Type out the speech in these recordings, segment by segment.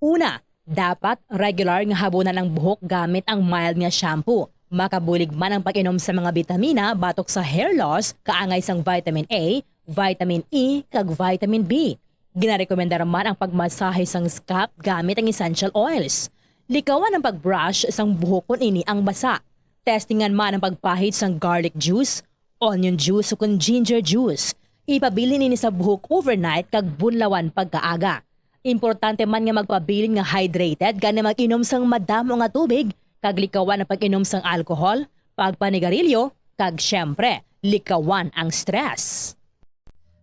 Una, dapat regular nga habunan ang buhok gamit ang mild nga shampoo. Makabulig man ang pag-inom sa mga bitamina batok sa hair loss, kaangay sang vitamin A, vitamin E, kag vitamin B. Ginarekomendar man ang pagmasahe sang scalp gamit ang essential oils. Likawan ang pagbrush sang buhok kung ini ang basa. Testingan man ang pagpahid sang garlic juice, onion juice o kung ginger juice. Ipabilin ini sa buhok overnight kag bunlawan pagkaaga. Importante man nga magpabilin nga hydrated gani mag-inom sang madamo nga tubig, kag likawan ang pag-inom sang alcohol, pagpanigarilyo, kag syempre, likawan ang stress.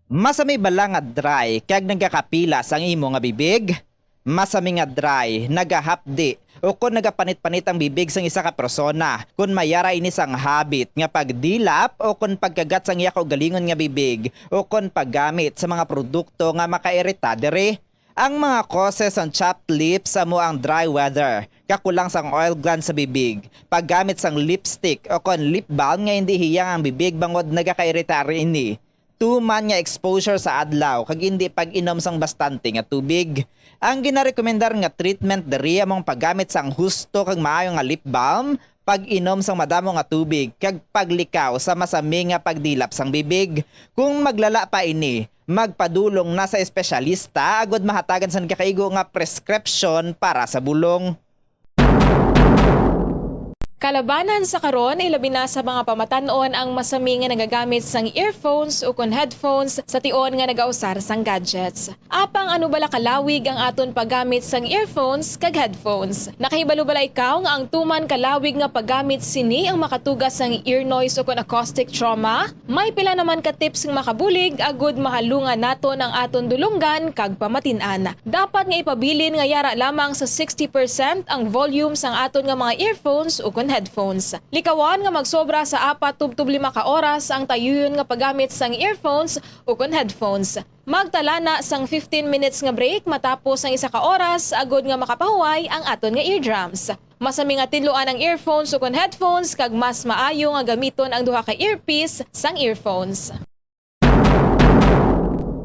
Masami bala nga dry kag nagakapila sang imo nga bibig? Masami nga dry, nagahapdi o kung nagapanit-panit ang bibig sang isa ka persona, kung mayara ini sang habit nga pagdilap o kung pagkagat sang iya kaugalingon nga bibig o kung paggamit sa mga produkto nga makairita dere. Ang mga causes ng chapped lips amo ang dry weather, kakulang sang oil gland sa bibig, paggamit sang lipstick o kung lip balm nga hindi hiyang ang bibig bangod nagakairita ini. Tuman nga exposure sa adlaw kag hindi pag-inom sang bastante nga tubig. Ang ginarekomendar nga treatment diri among paggamit sang husto kag maayo nga lip balm, pag-inom sang madamo nga tubig kag paglikaw sa masami nga pagdilap sang bibig. Kung maglala pa ini, magpadulong na sa espesyalista agod mahatagan sang kakaigo nga prescription para sa bulong. Kalabanan sa karon ilabi na sa mga pamatanon ang masami nga nagagamit sang earphones o kon headphones sa tion nga nagausar sang gadgets. Apang ano bala kalawig ang aton paggamit sang earphones kag headphones. Nakahibalo bala ikaw nga ang tuman kalawig nga paggamit sini ang makatugas sang ear noise o kon acoustic trauma? May pila naman ka tips nga makabulig agud mahalungan naton ang aton dulonggan kag pamatin-an. Dapat nga ipabilin nga yara lamang sa 60% ang volume sang aton nga mga earphones o kon headphones. Likawan nga magsobra sa 4-5 ka oras ang tayuyon nga paggamit sang earphones o kon headphones. Magtala na sang 15 minutes nga break matapos ang 1 ka oras agod nga makapahuway ang aton nga eardrums. Masami nga tidloan ang earphones o kon headphones kag mas maayo nga gamiton ang duha ka earpiece sang earphones.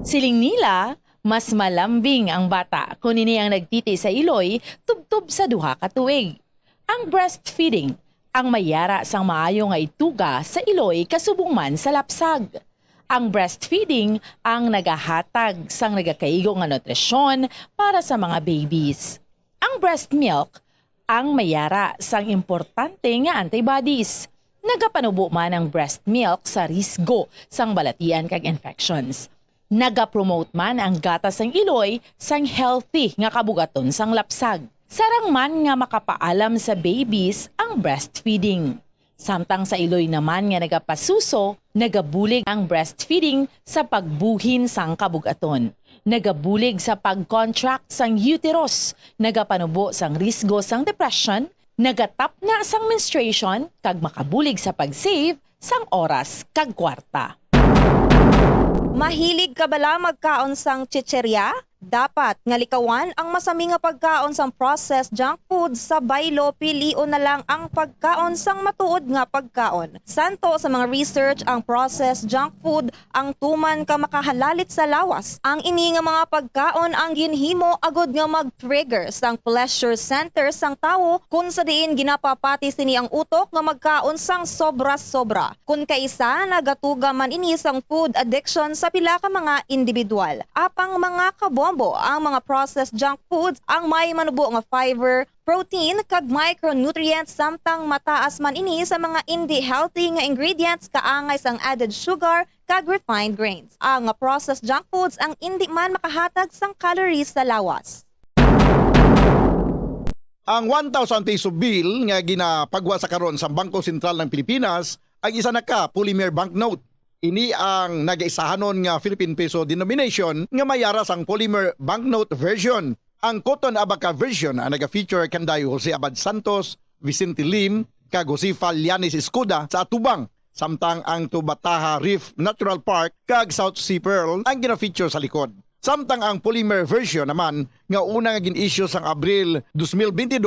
Siling nila, mas malambing ang bata kung ini ang nagtiti sa iloy tubtob sa duha ka tuig. Ang breastfeeding, ang mayara sang maayo nga ituga sa iloy kasubong man sa lapsag. Ang breastfeeding ang nagahatag sang nagakaigo nga nutrisyon para sa mga babies. Ang breast milk, ang mayara sang importante nga antibodies. Nagapanubo man ang breast milk sa risgo sang balatian kag infections. Nagapromote man ang gatas sang iloy sang healthy nga kabugaton sang lapsag. Sarang man nga makapaalam sa babies ang breastfeeding. Samtang sa iloy naman nga nagapasuso, nagabulig ang breastfeeding sa pagbuhin sang kabugaton. Nagabulig sa pag-contract sang uterus, nagapanubo sang risgo sang depression, nagatap na sang menstruation, kag makabulig sa pag-save sang oras kag kwarta. Mahilig ka bala magkaon sang chicherya? Dapat nga likawan ang masami nga pagkaon sang processed junk food sa baylo, pilion na lang ang pagkaon sang matuod nga pagkaon. Santo sa mga research ang processed junk food ang tuman ka makahalalit sa lawas. Ang ini nga mga pagkaon ang ginhimo agod nga mag-trigger sang pleasure center sang tawo kung sa diin ginapapati sini ang utok nga magkaon sang sobra-sobra. Kung kaisa nagatuga man ini sang food addiction sa pila ka mga individual. Apang mga kabombo ang mga processed junk foods ang may manubo nga fiber, protein kag micronutrients samtang mataas man ini sa mga hindi healthy nga ingredients kaangay sang added sugar kag refined grains. Ang mga processed junk foods ang hindi man makahatag sang calories sa lawas. Ang 1,000 peso bill nga ginapagwa sa karon sa Bangko Sentral ng Pilipinas ay isa na ka polymer banknote. Ini ang nagaisahanon nga Philippine Peso denomination nga mayara sang polymer banknote version. Ang Cotton Abaca version ang naga-feature kanday Jose Abad Santos, Vicente Lim, kag Jose Fallanis Escuda sa atubang. Samtang ang Tubataha Reef Natural Park kag South Sea Pearl ang gina-feature sa likod. Samtang ang polymer version naman nga una nga gin-issue sang Abril 2022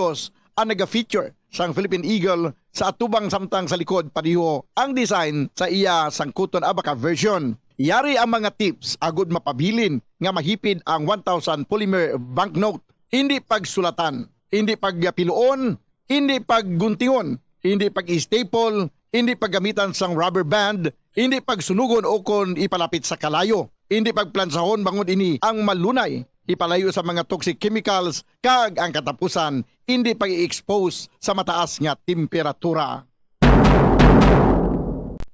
ang naga-feature sang Philippine Eagle sa atubang samtang sa likod padiho ang design sa iya sang Cotton Abaca version. Yari ang mga tips agud mapabilin nga mahipid ang 1,000 polymer banknote. Hindi pagsulatan, hindi pagpiluon, hindi pagguntingon, hindi pag-staple, hindi paggamitan sang rubber band, hindi pagsunugon o kon ipalapit sa kalayo, hindi pagplansahon bangod ini ang malunay, ipalayo sa mga toxic chemicals, kag ang katapusan, hindi pag-i-expose sa mataas nga temperatura.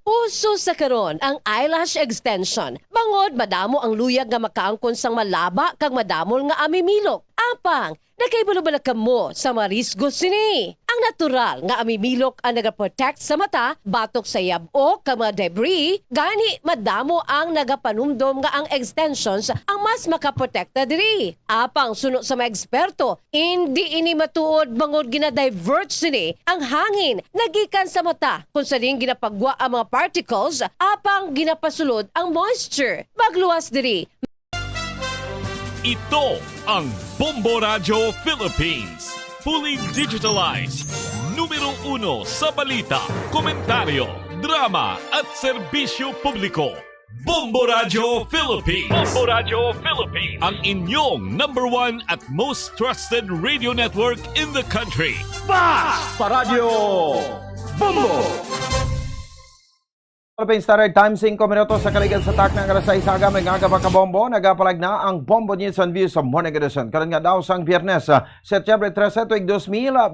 Uso sa karon ang eyelash extension. Bangod madamo ang luyag nga makaangkon sang malaba kag madamol nga amimilok. Apang, nakaibalo-bala kamo sa marisgo sini. Ang natural nga amimilok ang nagaprotect sa mata, batok sa yabo kag mga debris, gani madamo ang nagapanumdom nga ang extensions ang mas makaprotekta diri. Apang suno sa mga eksperto, hindi ini matuod bangod gina-divert sini ang hangin nagikan sa mata kung saling ginapagwa ang mga particles apang ginapasulod ang moisture. Magluwas diri. Ito ang Bombo Radio Philippines. Fully digitalized. Numero 1 sa balita, komentaryo, drama at serbisyo publiko. Bombo Radio Philippines. Bombo Radio Philippines. Ang inyong number 1 at most trusted radio network in the country. Sa Radyo Bombo! Philippine Standard Time, 5 minutos sa kaligan sa tak ng alas 6 aga, may nga ka bombo, nagapalag na ang Bombo News and Views sa Morning Edition. Karon nga daw sang Biyernes, Setyembre 13, tuig 2024,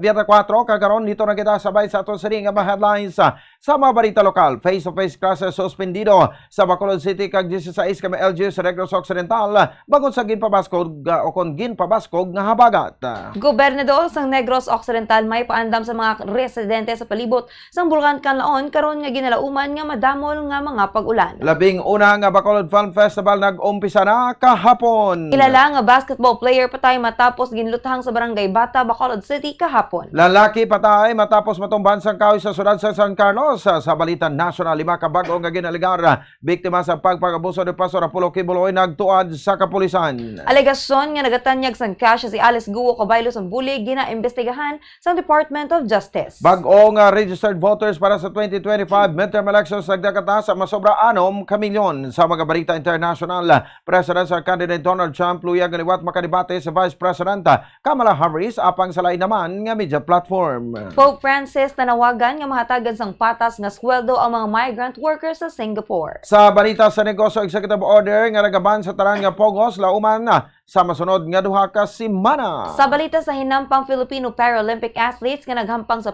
kagaron dito na kita sabay sa ato sa nga mga headlines sa mga balita lokal. Face-to-face classes suspendido sa Bacolod City kag 16 kami LGU sa Negros Occidental, bagon sa ginpabaskog o kon ginpabaskog nga habagat. Gobernador sang Negros Occidental may paandam sa mga residente sa palibot sang Bulkan Kanlaon karon nga ginalauman nga madamol nga mga pag-ulan. Labing una nga Bacolod Film Festival nag-umpisa na kahapon. Kilala nga basketball player patay matapos ginluthang sa Barangay Bata, Bacolod City kahapon. Lalaki patay matapos matumban sang kahoy sa syudad sa San Carlos. Sa balita national, 5 ka bag-o nga ginaligar biktima sa pagpag-abuso ni Pastor Apollo Kibuloy nagtuad sa kapulisan. Alegasyon nga nagatanyag sang cash si Alice Guo Cabaylo sang Bulig ginaimbestigahan sa Department of Justice. Bag-o nga registered voters para sa 2025 midterm elections nagdakata sa masobra 6 kamilyon. Sa mga balita international, Presidential candidate Donald Trump luyag liwat makadebate sa Vice President Kamala Harris apang salay naman nga media platform. Pope Francis nanawagan nga mahatagan sang patas nga sweldo ang mga migrant workers sa Singapore. Sa balita sa negosyo, executive order nga nagaban sa tanan nga pogos lauman sa masunod nga duha ka semana. Sa balita sa hinampang Filipino Paralympic athletes nga naghampang sa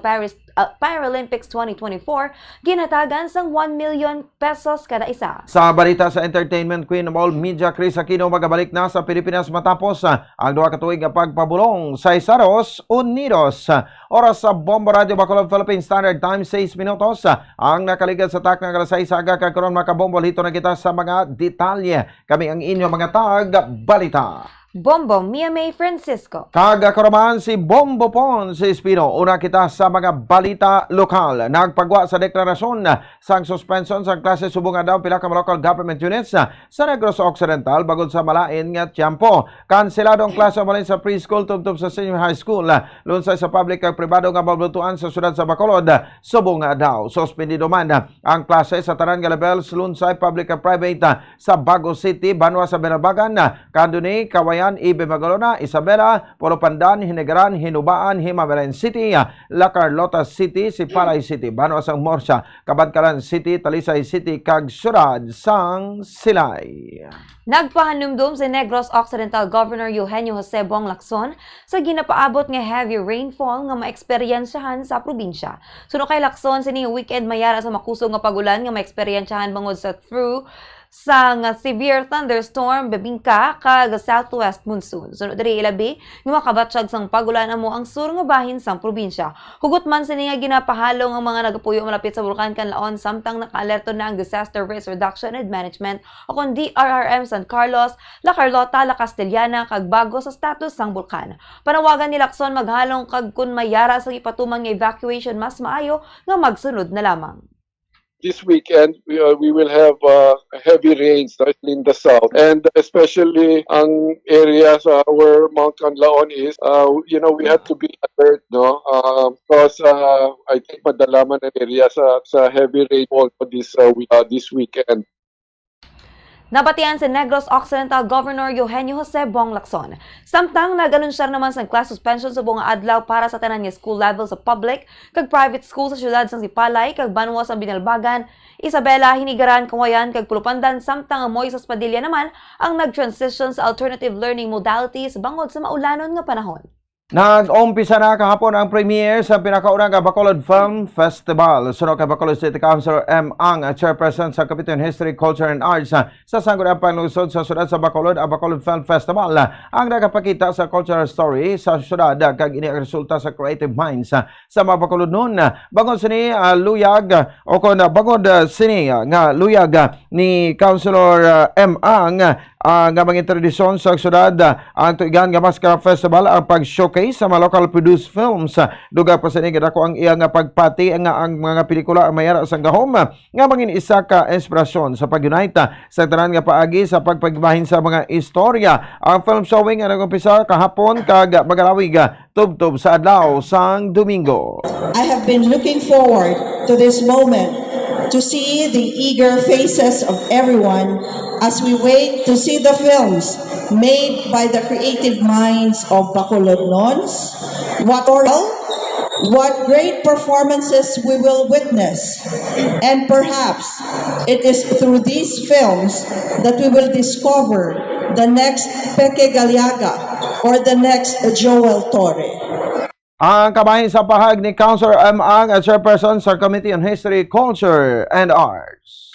Paralympics 2024, ginatagan sang 1 million pesos kada isa. Sa balita sa entertainment, Queen of all media Chris Aquino magabalik na sa Pilipinas matapos ang duha ka tuig nga pagpabulong sa Estados Unidos. Oras sa Bombo Radio Bacolod Philippine Standard Time, 6 minutos ang nakaligad sa tak ng alas 6 aga kagkaroon makabombo. Hito na kita sa mga detalye. Kami ang inyong mga balita. Bombo Mia May Francisco. Kagakaroman si Bombo Pons Espino. Una kita sa mga balita lokal. Nagpagwa sa deklarasyon sang suspension sa klase subong daw pila ka local government units sa Negros Occidental bagod sa malain nga tiyempo. Kanselado ang klase malin sa preschool tubtob sa senior high school. Lunsay sa public kag pribado nga mablutuan sa syudad sa Bacolod subong daw. Suspendido man ang klase sa tanan nga levels lunsay public kag private sa Bago City, Banwa sa Benabagan, Kanduni, Kawayan, Ibe Magalona, Isabela, Polo Pandan, Hinegaran, Hinubaan, Himaberen City, La Carlota City, Sipalay City, Banwa sang Morsya, Kabadkalan City, Talisay City, kag syudad sang Silay. Nagpahanumdum si Negros Occidental Governor Eugenio Jose Bong Lacson sa ginapaabot nga heavy rainfall nga maeksperiensyahan sa probinsya. Suno kay Lacson sini weekend mayara sa makusog nga pagulan nga maeksperiensyahan bangod sa through sa nga severe thunderstorm bebingka kag southwest monsoon. Sunod diri ilabi nga makabatsyag sang pagulan amo ang sur nga bahin sang probinsya. Hugot man sini nga ginapahalong ang mga nagapuyo malapit sa Bulkan Kanlaon samtang nakaalerto na ang Disaster Risk Reduction and Management o kon DRRM San Carlos, La Carlota, La Castellana kag Bago sa status sang bulkan. Panawagan ni Lacson maghalong kag kun mayara sa ipatuman nga evacuation mas maayo nga magsunod na lamang. This weekend, we will have heavy rains in the south, and especially ang areas where Mount Canlaon is. We have to be alert, no? Because I think madalaman ang area sa heavy rainfall this weekend. Nabatian si Negros Occidental Governor Eugenio Jose Bong Lacson. Samtang nag-anunsyar naman sa class suspension sa buong adlaw para sa tanan nga school level sa public kag private school sa syudad sang Sipalay kag Banwa sa Binalbagan, Isabela, Hinigaran, Kawayan kag Pulupandan samtang ang Moises Padilla naman ang nag-transition sa alternative learning modalities bangod sa maulanon nga panahon. Nag-umpisa na kahapon ang premiere sa pinakaunang Bacolod Film Festival. Sunod kay Bacolod City Councilor M. Ang, chairperson sa Committee on History, Culture and Arts sa sangguniang panlungsod sa syudad sa Bacolod, ang Bacolod Film Festival ang nakapakita sa cultural story sa syudad kag ini ang resulta sa creative minds sa mga Bacolod noon. Bangod sini luyag o kon bangod sini nga luyag ni Councilor M. Ang nga mga tradisyon sa syudad ang tuigan nga Mascara Festival ang pag-showcase sa mga local produced films. Duga pa sa dako ang iyang pagpati nga ang mga pelikula ang mayara sa gahom nga mangin isa ka inspirasyon sa pag-unite sa tanan nga paagi sa pagpagbahin sa mga istorya. Ang film showing ang nag-umpisa kahapon kag magarawig tubtob sa adlaw sang Domingo. I have been looking forward to this moment to see the eager faces of everyone as we wait to see the films made by the creative minds of Bacolodnons. What great performances we will witness. And perhaps it is through these films that we will discover the next Peque Galiaga or the next Joel Torre. Ang kabahin sa pahag ni Councilor M. Ang, chairperson sa Committee on History, Culture and Arts.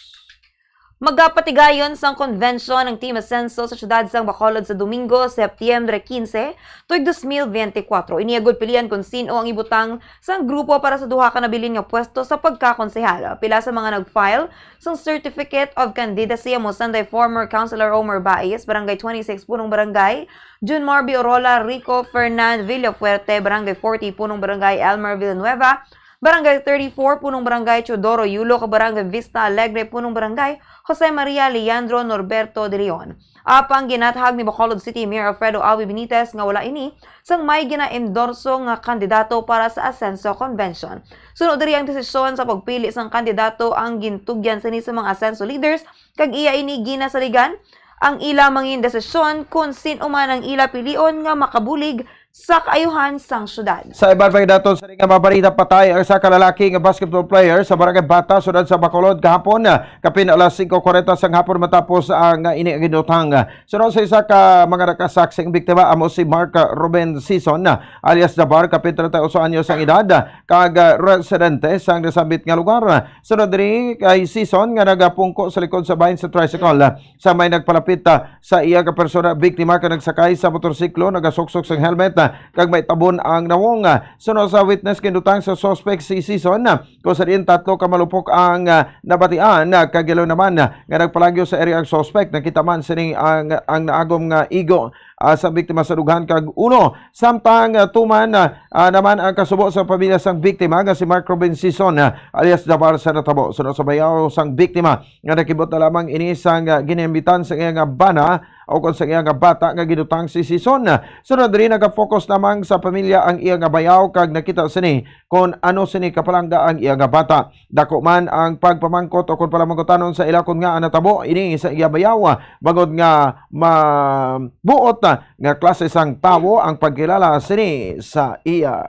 Magapatigayon sang konvensyon ng Team Ascenso sa syudad sang Bacolod sa Domingo, Setyembre 15, tuig 2024. Iniagod pilihan kung sino ang ibutang sang grupo para sa duha ka nabilin nga pwesto sa pagkakonsehal. Pila sa mga nag-file sang Certificate of Candidacy mo Sunday former Councilor Omer Baez, Barangay 26 Punong Barangay, June Marby Orola, Rico Fernand Villafuerte, Barangay 40 Punong Barangay, Elmer Villanueva, Barangay 34 Punong Barangay, Chodoro Yulo, Barangay Vista Alegre Punong Barangay, Jose Maria Leandro Norberto de Leon. Apang ginathag ni Bacolod City Mayor Alfredo Alvi Benitez nga wala ini sang may gina-endorso nga kandidato para sa Ascenso Convention. Sunod diri ang desisyon sa pagpili sang kandidato ang gintugyan sini sa mga Ascenso leaders kag iya ini ginasaligan ang ila mangin desisyon kung sino man ang ila pilion nga makabulig sa kaayuhan sang syudad. Sa iban pang daton sa nga mabalita patay ang isa ka lalaki nga basketball player sa Barangay Bata syudad sa Bacolod kahapon kapin alas 5:40 sang hapon matapos ang ini ginutang. Sunod sa isa ka mga nakasaksing biktima amo si Mark Ruben Season alias Dabar kapin 38 anyos ang edad kag residente sang nasabit nga lugar. Sunod diri kay Season nga nagapungko sa likod sa bahin sa tricycle sa may nagpalapit sa iya ka persona biktima ka nagsakay sa motorsiklo nagasuksok sang helmet kag may tabon ang nawong. Sunod sa witness kinutang sa suspect si Season kung sa diin 3 ka malupok ang nabatian kag ilaw naman nga nagpalagyo sa area ang suspect nakita man sini ang naagom nga igo sa biktima sa dughan kag uno. Samtang tuman naman ang kasubo sa pamilya sang biktima nga si Mark Robin Season alias Dabar sa natabo. Sunod sa bayaw sang biktima nga nakibot na lamang ini sang ginimbitan sa iyang bana o kung sa iyang bata nga ginutang si Season. Sunod rin nag-focus namang sa pamilya ang iyang bayaw kag nakita sini kung ano sini kapalangga ang iyang bata. Dako man ang pagpamangkot o kung palamangkotanon sa ila kung nga natabo ini sa iyang bayaw bagod nga mabuot nga klase sang tawo ang pagkilala sini sa iya.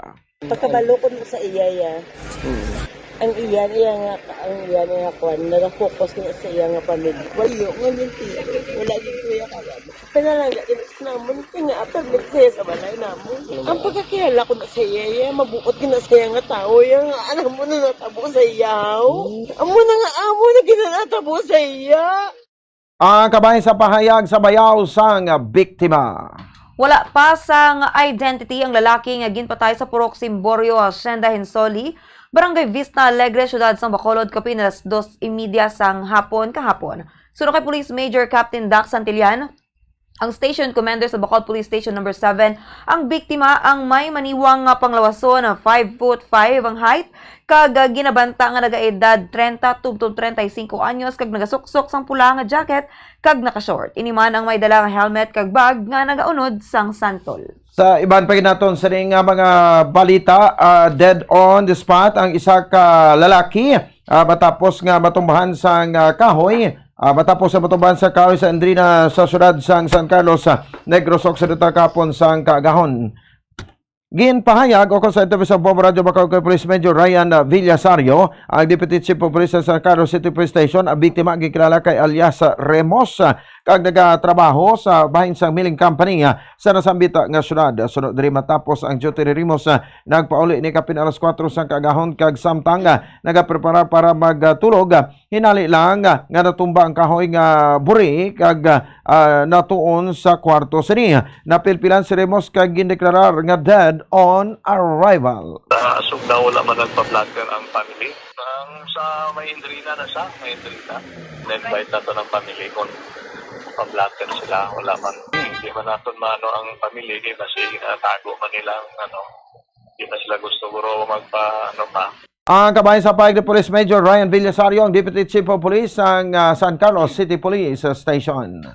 Pagkabalukod mo sa iya ang iya nga kwan nag-focus na sa iya nga pamilya. Wayo ngunit wala gyud kuya kawan. Pinalangga gyud namon nga apag nagsiya sa balay namon. Ang pagkakilala ko na sa iya mabuot gyud na sa iya nga tawo yang anak mo na natabo sa iyaw. Amo na ginatabo sa iya. Ang kabahin sa pahayag sa bayaw sang biktima. Wala pa sang identity ang lalaki nga ginpatay sa Purok Simborio, Hacienda Hinsoli, Barangay Vista Alegre, syudad sang Bacolod kapin alas 2:30 sang hapon kahapon. Sunod kay Police Major Captain Dax Santillan, ang station commander sa Bacolod Police Station number 7, ang biktima ang may maniwang nga panglawason na 5'5" ang height, kag ginabanta nga nagaedad 30 tubtob 35 anyos kag nagasuksok sang pula nga jacket kag naka-short. Iniman ang may dala nga helmet kag bag nga nagaunod sang santol. Sa iban pa naton sa mga balita, dead on the spot ang isa ka lalaki matapos nga matumbahan sang kahoy Matapos sa matuban sa kahoy sa Andrina sa syudad sang San Carlos sa Negros Occidental kapon sang Kaagahon. Ginpahayag o sa interview sa Bombo Radio Bacolod kay Police Major Ryan Villasario, ang Deputy Chief of Police sa San Carlos City Police Station, ang biktima gikilala kay alias Remos, kag nagatrabaho sa bahin sang milling company sa nasambita nga syudad. Sunod diri matapos ang duty ni Remos, nagpauli ni kapin alas 4 sang Kaagahon kag samtang nagaprepara para magtulog, hinali lang nga natumba ang kahoy nga buri kag natuon sa kwarto sini. Napilpilan si Remos kag gindeklarar nga dead on arrival. Asog na wala man nagpa-blatter ang family. Sa may Indrina na sa may Indrina. Na-invite na to ng family kung pa-blatter sila. Wala man. Hindi man natin maano ang family kasi tago man nilang hindi na sila gusto guro magpa pa. Ang kabayan sa pahig ni Police Major Ryan Villasario, ang Deputy Chief of Police ng San Carlos City Police Station.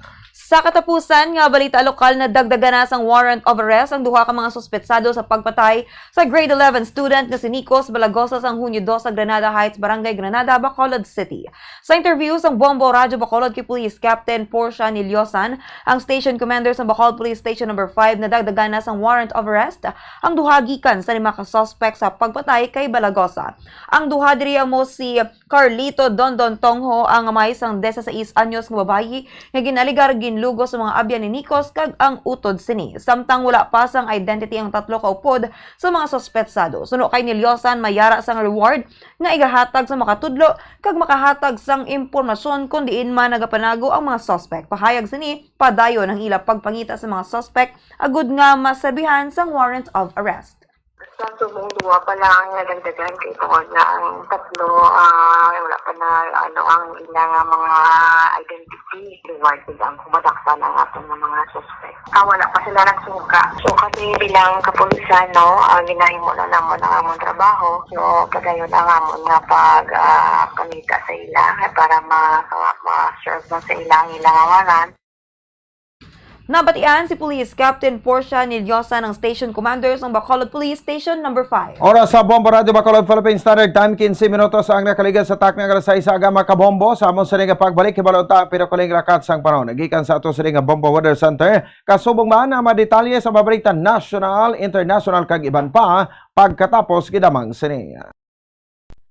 Sa katapusan nga balita lokal na dagdagan na sang warrant of arrest ang duha ka mga suspetsado sa pagpatay sa grade 11 student nga si Nicos Balagosa sang Hunyo 2 sa Granada Heights, Barangay Granada, Bacolod City. Sa interview sang Bombo Radio Bacolod kay Police Captain Portia Niliosan, ang Station Commander sa Bacolod Police Station number 5 na dagdagan na sang warrant of arrest ang duha gikan sa 5 ka suspect sa pagpatay kay Balagosa. Ang duha diri mo si Carlito Dondon Tongho, ang amay sang 16 anyos nga babayi nga ginaligar lugo sa mga abyan ni Nicos kag ang utod sini. Samtang wala pa sang identity ang 3 ka upod sa mga suspetsado. Suno kay Niliosan, mayara sang reward nga igahatag sa makatudlo kag makahatag sang impormasyon kung diin man nagapanago ang mga suspect. Pahayag sini padayon ang ila pagpangita sa mga suspect agud nga masabihan sang warrant of arrest. Sa subong duwa pa lang ang nadagdagan kay tungod na ang 3 wala pa na ang ilang mga identity reward ang kumadaksan ang atong mga suspect. Wala pa sila nagsuka. So kami bilang kapulisan ginahimo na namon ang among trabaho. So padayon ang amon nga pagkamita sa ila para ma-serve na sa ilang awanan. Nabatian si Police Captain Portia Niliosa ng Station Commanders ng Bacolod Police Station number 5. Oras sa Bombo Radio Bacolod Philippines Standard Time 15 minutos ang nakaligan sa takna nga sa agama kabombo sa amon sa nga pagbalik kibalota pinakuling rakat sang panahon. Nagikan sa ato sa nga Bombo Weather Center kasubong man ang madetalye sa mabalita national, international kag iban pa pagkatapos gidamang sini.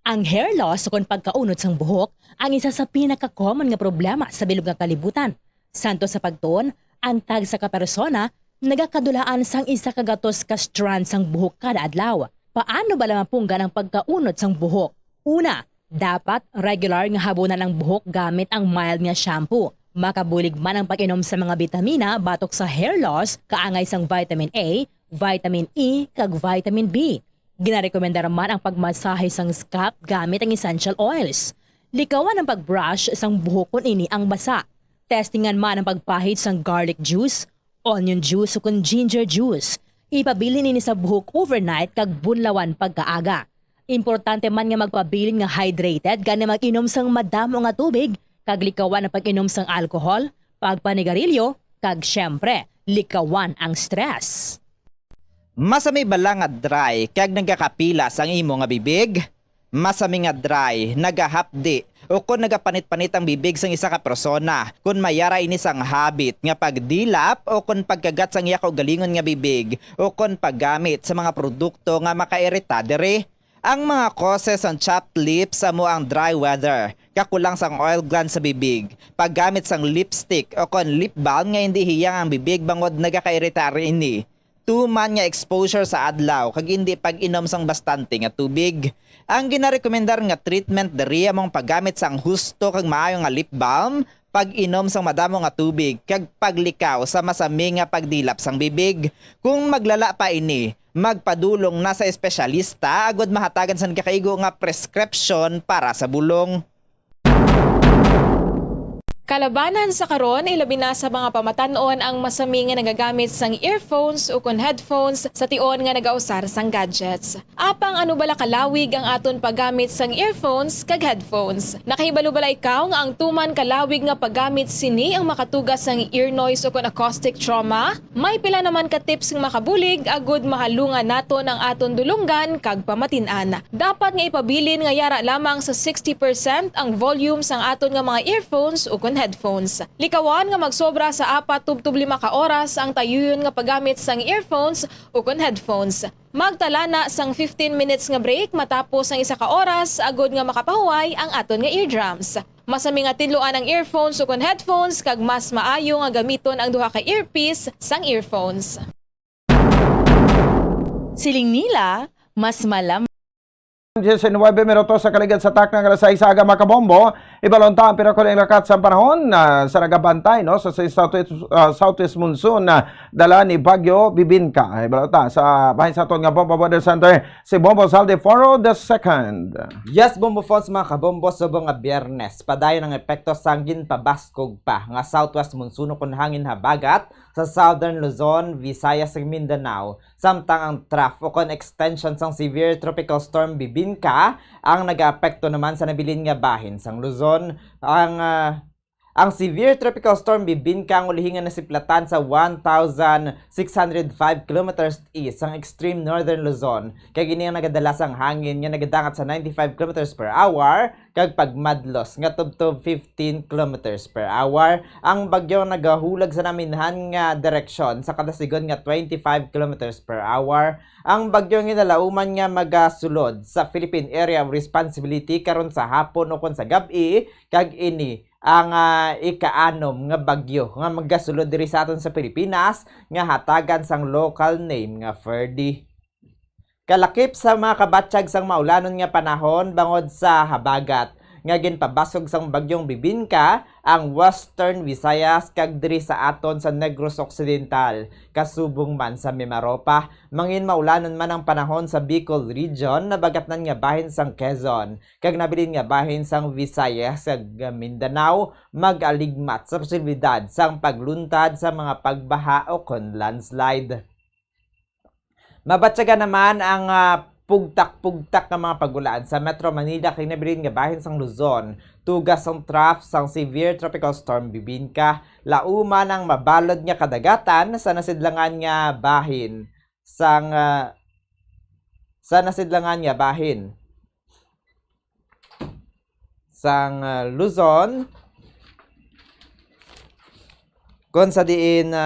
Ang hair loss kung pagkaunod sang buhok ang isa sa pinaka-common nga problema sa bilog nga kalibutan. Santo sa pagtuon, ang tag sa kapersona, nagakadulaan sang isa kagatos ka strand sang buhok kada adlaw. Paano ba lamapunggan ang pagkaunod sang buhok? Una, dapat regular nga habunan ang buhok gamit ang mild nga shampoo. Makabulig man ang pag-inom sa mga bitamina batok sa hair loss, kaangay sang vitamin A, vitamin E, kag vitamin B. Ginarekomendar man ang pagmasahe sang scalp gamit ang essential oils. Likawan ang pagbrush sang buhok kung ini ang basa. Testingan man ang pagpahid sang garlic juice, onion juice o kung ginger juice. Ipabilin nini sa buhok overnight kag bunlawan pagkaaga. Importante man nga magpabilin nga hydrated gani mag-inom sang madamo nga tubig, kag likawan ang pag-inom sang alcohol, pagpanigarilyo, kag syempre, likawan ang stress. Masami bala nga dry kag nagakapila sang imo nga bibig? Masami nga dry, nagahapdi o kung nagapanit-panit ang bibig sang isa ka persona, kung mayara ini sang habit nga pagdilap o kung pagkagat sang iya galingon nga bibig o kung paggamit sa mga produkto nga makairita dere. Ang mga causes ang chapped lips amo ang dry weather, kakulang sang oil gland sa bibig, paggamit sang lipstick o kung lip balm nga hindi hiyang ang bibig bangod nagakairita ini. Tuman nga exposure sa adlaw kag hindi pag-inom sang bastante nga tubig. Ang ginarekomendar nga treatment diri among paggamit sang husto kag maayo nga lip balm, pag-inom sang madamo nga tubig kag paglikaw sa masami nga pagdilap sang bibig. Kung maglala pa ini, magpadulong na sa espesyalista agud mahatagan sang kakaigo nga prescription para sa bulong. Kalabanan sa karon ilabi na sa mga pamatanon ang masami nga nagagamit sang earphones o kon headphones sa tion nga nagausar sang gadgets. Apang ano bala kalawig ang aton paggamit sang earphones kag headphones. Nakahibalo bala ikaw nga ang tuman kalawig nga paggamit sini ang makatugas sang ear noise o kon acoustic trauma? May pila naman ka tips nga makabulig agud mahalungan naton ang aton dulunggan kag pamatin-an. Dapat nga ipabilin nga yara lamang sa 60% ang volume sang aton nga mga earphones o kon headphones. Likawan nga magsobra sa 4-5 ka oras ang tayuyon nga paggamit sang earphones o kon headphones. Magtala na sang 15 minutes nga break matapos ang 1 ka oras agud nga makapahuway ang aton nga eardrums. Masami nga tinluan ang earphones o kon headphones kag mas maayo nga gamiton ang duha ka earpiece sang earphones. Siling nila, mas malam 19 minutos sa kaligid sa takna nga sa isaga makabombo. Ibalonta ang pinakuling lakat sa panahon sa nagabantay no sa southwest monsoon dala ni Bagyo Bibinka. Ibalonta sa bahin sa aton nga Bombo Weather Center si Bombo Zaldiforo II. Yes, Bombo Phones mga kabombo subong nga Biyernes. Padayon ang epekto sanggin pabaskog pa nga southwest monsoon kun hangin habagat sa southern Luzon, Visayas ug Mindanao. Samtang ang trough o kon extension sang severe tropical storm Bibinka ang nag-aapekto naman sa nabilin nga bahin sang Luzon. Ang severe tropical storm Bibinka ang ulihingan na siplatan sa 1,605 kilometers east sang extreme northern Luzon. Kay gini ang nagadala sang hangin nga nagadangat sa 95 kilometers per hour kag pagmadlos nga tubtob 15 kilometers per hour. Ang bagyo nagahulag sa naminhan nga direksyon sa kadasigon nga 25 kilometers per hour. Ang bagyo ginalauman nga magasulod sa Philippine Area of Responsibility karon sa hapon o kon sa gabi kag ini ang ika-anom nga bagyo nga magasulod diri sa aton sa Pilipinas nga hatagan sang local name nga Ferdy. Kalakip sa mga kabatsyag sang maulanon nga panahon bangod sa habagat nga ginpabasog sang bagyong Bibinka ang Western Visayas kag diri sa aton sa Negros Occidental kasubong man sa Mimaropa. Mangin maulanon man ang panahon sa Bicol region nabagatnan nga bahin sang Quezon kag nabilin nga bahin sang Visayas kag Mindanao mag-aligmat sa posibilidad sang pagluntad sa mga pagbaha o kon landslide. Mabatyaga naman ang pugtak-pugtak ng mga pagulaan sa Metro Manila kay nabilin nga bahin sang Luzon. Tugas sang trough sang severe tropical storm Bibinka. Lauman ang mabalod nga kadagatan sa nasidlangan nga bahin sang Luzon. Kon sa diin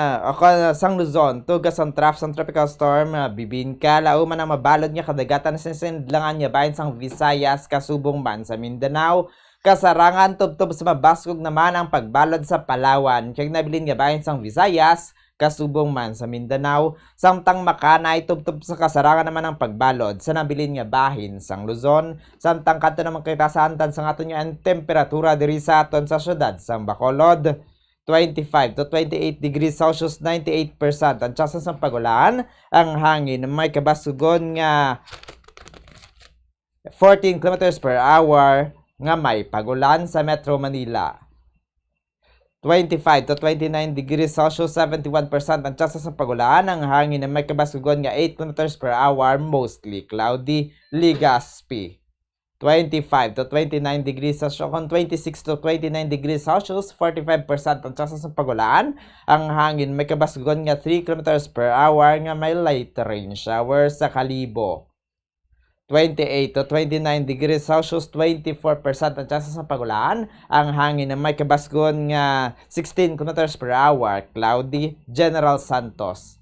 sang Luzon, tugas ang trough sang tropical storm Bibinka, lauman ang mabalod nga kadagatan sa sindlangan nga bahin sang Visayas kasubong man sa Mindanao. Kasarangan tubtob sa mabaskog naman ang pagbalod sa Palawan kag nabilin nga bahin sang Visayas kasubong man sa Mindanao. Samtang makanay tubtob sa kasarangan naman ang pagbalod sa nabilin nga bahin sang Luzon. Samtang kadto naman kita sa antad sang aton nga temperatura diri sa aton sa syudad sang Bacolod. 25 to 28 degrees Celsius, 98% ang tsansa ng pagulan. Ang hangin may kabasugon nga 14 kilometers per hour nga may pagulan sa Metro Manila. 25 to 29 degrees Celsius, 71% ang tsansa ng pagulan. Ang hangin may kabasugon nga 8 kilometers per hour, mostly cloudy. Legazpi 25 to 29 degrees Celsius, 26 to 29 degrees Celsius, 45% ang tsansa ng pagulan. Ang hangin may kabasugon nga 3 kilometers per hour nga may light rain shower sa Kalibo. 28 to 29 degrees Celsius, 24% ang tsansa ng pagulan. Ang hangin may kabasugon nga 16 kilometers per hour, cloudy. General Santos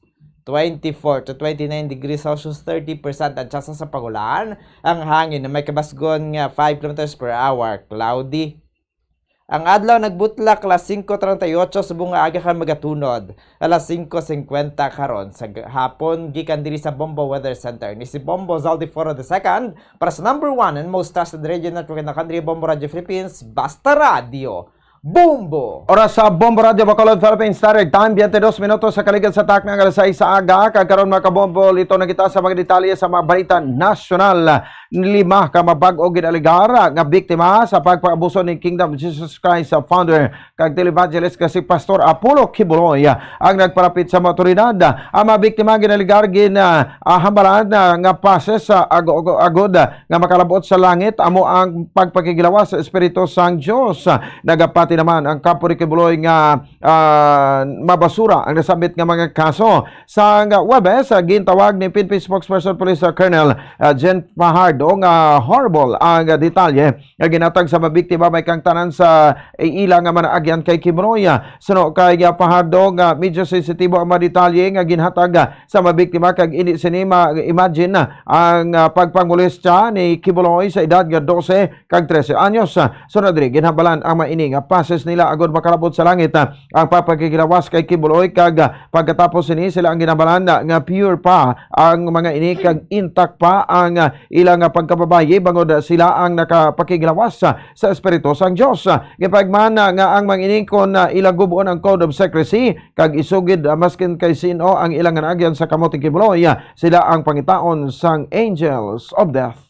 24 to 29 degrees Celsius, 30% ang tsansa sa pagulan. Ang hangin na may kabasgon nga 5 km per hour, cloudy. Ang adlaw nagbutlak alas 5:38 subong nga aga ka magatunod. Alas 5:50 karon sa hapon gikan diri sa Bombo Weather Center. Ni si Bombo Zaldiforo II para sa number 1 and most trusted radio network in the country, Bombo Radio Philippines, Basta Radio. Bombo! Oras sa Bombo Radio Bacolod Philippines Standard Time, 22 minutos sa kaligid sa takna ng alas 6 sa aga. Kagkaroon mga kabombo, ito na kita sa mga detalye sa mga balita nasyonal. 5 ka mabag-o ginaligar nga biktima sa pagpaabuso ni Kingdom Jesus Christ founder kag televangelist kasi Pastor Apollo Kibuloy ang nagparapit sa mga otoridad. Ang mga biktima ginaligar hambalan nga pases sa agod nga makalabot sa langit amo ang pagpakigilawas sa Espiritu Sang Dios. Nagapati naman ang kampo ni Kibuloy nga mabasura ang nasabit nga mga kaso. Sa Webes, gintawag ni PNP spokesperson Police Colonel Jen Fajardo nga horrible ang detalye nga ginatag sa mabiktima may kang tanan sa ila nga manaagyan kay Kibuloy. Suno kay Fajardo nga medyo sensitibo ang mga detalye nga ginhatag sa mabiktima kag ini sinima imagine ang pagpangulista ni Kibuloy sa edad nga 12 kag 13 anyos. Sunod diri ginhabalan ang maining pases nila agud makalabot sa langit ang papagkikilawas kay Kibuloy kag pagkatapos ini sila ang ginabalan nga pure pa ang mga ini kag intact pa ang ilang pagkababaye bangod sila ang nakapakigilawas sa Espiritu Sang Dios. Gipagman nga ang mga ini kon ilang gubuon ang code of secrecy kag isugid maskin kay sino ang ilang naagyan sa kamot ni Kibuloy, sila ang pangitaon sang Angels of Death.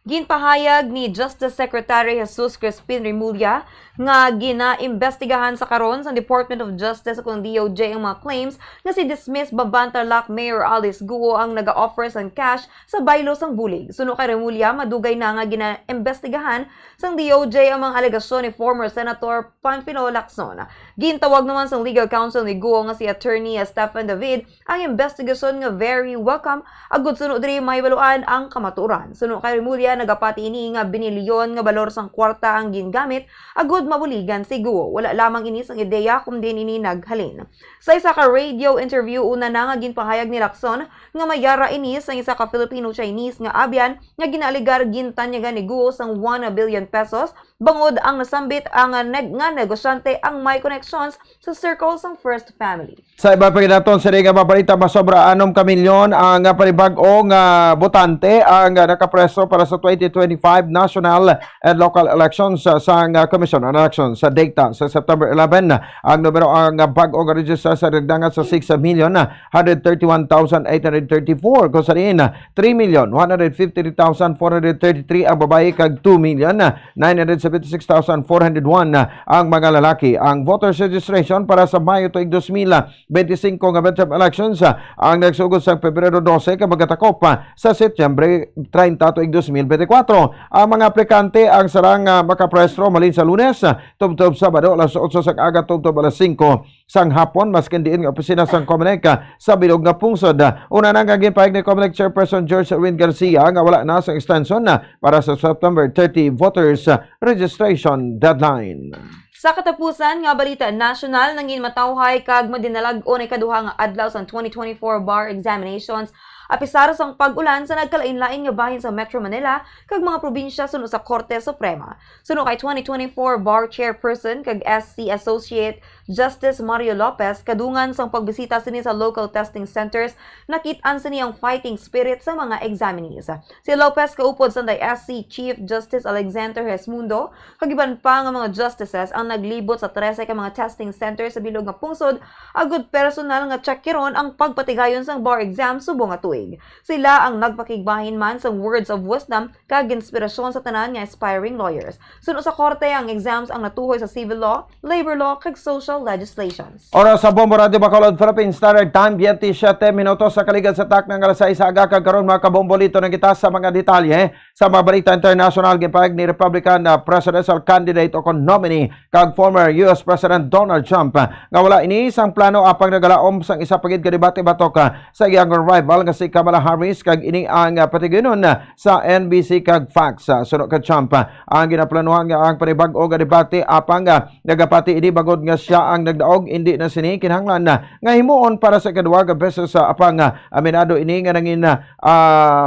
Ginpahayag ni Justice Secretary Jesus Crispin Remulla nga ginaimbestigahan sa karon sa Department of Justice kung DOJ ang mga claims nga si dismissed Babantarlac Mayor Alice Guo ang naga-offer sang cash sa baylo sang bulig. Suno kay Remulla, madugay na nga ginaimbestigahan sang DOJ ang mga alegasyon ni former Senator Panfilo Lacson. Gintawag naman sang legal counsel ni Guo nga si Attorney Stephen David ang investigasyon nga very welcome agud suno diri mahibaluan ang kamaturan. Suno kay Remulla, nagapati ini nga binilyon nga balor sang kwarta ang gingamit agud mabuligan si Guo. Wala lamang ini sang ideya kundi ini naghalin. Sa isa ka radio interview una na nga ginpahayag ni Lacson nga mayara ini sang isa ka Filipino-Chinese nga abyan nga ginaligar gintanyagan ni Guo sang 1 billion pesos bangod ang nasambit ang nga negosyante ang may connections sa circle sang First Family. Sa iba pa ginaton sa nga mabalita masobra 6 ka milyon ang panibag-o nga botante ang nakapreso para sa 2025 national and local elections sa Commission on Elections sa data sa September 11. Ang numero ang bag-o nga register sa nagdangat sa 6,131,834 kung saan 3,153,433 ang babae kag 2,976,401 ang mga lalaki. Ang voters registration para sa Mayo tuig 2025 nga midterm elections ang nagsugod sa Pebrero 12 kag magatakop sa Setyembre 30 tuig 2024. Ang mga aplikante ang sarang makaprestro malin sa Lunes, tubtob Sabado alas 8 sa aga, tubtob alas 5 sang hapon maskin diin nga opisina sang Comelec sa bilog nga pungsod. Una nang ginpahayag ni Comelec Chairperson George Erwin Garcia nga wala na sa extension para sa September 30 voters registration deadline. Sa katapusan nga balita national nangin matawhay kag madinalag-on ay kaduha nga adlaw sa 2024 bar examinations apisar sang pag-ulan sa nagkalain-lain nga bahin sa Metro Manila kag mga probinsya suno sa Korte Suprema. Suno kay 2024 bar chairperson kag SC Associate Justice Mario Lopez kadungan sang pagbisita sini sa local testing centers, nakit-an sini ang fighting spirit sa mga examinees. Si Lopez kaupod sa SC Chief Justice Alexander Hesmundo kag iban pa nga mga justices ang naglibot sa 13 ka mga testing centers sa bilog nga pungsod agud personal nga tsakiron ang pagpatigayon sang bar exam subong nga tuig. Sila ang nagpakigbahin man sa words of wisdom kag inspirasyon sa tanan nga aspiring lawyers. Suno sa korte ang exams ang natuhoy sa civil law, labor law kag social legislations. Oras sa Bombo Radio Bacolod Philippines Standard Time 27 minutos sa kaligid sa tak ng alas 6 aga kag karon mga kabombolito na kita sa mga detalye sa mga balita international. Gipahayag ni Republican presidential candidate o nominee kag former US President Donald Trump nga wala ini isang plano apang nagalaom sang isa pagid ka debate batok sa iyang rival nga si Kamala Harris kag ini ang patiginon sa NBC kag Fox. Sunod kay Trump ang ginaplanuhan nga ang panibag-o nga debate apang nagapati ini bagod nga siya ang nagdaog hindi na sini kinahanglan nga himuon para sa ikaduha ka beses apang aminado ini nga nangin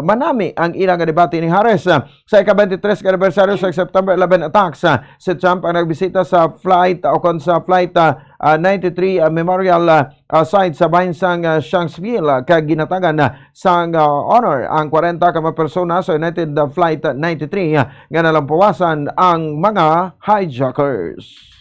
manami ang ilang nga debate ni Harris. sa ika-23 anibersaryo sa September 11 attacks. Si Trump ang nagbisita sa flight 93 memorial site sa bahinsang Shanksville kag ginatagan sang honor ang 40 ka mga persona sa United Flight 93 nga nalampawasan ang mga hijackers.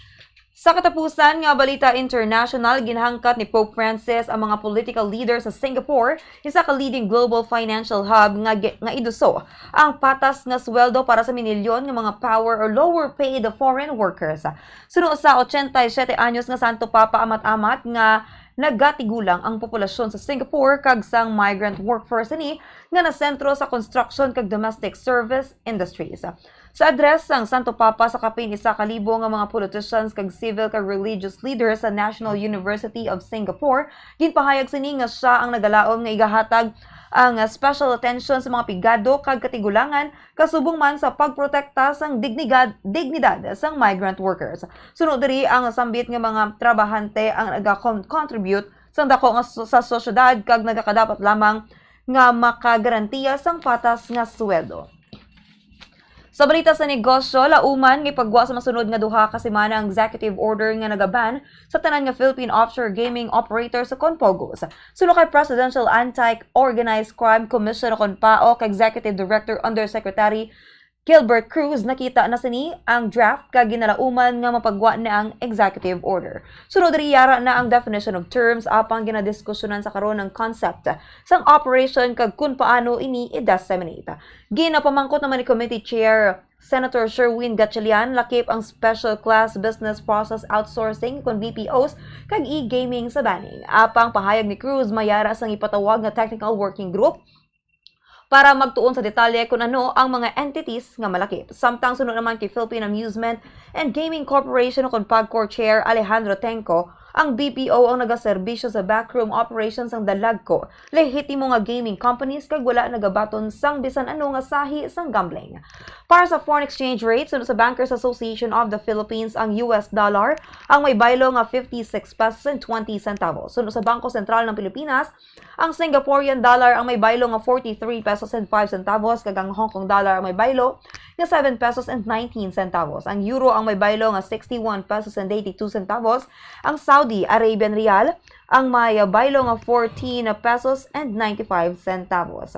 Sa katapusan nga balita international, ginahangkat ni Pope Francis ang mga political leaders sa Singapore, isa ka leading global financial hub nga iduso ang patas nga sweldo para sa minilyon nga mga power or lower paid foreign workers. Sunod sa 87 anyos nga Santo Papa amat-amat nga nagatigulang ang populasyon sa Singapore kag sang migrant workforce ni nga nasentro sa construction kag domestic service industries. Sa address sang Santo Papa sa kapin 1,000 nga mga politicians kag civil kag religious leaders sa National University of Singapore, ginpahayag sini nga siya ang nagalaom nga igahatag ang special attention sa mga pigado kag katigulangan kasubong man sa pagprotekta sang dignidad sang migrant workers. Sunod diri ang sambit nga mga trabahante ang naga-contribute sang dako nga sa sosyedad kag nagakadapat lamang nga makagarantiya sang patas nga sweldo. Sa balita sa negosyo, lauman nga ipagwa sa masunod nga duha ka semana ang executive order nga nagaban sa tanan nga Philippine offshore gaming operator sa Conpogos. Suno kay Presidential Anti-Organized Crime Commission o CONPAO kay Executive Director Undersecretary Gilbert Cruz, nakita na sini ang draft kag ginalauman nga mapagwa na ang executive order. Sunod diri yara na ang definition of terms apang ginadiskusyonan sa karon ng concept sang operation kag kun paano ini i-disseminate. Ginapamangkot naman ni Committee Chair Senator Sherwin Gatchalian lakip ang Special Class Business Process Outsourcing kon BPOs kag e-gaming sa banning. Apang pahayag ni Cruz mayara sang ipatawag nga technical working group para magtuon sa detalye kung ano ang mga entities nga malakip. Samtang sunod naman kay Philippine Amusement and Gaming Corporation o PAGCOR Chair Alejandro Tenco, ang BPO ang nagaserbisyo sa backroom operations ang dalagko. Lehitimo nga gaming companies kag wala nagabaton sang bisan ano nga sahi sang gambling. Para sa foreign exchange rate, sunod sa Bankers Association of the Philippines, ang US dollar ang may baylo nga 56 pesos and 20 centavos. Sunod sa Bangko Sentral ng Pilipinas, ang Singaporean dollar ang may baylo nga 43 pesos and 5 centavos kag ang Hong Kong dollar ang may baylo nga 7 pesos and 19 centavos. Ang euro ang may baylo nga 61 pesos and 82 centavos. Ang Saudi Arabian Rial ang may baylo nga 14 pesos and 95 centavos.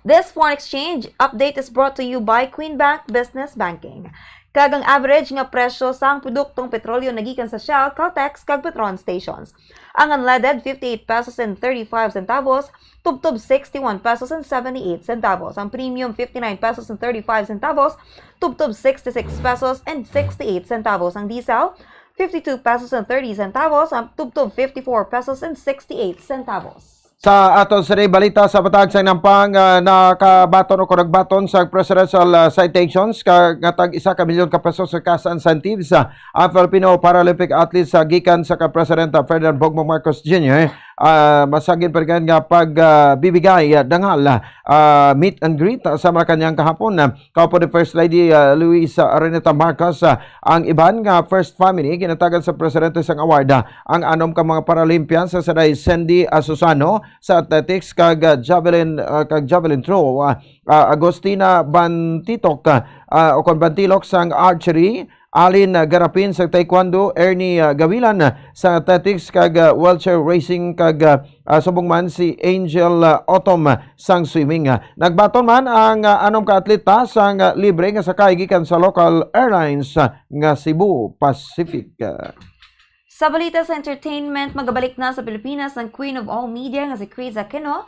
This foreign exchange update is brought to you by Queen Bank Business Banking. Kag ang average nga presyo sa produktong petrolyo nagikan sa Shell, Caltex kag Petron stations. Ang unleaded 58 pesos and 35 centavos, tubtob 61 pesos and 78 centavos. Ang premium 59 pesos and 35 centavos, tubtob 66 pesos and 68 centavos. Ang diesel 52 pesos and 30 centavos, ang tubtob 54 pesos and 68 centavos. Sa aton sa balita sa patag sa nampang nakabaton o nagbaton sa presidential citations katag 1 milyon ka pesos sa cash incentives sa Filipino Paralympic athletes sa gikan sa ka-President Ferdinand Bongbong Marcos Jr. Masagin pa rin nga pagbibigay dangal meet and greet sa mga kanyang kahapon. Kaupo ni First Lady Luisa Arenita Marcos ang iban nga first family ginatagan sa presidente sang award ang anom ka mga Paralympians sa saday Sandy Asusano sa athletics kag javelin throw, Agostina Bantitok o Bantilok sang archery, Alin Garapin sa taekwondo, Ernie Gawilan sa athletics kag wheelchair racing kag subong man si Angel Autumn sang swimming. Nagbaton man ang anom ka atleta sang libre nga sakay gikan sa local airlines nga Cebu Pacific. Sa balita sa entertainment, magabalik na sa Pilipinas ang Queen of All Media nga si Chris Aquino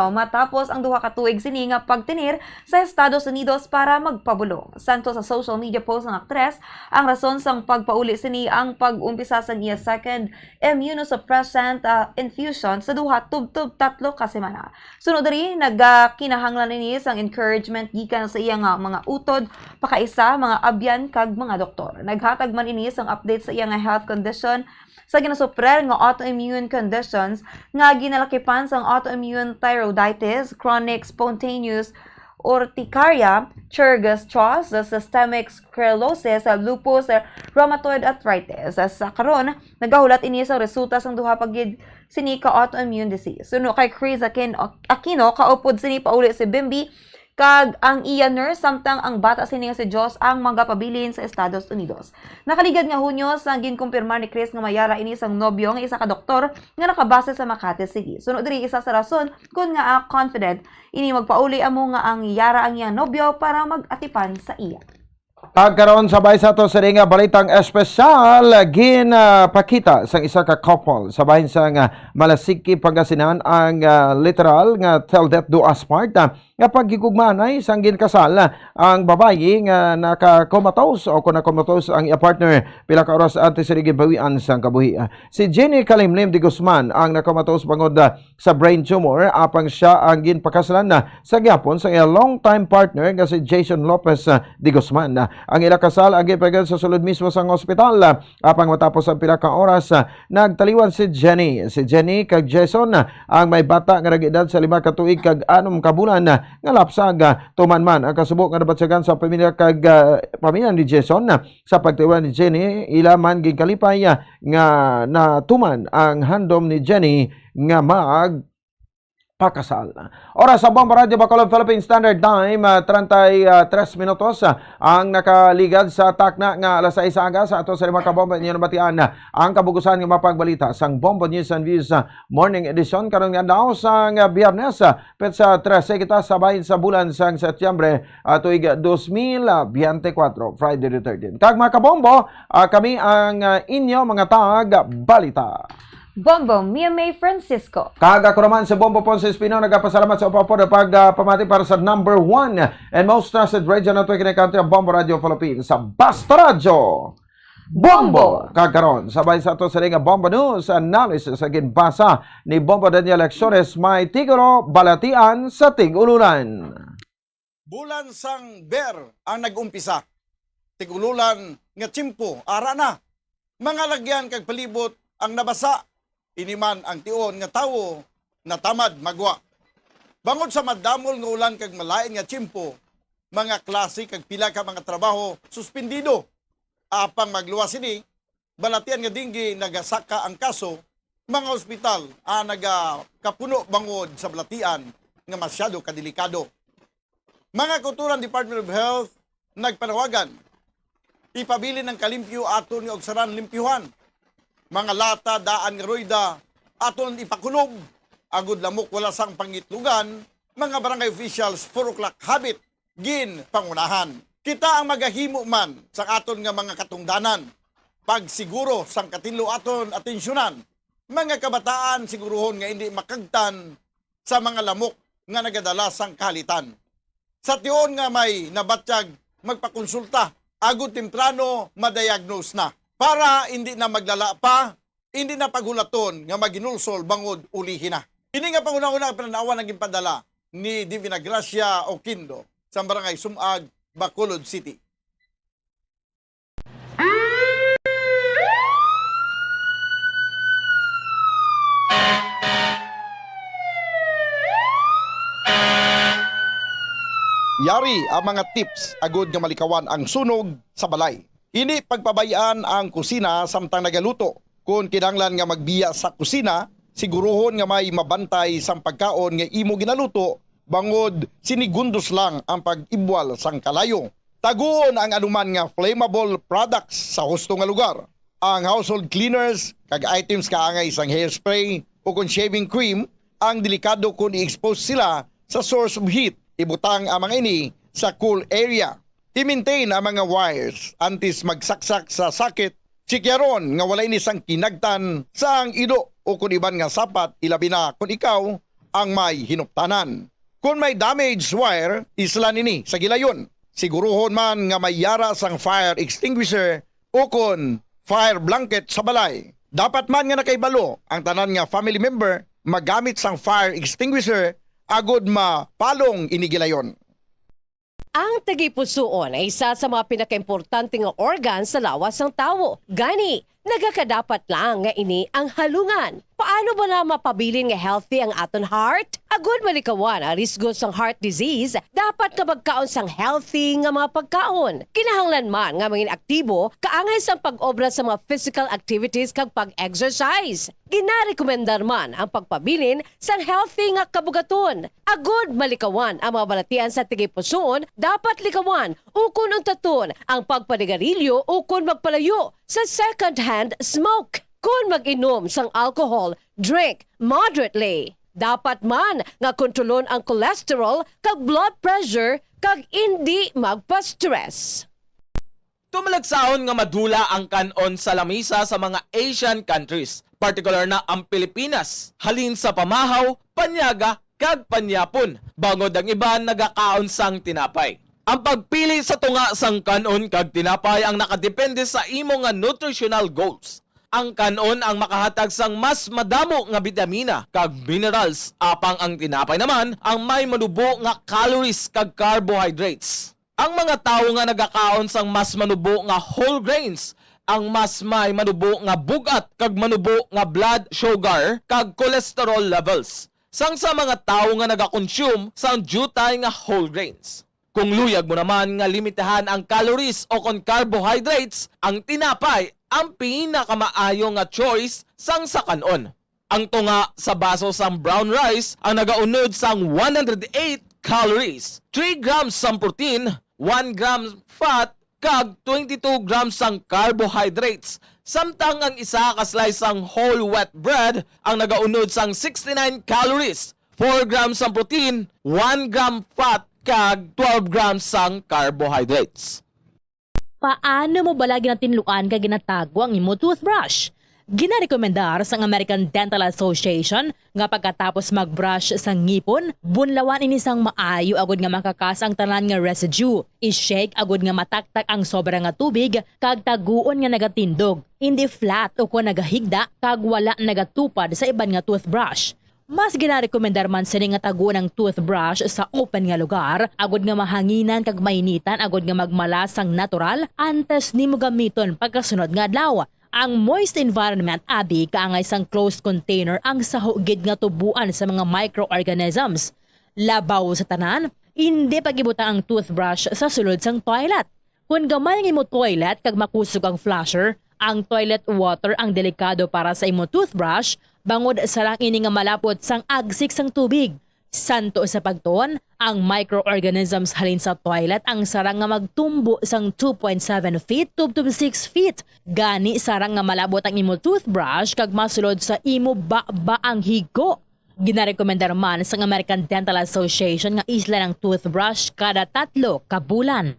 matapos ang duha ka tuig sini nga pagtinir sa Estados Unidos para magpabulong. Santo sa social media post ng aktres, ang rason sang pagpauli sini ang pag-umpisa sa niya second immunosuppressant infusion sa duha tubtob 3 ka semana. Sunod diri nagkinahanglan ini sang encouragement gikan sa iyang mga utod, pakaisa mga abyan kag mga doktor. Naghatag man ini sang update sa iyang health condition sa ginasuprer nga autoimmune conditions nga ginalakipan sang autoimmune thyroiditis, chronic spontaneous urticaria, Churg-Strauss, systemic sclerosis, lupus, rheumatoid arthritis. Sa karon, nagahulat ini sa resulta sang duha pagid sini ka autoimmune disease. Suno kay Chris Aquino, kaupod sini pauli si Bimbi kag ang iya nurse samtang ang bata sini nga si Jos ang magapabilin sa Estados Unidos. Nakaligad nga Hunyo sa ginkumpirmar ni Chris nga mayara ini sang nobyo nga isa ka doktor nga nakabase sa Makati City. Sunod diri isa sa rason kun nga confident ini magpauli amo nga ang yara ang iyang nobyo para mag-atipan sa iya. Pagkaroon sabay sa to sa nga balitang espesyal ginapakita sang isa ka couple sabay sa nga Malasiki, Pangasinan ang literal nga till death do us part nga pagkikugmanay sang ginkasal ang babayi nga naka-comatose o kung na-comatose ang iya partner pila ka oras antes sa gibawian sang kabuhi. Si Jenny Kalimlim de Guzman ang na-comatose bangod sa brain tumor apang siya ang ginpakasalan sa gyapon sa iya long time partner nga si Jason Lopez de Guzman. Ang ila kasal ang gipagad sa sulod mismo sang ospital apang matapos ang pila ka oras nagtaliwan si Jenny. Si Jenny kag Jason ang may bata nga nag-edad sa 5 ka tuig kag 6 ka bulan nga lapsag tuman man ang kasubok nga nabatsagan sa pamilya kag pamilya ni Jason sa pagtiwan ni Jenny ila man ginkalipay nga natuman ang handom ni Jenny nga pakasal. Oras sa Bomba Radio Bacolod Philippine Standard Time 33 minutos ang nakaligad sa takna nga alas 6 aga sa ato sa 5 ka bomba niyo nabatian ang kabugusan nga mapagbalita sang Bomba News and Views Morning Edition karon nga daw sang Biyernes petsa 13 kita sabay sa bulan sang Setyembre tuig 2024 Friday the 13th. Kag mga kabombo kami ang inyo mga tag balita. Bombo Mia May Francisco. Kaga ko naman sa Bombo Ponce Espino, nagpasalamat sa upo na pagpamati para sa number 1 and most trusted radio na ito kinakantri ang Bombo Radio Philippines sa Basta Radio. Bombo! Kagaron, sabay sa ito sa ringa Bombo News analysis sa ginbasa ni Bombo Daniel Lecciones may tiguro balatian sa tigululan. Bulan sang ber ang nag-umpisa. Tigululan nga tsimpo, ara na. Mga lagyan kag palibot ang nabasa. Iniman ang tion nga tawo na tamad magwa. Bangod sa madamol nga ulan kag malain nga tsimpo, mga klase kag pila ka mga trabaho suspendido. Apang magluwas ini, balatian nga dinggi nagasaka ang kaso, mga ospital nagakapuno bangod sa balatian nga masyado kadelikado. Mga kulturan Department of Health nagpanawagan, ipabili ng kalimpyo aton nga ogsaran limpyuhan. Mga lata, daan nga royda, aton ipakulog. Agud lamok wala sang pangitlugan, mga barangay officials 4 o'clock habit, gin pangunahan. Kita ang magahimo man sa aton nga mga katungdanan. Pagsiguro sang katinlo aton atensyonan. Mga kabataan siguruhon nga hindi makagtan sa mga lamok nga nagadala sang kalitan. Sa tion nga may nabatyag magpakonsulta, agud temprano madiagnose na. Para hindi na maglala pa, hindi na paghulaton nga maginulsol bangod ulihin na. Ini nga panguna-una pananawan naging padala ni Divina Gracia Oquindo sa barangay Sumag, Bacolod City. Yari ang mga tips agud nga malikawan ang sunog sa balay. Ini pagpabayaan ang kusina samtang nagaluto. Kung kinanglan nga magbiya sa kusina, siguruhon nga may mabantay sang pagkaon nga imo ginaluto, bangod sinigundos lang ang pag-ibwal sang kalayo. Taguon ang anuman nga flammable products sa husto nga lugar. Ang household cleaners, kag items kaangay sang hairspray o kung shaving cream, ang delikado kung i-expose sila sa source of heat. Ibutang ang mga ini sa cool area. I-maintain ang mga wires antes magsaksak sa sakit. Sikyaron nga wala ini sang kinagtan sa ang ido o kung iban nga sapat ilabi na kung ikaw ang may hinuptanan. Kung may damaged wire, islan ini sa gilayon. Siguruhon man nga may yara sang fire extinguisher o kung fire blanket sa balay. Dapat man nga nakaibalo ang tanan nga family member magamit sang fire extinguisher agod mapalong inigilayon. Ang tagipusoon ay isa sa mga pinakaimportante nga organ sa lawas ng tao. Gani, Nagakadapat lang nga ini ang halungan. Paano ba na mapabilin nga healthy ang aton heart? Agud malikawan ang risgo sang heart disease, dapat ka magkaon sang healthy nga mga pagkaon. Kinahanglan man nga maging aktibo, kaangay sang pag-obra sa mga physical activities kag pag-exercise. Ginarekomendar man ang pagpabilin sang healthy nga kabugaton. Agud malikawan ang mga balatian sa tigipuson, dapat likawan ukon ang taton ang pagpanigarilyo ukon magpalayo sa second-hand smoke. Kung mag-inom sang alcohol, drink moderately. Dapat man nga kontrolon ang cholesterol kag blood pressure kag hindi magpa-stress. Tumalagsahon nga madula ang kanon sa lamisa sa mga Asian countries, particular na ang Pilipinas. Halin sa pamahaw, panyaga, kag panyapon. Bangod ang iba nagakaon sang tinapay. Ang pagpili sa tunga sang kanon kag tinapay ang nakadepende sa imo nga nutritional goals. Ang kanon ang makahatag sang mas madamo nga vitamina kag minerals, apang ang tinapay naman ang may manubo nga calories kag carbohydrates. Ang mga tawo nga nagakaon sang mas manubo nga whole grains ang mas may manubo nga bugat kag manubo nga blood sugar kag cholesterol levels. Sang sa mga tawo nga nagakonsume sang jutay nga whole grains. Kung luyag mo naman nga limitahan ang calories o kon carbohydrates, ang tinapay ang pinakamaayo nga choice sang sa kanon. Ang tunga sa baso sang brown rice ang nagaunod sang 108 calories, 3 grams sang protein, 1 gram fat, kag 22 grams sang carbohydrates. Samtang ang isa ka slice sang whole wheat bread ang nagaunod sang 69 calories, 4 grams sang protein, 1 gram fat, kag 12 grams sang carbohydrates. Paano mo bala ginatinluan ka ginatago ang imo toothbrush? Ginarekomendar sa American Dental Association nga pagkatapos magbrush sa ngipon, bunlawan ini sang maayo agud nga makakas ang tanan nga residue. I-shake agud nga mataktak ang sobra nga tubig kag taguon nga nagatindog. Hindi flat o kung nagahigda kag wala nagatupad sa iban nga toothbrush. Mas ginarekomendar man sini nga taguon ang toothbrush sa open nga lugar, agud nga mahanginan kag mainitan agud nga magmalas sang natural antes nimo gamiton pagkasunod nga adlaw. Ang moist environment abi kaangay sang closed container ang sahugid nga tubuan sa mga microorganisms. Labaw sa tanan, hindi pagibuta ang toothbrush sa sulod sang toilet. Kung gamay ang imo toilet kag makusog ang flusher, ang toilet water ang delikado para sa imo toothbrush bangod sa lang ini nga malapot sang agsik sang tubig. Santo sa pagtuon, ang microorganisms halin sa toilet ang sarang nga magtumbo sang 2.7 feet to 6 feet. Gani sarang nga malabot ang imo toothbrush kag masulod sa imo ba ang higo. Ginarekomendar man sa American Dental Association nga isla ng toothbrush kada 3 ka bulan.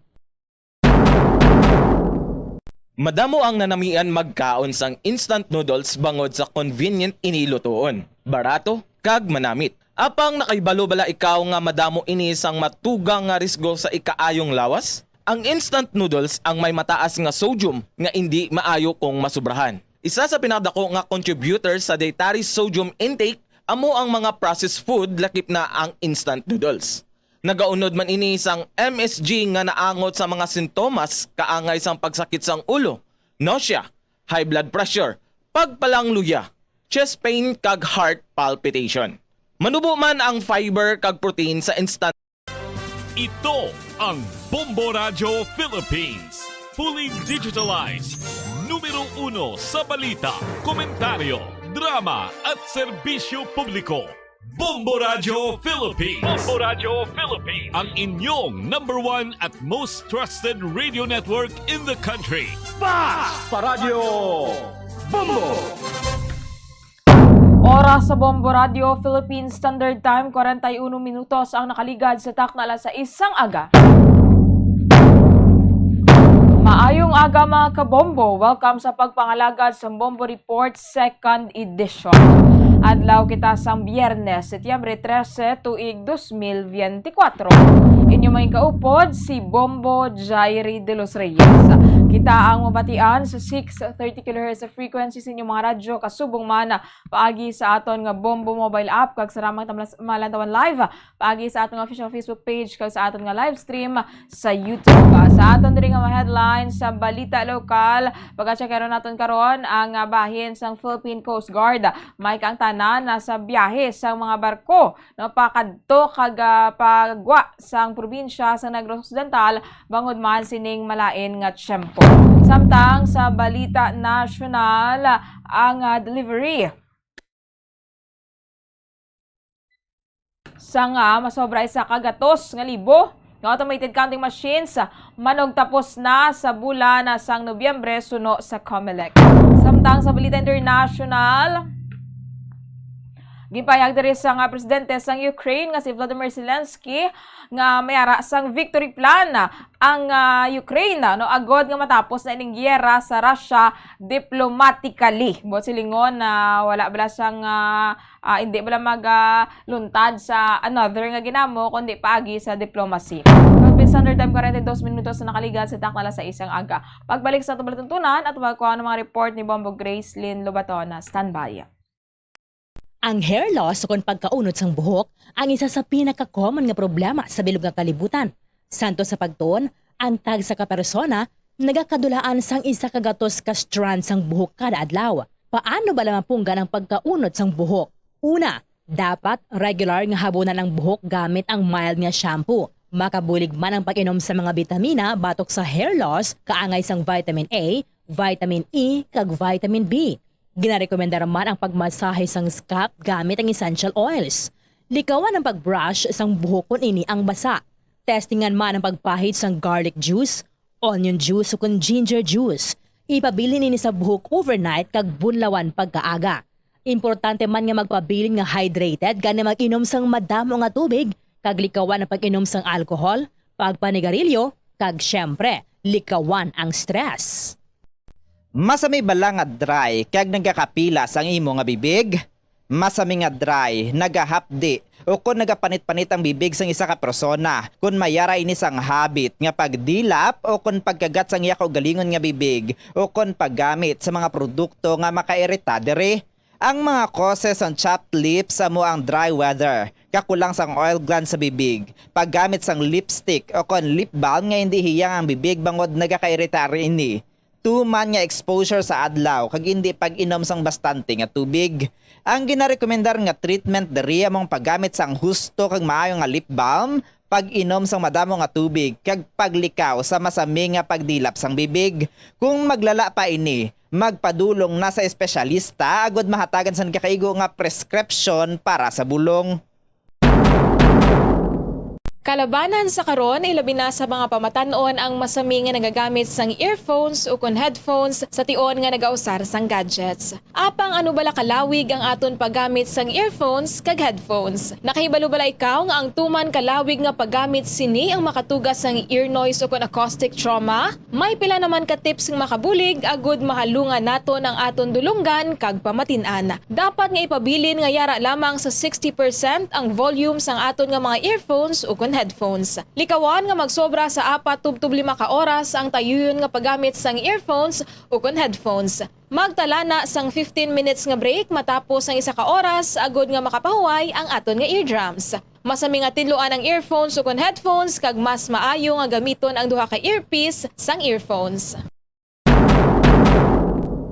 Madamo ang nanamian magkaon sang instant noodles bangod sa convenient inilutoon, barato kag manamit. Apang nakaibalo bala ikaw nga madamo ini sang matugang nga risgo sa ikaayong lawas? Ang instant noodles ang may mataas nga sodium nga hindi maayo kung masubrahan. Isa sa pinakadako nga contributor sa dietary sodium intake amo ang mga processed food lakip na ang instant noodles. Nagaunod man ini sang MSG nga naangot sa mga sintomas kaangay sang pagsakit sang ulo, nausea, high blood pressure, pagpalangluya, chest pain kag heart palpitation. Manubo man ang fiber kag protein sa instant. Ito ang Bombo Radio Philippines. Fully digitalized. Numero 1 sa balita, komentaryo, drama at serbisyo publiko. Bombo Radio Philippines. Bombo Radio Philippines. Ang inyong #1 at most trusted radio network in the country. Sa Radio Bombo! Oras sa Bombo Radio Philippines Standard Time, 41 minutos ang nakaligad sa taknala sa isang aga. Maayong aga mga kabombo, welcome sa pagpangalagad sa Bombo Report 2nd edition. Adlaw kita sang Biyernes, Setyembre 13, tuig 2024. Inyo may kaupod si Bombo Jairi de los Reyes. Kita ang mabatian sa 630 kHz sa frequency sa inyong mga radyo kasubong man paagi sa aton nga Bombo mobile app kag sa ramang malantawan live paagi sa aton official Facebook page kag sa aton nga live stream sa YouTube. Sa aton diri nga mga headlines sa balita lokal, pagka-check naton karon ang bahin sang Philippine Coast Guard. May kang tanan sa biyahe sa mga barko no pakadto kag pagwa sang probinsya sa Negros Occidental bangod man sining malain nga tiyempo. Samtang sa balita nasyonal, ang delivery sa nga masobra sa kagatos nga libo nga automated counting machines manog tapos na sa bulan sang Nobyembre suno sa COMELEC. Samtang sa balita international, gipayag diri sa nga presidente sang Ukraine nga si Volodymyr Zelensky nga mayara sang victory plan ang Ukraine no agod nga matapos na ining giyera sa Russia diplomatically. Buot silingon na wala bala sang hindi bala magluntad sa another nga ginamo kundi paagi sa diplomacy. Philippine Standard Time 42 minutos na nakaligat sa taknala sa isang aga. Pagbalik sa tubalatuntunan at magkuha ng mga report ni Bombo Gracelyn Lobatona. Standby. Ang hair loss o kung pagkaunod sang buhok ang isa sa pinaka-common nga problema sa bilog nga kalibutan. Santo sa pagtuon, ang tag sa kapersona nagakadulaan sang isa ka gatos ka strand sang buhok kada adlaw. Paano ba lamang punggan ang pagkaunod sang buhok? Una, dapat regular nga habunan ang buhok gamit ang mild nga shampoo. Makabulig man ang pag-inom sa mga bitamina batok sa hair loss kaangay sang vitamin A, vitamin E, kag vitamin B. Ginarekomenda man ang pagmasahe sang scalp gamit ang essential oils. Likawan ang pagbrush sang buhok kun ini ang basa. Testingan man ang pagpahid sang garlic juice, onion juice o kun ginger juice. Ipabilin ini sa buhok overnight kag bunlawan pagkaaga. Importante man nga magpabilin nga hydrated gani mag-inom sang madamo nga tubig kag likawan ang pag-inom sang alcohol, pagpanigarilyo kag syempre likawan ang stress. Masami bala nga dry kag nagakapila sang imo nga bibig? Masami nga dry, nagahapdi o kung nagapanit-panit ang bibig sang isa ka persona kung mayara ini sang habit nga pagdilap o kung pagkagat sang iya kaugalingon nga bibig o kung paggamit sa mga produkto nga makairita diri. Ang mga causes ang chapped lips amo ang dry weather, kakulang sang oil gland sa bibig, paggamit sang lipstick o kung lip balm nga hindi hiyang ang bibig bangod nagakairita ini. Tuman nga exposure sa adlaw kag hindi pag-inom sang bastante nga tubig. Ang ginarekomendar nga treatment diri among paggamit sang husto kag maayo nga lip balm, pag-inom sang madamo nga tubig kag paglikaw sa masami nga pagdilap sang bibig. Kung maglala pa ini, magpadulong na sa espesyalista agud mahatagan sang kakaigo nga prescription para sa bulong. Kalabanan sa karon ilabi na sa mga pamatanon ang masami nga nagagamit sang earphones o kun headphones sa tion nga nagausar sang gadgets. Apang ano bala kalawig ang aton paggamit sang earphones kag headphones? Nakahibalo bala ikaw nga ang tuman kalawig nga paggamit sini ang makatugas sang ear noise o kun acoustic trauma? May pila naman ka tips nga makabulig agud mahalungan naton ang aton dulunggan kag pamatin-an. Dapat nga ipabilin nga yara lamang sa 60% ang volume sang aton nga mga earphones o kun headphones. Likawan nga magsobra sa 4-5 ka oras ang tayuyon nga paggamit sang earphones o kun headphones. Magtala na sang 15 minutes nga break matapos ang 1 ka oras agod nga makapahuway ang aton nga eardrums. Masami nga tidloan ang earphones o kun headphones kag mas maayo nga gamiton ang duha ka earpiece sang earphones.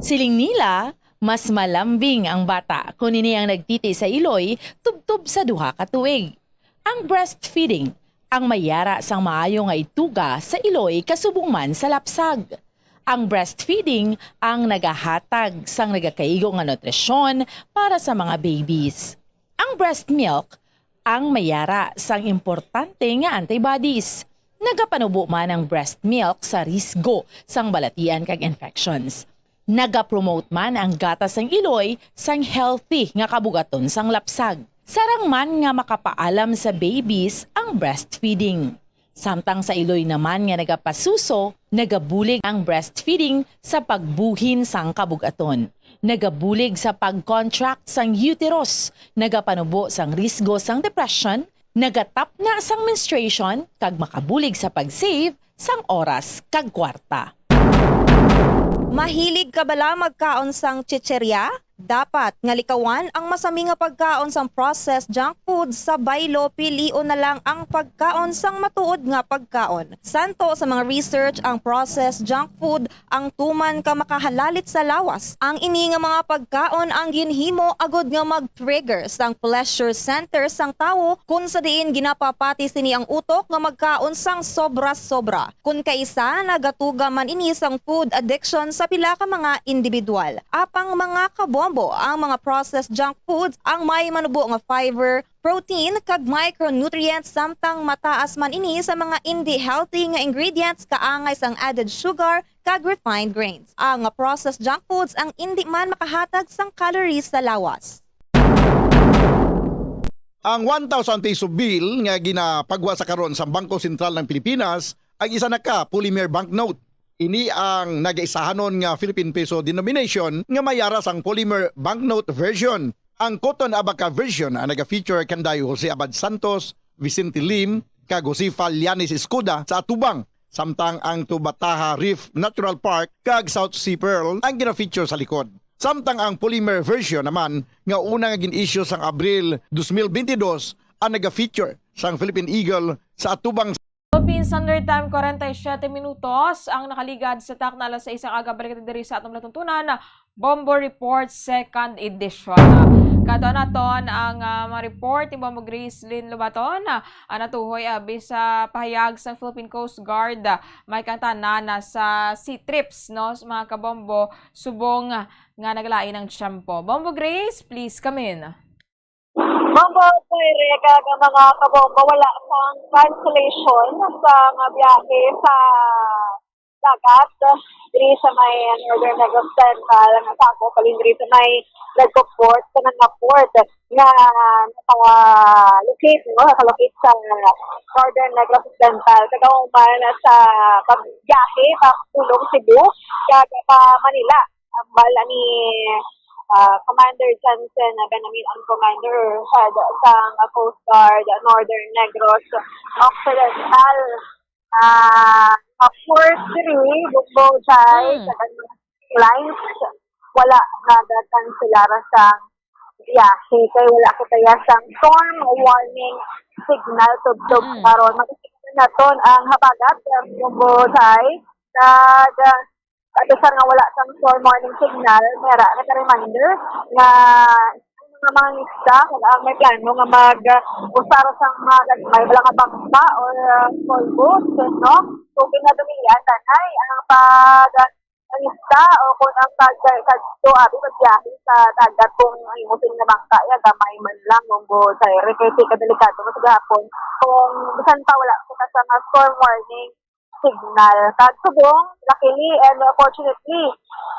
Siling nila, mas malambing ang bata kung ini ang nagtiti sa iloy tubtub sa duha ka tuig. Ang breastfeeding, ang mayara sang maayo nga ituga sa iloy kasubong man sa lapsag. Ang breastfeeding ang nagahatag sang nagakaigo nga nutrisyon para sa mga babies. Ang breast milk, ang mayara sang importante nga antibodies. Nagapanubo man ang breast milk sa risgo sang balatian kag infections. Nagapromote man ang gatas sang iloy sang healthy nga kabugaton sang lapsag. Sarang man nga makapaalam sa babies ang breastfeeding. Samtang sa iloy naman nga nagapasuso, nagabulig ang breastfeeding sa pagbuhin sang kabugaton. Nagabulig sa pag-contract sang uterus, nagapanubo sang risgo sang depression, nagatap na sang menstruation, kag makabulig sa pag-save sang oras kag kwarta. Mahilig ka bala magkaon sang chicherya? Dapat nga likawan ang masami nga pagkaon sang processed junk food sa baylo, pilion na lang ang pagkaon sang matuod nga pagkaon. Santo sa mga research ang processed junk food ang tuman ka makahalalit sa lawas. Ang ini nga mga pagkaon ang ginhimo agod nga mag-trigger sang pleasure center sang tawo kung sa diin ginapapati sini ang utok nga magkaon sang sobra-sobra. Kung kaisa nagatuga man ini sang food addiction sa pila ka mga individual. Apang mga kabombo ang mga processed junk foods ang may manubo nga fiber, protein kag micronutrients samtang mataas man ini sa mga hindi healthy nga ingredients kaangay sang added sugar kag refined grains. Ang processed junk foods ang hindi man makahatag sang calories sa lawas. Ang 1,000 peso bill nga ginapagwa sa karon sa Bangko Sentral ng Pilipinas ang isa na ka polymer banknote. Ini ang nagaisahanon nga Philippine Peso denomination nga mayara sang polymer banknote version. Ang Cotton Abaca version ang naga-feature kanday Jose Abad Santos, Vicente Lim, kag Josefa Lianis Escuda sa Atubang. Samtang ang Tubataha Reef Natural Park kag South Sea Pearl ang gina-feature sa likod. Samtang ang polymer version naman nga una nga gin-issue sang Abril 2022 ang naga-feature sang Philippine Eagle sa Atubang. Philippines Standard Time 47 minutos ang nakaligad sa takna alas 6 aga balik diri sa atong latuntunan Bombo Report 2nd edition. Kato naton ang mga report ni Bombo Gracelyn Lobaton natuhoy abi sa pahayag sa Philippine Coast Guard may kantanan sa sea trips no mga kabombo subong nga naglain ng tiyempo. Bombo Grace, please come in. Bombo, Tere, kag mga kabombo, wala sang cancellation sa mga biyahe sa dagat. Diri sa may Northern Negros Central, nga sako, palindri sa may nagpo-port, sa port nga nakalocate, no? Nakalocate sa Northern Negros Central. Kagauman sa pagbiyahe, pagtulong Cebu, kag pa Manila. Ang bala ni Commander Johnson, Benjamin ang Commander head sang Coast Guard Northern Negros Occidental. Port 3, Bukbo, Chay, sa lines, wala nagkakanselara sa biyahe. Kaya wala ko kaya sang storm warning signal tubtub karon. Makikita naton ang habagat ng Bukbo, Chay, Adasar nga wala sang storm warning signal, mera na reminder nga mga isda kung ang may plano nga mag-usara sang mga gagmay wala nga bangka or small boat, no? So, pinadumilian tanay ang isda o kung ang pagkakadto abi magbiyahe sa dagat kung imusin na bangka ya gamay man lang munggo sa kasi kadelikado mo sa gahapon kung bisan pa wala kita sa storm warning signal. Tagsubong, luckily and fortunately,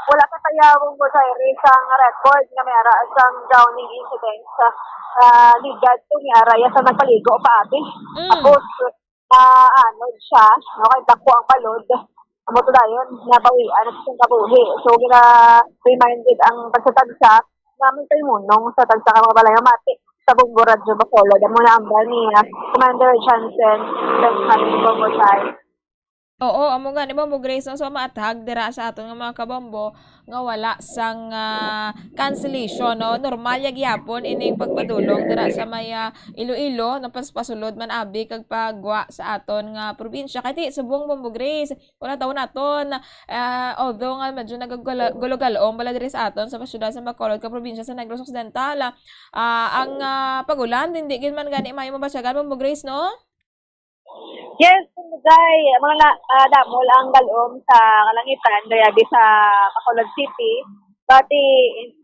wala pa tayawang mo sa isang record na mayara isang drowning incident sa ligad to ni Araya sa nagpaligo pa ate. Tapos, anod siya, okay, dako ang balod. Amo to dayon, nabawian at siyang kabuhi. So, reminded ang pagsatagsa namin tayo munong sa tagsa ka mga balay mati sa Bombo Radyo Bacolod. Amo na ang ni Commander Johnson, thanks namin ni Bombo Chay. Oo, amo nga ni Bombo Grace no, so maatag dira sa aton nga mga kabombo nga wala sang cancellation no. Normal ya gyapon ining pagpadulong dira sa may Iloilo no pasulod man abi kag pagwa sa aton nga probinsya kay subong Bombo Grace wala taon naton although nga medyo nagagulog-galom bala diri sa aton sa syudad sa Bacolod ka probinsya sa Negros Occidental ang pagulan hindi gid man gani mayo mabasyagan Bombo Grace no. Yes, Day, mga damol ang galom sa kalangitan daya di sa Bacolod City. Pati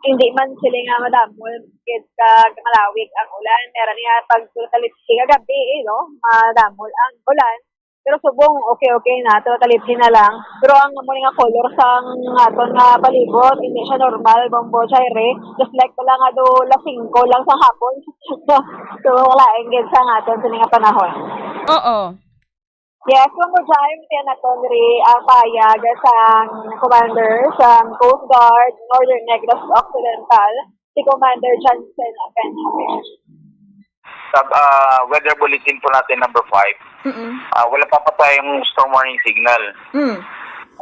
hindi man sila nga madamol kid kag malawig ang ulan. Meron niya pagtutalit kagabi no, madamol ang ulan. Pero subong okay na tutalit na lang. Pero ang mo nga color sang aton nga palibot hindi siya normal Bombo Chaire. Just like pala nga do lasing ko lang sa hapon. So wala engage sa aton sa nga panahon. Oo. Yes, kung mo dyan, yan na to ang payag sa Commander sa Coast Guard, Northern Negros Occidental, si Commander Johnson Benjamin. Sa weather bulletin po natin number 5, wala pa tayong storm warning signal.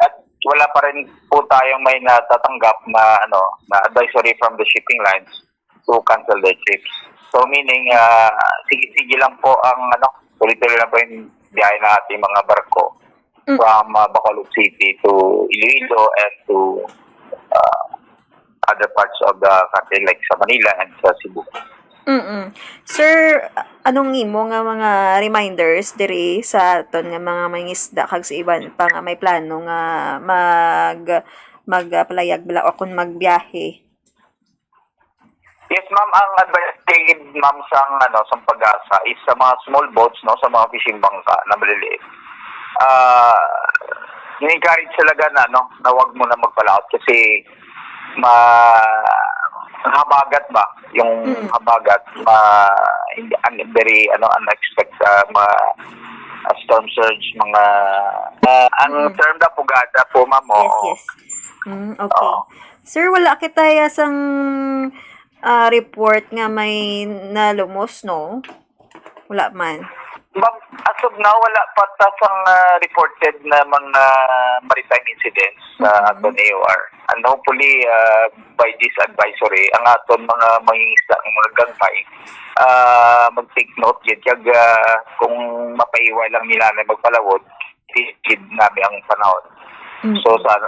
At wala pa rin po tayong may natatanggap na na advisory from the shipping lines to cancel their trips. So meaning sige lang po ang tuloy-tuloy lang po yung biyahe ng ating mga barko from Bacolod City to Iloilo and to other parts of the country like sa Manila and sa Cebu. Sir, anong imo nga mga reminders diri sa aton nga mga mangisda kag sa iban pa nga may plano nga magpalayag bala o kung magbiyahe? Yes, ma'am, ang advice ma'am sang Pag-asa is sa mga small boats, sa mga fishing bangka na maliliit. Ni-encourage talaga na wag mo na magpalaot kasi habagat ba yung habagat very unexpected storm surge mga ang term na pugada po ma'am. Yes. Okay. Sir, wala kita sang report nga may nalumos, no? Wala man. Ma'am, as of now, wala pa tasang reported na mga maritime incidents sa aton AOR. And hopefully, by this advisory, ang aton mga mangingisda, ang mga gangpay, mag-take note yun. Kag kung mapaiway lang nila na magpalawod, tigid namin ang panahon. So, sana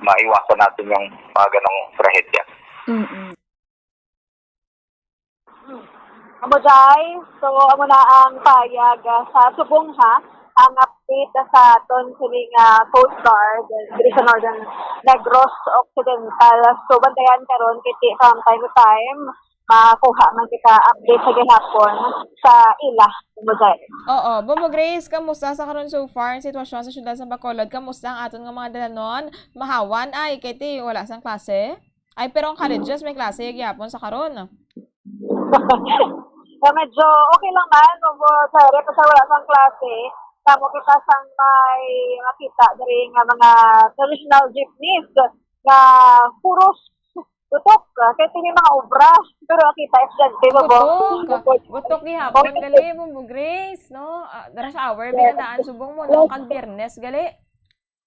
maiwasan natin yung mga ganong trahedya. Amo Jai, so amo na ang payag sa subong ang update sa aton sining Coast Guard diri sa Northern Negros Occidental. So bantayan karon kiti from time to time makuha man kita update sa gihapon sa ila. Amo Jai. Oo, Bombo Grace, kamusta sa karon so far ang sitwasyon sa syudad sa Bacolod? Kamusta ang aton nga mga dalanon? Mahawan ay kiti wala sang klase? Ay pero ang colleges may klase gihapon sa karon. Medyo okay lang man, sorry, kasi wala sang klase. Kamo kita sang may makita dari nga mga traditional jeepneys nga puros tutok. Kahit hindi mga obra, pero kita estudyante mo ba? Butok ni hapon, gali mo Grace, no? Rush hour, binandaan subong mo, no? Kag Biyernes, gali.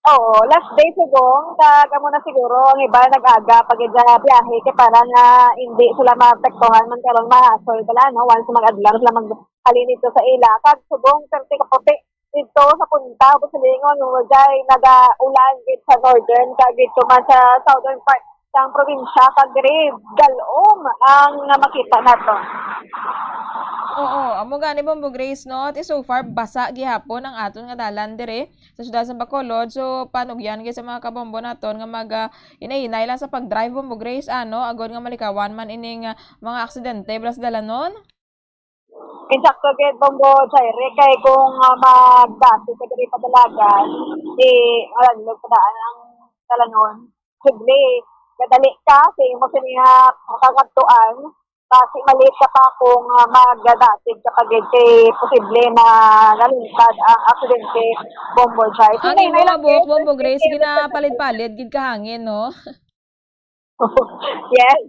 Oo, last day sigong, taga mo na siguro, ang iba nag-aga pag biyahe, kaya para nga hindi sila maapektuhan man karon mahasol pala, no? Once mag-adlang sila mag-halin ito sa ila. Kag subong, perti kaputi dito sa punta, o sa lingon, yung jay nag-ulan dito sa northern, kag dito man sa southern part ng probinsya, kag diri galom ang makita nato. Oo, amo gani Bombo Grace, no? So far basa gihapon ang aton nga dalan dire sa syudad sa Bacolod. So paano yan sa mga kabombo naton nga inahinay lang sa pag-drive Bombo Grace agod nga malikawan man ining mga aksidente blas dalanon. Insakto gid Bombo Jaire kay kung magdasi ka diri padalagan alam padaan ang dalanon. Sigli kadali ka sa imo siniya kakatuan. Kasi maliit ka pa kung magdadatig kapag posible na nalintad ang aksidente Bombo Jai. Ang imo nga buhok Bombo Grace, ginapalit-palit, gid kahangin, no? Yes.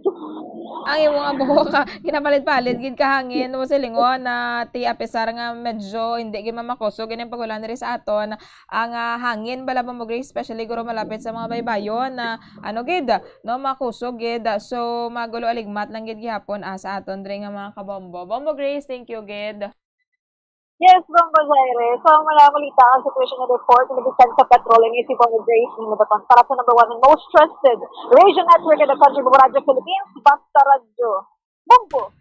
Ang imo nga buhok, ginapalit-palit, gid kahangin, mo silingon na ti apesar nga medyo hindi gid mamakusog gini pagulan diri sa aton. Ang hangin bala Bombo Grace, especially guro malapit sa mga baybayon na gid, no, makusog gid. So magulo aligmat lang gid gihapon sa aton diri nga mga kabombo. Bombo Grace, thank you gid. Yes, Bombo Jaire. So, malita ang situation report ng Defense of Petroleum Isip on the Grace ng Baton para sa number 1 and most trusted radio network in the country, Bombo Radio Philippines, Basta Radio. Bombo!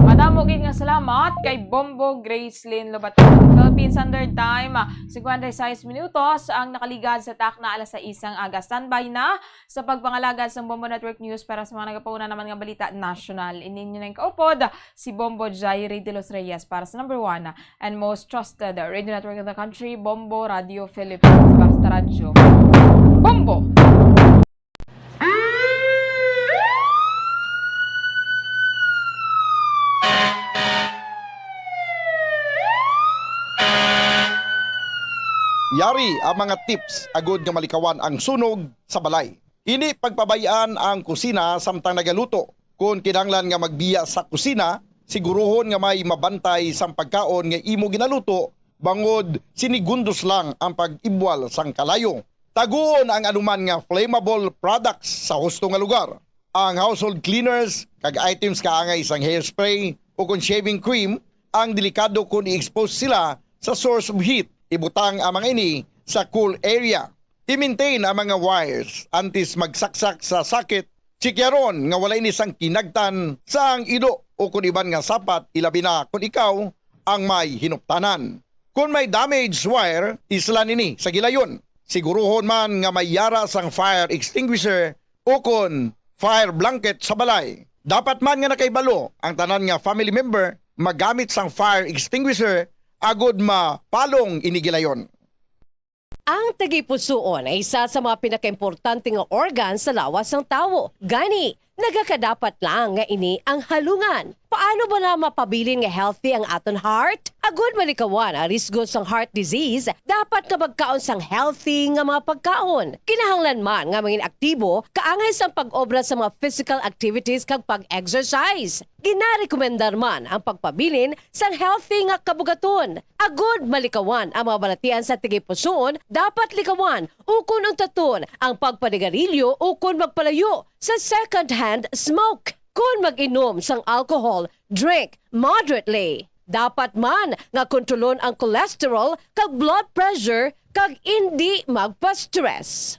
Madamo gid nga salamat kay Bombo Gracelyn Lobaton. Philippines Standard Time, 56 minutos ang nakaligad sa takna alas 6 aga. Standby na sa pagpangalagad sa Bombo Network News para sa mga nagapauna naman nga balita national. Ininyo na yung kaupod si Bombo Jairi de los Reyes para sa number 1 and most trusted radio network in the country, Bombo Radio Philippines, Basta Radio. Bombo! Yari ang mga tips agod nga malikawan ang sunog sa balay. Ini pagpabayaan ang kusina samtang nagaluto. Kung kinahanglan nga magbiya sa kusina, siguruhon nga may mabantay sang pagkaon nga imo ginaluto bangod sinigundos lang ang pag-ibwal sang kalayo. Taguon ang anuman nga flammable products sa husto nga lugar. Ang household cleaners kag items kaangay isang hairspray o kung shaving cream ang delikado kung i-expose sila sa source of heat. Ibutang ang mga ini sa cool area. I-maintain ang mga wires antes magsaksak sa sakit. Sikyaron nga wala ini sang kinagtan sa ang ido o kung iban nga sapat ilabi na kung ikaw ang may hinuptanan. Kung may damaged wire, islan ini sa gilayon. Siguruhon man nga may yara sang fire extinguisher o kung fire blanket sa balay. Dapat man nga nakaibalo ang tanan nga family member magamit sang fire extinguisher agod mapalong inigilayon. Ang tagipusoon ay isa sa mga pinakaimportante nga organ sa lawas ng tao. Gani, nagakadapat lang nga ini ang halungan. Paano ba na mapabilin nga healthy ang aton heart? Agud malikawan ang risgo sang heart disease, dapat ka magkaon sang healthy nga mga pagkaon. Kinahanglan man nga maging aktibo, kaangay sang pag-obra sa mga physical activities kag pag-exercise. Ginarekomendar man ang pagpabilin sang healthy nga kabugaton. Agud malikawan ang mga balatian sa tigipusoon, dapat likawan ukon ang taton ang pagpanigarilyo ukon magpalayo sa second-hand smoke. Kung mag-inom sang alcohol, drink moderately. Dapat man nga kontrolon ang cholesterol kag blood pressure kag hindi magpa-stress.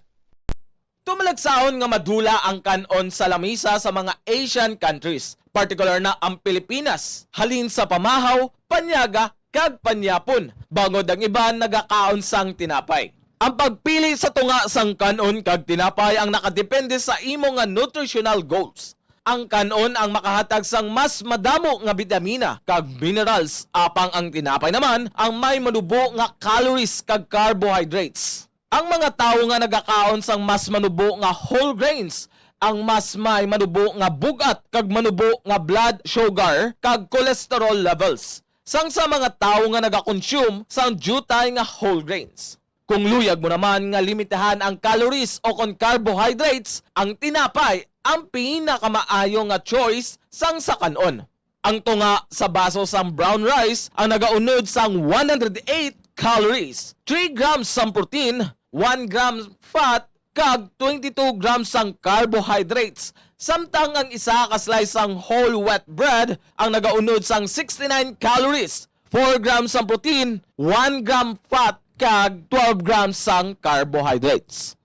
Tumalagsaon nga madula ang kanon sa lamisa sa mga Asian countries, particular na ang Pilipinas. Halin sa pamahaw, panyaga, kag panyapon, bangod ang iban nagakaon sang tinapay. Ang pagpili sa tunga sang kanon kag tinapay ang nakadepende sa imo nga nutritional goals. Ang kanon ang makahatag sang mas madamo nga bitamina kag minerals, apang ang tinapay naman ang may manubo nga calories kag carbohydrates. Ang mga tawo nga nagakaon sang mas manubo nga whole grains ang mas may manubo nga bugat kag manubo nga blood sugar kag cholesterol levels. Sang sa mga tawo nga nagakonsume sang jutay nga whole grains. Kung luyag mo naman nga limitahan ang calories o kon carbohydrates, ang tinapay ang pinakamaayo nga choice sang sa kanon. Ang tunga sa baso sang brown rice ang nagaunod sang 108 calories, 3 grams sang protein, 1 gram fat, kag 22 grams sang carbohydrates. Samtang ang isa ka slice sang whole wheat bread ang nagaunod sang 69 calories, 4 grams sang protein, 1 gram fat, kag 12 grams sang carbohydrates.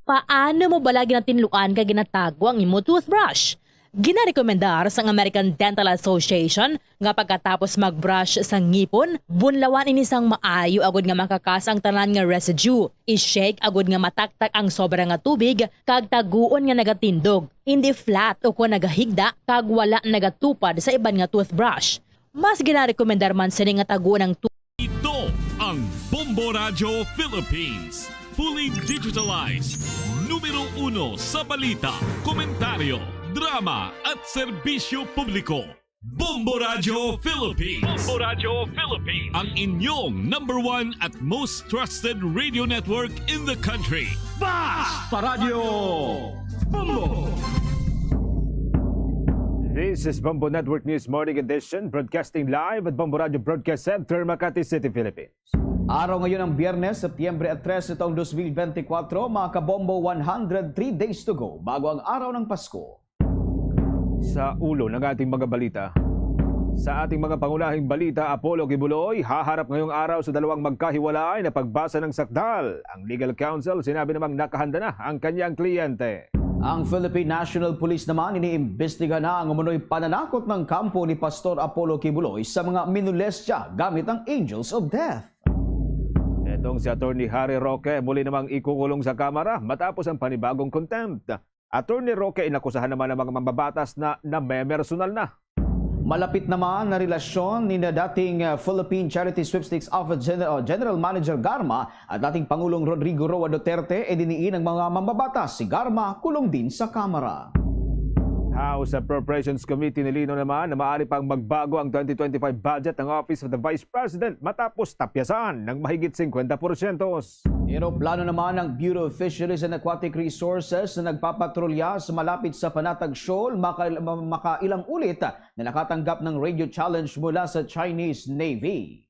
Paano mo balagi ng tinlukan kag ginatago ang imo toothbrush? Ginarekomendar sa American Dental Association nga pagkatapos magbrush sa ngipon, bunlawan ini sang maayo agud nga makakas ang tanan nga residue. I-shake agud nga mataktak ang sobra nga tubig kag taguon nga nagatindog. Hindi flat o kung nagahigda kag wala nagatupad sa iban nga toothbrush. Mas ginarekomendar man sini nga taguon ang Ito ang Bombo Radio Philippines. Fully digitalized. Numero 1 sa balita, komentaryo, drama at serbisyo publiko. Bombo Radio Philippines. Bombo Radio Philippines. Ang inyong #1 at most trusted radio network in the country. Basta Radio Bombo! This is Bombo Network News Morning Edition, broadcasting live at Bombo Radio Broadcast Center, Makati City, Philippines. Araw ngayon ng Biyernes, Setyembre 3 taong 2024, mga kabombo, 103 days to go bago ang araw ng Pasko. Sa ulo ng ating mga balita. Sa ating mga pangunahing balita, Apollo Kibuloy haharap ngayong araw sa dalawang magkahiwalay na pagbasa ng sakdal. Ang legal counsel sinabi namang nakahanda na ang kanyang kliyente. Ang Philippine National Police naman iniimbestiga na ang umunoy pananakot ng kampo ni Pastor Apollo Kibuloy sa mga minolestya gamit ang Angels of Death. Itong si Attorney Harry Roque muli namang ikukulong sa kamera matapos ang panibagong contempt. Attorney Roque inakusahan naman ng mga mambabatas na namemersonal na. Malapit naman na relasyon ni na dating Philippine Charity Sweepstakes Office General Manager Garma at dating Pangulong Rodrigo Roa Duterte diniin ng mga mambabatas. Si Garma kulong din sa kamera. House Appropriations Committee nilino naman na maaari pang magbago ang 2025 budget ng Office of the Vice President matapos tapyasan ng mahigit 50%. Plano naman ng Bureau of Fisheries and Aquatic Resources na nagpapatrolya sa malapit sa Panatag Shoal makailang ulit na nakatanggap ng radio challenge mula sa Chinese Navy.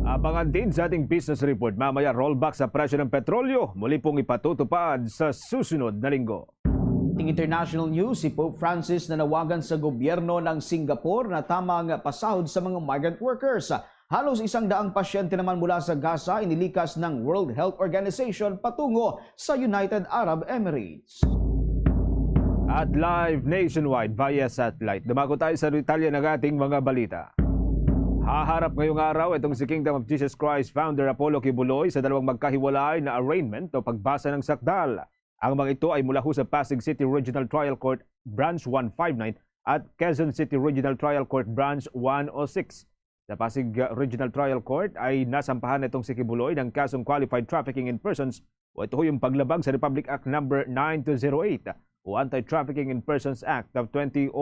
Abangan din sa ating business report mamaya rollback sa presyo ng petrolyo. Muli pong ipatutupad sa susunod na linggo. Ting international news, si Pope Francis nanawagan sa gobyerno ng Singapore na tamang pasahod sa mga migrant workers. Halos 100 pasyente naman mula sa Gaza inilikas ng World Health Organization patungo sa United Arab Emirates. At live nationwide via satellite, dumako tayo sa detalye ng ating mga balita. Haharap ngayong araw itong si Kingdom of Jesus Christ founder Apollo Kibuloy sa dalawang magkahiwalay na arraignment o pagbasa ng sakdal. Ang mga ito ay mula sa Pasig City Regional Trial Court Branch 159 at Quezon City Regional Trial Court Branch 106. Sa Pasig Regional Trial Court ay nasampahan itong si Kibuloy ng kasong qualified trafficking in persons o ito yung paglabag sa Republic Act No. 9208 o Anti-Trafficking in Persons Act of 2003.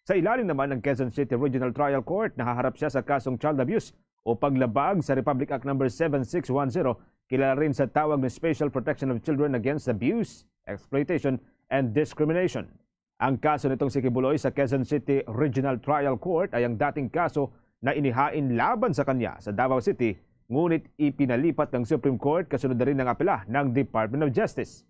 Sa ilalim naman ng Quezon City Regional Trial Court, nahaharap siya sa kasong child abuse o paglabag sa Republic Act No. 7610, kilala rin sa tawag na Special Protection of Children Against Abuse, Exploitation, and Discrimination. Ang kaso nitong si Kibuloy sa Quezon City Regional Trial Court ay ang dating kaso na inihain laban sa kanya sa Davao City, ngunit ipinalipat ng Supreme Court kasunod na rin ng apela ng Department of Justice.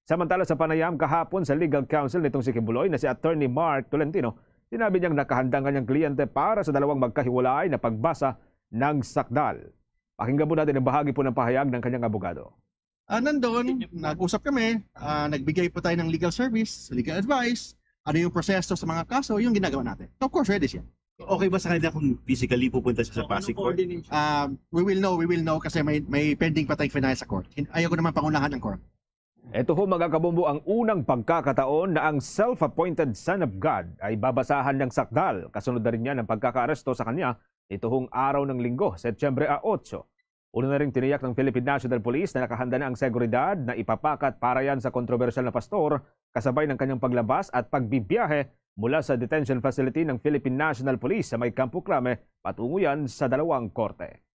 Samantala sa panayam kahapon sa legal counsel nitong si Kibuloy na si Attorney Mark Tolentino, sinabi niyang nakahanda ang kanyang kliyente para sa dalawang magkahiwalay na pagbasa ng sakdal. Pakinggan po natin ang bahagi po ng pahayag ng kanyang abogado. Nandoon, nag-usap kami, nagbigay po tayo ng legal service, legal advice, ano yung proseso sa mga kaso, yung ginagawa natin. Of course, ready siya. Okay ba sa kanila kung physically pupunta siya sa Pasig Court? We will know kasi may pending pa tayong finance sa court. Ayaw ko naman pangunahan ng court. Ito ho mga kabombo ang unang pagkakataon na ang self-appointed Son of God ay babasahan ng sakdal. Kasunod na rin niya ng pagkakaaresto sa kanya ito hong araw ng linggo, Setyembre 8. Una na rin tiniyak ng Philippine National Police na nakahanda na ang seguridad na ipapakat para yan sa kontrobersyal na pastor kasabay ng kanyang paglabas at pagbibiyahe mula sa detention facility ng Philippine National Police sa may Campo Crame patungo yan sa dalawang korte.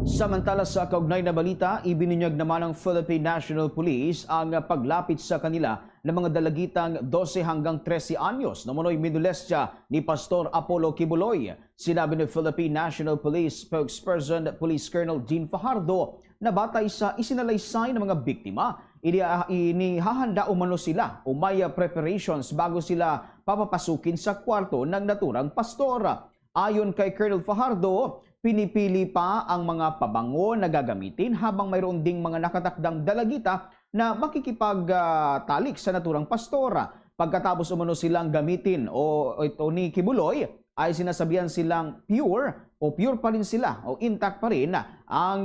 Samantala sa kaugnay na balita, ibinunyag naman ng Philippine National Police ang paglapit sa kanila ng mga dalagitang 12 hanggang 13 anyos na munoy minulestya ni Pastor Apollo Kibuloy. Sinabi ng Philippine National Police spokesperson Police Colonel Dean Fajardo na batay sa isinalaysay ng mga biktima, inihahanda umano sila o may preparations bago sila papapasukin sa kwarto ng naturang pastor. Ayon kay Colonel Fajardo, pinipili pa ang mga pabango na gagamitin habang mayroon ding mga nakatakdang dalagita na makikipagtalik sa naturang pastora. Pagkatapos umano silang gamitin o ito ni Kibuloy, ay sinasabihan silang pure pa rin sila o intact pa rin ang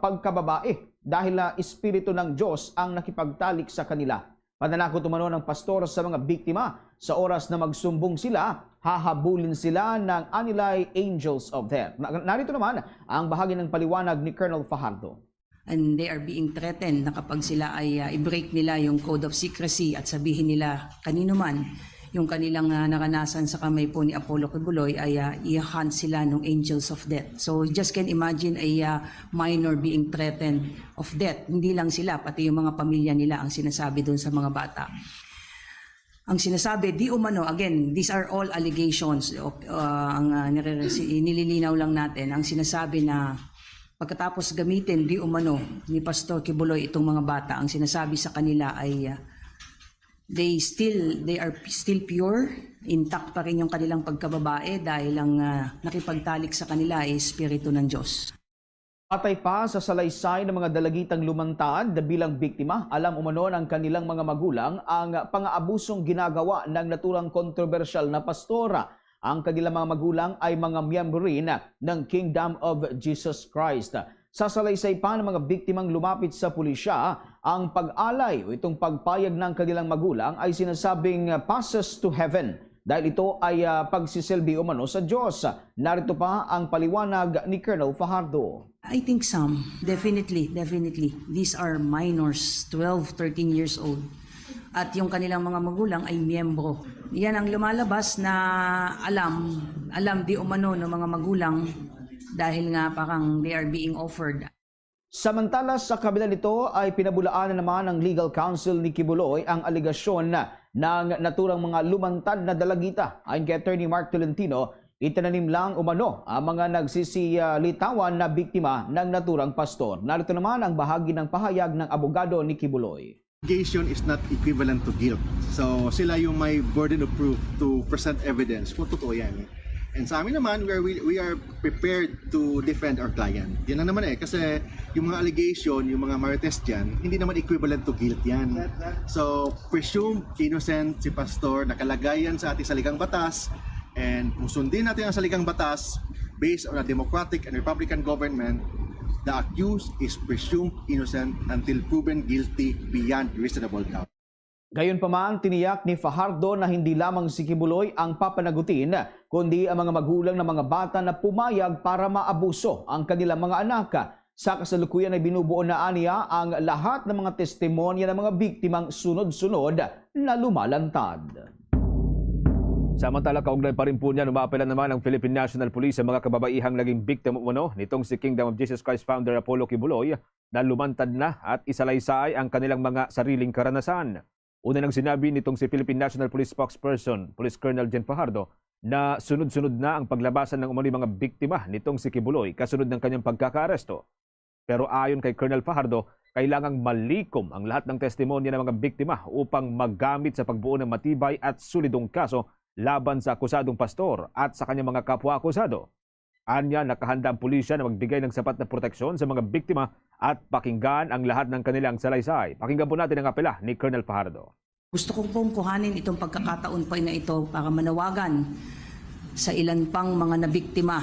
pagkababae dahil espiritu ng Diyos ang nakipagtalik sa kanila. Pananakot umano ng pastor sa mga biktima, sa oras na magsumbong sila, hahabulin sila ng anilay angels of death. Narito naman ang bahagi ng paliwanag ni Colonel Fajardo. And they are being threatened na kapag sila ay i-break nila yung code of secrecy at sabihin nila kanino man yung kanilang naranasan sa kamay po ni Apollo Kibuloy ay i-hunt sila ng angels of death. So just can imagine a minor being threatened of death. Hindi lang sila, pati yung mga pamilya nila ang sinasabi doon sa mga bata. Ang sinasabi, di umano, again, these are all allegations. Nililinaw lang natin. Ang sinasabi na pagkatapos gamitin, di umano, ni Pastor Kibuloy itong mga bata, ang sinasabi sa kanila ay they are still pure, intact pa rin yung kanilang pagkababae dahil ang nakipagtalik sa kanila ay espiritu ng Diyos. Patay pa sa salaysay ng mga dalagitang lumantad na bilang biktima, alam umano ng kanilang mga magulang ang pang-aabusong ginagawa ng naturang kontrobersyal na pastora. Ang kanilang mga magulang ay mga miyembro rin ng Kingdom of Jesus Christ. Sa salaysay pa ng mga biktimang lumapit sa pulisya, ang pag-alay o itong pagpayag ng kanilang magulang ay sinasabing passes to heaven dahil ito ay pagsisilbi umano sa Diyos. Narito pa ang paliwanag ni Colonel Fajardo. I think some, definitely. These are minors, 12, 13 years old. At yung kanilang mga magulang ay miyembro. Yan ang lumalabas na alam di umano ng mga magulang dahil nga parang they are being offered. Samantala sa kabila nito ay pinabulaan na naman ng legal counsel ni Kibuloy ang aligasyon ng naturang mga lumantad na dalagita. Ayon kay Attorney Mark Tolentino, Itinanim lang umano ang mga nagsisilitawan na biktima ng naturang pastor. Narito naman ang bahagi ng pahayag ng abogado ni Kibuloy. Allegation is not equivalent to guilt. So sila yung may burden of proof to present evidence kung totoo yan. And sa amin naman, we are prepared to defend our client. Yan lang naman kasi yung mga allegation, yung mga marites dyan, hindi naman equivalent to guilt yan. So presumed innocent si pastor, nakalagay yan sa ating saligang batas, and kung sundin natin ang saligang batas, based on a democratic and republican government, the accused is presumed innocent until proven guilty beyond reasonable doubt. Gayunpaman, tiniyak ni Fajardo na hindi lamang si Kibuloy ang papanagutin, kundi ang mga magulang ng mga bata na pumayag para maabuso ang kanilang mga anak. Sa kasalukuyan ay binubuo na aniya ang lahat ng mga testimonya ng mga biktimang sunod-sunod na lumalantad. Samantala, kaugnay pa rin po niya, umapela naman ang Philippine National Police sa mga kababaihang naging biktima nitong si Kingdom of Jesus Christ founder Apollo Kibuloy na lumantad na at isalaysay ang kanilang mga sariling karanasan. Una nang sinabi nitong si Philippine National Police spokesperson, Police Colonel Jen Fajardo, na sunod-sunod na ang paglabasan ng umano'y mga biktima nitong si Kibuloy kasunod ng kanyang pagkakaaresto. Pero ayon kay Colonel Fajardo, kailangang malikom ang lahat ng testimonya ng mga biktima upang magamit sa pagbuo ng matibay at solidong kaso laban sa akusadong pastor at sa kanyang mga kapwa-akusado. Anya, nakahanda ang pulisya na magbigay ng sapat na proteksyon sa mga biktima at pakinggan ang lahat ng kanilang salaysay. Pakinggan po natin ang apela ni Colonel Fajardo. Gusto kong pong kuhanin itong pagkakataon po na ito para manawagan sa ilan pang mga nabiktima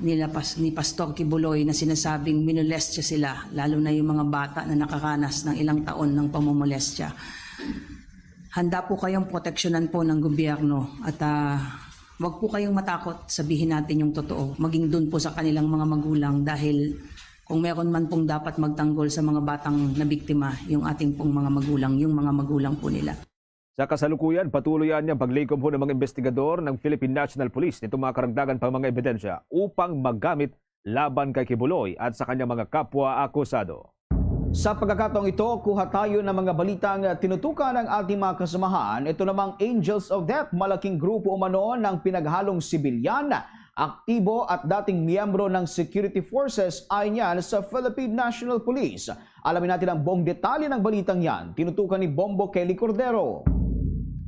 ni Pastor Kibuloy na sinasabing minolestya sila, lalo na yung mga bata na nakaranas ng ilang taon ng pamumolestya. Handa po kayong proteksyonan po ng gobyerno at wag po kayong matakot, sabihin natin yung totoo. Maging dun po sa kanilang mga magulang dahil kung meron man pong dapat magtanggol sa mga batang nabiktima, yung ating pong mga magulang, yung mga magulang po nila. Sa kasalukuyan, patuloy niya paglikom po ng mga investigador ng Philippine National Police nitong mga karagdagan pang mga ebidensya upang magamit laban kay Kibuloy at sa kanyang mga kapwa-akusado. Sa pagkakataong ito, kuha tayo ng mga balitang tinutukan ng ating mga kasamahan. Ito namang Angels of Death, malaking grupo umano ng pinaghalong sibilyan, aktibo at dating miyembro ng security forces ay niyan sa Philippine National Police. Alamin natin ang buong detalye ng balitang yan. Tinutukan ni Bombo Kelly Cordero.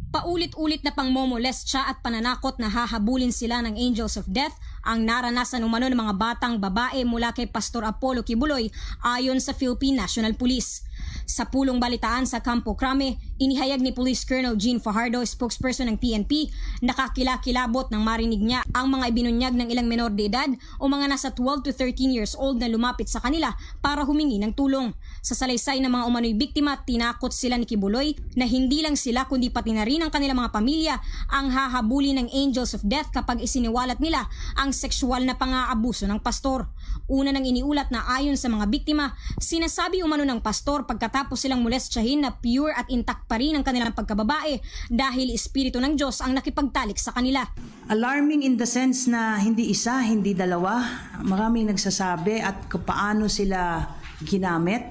Paulit-ulit na pangmomolestya at pananakot na hahabulin sila ng Angels of Death ang naranasan umano ng mga batang babae mula kay Pastor Apollo Kibuloy ayon sa Philippine National Police. Sa pulong balitaan sa Campo Crame, inihayag ni Police Colonel Gene Fajardo, spokesperson ng PNP, nakakilakilabot nang marinig niya ang mga ibinunyag ng ilang menor de edad o mga nasa 12 to 13 years old na lumapit sa kanila para humingi ng tulong. Sa salaysay ng mga umano'y biktima, tinakot sila ni Kibuloy na hindi lang sila kundi pati na rin ang kanilang mga pamilya ang hahabulin ng Angels of Death kapag isiniwalat nila ang sexual na pang-aabuso ng pastor. Una nang iniulat na ayon sa mga biktima, sinasabi umano ng pastor pagkatapos silang molestyahin na pure at intact pa rin ang kanilang pagkababae dahil espiritu ng Diyos ang nakipagtalik sa kanila. Alarming in the sense na hindi isa, hindi dalawa. Maraming nagsasabi at paano sila ginamit,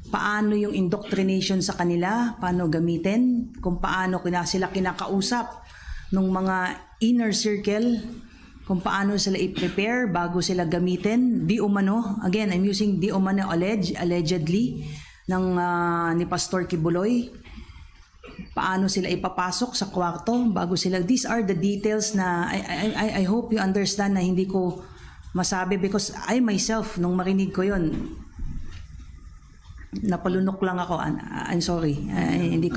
paano yung indoctrination sa kanila, paano gamitin, kung paano sila kinakausap ng mga inner circle, kung paano sila i-prepare bago sila gamitin. Di umano, again, I'm using di umano allegedly, ni Pastor Kibuloy. Paano sila ipapasok sa kwarto bago sila. These are the details na I hope you understand na hindi ko masabi because I myself, nung marinig ko yon, napalunok lang ako. I'm sorry. Hindi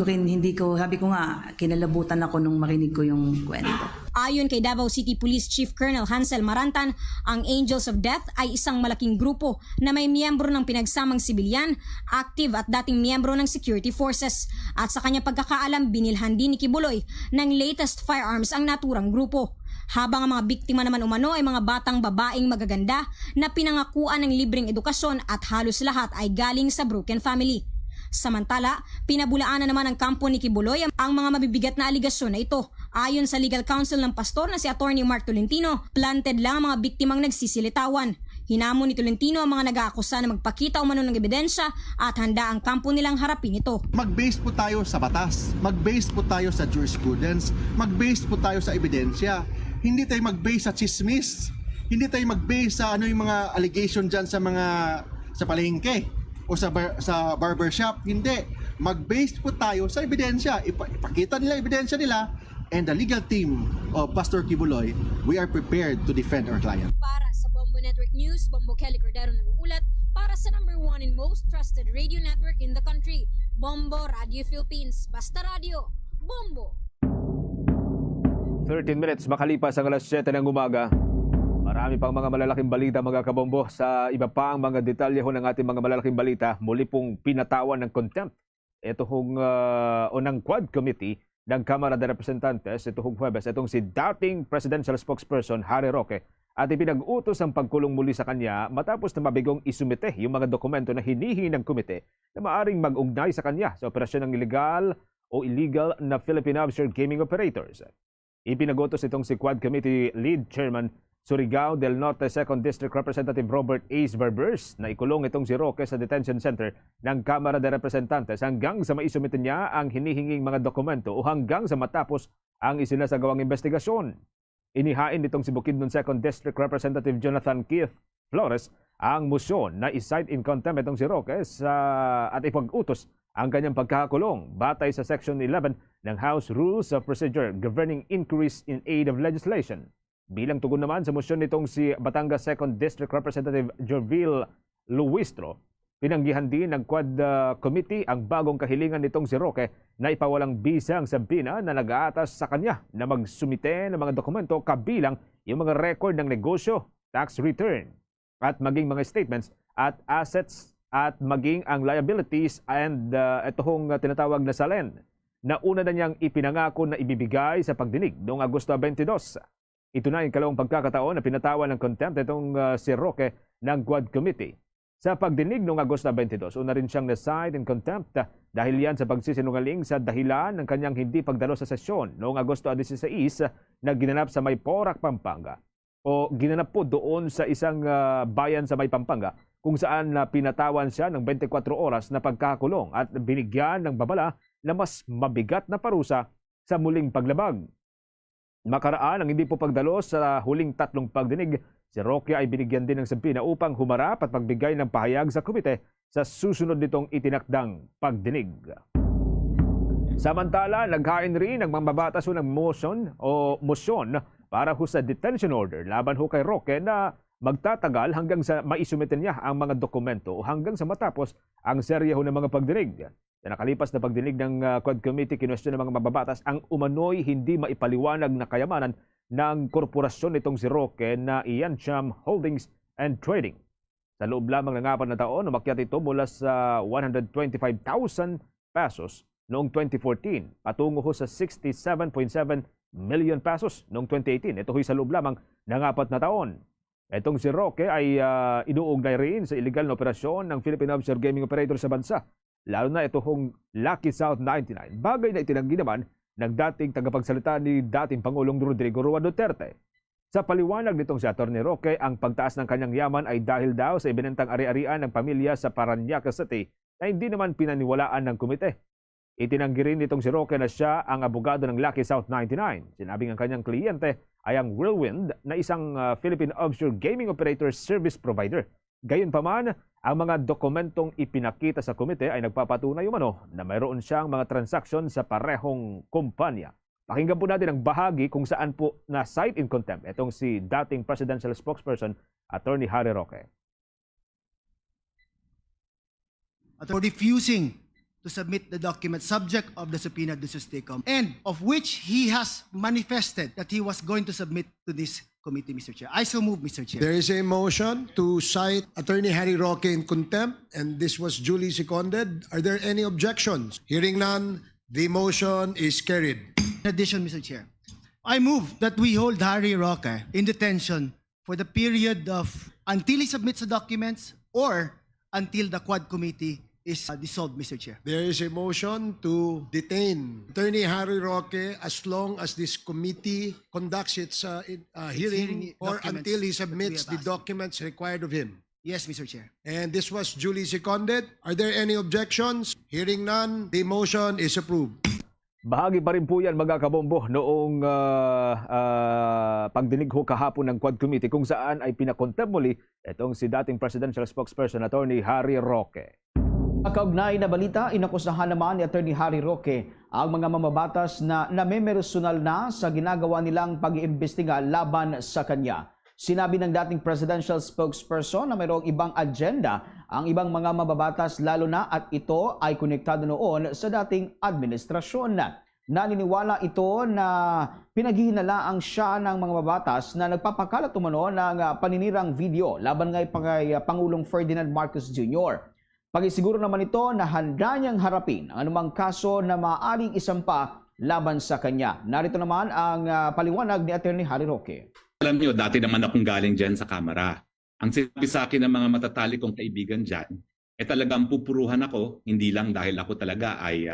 ko, sabi ko nga, kinalabutan ako nung marinig ko yung kwento. Ayon kay Davao City Police Chief Colonel Hansel Marantan, ang Angels of Death ay isang malaking grupo na may miyembro ng pinagsamang sibilyan, active at dating miyembro ng security forces. At sa kanyang pagkakaalam, binilhan din ni Kibuloy ng latest firearms ang naturang grupo. Habang ang mga biktima naman umano ay mga batang babaeng magaganda na pinangakuan ng libreng edukasyon at halos lahat ay galing sa broken family. Samantala, pinabulaan na naman ng kampo ni Kibuloy ang mga mabibigat na aligasyon na ito. Ayon sa legal counsel ng pastor na si Attorney Mark Tolentino, planted lang ang mga biktimang nagsisilitawan. Hinamon ni Tolentino ang mga nag-aakusa na magpakita umano ng ebidensya at handa ang kampo nilang harapin ito. Mag-base po tayo sa batas, mag-base po tayo sa jurisprudence, mag-base po tayo sa ebidensya. hindi tayo mag-base sa chismis. Hindi tayo mag-base sa ano yung mga allegation dyan sa palengke o sa barbershop. Hindi. Mag-base po tayo sa ebidensya. Ipakita nila ebidensya nila, and the legal team of Pastor Kibuloy, we are prepared to defend our client. Para sa Bombo Network News, Bombo Kelly Cordero nag-uulat para sa #1 and most trusted radio network in the country, Bombo Radio Philippines. Basta Radio, Bombo! 13 minutes makalipas ang alas 7 ng umaga. Marami pang mga malalaking balita mga kabombo. Sa iba pa ang mga detalye ho ng ating mga malalaking balita, muli pong pinatawan ng contempt ito hong ng Quad Committee ng Kamara de Representantes ito hong Huwebes. Itong si dating Presidential Spokesperson Harry Roque at ipinag-utos ang pagkulong muli sa kanya matapos na mabigong isumite yung mga dokumento na hinihingi ng komite na maaring mag-ugnay sa kanya sa operasyon ng illegal na Philippine offshore gaming operators. Ipinagutos itong si Quad Committee Lead Chairman Surigao del Norte 2nd District Representative Robert Ace Barbers na ikulong itong si Roque sa detention center ng Kamara de Representantes hanggang sa maisumite niya ang hinihinging mga dokumento o hanggang sa matapos ang isinasagawang investigasyon. Inihain nitong si Bukidnon 2nd District Representative Jonathan Keith Flores ang motion na isight in contempt itong si Roque at ipag-utos ang kanyang pagkakakulong batay sa Section 11 ng House Rules of Procedure governing inquiries in aid of legislation. Bilang tugon naman sa motion nitong si Batangas 2nd District Representative Jovil Luistro, pinanggihan din ng Quad Committee ang bagong kahilingan nitong si Roque na ipawalang bisa ang Sabina na nag-aatas sa kanya na magsumite ng mga dokumento kabilang yung mga record ng negosyo, tax return, at maging mga statements at assets at maging ang liabilities and ito hong tinatawag na salen na una na niyang ipinangako na ibibigay sa pagdinig noong Agosto 22. Ito na yung kalawang pagkakataon na pinatawan ng contempt itong si Roque ng Quad Committee. Sa pagdinig noong Agosto 22, una rin siyang na-cite in contempt dahil yan sa pagsisinungaling sa dahilan ng kanyang hindi pagdalo sa sesyon noong Agosto 16 na ginanap sa May Porac, Pampanga. O ginanap po doon sa isang bayan sa May Pampanga kung saan pinatawan siya ng 24 oras na pagkakulong at binigyan ng babala na mas mabigat na parusa sa muling paglabag. Makaraan ang hindi po pagdalo sa huling 3 pagdinig, si Roque ay binigyan din ng sabina upang humarap at pagbigay ng pahayag sa komite sa susunod nitong itinakdang pagdinig. Samantala, naghain rin ng mambabatas ng motion para sa detention order laban ho kay Roque na magtatagal hanggang sa maisumite niya ang mga dokumento o hanggang sa matapos ang serye ho ng mga pagdinig. Sa nakalipas na pagdinig ng Quad Committee, kinwestiyon ng mga mababatas ang umano'y hindi maipaliwanag na kayamanan ng korporasyon nitong si Roque na Iancham Holdings and Trading. Sa loob lamang ng 4 na taon, umakyat ito mula sa 125,000 pesos noong 2014 patungo ho sa 67.7 million pesos noong 2018. Ito ho'y sa loob lamang ng 4 na taon. Itong si Roque ay inuugnay rin sa illegal na operasyon ng Philippine offshore gaming operator sa bansa. Lalo na ito hong Lucky South 99, bagay na itinanggi naman ng dating tagapagsalita ni dating Pangulong Rodrigo Roa Duterte. Sa paliwanag nitong si Atty. Roque, ang pagtaas ng kanyang yaman ay dahil daw sa ibinentang ari-arian ng pamilya sa Parañaque City na hindi naman pinaniwalaan ng komite. Itinanggi rin nitong si Roque na siya ang abogado ng Lucky South 99. Sinabing ang kanyang kliyente ay ang Whirlwind na isang Philippine offshore gaming operator service provider. Gayunpaman, ang mga dokumentong ipinakita sa komite ay nagpapatunay umano na mayroon siyang mga transaksyon sa parehong kumpanya. Pakinggan po natin ang bahagi kung saan po na-cite in contempt itong si dating Presidential Spokesperson Attorney Harry Roque. For refusing to submit the document subject of the subpoena duces tecum, and of which he has manifested that he was going to submit to this committee, Mr. Chair. I so move, Mr. Chair. There is a motion to cite Attorney Harry Roque in contempt, and this was duly seconded. Are there any objections? Hearing none, the motion is carried. In addition, Mr. Chair, I move that we hold Harry Roque in detention for the period of until he submits the documents or until the Quad Committee is dissolved, Mr. Chair. There is a motion to detain Attorney Harry Roque as long as this committee conducts its hearing or until he submits the documents required of him. Yes, Mr. Chair. And this was duly seconded. Are there any objections? Hearing none, the motion is approved. Bahagi pa rin po yan mga kabombo noong pagdinig ho kahapon ng Quad Committee kung saan ay pinakontempt muli itong si dating Presidential Spokesperson Attorney Harry Roque. Kaugnay na balita, inakusahan naman ni Attorney Harry Roque ang mga mamabatas na namemersonal na sa ginagawa nilang pag-iimbestiga laban sa kanya. Sinabi ng dating presidential spokesperson na mayroong ibang agenda ang ibang mga mababatas lalo na at ito ay konektado noon sa dating administrasyon. Naniniwala ito na pinaghihinalaan siya ng mga mababatas na nagpapakalat umano ng paninirang video laban kay Pangulong Ferdinand Marcos Jr. Pagisiguro naman ito na handa niyang harapin ang anumang kaso na maaaring isampa laban sa kanya. Narito naman ang paliwanag ni Attorney Harry Roque. Alam niyo, dati naman akong galing dyan sa kamera. Ang sinabi sa akin ng mga matatali kong kaibigan dyan, talagang pupuruhan ako, hindi lang dahil ako talaga ay,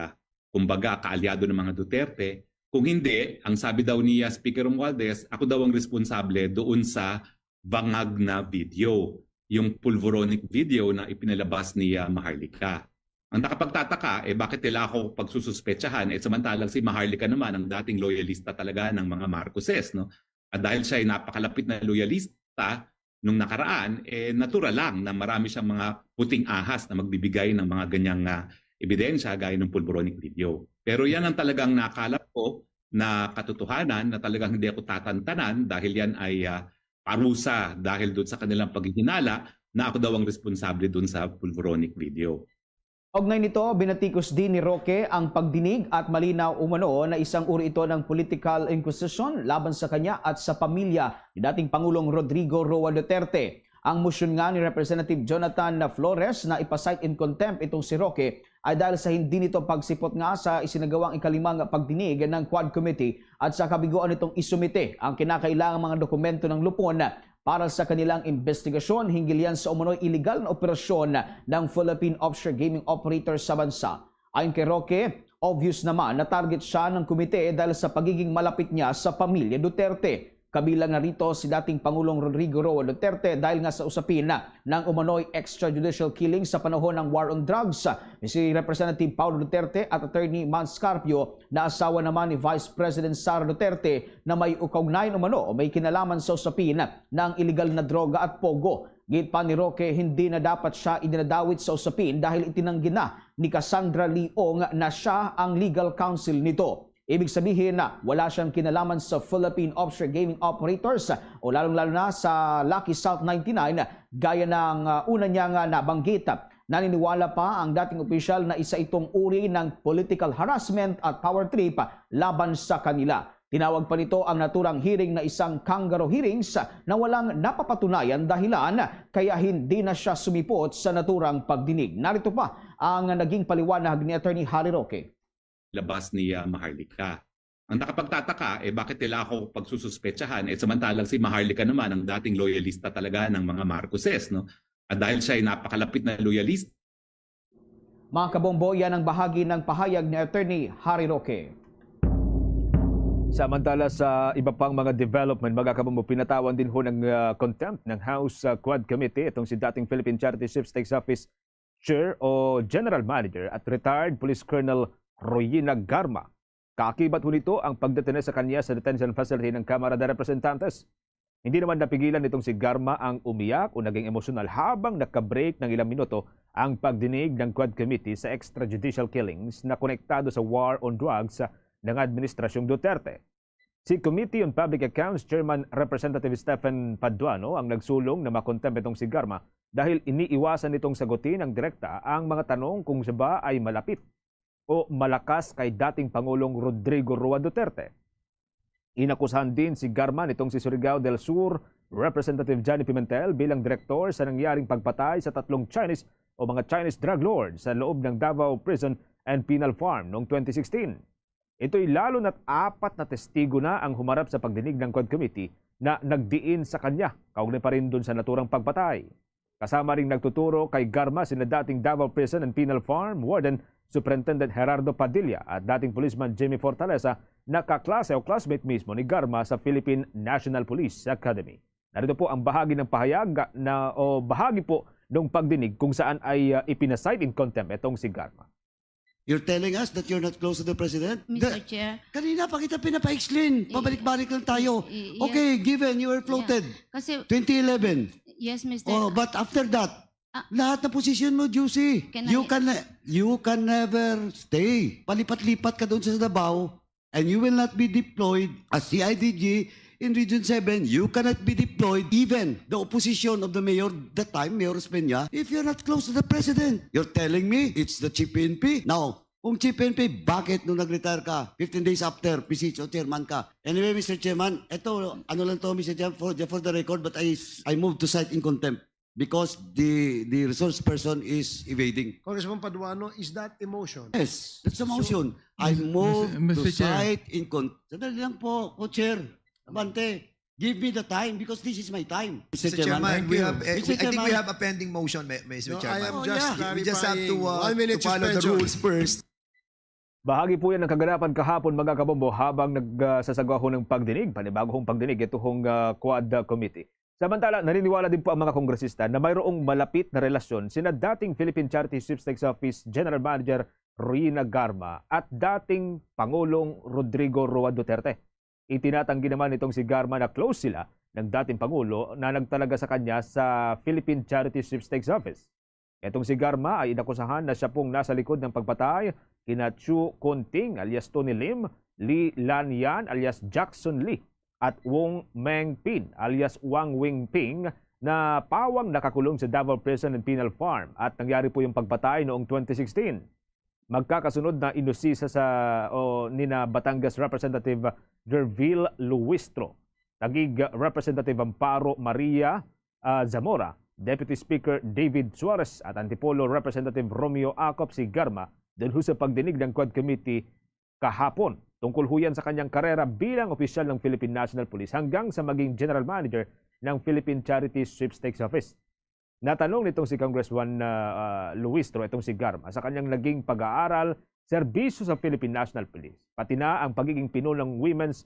kumbaga, kaalyado ng mga Duterte. Kung hindi, ang sabi daw ni Speaker Romualdez, ako daw ang responsable doon sa bangag na video, yung pulveronic video na ipinalabas ni Maharlika. Ang nakapagtataka, bakit nila ako pagsususpetsahan, samantalang si Maharlika naman ang dating loyalista talaga ng mga Marcoses, no? At dahil siya ay napakalapit na loyalista nung nakaraan, natural lang na marami siyang mga puting ahas na magbibigay ng mga ganyang ebidensya gaya ng pulveronic video. Pero yan ang talagang nakalap ko na katotohanan na talagang hindi ako tatantanan dahil yan ay parusa dahil doon sa kanilang paghihinala na ako daw ang responsable doon sa pulveronic video. Kaugnay nito, binatikos din ni Roque ang pagdinig at malinaw umano na isang uri ito ng political inquisition laban sa kanya at sa pamilya ni dating Pangulong Rodrigo Roa Duterte. Ang motion nga ni Representative Jonathan Flores na ipasight in contempt itong si Roque ay dahil sa hindi nito pagsipot nga sa isinagawang ikalimang pagdinig ng Quad Committee at sa kabiguan nitong isumite ang kinakailangang mga dokumento ng lupon para sa kanilang investigasyon hinggil yan sa umano'y illegal na operasyon ng Philippine Offshore Gaming Operator sa bansa. Ayon kay Roque, obvious naman na target siya ng komite dahil sa pagiging malapit niya sa pamilya Duterte. Kabilang na rito si dating Pangulong Rodrigo Roa Duterte dahil nga sa usapin ng umano'y extrajudicial killing sa panahon ng war on drugs. Si Representative Paulo Duterte at Attorney Man Scarpio na asawa naman ni Vice President Sara Duterte na may ukaugnay umano o may kinalaman sa usapin ng iligal na droga at pogo. Git pa ni Roque, hindi na dapat siya idinadawit sa usapin dahil itinanggi na ni Cassandra Leong na siya ang legal counsel nito. Ibig sabihin na wala siyang kinalaman sa Philippine Offshore Gaming Operators o lalong-lalo na sa Lucky South 99 gaya ng una niyang nabanggit. Naniniwala pa ang dating opisyal na isa itong uri ng political harassment at power trip laban sa kanila. Tinawag pa nito ang naturang hearing na isang kangaroo hearings na walang napapatunayan dahilan kaya hindi na siya sumipot sa naturang pagdinig. Narito pa ang naging paliwanag ni Attorney Harry Roque. Labas ni Maharlika. Ang nakapagtataka, bakit nila ako pagsususpetsahan, samantalang si Maharlika naman ang dating loyalista talaga ng mga Marcoses, no? At dahil siya ay napakalapit na loyalista. Mga kabombo, yan ang bahagi ng pahayag ni Attorney Harry Roque. Samantala sa iba pang mga development, mga kabombo, pinatawan din ho ng contempt ng House Quad Committee itong si dating Philippine Charity Sweepstakes Office Chair o General Manager at retired Police Colonel Royina Garma. Kaakibat ho nito ang pagdetene sa kanya sa detention facility ng Kamara de Representantes. Hindi naman napigilan nitong si Garma ang umiyak o naging emosyonal habang nakabreak ng ilang minuto ang pagdinig ng Quad Committee sa extrajudicial killings na konektado sa war on drugs ng Administrasyong Duterte. Si Committee on Public Accounts Chairman Representative Stephen Paduano ang nagsulong na makontempt itong si Garma dahil iniiwasan nitong sagutin ng direkta ang mga tanong kung siya ba ay malapit o malakas kay dating Pangulong Rodrigo Roa Duterte. Inakusahan din si Garma nitong si Surigao del Sur Representative Johnny Pimentel bilang direktor sa nangyaring pagpatay sa 3 Chinese o mga Chinese drug lords sa loob ng Davao Prison and Penal Farm noong 2016. Ito'y lalo na't 4 na testigo na ang humarap sa pagdinig ng Quad Committee na nagdiin sa kanya, kaugnay pa rin dun sa naturang pagpatay. Kasama ring nagtuturo kay Garma sina dating Davao Prison and Penal Farm Warden Superintendent Gerardo Padilla at dating policeman Jimmy Fortaleza na kaklase o classmate mismo ni Garma sa Philippine National Police Academy. Narito po ang bahagi ng pahayag bahagi po ng pagdinig kung saan ay ipinasight in contempt itong si Garma. You're telling us that you're not close to the President? Mr. Chair. Kanina pa kita pinapa-explain. Pabalik-balik lang tayo. Yes. Okay, given you were floated. Kasi, 2011. yes, Mr. Oh, but after that, lahat na posisyon mo, Juicy. Can You can never stay. Palipat-lipat ka doon sa Davao and you will not be deployed as CIDG in Region 7. You cannot be deployed. Even the opposition of the mayor, that time, Mayor Espeña, if you're not close to the President. You're telling me it's the Chief PNP? Now, kung Chief PNP, bakit nung nag-retire ka, 15 days after, PCHO chairman ka? Anyway, Mr. Chairman, ito, ano lang to, Mr. Chairman, for the record, but I moved to cite in contempt because the resource person is evading. Congressman Paduano, is that a motion? Yes, that's a motion. I moved to cite in contempt. Sandali lang po, Co-Chair. Abante, give me the time because this is my time. Mr. Chairman, we have, I think we Chairman. have a pending motion, Mr. No, Chairman. I am just We just have to, clarifying. 1 minute to follow the suspension. rules first. Bahagi po yan ng kaganapan kahapon mga kabombo habang nagsasagawa ho ng pagdinig, panibagong pagdinig ito hong Quad Committee. Samantala, naniniwala din po ang mga kongresista na mayroong malapit na relasyon sina dating Philippine Charity Sweepstakes Office General Manager Rina Garma at dating Pangulong Rodrigo Roa Duterte. Itinatanggi naman itong si Garma na close sila ng dating Pangulo na nagtalaga sa kanya sa Philippine Charity Sweepstakes Office. Itong si Garma ay inakusahan na siya pong nasa likod ng pagpatay kina Chu Kunting alias Tony Lim, Lee Lanyan alias Jackson Lee at Wong Meng Pin alias Wang Wingping na pawang nakakulong sa Davao Prison and Penal Farm at nangyari po yung pagpatay noong 2016. Magkakasunod na inusisa nina Batangas Representative Derville Luistro, Taguig Representative Amparo Maria Zamora, Deputy Speaker David Suarez at Antipolo Representative Romeo Acop si Garma dahil sa pagdinig ng Quad Committee kahapon. Tungkol huyan sa kanyang karera bilang opisyal ng Philippine National Police hanggang sa maging General Manager ng Philippine Charity Sweepstakes Office. Natanong nitong si Congressman Luistro, itong si Garma, sa kanyang naging pag-aaral, serbisyo sa Philippine National Police, pati na ang pagiging pinunong Women's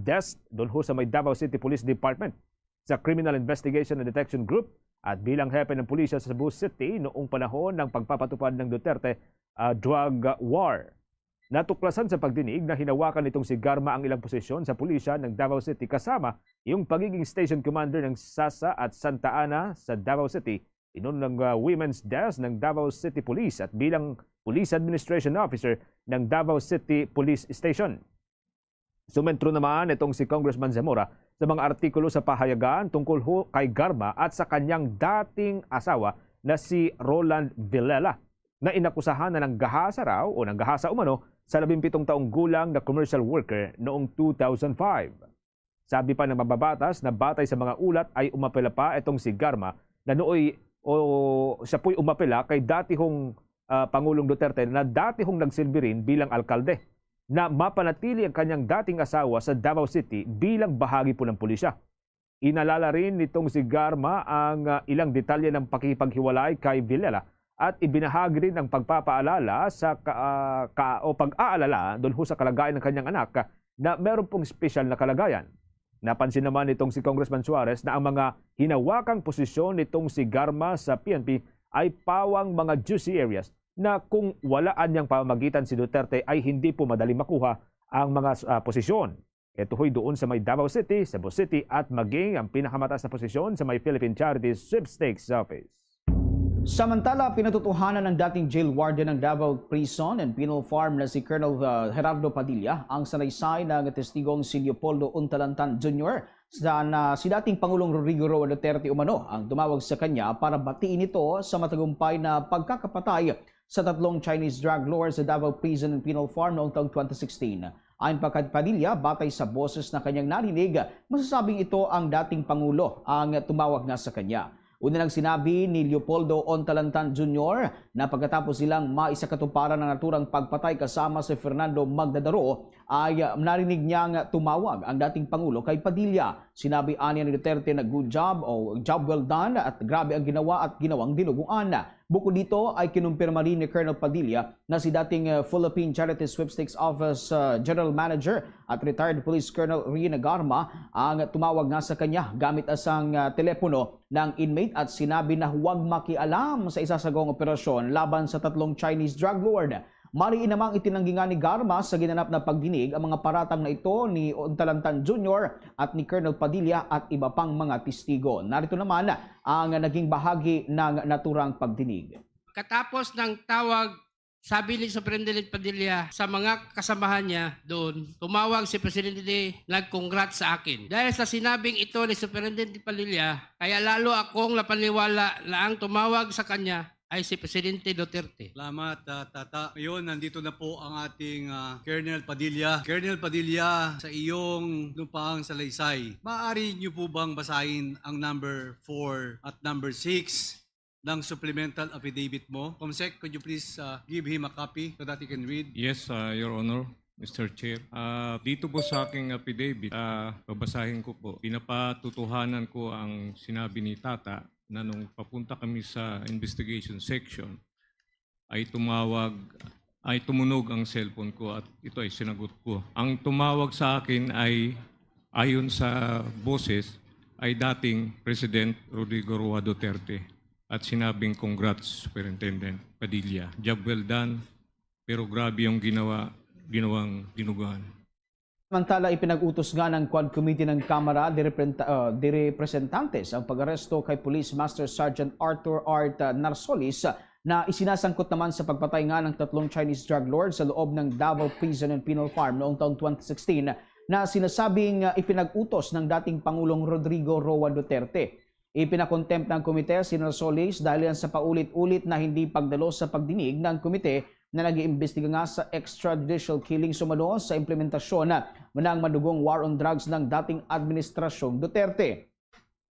Desk doon ho sa may Davao City Police Department, sa Criminal Investigation and Detection Group, at bilang hepe ng pulisya sa Cebu City noong panahon ng pagpapatupad ng Duterte drug war. Natuklasan sa pagdinig na hinawakan nitong si Garma ang ilang posisyon sa pulisya ng Davao City kasama yung pagiging station commander ng Sasa at Santa Ana sa Davao City, pinuno ng Women's Desk ng Davao City Police at bilang Police Administration Officer ng Davao City Police Station. Sumentro naman itong si Congressman Zamora sa mga artikulo sa pahayagan tungkol kay Garma at sa kanyang dating asawa na si Roland Villela na inakusahan na ng gahasa raw o ng gahasa umano sa 17 taong gulang na commercial worker noong 2005. Sabi pa ng mababatas na batay sa mga ulat ay umapela pa itong si Garma na nooy siya po'y umapela kay datihong Pangulong Duterte na datihong nagsilbi rin bilang alkalde na mapanatili ang kanyang dating asawa sa Davao City bilang bahagi po ng pulisya. Inalala rin nitong si Garma ang ilang detalye ng pakikipaghiwalay kay Villela at ibinahagi rin ang pagpapaalala sa pag-aalala doon sa kalagayan ng kanyang anak na meron pong special na kalagayan. Napansin naman nitong si Congressman Suarez na ang mga hinawakang posisyon nitong si Garma sa PNP ay pawang mga juicy areas na kung walaan niyang pamamagitan si Duterte ay hindi po madali makuha ang mga posisyon. Ito ho'y doon sa may Davao City, Cebu City at maging ang pinakamataas na posisyon sa may Philippine Charity Sweepstakes Office. Samantala, pinatutuhanan ng dating jail warden ng Davao Prison and Penal Farm na si Colonel Gerardo Padilla ang sanaysay ng testigong si Leopoldo Untalantan Jr. na si dating Pangulong Rodrigo Roa Duterte umano ang tumawag sa kanya para batiin ito sa matagumpay na pagkakapatay sa 3 Chinese drug lords sa Davao Prison and Penal Farm noong taong 2016. Ayon pa kay Padilla, batay sa boses na kanyang narinig, masasabing ito ang dating Pangulo ang tumawag nga sa kanya. Una nang sinabi ni Leopoldo Ontalantan Jr. na pagkatapos silang maisakatuparan ng naturang pagpatay kasama si Fernando Magdadaro ay narinig niyang tumawag ang dating Pangulo kay Padilla. Sinabi aniya ni Duterte na good job o job well done at grabe ang ginawa at ginawang dinuguan. Bukod dito ay kinumpirma rin ni Colonel Padilla na si dating Philippine Charity Sweepstakes Office General Manager at retired Police Colonel Rina Garma ang tumawag nga sa kanya gamit asang telepono ng inmate at sinabi na huwag makialam sa isasagawang operasyon laban sa 3 Chinese drug lord. Mariin namang itinanggi nga ni Garma sa ginanap na pagdinig ang mga paratang na ito ni Untalantan Jr. at ni Colonel Padilla at iba pang mga testigo. Narito naman ang naging bahagi ng naturang pagdinig. Katapos ng tawag, sabi ni Superintendent Padilla sa mga kasamahan niya doon, tumawag si Presidente, nag-congrats sa akin. Dahil sa sinabing ito ni Superintendent Padilla, kaya lalo akong napaniwala na ang tumawag sa kanya ay si Presidente Duterte. Salamat, Tata. Ngayon, nandito na po ang ating Colonel Padilla. Colonel Padilla, sa iyong lupaang salaysay, maaari niyo po bang basahin ang number 4 at number 6 ng supplemental affidavit mo? Comsec, could you please give him a copy so that he can read? Yes, Your Honor. Mr. Chair, dito po sa aking affidavit, babasahin ko po, pinapatutuhanan ko ang sinabi ni Tata na nung papunta kami sa investigation section ay tumunog ang cellphone ko at ito ay sinagot ko. Ang tumawag sa akin ay ayon sa boses ay dating President Rodrigo Roa Duterte at sinabing congrats Superintendent Padilla. Job well done, pero grabe yung ginawang dinuguan. Samantala, ipinag-utos nga ng Quad Committee ng Kamara de Representantes ang pag-aresto kay Police Master Sergeant Arthur Art Narsolis na isinasangkot naman sa pagpatay nga ng 3 Chinese drug lords sa loob ng Davao Prison and Penal Farm noong taong 2016 na sinasabing ipinag-utos ng dating Pangulong Rodrigo Roa Duterte. Ipinakontempt ng komite si Narsolis dahil yan sa paulit-ulit na hindi pagdalo sa pagdinig ng komite na nag-iimbestiga nga sa extrajudicial killing sumano sa implementasyon ng madugong war on drugs ng dating administrasyong Duterte.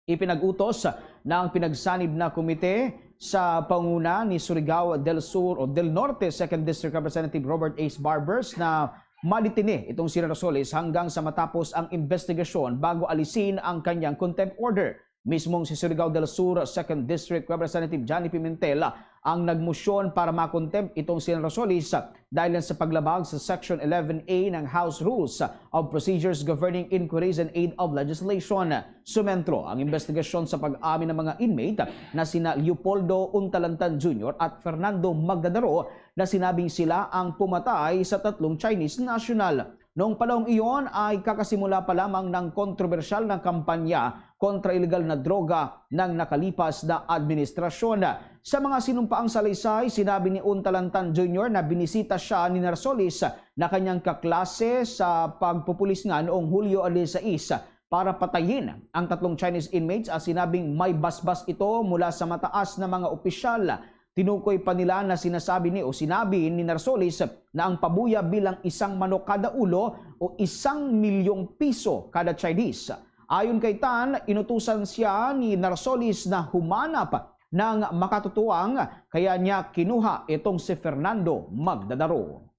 Ipinag-utos ng pinagsanib na komite sa panguna ni Surigao del Sur o del Norte 2nd District Representative Robert Ace Barbers na malitini itong si Narsolis hanggang sa matapos ang investigasyon bago alisin ang kanyang contempt order. Mismong si Surigao del Sur 2nd District Representative Johnny Pimentel ang nagmosyon para makontempt itong si Narsolis dahil sa paglabag sa Section 11A ng House Rules of Procedures Governing Inquiries and Aid of Legislation. Sumentro ang investigasyon sa pag-amin ng mga inmate na sina Leopoldo Untalantan Jr. at Fernando Magdadaro na sinabing sila ang pumatay sa 3 Chinese national. Noong panahong iyon ay kakasimula pa lamang ng kontrobersyal na kampanya kontra ilegal na droga ng nakalipas na administrasyon. Sa mga sinumpaang salaysay, sinabi ni Untalantan Jr. na binisita siya ni Narsolis na kanyang kaklase sa pagpupulis nga noong Hulyo 16 para patayin ang 3 Chinese inmates at sinabing may basbas ito mula sa mataas na mga opisyal. Tinukoy pa nila na sinabi ni Narsolis na ang pabuya bilang 1 manok kada ulo o 1 milyong piso kada Chinese. Ayon kay Tan, inutusan siya ni Narsolis na humanap ng makatutuwang kaya niya kinuha itong si Fernando Magdadaro.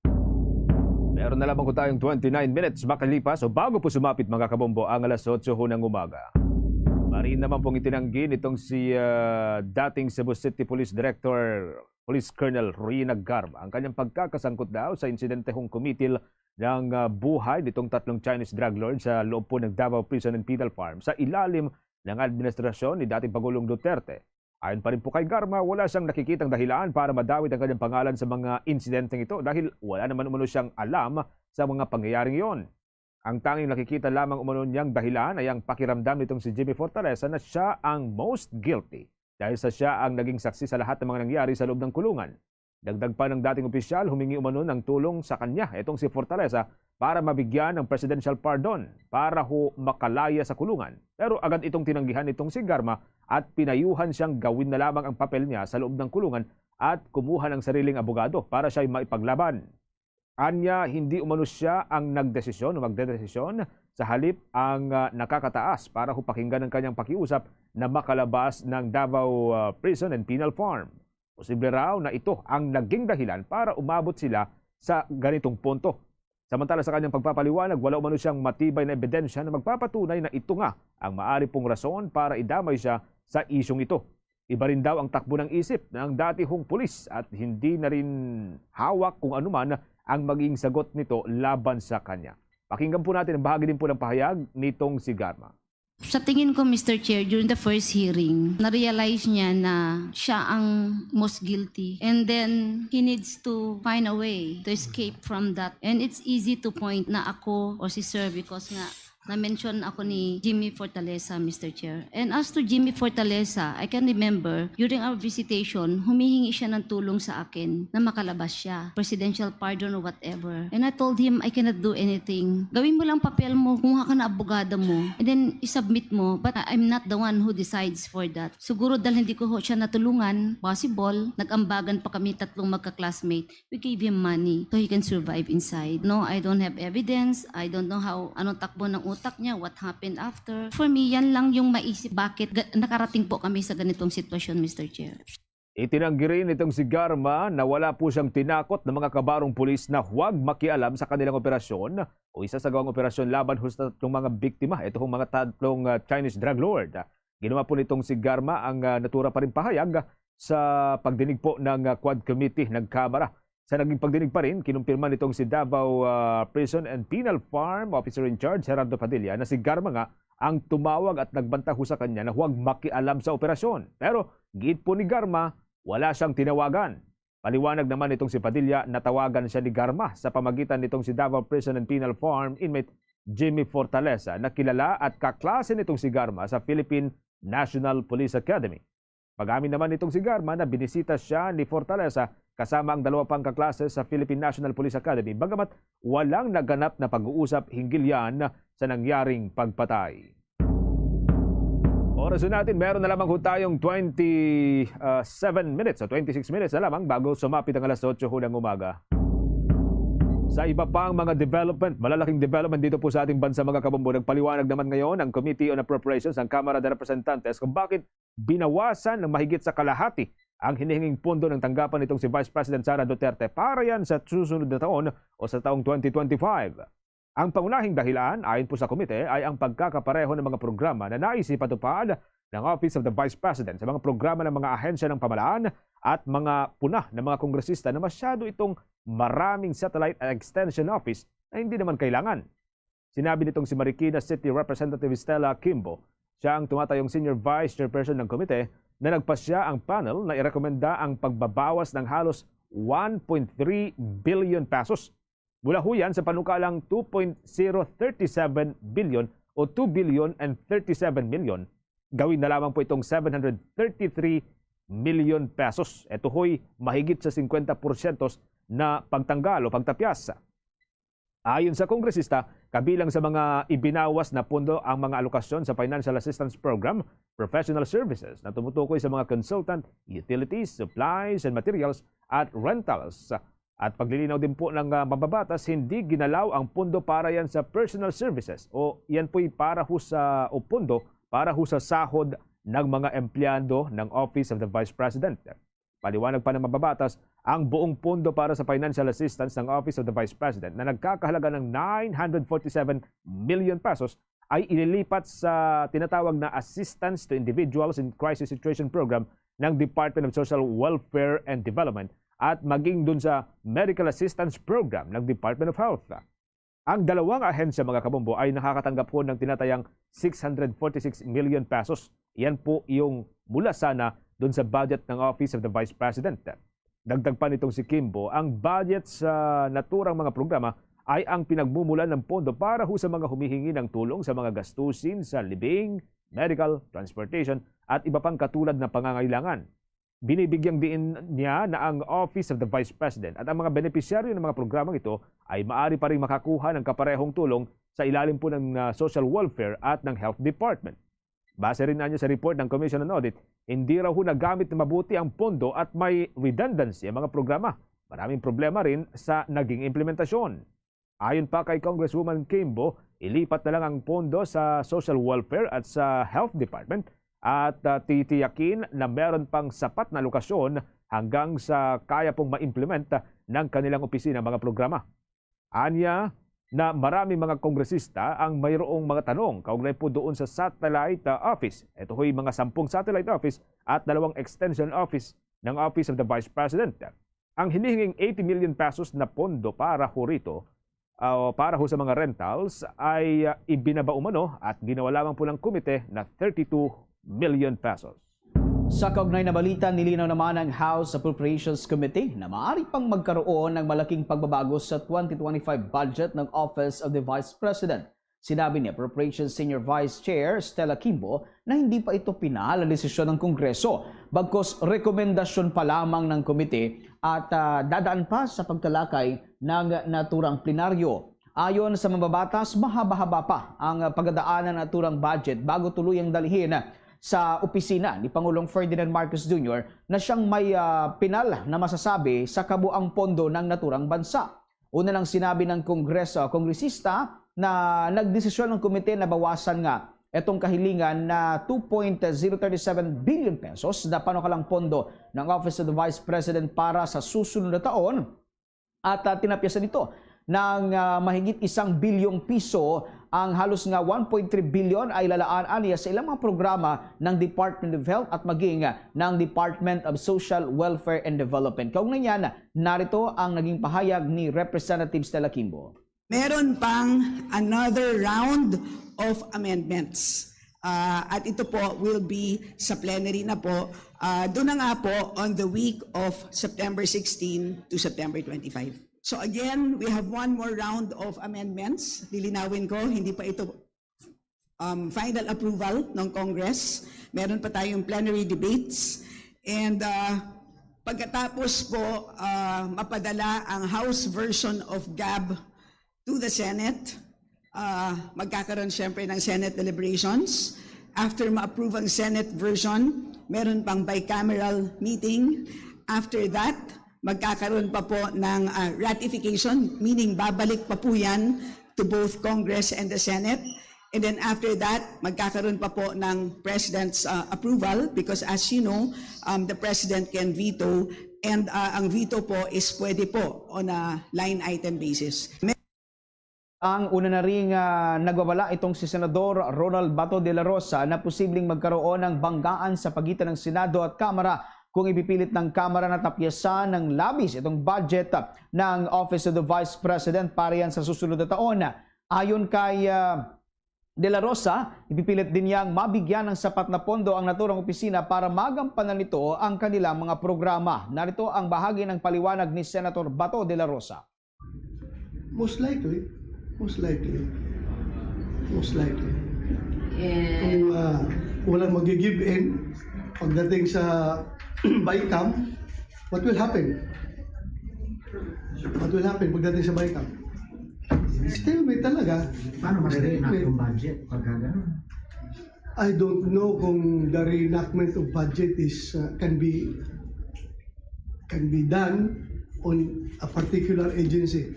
Meron na lamang ko tayong 29 minutes makalipas o bago po sumapit mga kabombo ang alas 8 ng umaga. Marin naman pong itinanggi nitong si dating Cebu City Police Director Police Colonel Rina Garma ang kanyang pagkakasangkot daw sa insidente hong kumitil ng buhay nitong 3 Chinese drug lords sa loob po ng Davao Prison and Penal Farm sa ilalim ng administrasyon ni dating Pangulong Duterte. Ayon pa rin po kay Garma, wala siyang nakikitang dahilan para madawit ang kanyang pangalan sa mga insidenteng ito dahil wala naman umano siyang alam sa mga pangyayaring iyon. Ang tanging nakikita lamang umano niyang dahilan ay ang pakiramdam nitong si Jimmy Fortaleza na siya ang most guilty dahil sa siya ang naging saksi sa lahat ng mga nangyari sa loob ng kulungan. Dagdag pa ng dating opisyal, humingi umano ng tulong sa kanya itong si Fortaleza para mabigyan ng presidential pardon para makalaya sa kulungan. Pero agad itong tinanggihan itong si Garma at pinayuhan siyang gawin na lamang ang papel niya sa loob ng kulungan at kumuha ng sariling abogado para siya'y maipaglaban. Anya, hindi umano siya ang nagdesisyon o magdedesisyon, sa halip ang nakakataas para pakinggan ng kanyang pakiusap na makalabas ng Davao Prison and Penal Farm. Posible raw na ito ang naging dahilan para umabot sila sa ganitong punto. Samantala sa kanyang pagpapaliwanag, wala umano siyang matibay na ebidensya na magpapatunay na ito nga ang maaari pong rason para idamay siya sa isyong ito. Iba rin daw ang takbo ng isip ng datihong pulis at hindi na rin hawak kung anuman ang maging sagot nito laban sa kanya. Pakinggan po natin ang bahagi din po ng pahayag nitong si Garma. Sa tingin ko, Mr. Chair, during the first hearing, na-realize niya na siya ang most guilty. And then, he needs to find a way to escape from that. And it's easy to point na ako or si Sir because nga, na-mention ako ni Jimmy Fortaleza, Mr. Chair. And as to Jimmy Fortaleza, I can remember, during our visitation, humihingi siya ng tulong sa akin na makalabas siya. Presidential pardon or whatever. And I told him, I cannot do anything. Gawin mo lang papel mo, kumuha ka na abogado mo, and then isubmit mo. But I'm not the one who decides for that. Siguro dahil hindi ko siya natulungan, possible, nag-ambagan pa kami tatlong magka-classmate. We gave him money so he can survive inside. No, I don't have evidence. I don't know how, anong takbo ng utak niya, what happened after. For me, yan lang yung maisip bakit nakarating po kami sa ganitong sitwasyon, Mr. Chair. Itinanggi rin itong si Garma na wala po siyang tinakot ng mga kabarong pulis na huwag makialam sa kanilang operasyon o isasagawang operasyon laban sa tatlong mga biktima. Ito hong mga tatlong Chinese drug lord. Ginawa po nitong si Garma ang natura pa rin pahayag sa pagdinig po ng Quad Committee ng Kamara. Sa naging pagdinig pa rin, kinumpirma nitong si Davao Prison and Penal Farm Officer in Charge, Gerardo Padilla, na si Garma nga ang tumawag at nagbanta ho sa kanya na huwag makialam sa operasyon. Pero giit po ni Garma, wala siyang tinawagan. Paliwanag naman nitong si Padilla na tawagan siya ni Garma sa pamagitan nitong si Davao Prison and Penal Farm inmate Jimmy Fortaleza na kilala at kaklase nitong si Garma sa Philippine National Police Academy. Pag-amin naman nitong si Garma na binisita siya ni Fortaleza kasama ang dalawa pang kaklase sa Philippine National Police Academy, bagamat walang naganap na pag-uusap hinggil yan sa nangyaring pagpatay. Oras natin, meron na lamang ho tayong 27 minutes o 26 minutes na lamang bago sumapit ang alas 8 ho ng umaga. Sa iba pang mga development, malalaking development dito po sa ating bansa mga kabombo, nagpaliwanag naman ngayon ang Committee on Appropriations ng Kamara de Representantes kung bakit binawasan ng mahigit sa kalahati ang hinihinging pondo ng tanggapan nitong si Vice President Sara Duterte para yan sa susunod na taon o sa taong 2025. Ang pangunahing dahilan, ayon po sa komite, ay ang pagkakapareho ng mga programa na nais ipatupad ng Office of the Vice President sa mga programa ng mga ahensya ng pamahalaan at mga puna ng mga kongresista na masyado itong maraming satellite extension office na hindi naman kailangan. Sinabi nitong si Marikina City Representative Stella Kimbo, siya ang tumatayong Senior Vice Chairperson ng komite, na nagpasya ang panel na irekomenda ang pagbabawas ng halos 1.3 billion pesos. Mula ho yan sa panukalang 2.037 billion o 2 billion and 37 million. Gawin na lamang po itong 733 million pesos. Ito ho'y mahigit sa 50% na pagtanggal o pagtapyas. Ayon sa kongresista, kabilang sa mga ibinawas na pondo ang mga alokasyon sa Financial Assistance Program, Professional Services na tumutukoy sa mga consultant, utilities, supplies and materials at rentals. At paglilinaw din po ng mababatas, hindi ginalaw ang pondo para yan sa personal services o yan po'y para ho sa o pondo para ho sa sahod ng mga empleyado ng Office of the Vice President. Paliwanag pa ng mababatas, ang buong pondo para sa financial assistance ng Office of the Vice President na nagkakahalaga ng 947 million pesos ay ililipat sa tinatawag na Assistance to Individuals in Crisis Situation Program ng Department of Social Welfare and Development at maging dun sa Medical Assistance Program ng Department of Health. Ang dalawang ahensya mga kabombo ay nakakatanggap po ng tinatayang 646 million pesos. Yan po yung mula sana dun sa budget ng Office of the Vice President. Dagdag pa nitong si Kimbo, ang budget sa naturang mga programa ay ang pinagmumulan ng pondo para ho sa mga humihingi ng tulong sa mga gastusin sa libing, medical, transportation at iba pang katulad na pangangailangan. Binibigyang diin niya na ang Office of the Vice President at ang mga benepisyaryo ng mga programang ito ay maaari pa rin makakuha ng kaparehong tulong sa ilalim po ng Social Welfare at ng Health Department. Base rin niya sa report ng Commission on Audit, hindi raw nagamit na mabuti ang pondo at may redundancy ang mga programa. Maraming problema rin sa naging implementasyon. Ayon pa kay Congresswoman Kimbo, ilipat na lang ang pondo sa Social Welfare at sa Health Department at titiyakin na meron pang sapat na lokasyon hanggang sa kaya pong ma-implement ng kanilang opisina mga programa. Anya na maraming mga kongresista ang mayroong mga tanong kaugnay po doon sa satellite office. Ito ho'y mga 10 satellite office at 2 extension office ng Office of the Vice President. Ang hinihinging 80 million pesos na pondo para ho rito para ho sa mga rentals ay ibinaba umano at ginawa lamang po ng komite na 32 million pesos. Sa kaugnay na balita, nilinaw naman ng House Appropriations Committee na maaari pang magkaroon ng malaking pagbabago sa 2025 budget ng Office of the Vice President. Sinabi ni Appropriations Senior Vice Chair Stella Kimbo na hindi pa ito pinal ang desisyon ng Kongreso, bagkus rekomendasyon pa lamang ng komite at dadaan pa sa pagtalakay ng naturang plenaryo. Ayon sa mambabatas, mahaba-haba pa ang pagdadaanan ng naturang budget bago tuluyang dalhin sa opisina ni Pangulong Ferdinand Marcos Jr. na siyang may pinal na masasabi sa kabuang pondo ng naturang bansa. Una nang sinabi ng kongresista na nagdesisyon ng komite na bawasan nga itong kahilingan na 2.037 billion pesos na panukalang pondo ng Office of the Vice President para sa susunod na taon at tinapyasan ito ng mahigit 1 bilyong piso. Ang halos nga 1.3 billion ay lalaan aniya sa ilang mga programa ng Department of Health at maging ng Department of Social Welfare and Development. Kaugnay niyan, narito ang naging pahayag ni Representative Stella Kimbo. Meron pang another round of amendments. At ito po will be sa plenary na po. Doon na nga po on the week of September 16 to September 25. So again, we have one more round of amendments. Lilinawin ko, hindi pa ito final approval ng Congress. Meron pa tayong plenary debates. And pagkatapos po mapadala ang House version of GAB to the Senate, magkakaroon siyempre ng Senate deliberations. After ma-approve ang Senate version, meron pang bicameral meeting. After that, magkakaroon pa po ng ratification, meaning babalik pa po yan to both Congress and the Senate. And then after that, magkakaroon pa po ng President's approval because as you know, the President can veto and ang veto po is pwede po on a line item basis. Ang una na ring nagbabala itong si Senador Ronald Bato de la Rosa na posibleng magkaroon ng banggaan sa pagitan ng Senado at Kamara kung ipipilit ng Kamara na tapyasan ng labis itong budget ng Office of the Vice President para yan sa susunod na taon. Ayon kay De La Rosa, ipipilit din niyang mabigyan ng sapat na pondo ang naturang opisina para magampanan nito ang kanilang mga programa. Narito ang bahagi ng paliwanag ni Senator Bato de la Rosa. Most likely. Kung walang mag-give in pagdating sa BICAM, what will happen? What will happen pagdating sa BICAM? Still may talaga. Paano mas re-enact yung budget pagka gano'n? I don't know kung the reenactment of budget is can be done on a particular agency.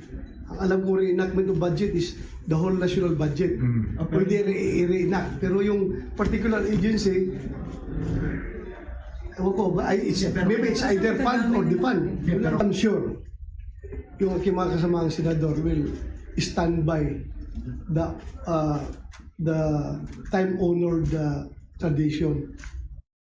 Ang alam ko reenactment of budget is the whole national budget. Okay. Pwede i-reenact. Pero yung particular agency, maybe it's either fund or defund. I'm sure yung aking mga kasamang senador will stand by the time-honored tradition.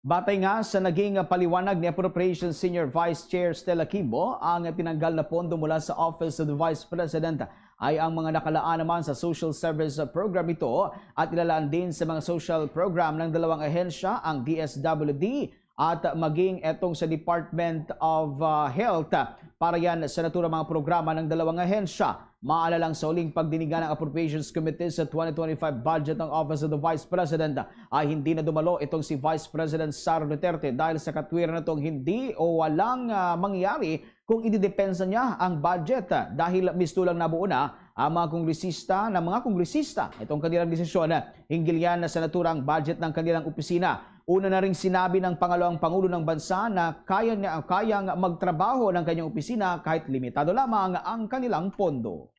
Batay nga sa naging paliwanag ni Appropriations Senior Vice Chair Stella Kimbo, ang tinanggal na pondo mula sa Office of the Vice President ay ang mga nakalaan naman sa social service program ito at ilalaan din sa mga social program ng dalawang ahensya, ang DSWD at maging etong sa Department of Health para yan sa naturang mga programa ng dalawang ahensya. Maalalang sa uling pagdinigan ng Appropriations Committee sa 2025 budget ng Office of the Vice President ay hindi na dumalo itong si Vice President Sara Duterte dahil sa katwiran na itong hindi o walang mangyayari kung ididepensa niya ang budget dahil mistulang nabuo na ang mga kongresista. Itong kanilang desisyon hinggil yan sa naturang budget ng kanilang opisina. Una na ring sinabi ng pangalawang Pangulo ng Bansa na kayang magtrabaho ng kanyang opisina kahit limitado lamang ang kanilang pondo.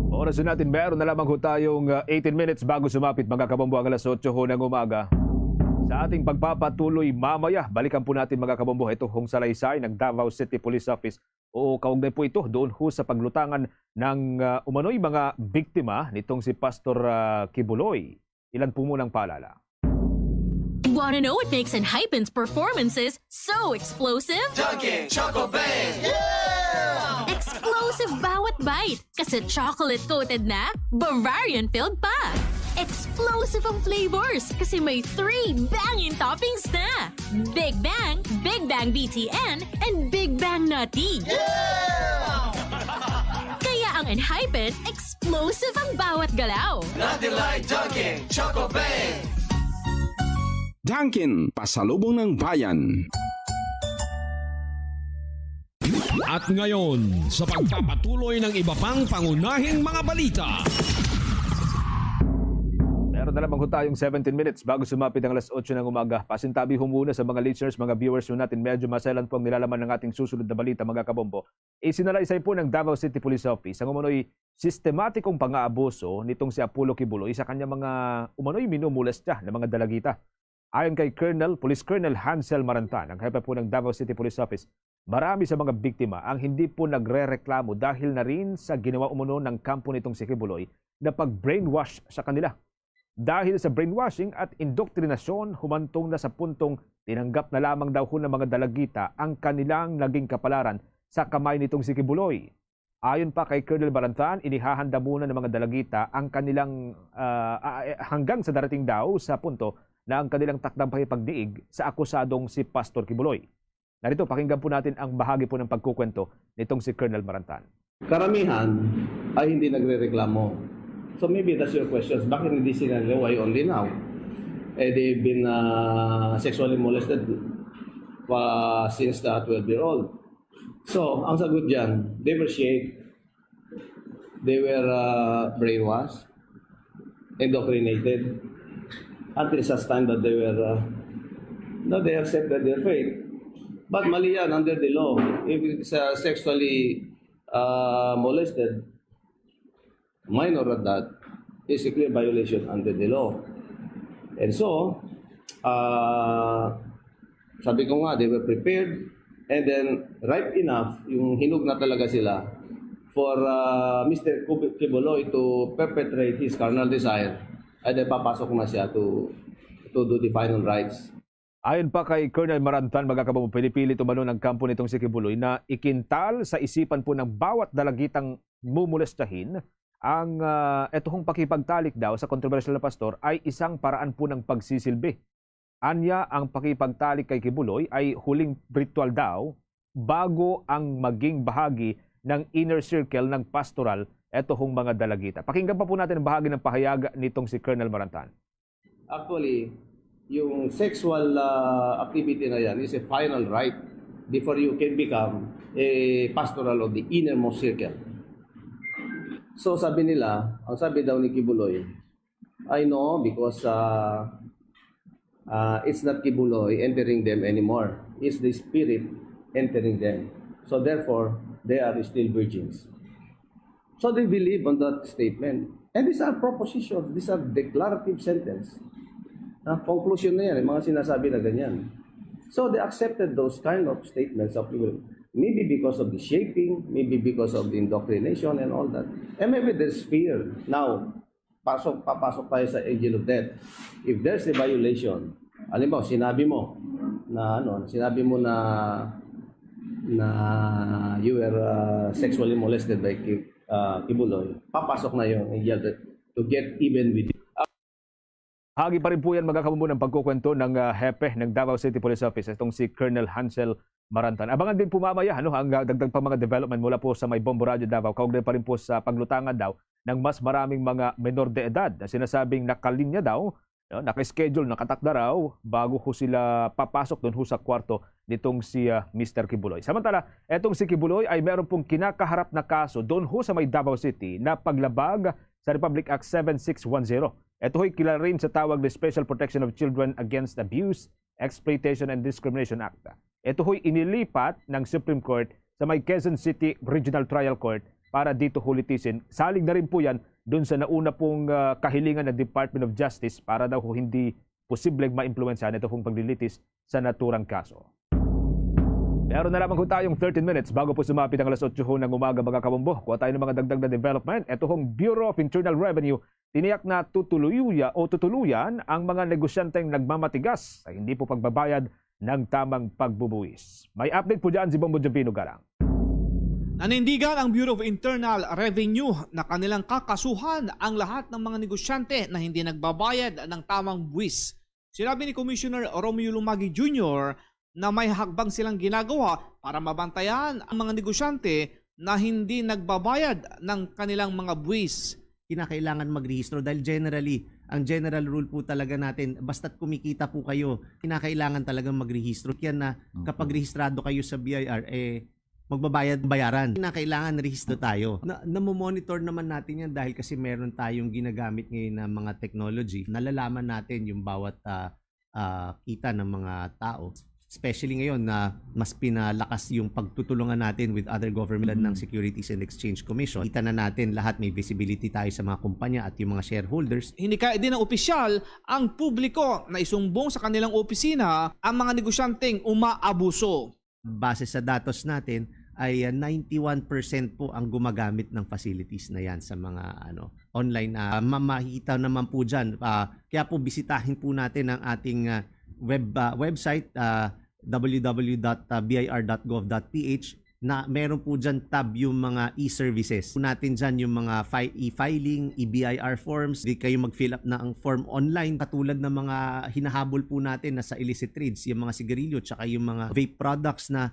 Oras natin, meron na lamang tayong 18 minutes bago sumapit mga kabombo ang alas 8 ng umaga. Sa ating pagpapatuloy mamaya, balikan po natin mga kabombo ito hong salaysay ng Davao City Police Office. O kaugnay po ito doon ho sa paglutangan ng umano'y mga biktima nitong si Pastor Kibuloy. Ilan po munang paalala. Want to know what makes Enhypen's performances so explosive? Dunkin' Choco Bang! Yeah! Explosive bawat bite kasi chocolate-coated na, Bavarian-filled pa. Explosive ang flavors kasi may 3 banging toppings na. Big Bang BTN, and Big Bang Nutty. Kaya ang Enhypen, explosive ang bawat galaw. Nothing like Dunkin' Choco Bang! Dunkin', pasalubong ng bayan. At ngayon, sa pagpapatuloy ng iba pang pangunahing mga balita. Meron na lamang tayong 17 minutes bago sumapit ang alas 8 ng umaga. Pasintabi ho muna sa mga listeners, mga viewers natin. Medyo maselan po ang nilalaman ng ating susunod na balita, mga kabombo. Isinalaysay po ng Davao City Police Office ang umano'y sistematikong pang-aabuso nitong si Apollo Kibuloy sa kanyang mga umano'y minumulestya ng mga dalagita. Ayon kay Police Colonel Hansel Marantan, ang hepe po ng Davao City Police Office, marami sa mga biktima ang hindi po nagre-reklamo dahil na rin sa ginawa umano ng kampo nitong si Kibuloy na pag-brainwash sa kanila. Dahil sa brainwashing at indoktrinasyon, humantong na sa puntong tinanggap na lamang daw ng mga dalagita ang kanilang naging kapalaran sa kamay nitong si Kibuloy. Ayon pa kay Colonel Marantan, inihahanda muna ng mga dalagita ang kanilang hanggang sa darating daw sa punto na ang kanilang takdang pakipagdiig sa akusadong si Pastor Kibuloy. Narito, pakinggan po natin ang bahagi po ng pagkukwento nitong si Colonel Marantan. Karamihan ay hindi nagre-reklamo. So maybe that's your question. Bakit hindi sila why only now? They've been sexually molested since the 12-year-old. So, ang sagot dyan, they were shaped, they were brainwashed, indoctrinated, until such time that they were, they accepted their faith. But mali yan under the law. If it's sexually molested, minor at that, is a clear violation under the law. And so, sabi ko nga, they were prepared, and then ripe enough, yung hinug na talaga sila, for Mr. Kibuloy to perpetrate his carnal desire, ay then papasok na siya to do the final rites. Ayon pa kay Colonel Marantan, magkakabang pinipilit umano ng kampo nitong si Kibuloy na ikintal sa isipan po ng bawat dalagitang mumulestahin ang etong pakipagtalik daw sa kontrobersyal na pastor ay isang paraan po ng pagsisilbi. Anya, ang pakipagtalik kay Kibuloy ay huling ritual daw bago ang maging bahagi ng inner circle ng pastoral etong mga dalagita. Pakinggan pa po natin ang bahagi ng pahayag nitong si Colonel Marantan. Actually, yung sexual activity na yan is a final rite before you can become a pastoral of the innermost circle. So sabi nila, ang sabi daw ni Kibuloy, I know because it's not Kibuloy entering them anymore. It's the spirit entering them. So therefore, they are still virgins. So they believe on that statement. And these are propositions, these are declarative sentence. Conclusion na yan, mga sinasabi na ganyan. So they accepted those kind of statements of people. Maybe because of the shaping, maybe because of the indoctrination and all that. And maybe there's fear. Now, papasok tayo sa angel of death. If there's a violation, alam mo, sinabi mo na you were sexually molested by Kibuloy, papasok na yung angel of death to get even with you. Hagi pa rin po yan magkakamumbo ng pagkukwento ng hepe ng Davao City Police Office, itong si Colonel Hansel Marantan. Abangan din po mamaya ang dagdag pa mga development mula po sa may Bombo Radio Davao. Kaugnay pa rin po sa paglutangan daw ng mas maraming mga menor de edad na sinasabing nakalinya daw, naka-schedule, nakatakda raw bago ko sila papasok doon sa kwarto nitong si Mr. Kibuloy. Samantala, etong si Kibuloy ay meron pong kinakaharap na kaso doon sa may Davao City na paglabag sa Republic Act 7610. Ito ay kilala rin sa tawag na Special Protection of Children Against Abuse, Exploitation and Discrimination Act. Ito ay inilipat ng Supreme Court sa may Quezon City Regional Trial Court para dito hulitisin. Salig na rin po yan doon sa nauna pong kahilingan ng Department of Justice para daw hindi posibleng ma-impluensyahan ito pong paglilitis sa naturang kaso. Meron na lamang tayong 13 minutes bago po sumapit ang alas 8 ng umaga, mga kabombo. Kuha tayo ng mga dagdag na development. Ito hong Bureau of Internal Revenue tiniyak na tutuluyan ang mga negosyanteng nagmamatigas sa hindi po pagbabayad ng tamang pagbubuwis. May update po dyan si Bombo Jampino Galang. Nanindigan ang Bureau of Internal Revenue na kanilang kakasuhan ang lahat ng mga negosyante na hindi nagbabayad ng tamang buwis. Sinabi ni Commissioner Romeo Lumagi Jr. na may hakbang silang ginagawa para mabantayan ang mga negosyante na hindi nagbabayad ng kanilang mga buwis. Kinakailangan magrehistro dahil generally, ang general rule po talaga natin, basta't kumikita po kayo, kinakailangan talagang magrehistro. Yan na kapag rehistrado kayo sa BIR, magbabayad-bayaran. Kinakailangan rehistro tayo. Namomonitor naman natin yan dahil kasi meron tayong ginagamit ngayon na mga technology. Nalalaman natin yung bawat kita ng mga tao. Especially ngayon na mas pinalakas yung pagtutulungan natin with other government ng Securities and Exchange Commission. Kita na natin lahat, may visibility tayo sa mga kumpanya at yung mga shareholders. Hinikayat din ng opisyal ang publiko na isumbong sa kanilang opisina ang mga negosyanteng umaabuso. Base sa datos natin ay 91% po ang gumagamit ng facilities na yan sa mga online. Makikita naman po dyan. Kaya po bisitahin po natin ang ating website www.bir.gov.ph na meron po dyan tab yung mga e-services. Po natin dyan yung mga e-filing, e-BIR forms. Di kayo mag-fill up na ang form online. Katulad ng mga hinahabol po natin na sa illicit trades, yung mga sigarilyo tsaka yung mga vape products na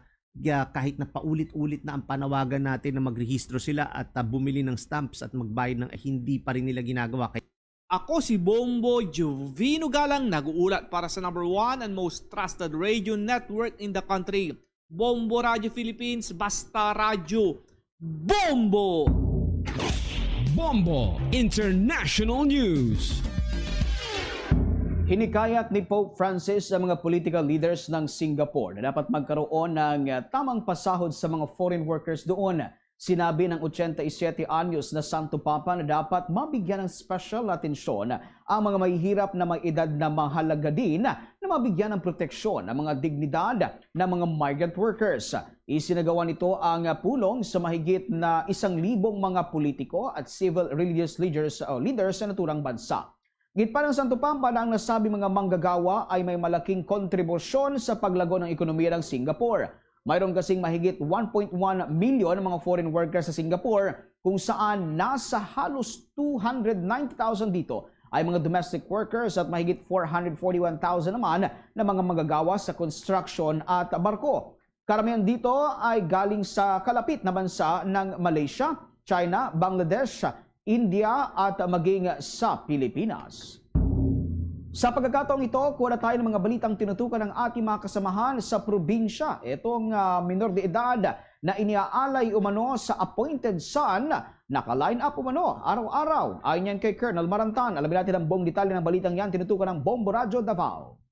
kahit na paulit-ulit na ang panawagan natin na magrehistro sila at bumili ng stamps at magbayad ng hindi pa rin nila ginagawa. Ako si Bombo Jovino Galang, nag-uulat para sa #1 and most trusted radio network in the country. Bombo Radio Philippines, basta radyo. Bombo! Bombo International News. Hinikayat ni Pope Francis ang mga political leaders ng Singapore na dapat magkaroon ng tamang pasahod sa mga foreign workers doon. Sinabi ng 87 anyos na Santo Papa na dapat mabigyan ng special atensyon ang mga mahihirap na may edad na mahalaga din na mabigyan ng proteksyon ang mga dignidad ng mga migrant workers. Isinagawa nito ang pulong sa mahigit na 1,000 mga politiko at civil religious leaders sa naturang bansa. Git pa ng Santo Papa na ang nasabi mga manggagawa ay may malaking kontribusyon sa paglago ng ekonomiya ng Singapore. Mayroon kasing mahigit 1.1 milyon mga foreign workers sa Singapore kung saan nasa halos 290,000 dito ay mga domestic workers at mahigit 441,000 naman na mga manggagawa sa construction at barko. Karamihan dito ay galing sa kalapit na bansa ng Malaysia, China, Bangladesh, India at maging sa Pilipinas. Sa pagkakataong ito, kuha na tayo ng mga balitang tinutukan ng ating mga kasamahan sa probinsya. Itong minor de edad na iniaalay umano sa appointed son, naka-line up umano araw-araw. Ayon yan kay Colonel Marantan. Alamin natin ang buong detalye ng balitang yan tinutukan ng Bombo Radio Davao.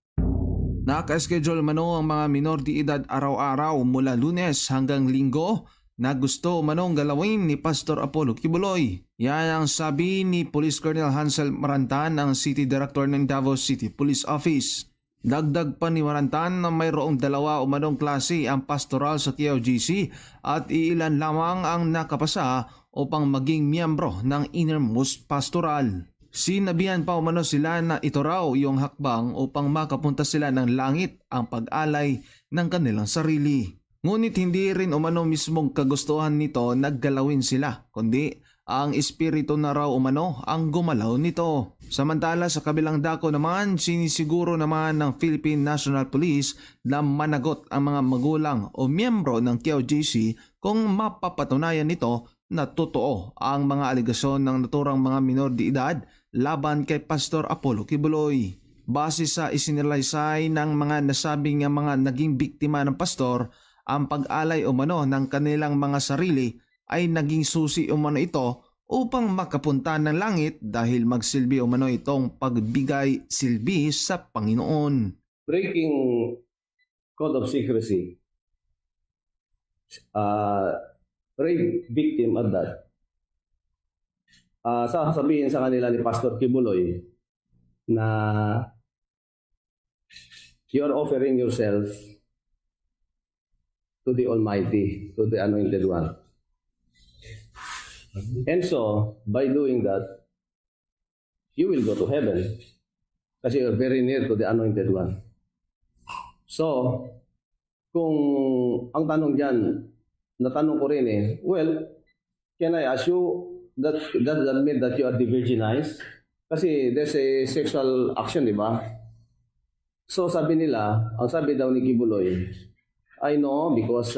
Naka-schedule umano ang mga minor de edad araw-araw mula Lunes hanggang Linggo na gusto umanong galawin ni Pastor Apollo Kibuloy. Yan ang sabi ni Police Colonel Hansel Marantan, ang City Director ng Davao City Police Office. Dagdag pa ni Marantan na mayroong 2 umanong klase ang pastoral sa KOGC at iilan lamang ang nakapasa upang maging miyembro ng Innermost Pastoral. Sinabihan pa umano sila na ito raw yung hakbang upang makapunta sila ng langit, ang pag-alay ng kanilang sarili. Ngunit hindi rin umano mismong kagustuhan nito naggalawin sila, kundi ang espiritu na raw umano ang gumalaw nito. Samantala sa kabilang dako naman, sinisiguro naman ng Philippine National Police na managot ang mga magulang o miyembro ng KOGC kung mapapatunayan nito na totoo ang mga alegasyon ng naturang mga minor de edad laban kay Pastor Apollo Kibuloy. Base sa isinalaysay ng mga nasabing mga naging biktima ng pastor, ang pag-alay umano ng kanilang mga sarili ay naging susi umano ito upang makapunta ng langit dahil magsilbi umano itong pagbigay silbi sa Panginoon. Breaking code of secrecy, rape victim at that, sasabihin sa kanila ni Pastor Kibuloy na you are offering yourself to the Almighty, to the Anointed One. And so, by doing that, you will go to heaven kasi you're very near to the Anointed One. So, kung ang tanong dyan, natanong ko rin well, can I ask you, does that mean that you are de-virginized? Kasi there's a sexual action, di ba? So sabi nila, ang sabi daw ni Kibuloy, I know because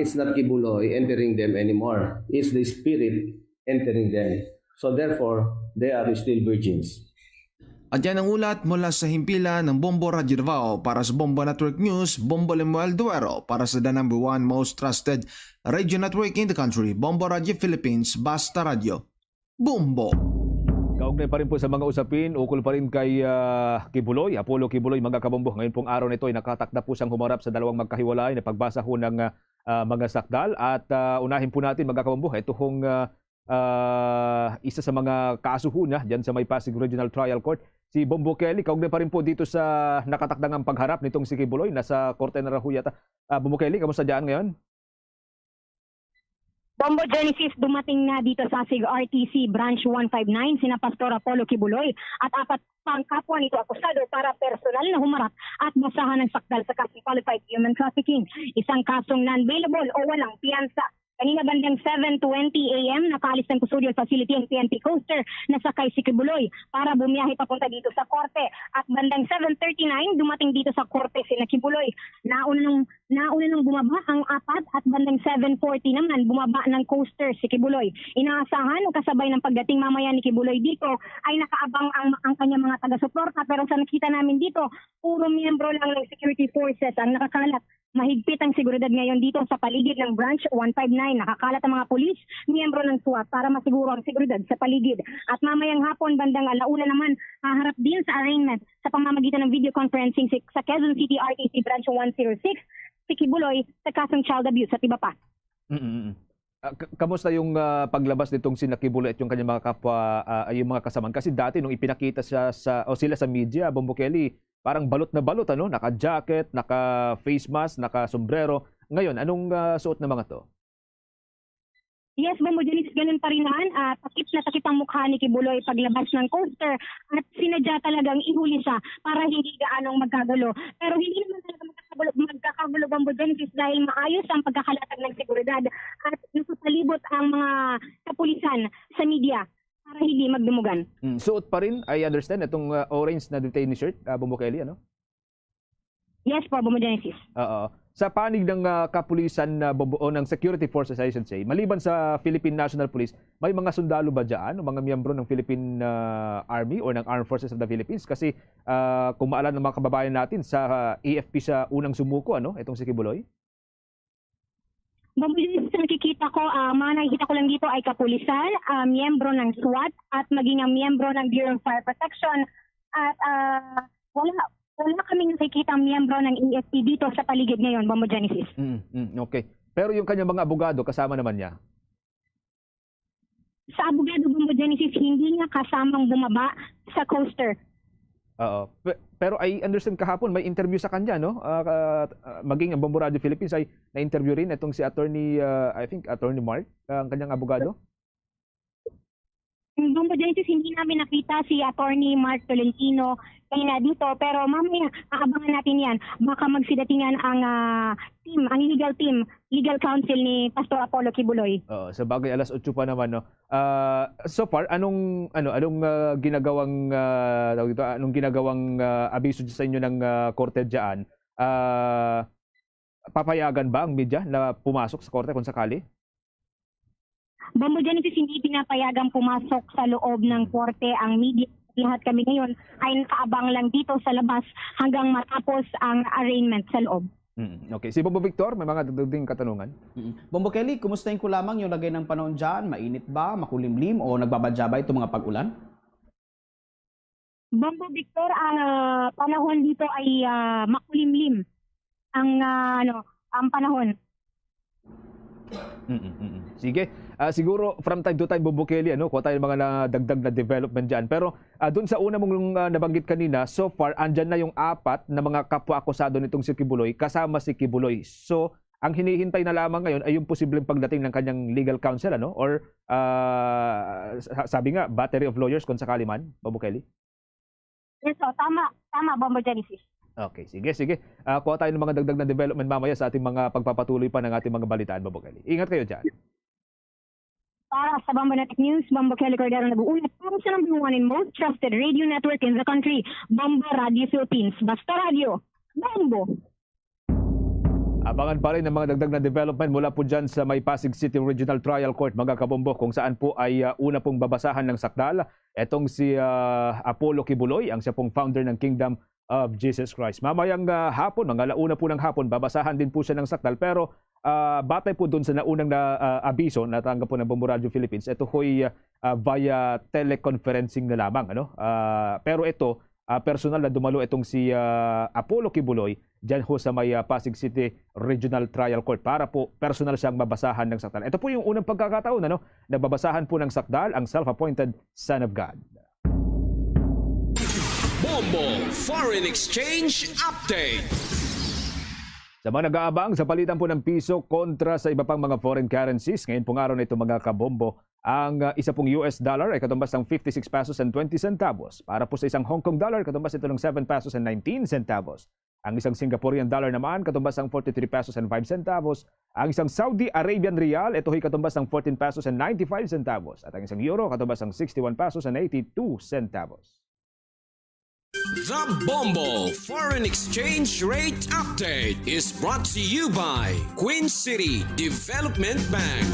it's not Kibuloy entering them anymore. It's the spirit entering them. So therefore, they are still virgins. At yan ang ulat mula sa himpilan ng Bombo Radio Davao para sa Bombo Network News, Bombo Lemuel Duero para sa the number one most trusted radio network in the country, Bombo Radio Philippines, Basta Radio. Bombo! Kaugnay pa rin po sa mga usapin, ukol pa rin kay Kibuloy, Apollo Kibuloy, mga kabombo. Ngayon pong araw nito ay nakatakda po siyang humarap sa dalawang magkahiwalay na pagbasa ho ng mga sakdal. At unahin po natin mga kabombo, ito hong isa sa mga kaso ho na dyan sa may Pasig Regional Trial Court. Si Bombo Kelly, kaugnay pa rin po dito sa nakatakdang pagharap nitong si Kibuloy. Nasa korte na raho yata. Bombo Kelly, kamusta dyan ngayon? Bombo Genesis, dumating na dito sa SIG RTC Branch 159 sina Pastor Apollo Kibuloy at 4 pang kapwa nito akusado para personal na humarap at basahan ng sakdal sa kasong qualified human trafficking. Isang kasong non-bailable o walang piyansa. Kanina bandang 7:20 a.m. nakaalis ng custodial facility ang PNP coaster na sakay si Kibuloy para bumiyahe papunta dito sa korte. At bandang 7:39 dumating dito sa korte si Kibuloy. Nauna nang bumaba ang 4 at bandang 7:40 naman bumaba ng coaster si Kibuloy. Inaasahan o kasabay ng pagdating mamaya ni Kibuloy dito ay nakaabang ang kanyang mga taga-suporta, pero sa nakita namin dito, puro miyembro lang ng security forces ang nakakalat. Mahigpit ang seguridad ngayon dito sa paligid ng Branch 159. Nakakalat ang mga pulis, miyembro ng SWAT para masiguro ang seguridad sa paligid. At mamayang hapon, bandang 1:00 naman, haharap din sa arraignment sa pamamagitan ng video conferencing sa Quezon City RTC Branch 106, si Kibuloy sa kasong child abuse at iba pa. Kamusta yung paglabas nitong si Kibuloy at yung kanyang mga kapwa, yung mga kasamaan? Kasi dati nung ipinakita siya sila sa media, Bombo Kelly, parang balot na balot, naka-jacket, naka-face mask, naka-sombrero. Ngayon, anong suot ng mga to? Yes, Bombo Genesis, ganun pa rin naman. Takip na takip ang mukha ni Kibuloy paglabas ng coaster at sinadya talagang ihuli siya para hindi gaanong magkagulo. Pero hindi naman talaga magkakagulo, Bombo Genesis, dahil maayos ang pagkakalatag ng seguridad at nasapalibot ang mga kapulisan sa media para hindi magdumugan. Suot pa rin, I understand, itong orange na detainee shirt, Bombo Kelly, ano? Yes po, Bombo Genesis. Oo. Sa panig ng kapulisan o ng security forces, I should say, maliban sa Philippine National Police, may mga sundalo ba dyan o mga miyembro ng Philippine Army o ng Armed Forces of the Philippines? Kasi kung maalala ng mga kababayan natin, sa AFP siya unang sumuko, itong si Kibuloy? Nakikita ko, nakikita ko lang dito ay kapulisan, miyembro ng SWAT at maging ang miyembro ng Bureau of Fire Protection at wala kaming nakikita ang miyembro ng EFP dito sa paligid ngayon, Bombo Genesis. Okay. Pero yung kanyang mga abogado, kasama naman niya? Sa abogado, Bombo Genesis, hindi niya kasamang bumaba sa coaster. Oo. Pero I understand kahapon may interview sa kanya, no? Maging ang Bombo Radio Philippines ay na-interview rin itong si Attorney, I think Attorney Mark, ang kanyang abogado. Bombo Genesis, hindi namin nakita si Attorney Mark Tolentino kanina dito, pero mamaya aabangan natin yan. Baka magsidatingan ang legal counsel ni Pastor Apollo Kibuloy. Sa bagay alas 8 pa naman, no. So far anong ginagawang abiso sa inyo ng korte diyan? Papayagan ba ang media na pumasok sa korte kung sakali? Bombo Genesis, hindi pinapayagang pumasok sa loob ng korte ang media. Lahat kami ngayon ay nakaabang lang dito sa labas hanggang matapos ang arraignment sa loob. Okay. Si Bombo Victor, may mga dagdag katanungan? Bombo Kelly, kumustahin ko lamang yung lagay ng panahon dyan? Mainit ba, makulimlim o nagbabadya ba itong mga pag-ulan? Bombo Victor, ang panahon dito ay makulimlim. Ang panahon. Sige. Siguro from time to time, Bombo Kelly, kuha tayo ng mga dagdag na development dyan. Pero doon sa una mong nabanggit kanina, so far, andyan na yung 4 na mga kapwa-akusado nitong si Kibuloy, kasama si Kibuloy. So, ang hinihintay na lamang ngayon ay yung posibleng pagdating ng kanyang legal counsel, or sabi nga, battery of lawyers kung sakali man, Bombo Kelly? Yes, tama, Bombo Genesis. Okay, sige. Kuha tayo ng mga dagdag na development mamaya sa ating mga pagpapatuloy pa ng ating mga balitaan, Bobo Kelly. Ingat kayo dyan. Para sa Bambonetic News, Bambo Kelly Cordero nag-uulat para sa number 1 and most trusted radio network in the country, Bamba Radio Philippines. Basta Radio, Bambo. Abangan pa rin ang mga dagdag na development mula po dyan sa may Pasig City Regional Trial Court, mga kabombo, kung saan po ay una pong babasahan ng sakdal. Etong si Apollo Kibuloy, ang siya pong founder ng Kingdom of Jesus Christ. Mamayang hapon, mga alauna po ng hapon, babasahan din po siya ng sakdal. Pero batay po doon sa naunang abiso na tanggap po ng Bombo Radio Philippines, ito ho'y via teleconferencing na lamang. Pero ito, personal na dumalo itong si Apollo Kibuloy dyan ho sa may Pasig City Regional Trial Court para po personal siyang mabasahan ng sakdal. Ito po yung unang pagkakataon na babasahan po ng sakdal ang self-appointed Son of God. Bombo Foreign Exchange Update. Sa mga nag-aabang sa palitan po ng piso kontra sa iba pang mga foreign currencies, ngayon pong araw na ito mga kabombo, ang isa pong US dollar ay katumbas ng 56 pesos and 20 centavos. Para po sa isang Hong Kong dollar, katumbas ito ng 7 pesos and 19 centavos. Ang isang Singaporean dollar naman, katumbas ng 43 pesos and 5 centavos. Ang isang Saudi Arabian Rial, ito ay katumbas ng 14 pesos and 95 centavos. At ang isang euro, katumbas ng 61 pesos and 82 centavos. The Bombo Foreign Exchange Rate Update is brought to you by Queen City Development Bank.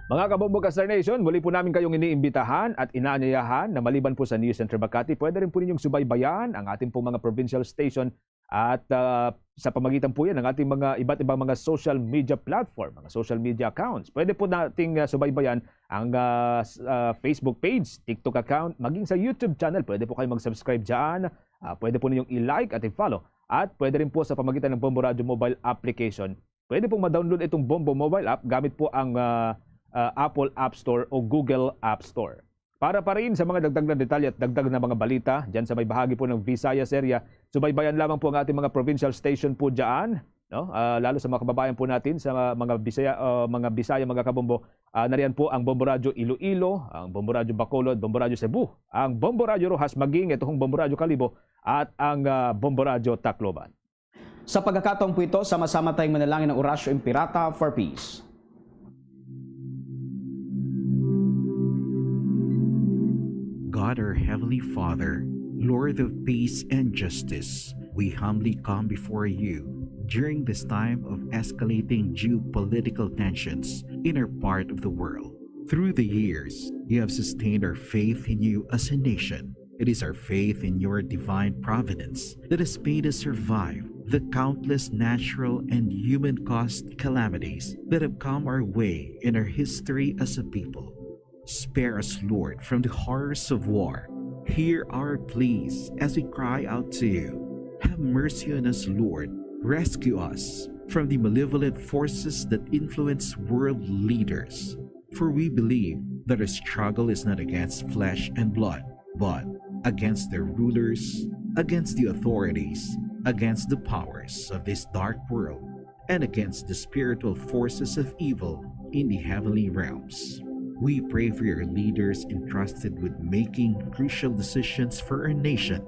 Mga kabombo Star Nation, muli po namin kayong iniimbitahan at inaanyayahan na maliban po sa News Center Makati, pwede rin po ninyong subaybayan ang ating pong mga provincial station at sa pamagitan po yan ng ating mga iba't ibang mga social media platform, mga social media accounts. Pwede po nating subaybayan ang Facebook page, TikTok account, maging sa YouTube channel. Pwede po kayo mag-subscribe dyan. Pwede po ninyong i-like at i-follow. At pwede rin po sa pamagitan ng Bombo Radio Mobile application. Pwede pong ma-download itong Bombo Mobile app gamit po ang Apple App Store o Google App Store. Para pa rin sa mga dagdag na detalye at dagdag na mga balita dyan sa may bahagi po ng Visayas area, subaybayan lamang po ang ating mga provincial station po dyan, lalo sa mga kababayan po natin sa mga Bisaya, mga kabombo. Nariyan po ang Bombo Radio Iloilo, ang Bombo Radio Bacolod, Bombo Radio Cebu, ang Bombo Radio Rojas Maging, itong Bombo Radio Kalibo at ang Bombo Radio Tacloban. Sa pagkakataong po ito, sama-sama tayong manalangin ng Orasyo Impirata for Peace. God, our Heavenly Father, Lord of peace and justice, we humbly come before you during this time of escalating geopolitical tensions in our part of the world. Through the years, you have sustained our faith in you as a nation. It is our faith in your divine providence that has made us survive the countless natural and human-caused calamities that have come our way in our history as a people. Spare us, Lord, from the horrors of war. Hear our pleas as we cry out to you. Have mercy on us, Lord. Rescue us from the malevolent forces that influence world leaders. For we believe that our struggle is not against flesh and blood, but against their rulers, against the authorities, against the powers of this dark world, and against the spiritual forces of evil in the heavenly realms. We pray for your leaders entrusted with making crucial decisions for our nation.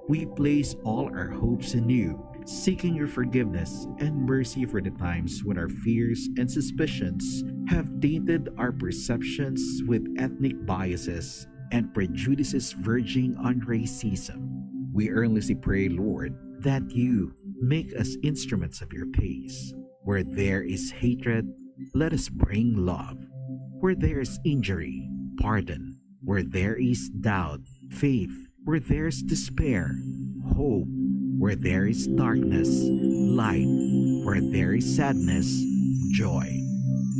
We place all our hopes in you, seeking your forgiveness and mercy for the times when our fears and suspicions have tainted our perceptions with ethnic biases and prejudices verging on racism. We earnestly pray, Lord, that you make us instruments of your peace. Where there is hatred, let us bring love. Where there is injury, pardon. Where there is doubt, faith. Where there is despair, hope. Where there is darkness, light. Where there is sadness, joy.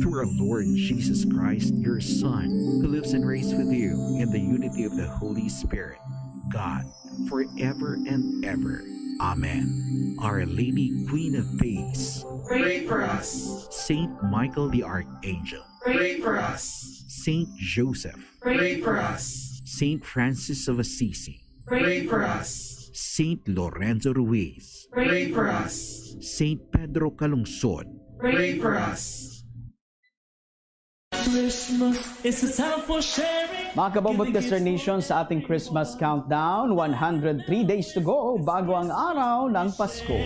Through our Lord Jesus Christ, your Son, who lives and reigns with you in the unity of the Holy Spirit, God, forever and ever. Amen. Our Lady, Queen of Peace, Pray for us. Saint Michael the Archangel, Pray for us. Saint Joseph, Pray for us. Saint Francis of Assisi, Pray for us. Saint Lorenzo Ruiz, Pray for us. Saint Pedro Calungsod, Pray for us. Christmas is a time for sharing. Mga kabombot Kester Nation, sa ating Christmas countdown, 103 days to go bago ang araw ng Pasko.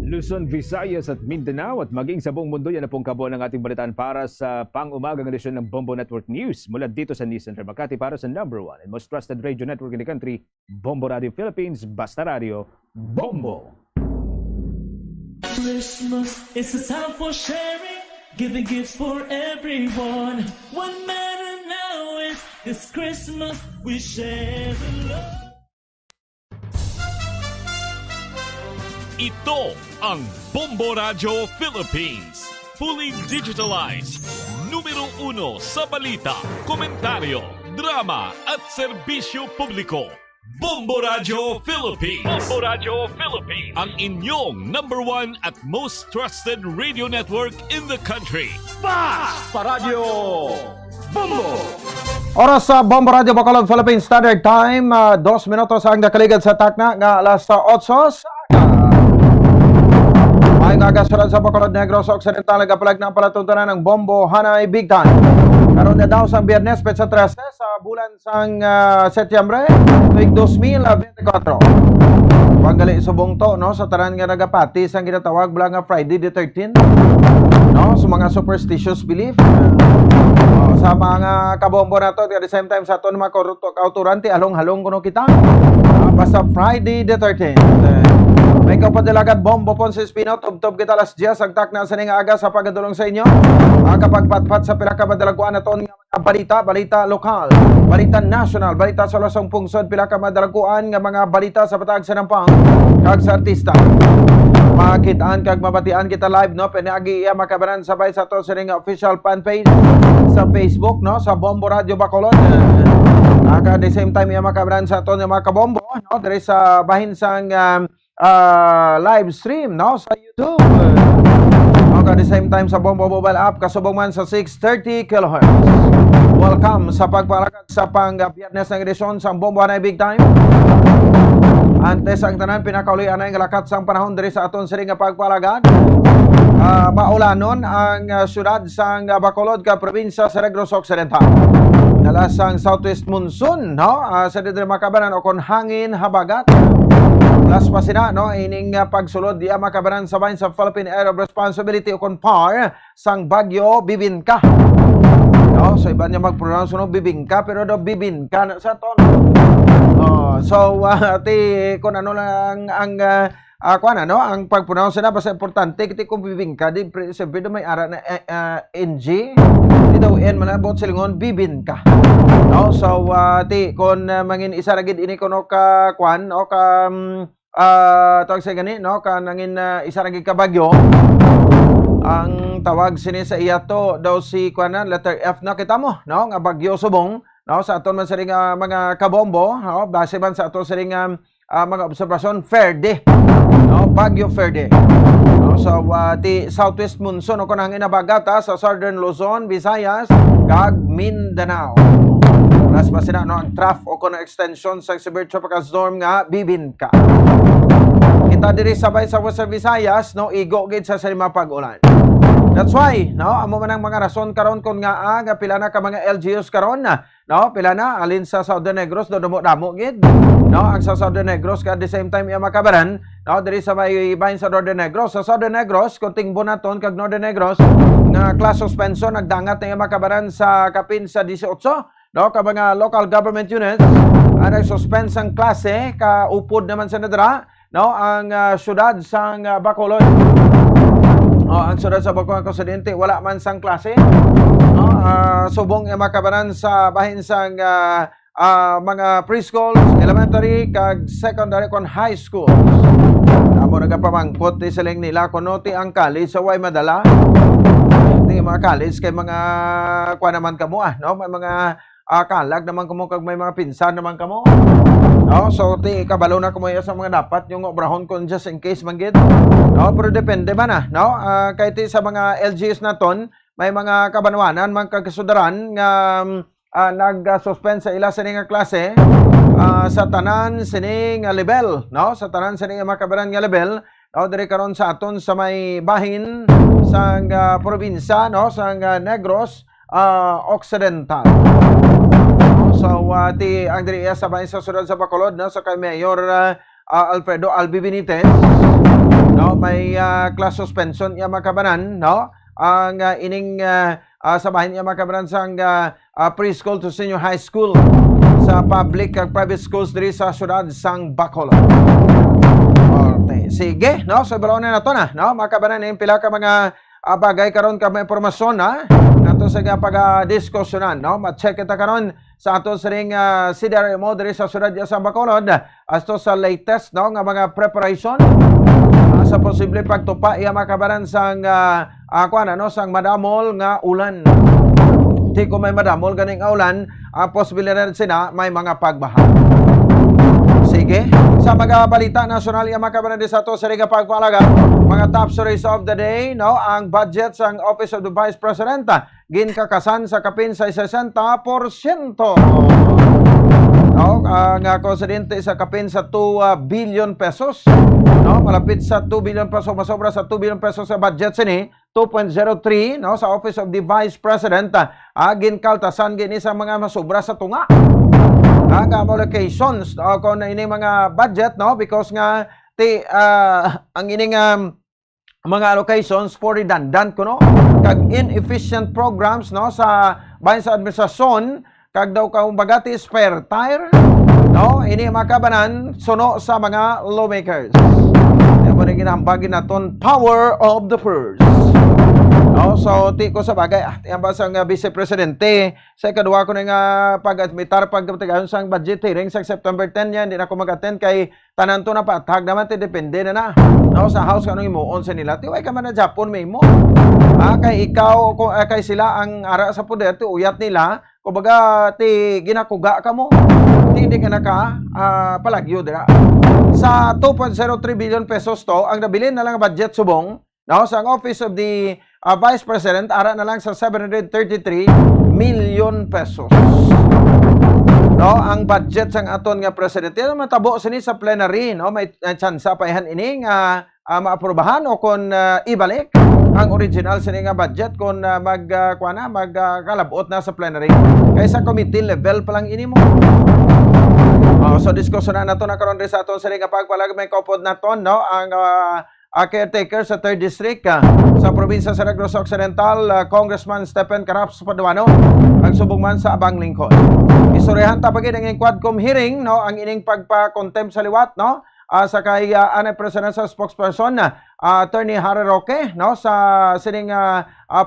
Luzon, Visayas at Mindanao at maging sa buong mundo, yan na pong kabuuan ng ating balitaan para sa pang-umagang edisyon ng Bombo Network News mula dito sa News Center Makati para sa #1 and most trusted radio network in the country, Bombo Radio Philippines, Basta Radio, Bombo! Christmas is a time for sharing, giving gifts for everyone. What matter now is this Christmas we share the love. Ito ang Bombo Radio Philippines. Fully digitalized. Numero 1 sa balita, komentaryo, drama at serbisyo publiko. Bombo Radio Philippines. Bombo Radio Philippines. Ang inyong #1 at most trusted radio network in the country. Basta Radio Bombo! Oras sa Bombo Radio Bacolod Philippine Standard Time, 2 minutos ang nakaligad sa takna nga alas 8 ay nagasunod sa Bacolod Negros Occidental nagapalag ng palatuntunan ng Bombo Hanay Big Time. Karon na daw sa Biyernes, Petsa 13 sa bulan sang Setyembre, tuig 2024. Panggali subong to, no, sa tanan nga nagapati sang ginatawag bala nga Friday the 13th, no, sa mga superstitious belief. Sa mga kabombo na to, at the same time sa to mga kauturante, halong-halong kuno kita. Basta Friday the 13th. May kapadalagat Bombo Ponce Espino, tub-tub kita alas 10, agtak na sa nga aga sa pagadulong sa inyo. Kapag patpat sa pinakamadalaguan na to nga balita lokal, balita national, balita sa lasong pungsod, pinakamadalaguan nga mga balita sa patag sa nampang, kag sa artista. Makitaan kag mabatian kita live, no, pinagi iya makabaran sabay sa to sa nga official fan page sa Facebook, no, sa Bombo Radio Bacolod. At the same time iya makabaran sa to nga mga kabombo, no, diri sa bahin sang live stream, no, sa YouTube. At the same time sa Bombo mobile app kasubong man sa 630 kHz. Welcome sa pagpalakad sa pang-Biyernes ng edisyon sa Bombo Hanay Big Time. Antes ang tanan pinakauli anay nga lakat sang panahon diri sa aton siri nga pagpalagad. Maulanon ang syudad sang Bacolod ka probinsya sa Negros Occidental. Nalasang southwest monsoon, no, sa diri makabanan o kon hangin habagat. Plus pa sina, no, ining pagsulod di makabanan sa bahin sa Philippine Area of Responsibility o kon PAR sang Bagyo Bibingka. No, so iba niya mag-pronounce no Bibingka pero do Bibingka na sa ton. So kung ano lang ang ang pag-pronounce na basta importante kiti kung Bibingka di siyempre do may ara na NG dito en malabot silingon Bibingka. No, so kung mangin isa ra gid ini kuno ka kwan o ka tawag sa gani, no, ka nangin isa ra gid ka bagyo. Ang tawag sini sa iya to daw si kuanan letter F na kita mo, no, nga Bagyo Subong, no, sa aton man siring mga kabombo, no, base man sa aton siring mga obserbasyon Ferde, no, Bagyo Ferde, no, so ti southwest monsoon o kunang inabagata sa southern Luzon, Visayas kag Mindanao. Plus pa sina, no, ang trough o kunang extension sa severe tropical storm nga Bibingka. Kita diri sabay sa Western Visayas, no, igo gid sa sarima pag-ulan. That's why, no, amo man ang mga rason karon kon nga pila na ka mga LGUs karon na, no, pila na alin sa Southern Negros do damo gid, no, ang sa Southern Negros ka at the same time iya makabaran, no, diri sa bahin sa Northern Negros. Sa Southern Negros konting bunaton kag Northern Negros nga class suspension nagdangat na iya makabaran sa kapin sa 18, no, ka mga local government units ang suspend sang klase ka upod naman sa nadra, no, ang syudad sang Bacolod. Ang syudad sa Bacolod Occidente wala man sang klase, no, subong makabaran sa bahin sang mga preschool, elementary kag secondary kon high school. Amo nagapamangkot ti siling nila kuno ti ang college sa way madala. Ti mga college kay mga kuan naman kamo, no, may mga kalag naman kamo kag may mga pinsan naman kamo. No, so ti kabalo na kamo sa mga dapat yung obrahon kon just in case man gid. No, pero depende ba na, no? Kay ti sa mga LGUs naton may mga kabanwanan man kagasudaran nga nag-suspend sa ila sining nga klase sa tanan sining level, no? Sa tanan sining makabaran nga level, no, diri karon sa aton sa may bahin sang probinsya no sang Negros Occidental. So ti ang diri sa bahin sa sudad sa Bacolod no sa kay Mayor Alfredo Albi Benitez no may class suspension ya makabanan no ang ining sa bahin ya makabanan sang preschool to senior high school sa public ag private schools diri sa sudad sang Bacolod. Okay, sige no so balaw na nato na no makabanan ning pila ka mga bagay karon ka may impormasyon na ato sa pag-diskusyonan no ma-check kita karon sa ato sa ring CDRMO diri sa sudad sa Bacolod asto sa latest no nga mga preparation sa posible pagtupa iya makabaran sang kuan ano sang madamol nga ulan. Di ko may madamol ganing ulan, posibilidad sina may mga pagbaha. Sige, sa mga balita nasyonal iya makabaran di sa ato sa ring pagpalaga, mga top stories of the day no ang budget sang Office of the Vice President ginkakasan sa kapin sa 60%. No, nga konsidente sa kapin sa 2 billion pesos. No, malapit sa 2 billion pesos, masobra sa 2 billion pesos sa budget sini, 2.03 no sa Office of the Vice President. Ginkaltasan gini sa mga masobra sa tunga. Ang allocations no, kung ini mga budget no because nga ang ining mga allocations for redundant kuno kag inefficient programs no sa bahin sa administrasyon kag daw kaumbagati spare tire no ini makabanan suno sa mga lawmakers. Mo ni ginambagin naton power of the purse. No, so ti ko sa bagay ang basang Vice Presidente sa kadua ko nga pag-admitar pagtagayon sang budget hearing sa September 10 yan di na ko mag-attend kay tanan to na patag naman ti depende na no sa house kanong imuon sa nila ti way ka man na Japon may mo kay ikaw kay sila ang ara sa poder ti uyat nila kumbaga ti ginakuga ka mo hindi ka naka palagyo dira sa 2.03 billion pesos to ang nabilin na lang budget subong no sa Office of the Vice President ara na lang sa 733 million pesos. No, ang budget sang aton nga presidente matabo sini sa plenary no may chance pa ihan ining maaprobahan o kon ibalik ang original sini nga budget kon magkalabot na sa plenary kaysa committee level pa lang ini mo. So diskusyonan nato na karon sa aton sini nga pagpalag may kopod naton no ang caretaker sa 3rd District sa probinsya sa Negros Occidental, Congressman Stephen Caraps Paduano, ang subong man sa Abang Lingkod. Istoryahan tapagin ang Quadcom hearing, no, ang ining pagpa-contempt sa liwat, no, sa kay Anay Presidential Spokesperson, Attorney Harry Roque, no, sa sining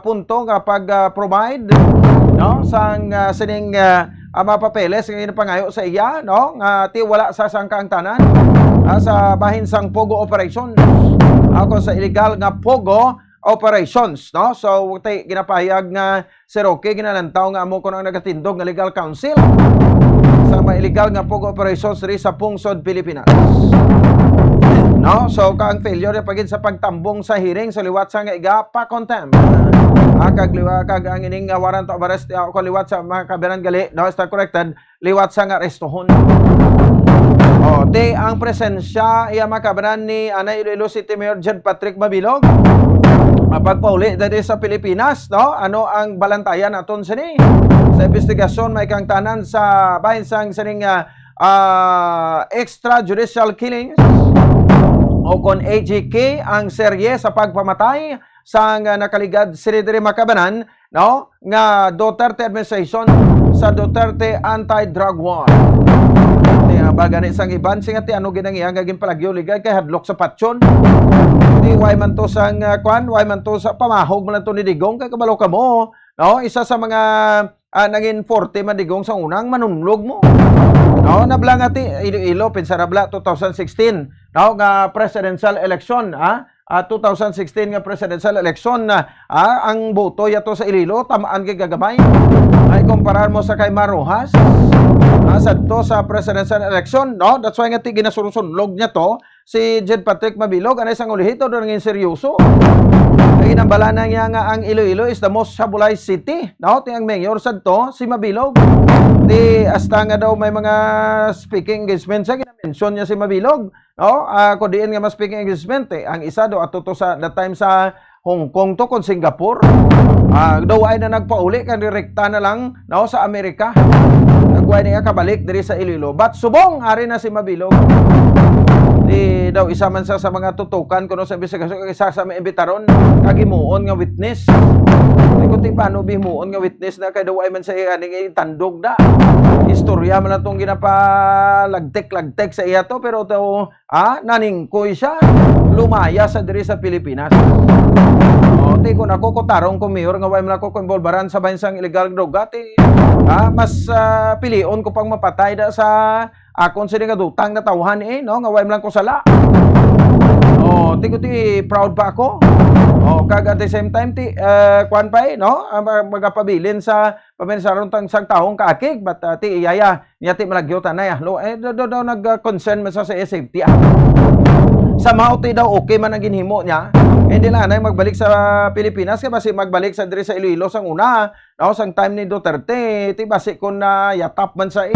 punto nga pag-provide, no, sang sining mapapeles ng pangayo sa iya, no, nga ti wala sa sangkaang tanan sa bahin sang Pogo Operations. Ako sa illegal nga Pogo Operations, no? So, tay ginapahayag nga si Roque ginalantaw nga amo ko nang nagatindog nga legal counsel sa mga illegal nga Pogo Operations ri sa Pungsod, Pilipinas. No? So, kaang failure pagid sa pagtambong sa hearing sa liwat sa nga iga pa contempt. Kag ang ining warrant of arrest ko liwat sa mga kabiran gali, no, is that corrected? Liwat sa nga arestohon. Di ang presensya iya makabanan ni Anay Iloilo City Mayor Jed Patrick Mabilog pagpauli dali sa Pilipinas, no? Ano ang balantayan aton sini sa investigasyon may kang tanan sa bahin sang sining extrajudicial killings o kon AGK ang serye sa pagpamatay sa nakaligad sini diri makabanan, no, nga Duterte administration sa Duterte anti-drug war. Bagani sang iban singa ti ano ginangiyang gaging palagyo ligay kay hadlok sa patyon. Di way man to sang way man to sa pamahog man to ni Digong kay kabalo ka mo, no? Isa sa mga naging forte man Digong sa unang manunlog mo. No, nablang ati Iloilo pinsarabla 2016, no, nga presidential election, 2016 nga presidential election ang boto yato sa Iloilo tamaan kay gagamay. Ay kumparar mo sa kay Marojas sadto sa presidential election, no? That's why nga ti ginasursunlog niya to si Jed Patrick Mabilog anay sang ulihito do nangin seryoso. Ay ginambala na niya nga ang Iloilo is the most sabulay city, no? Ti ang mayor sadto si Mabilog. Di hasta nga daw may mga speaking engagement sa ginamention niya si Mabilog, no? Kung diin nga mas speaking engagement ang isa do ato to sa that time sa Hong Kong to kon Singapore. Daw ay na nagpauli kan direkta na lang no sa Amerika. Nagway niya kabalik diri sa Iloilo. But subong ari na si Mabilog. Di daw isa man sa mga tutukan kuno sa investigasyon, isa sa may imbitaron kagimuon nga witness. Di ko ti paano bimuon nga witness na kay daw ay man sa aning tandog da. Istorya man lang tong ginapalagtek sa iya to, pero daw naningkoy siya lumaya sa diri sa Pilipinas. Ti ko nako ko tarong ko mayor nga way man ako involbaran sa bansang illegal droga ti mas pilion ko pang mapatay da sa akon sini nga dutang na tawhan no nga way man ko sala. Ti ko ti proud pa ako. Kag at the same time ti kwan pa no magapabilin sa pamensaron tang sang taong kaakig but ti iyaya niya ti malagyotan na ya. Daw nag-concern man sa safety. Sa mauti daw okay man ang ginhimo niya. Hindi lang na magbalik sa Pilipinas kaya basi magbalik sa diri sa Iloilo sang una. No, sang time ni Duterte, ti basi kun na yatap man sa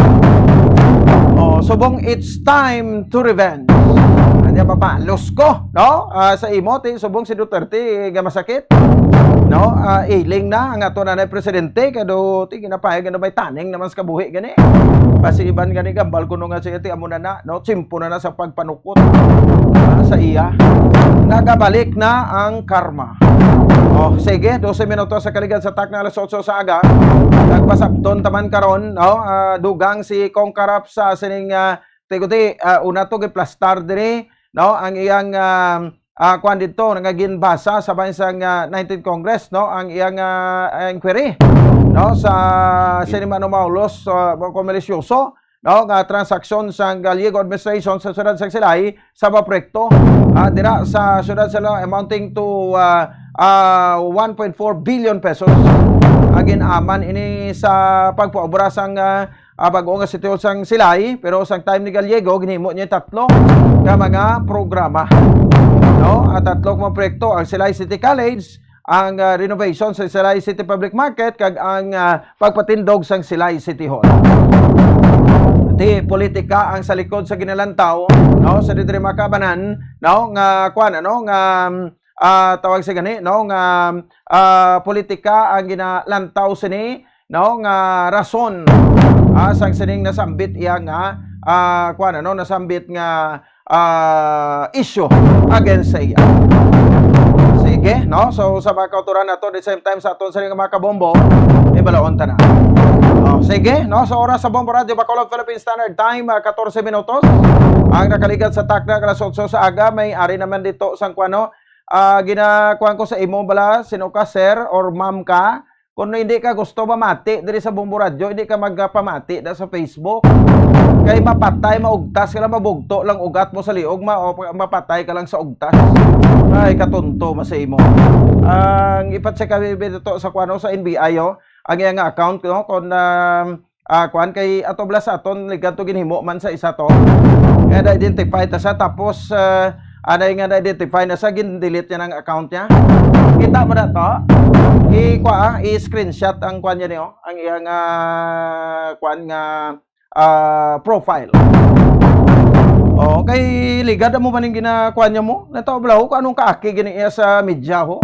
subong it's time to revenge. Hindi mapalos ko, no? Sa imo ti subong si Duterte nga masakit. No, iling na ang ato na presidente kado ti ginapayag na may taning naman sa kabuhi gani. Basi iban gani gambal kuno nga siya ti amo na no, simpo na sa pagpanukot sa iya. Nagabalik na ang karma. Sige, 12 minutos sa kaligad sa tak na alas 8 sa aga. Nagpasabton taman karon, no? Dugang si Kong Karap sa sining tiguti una to giplastar diri, no? Ang iyang kwan dito nagaginbasa sa bansang 19th Congress, no? Ang iyang inquiry, no? Sa Sinimano Maulos komersyoso, no? Nga transaksyon sa Gallego administration sa syudad sa Silay sa proyekto dira sa syudad sila amounting to 1.4 billion pesos. Agin aman ini sa pagpaobra sang bago nga sitio sang Silay, pero sang time ni Gallego ginhimo niya tatlo ka mga programa, no? At tatlo mga proyekto ang Silay City College, ang renovation sa Silay City Public Market kag ang pagpatindog sang Silay City Hall. Di politika ang sa likod sa ginalantaw, no? Sa diri makabanan, no? Nga kuan ano nga tawag sa gani, no? Nga politika ang ginalantaw sini, no? Nga rason sang sining nasambit iya nga kuan ano nasambit nga issue against sa iya. Sige, no? So sa mga kauturan nato at the same time sa aton sa mga kabombo, ibalaon ta na. Sige, no? Sa oras sa Bombo Radio Bacolod Philippine Standard Time 14 minutos. Ang nakaligad sa takna alas 8 sa aga, may ari naman dito sang kuano ginakuan ko sa imo bala sino ka sir or ma'am ka. Kung hindi ka gusto mamati diri sa Bombo Radio, hindi ka magpamati da sa Facebook. Kay mapatay, maugtas ka lang, mabugto lang ugat mo sa liog, mapatay ka lang sa ugtas. Ay, katunto masay mo. Ang ipatsek kami dito sa kuano sa NBI, ang iyang account, no? Kung kuan kay ato bala sa aton, ligat to ginhimo man sa isa to. Kaya na-identify ta sa, tapos anay nga na-identify na sa, gin-delete niya ng account niya. Kita mo na to? I-screenshot ang kuan niya niyo, ang iyang kuan nga profile. Kay ligad mo man yung ginakuan niya mo? Nato bala ko anong kaaki gini iya sa media ho?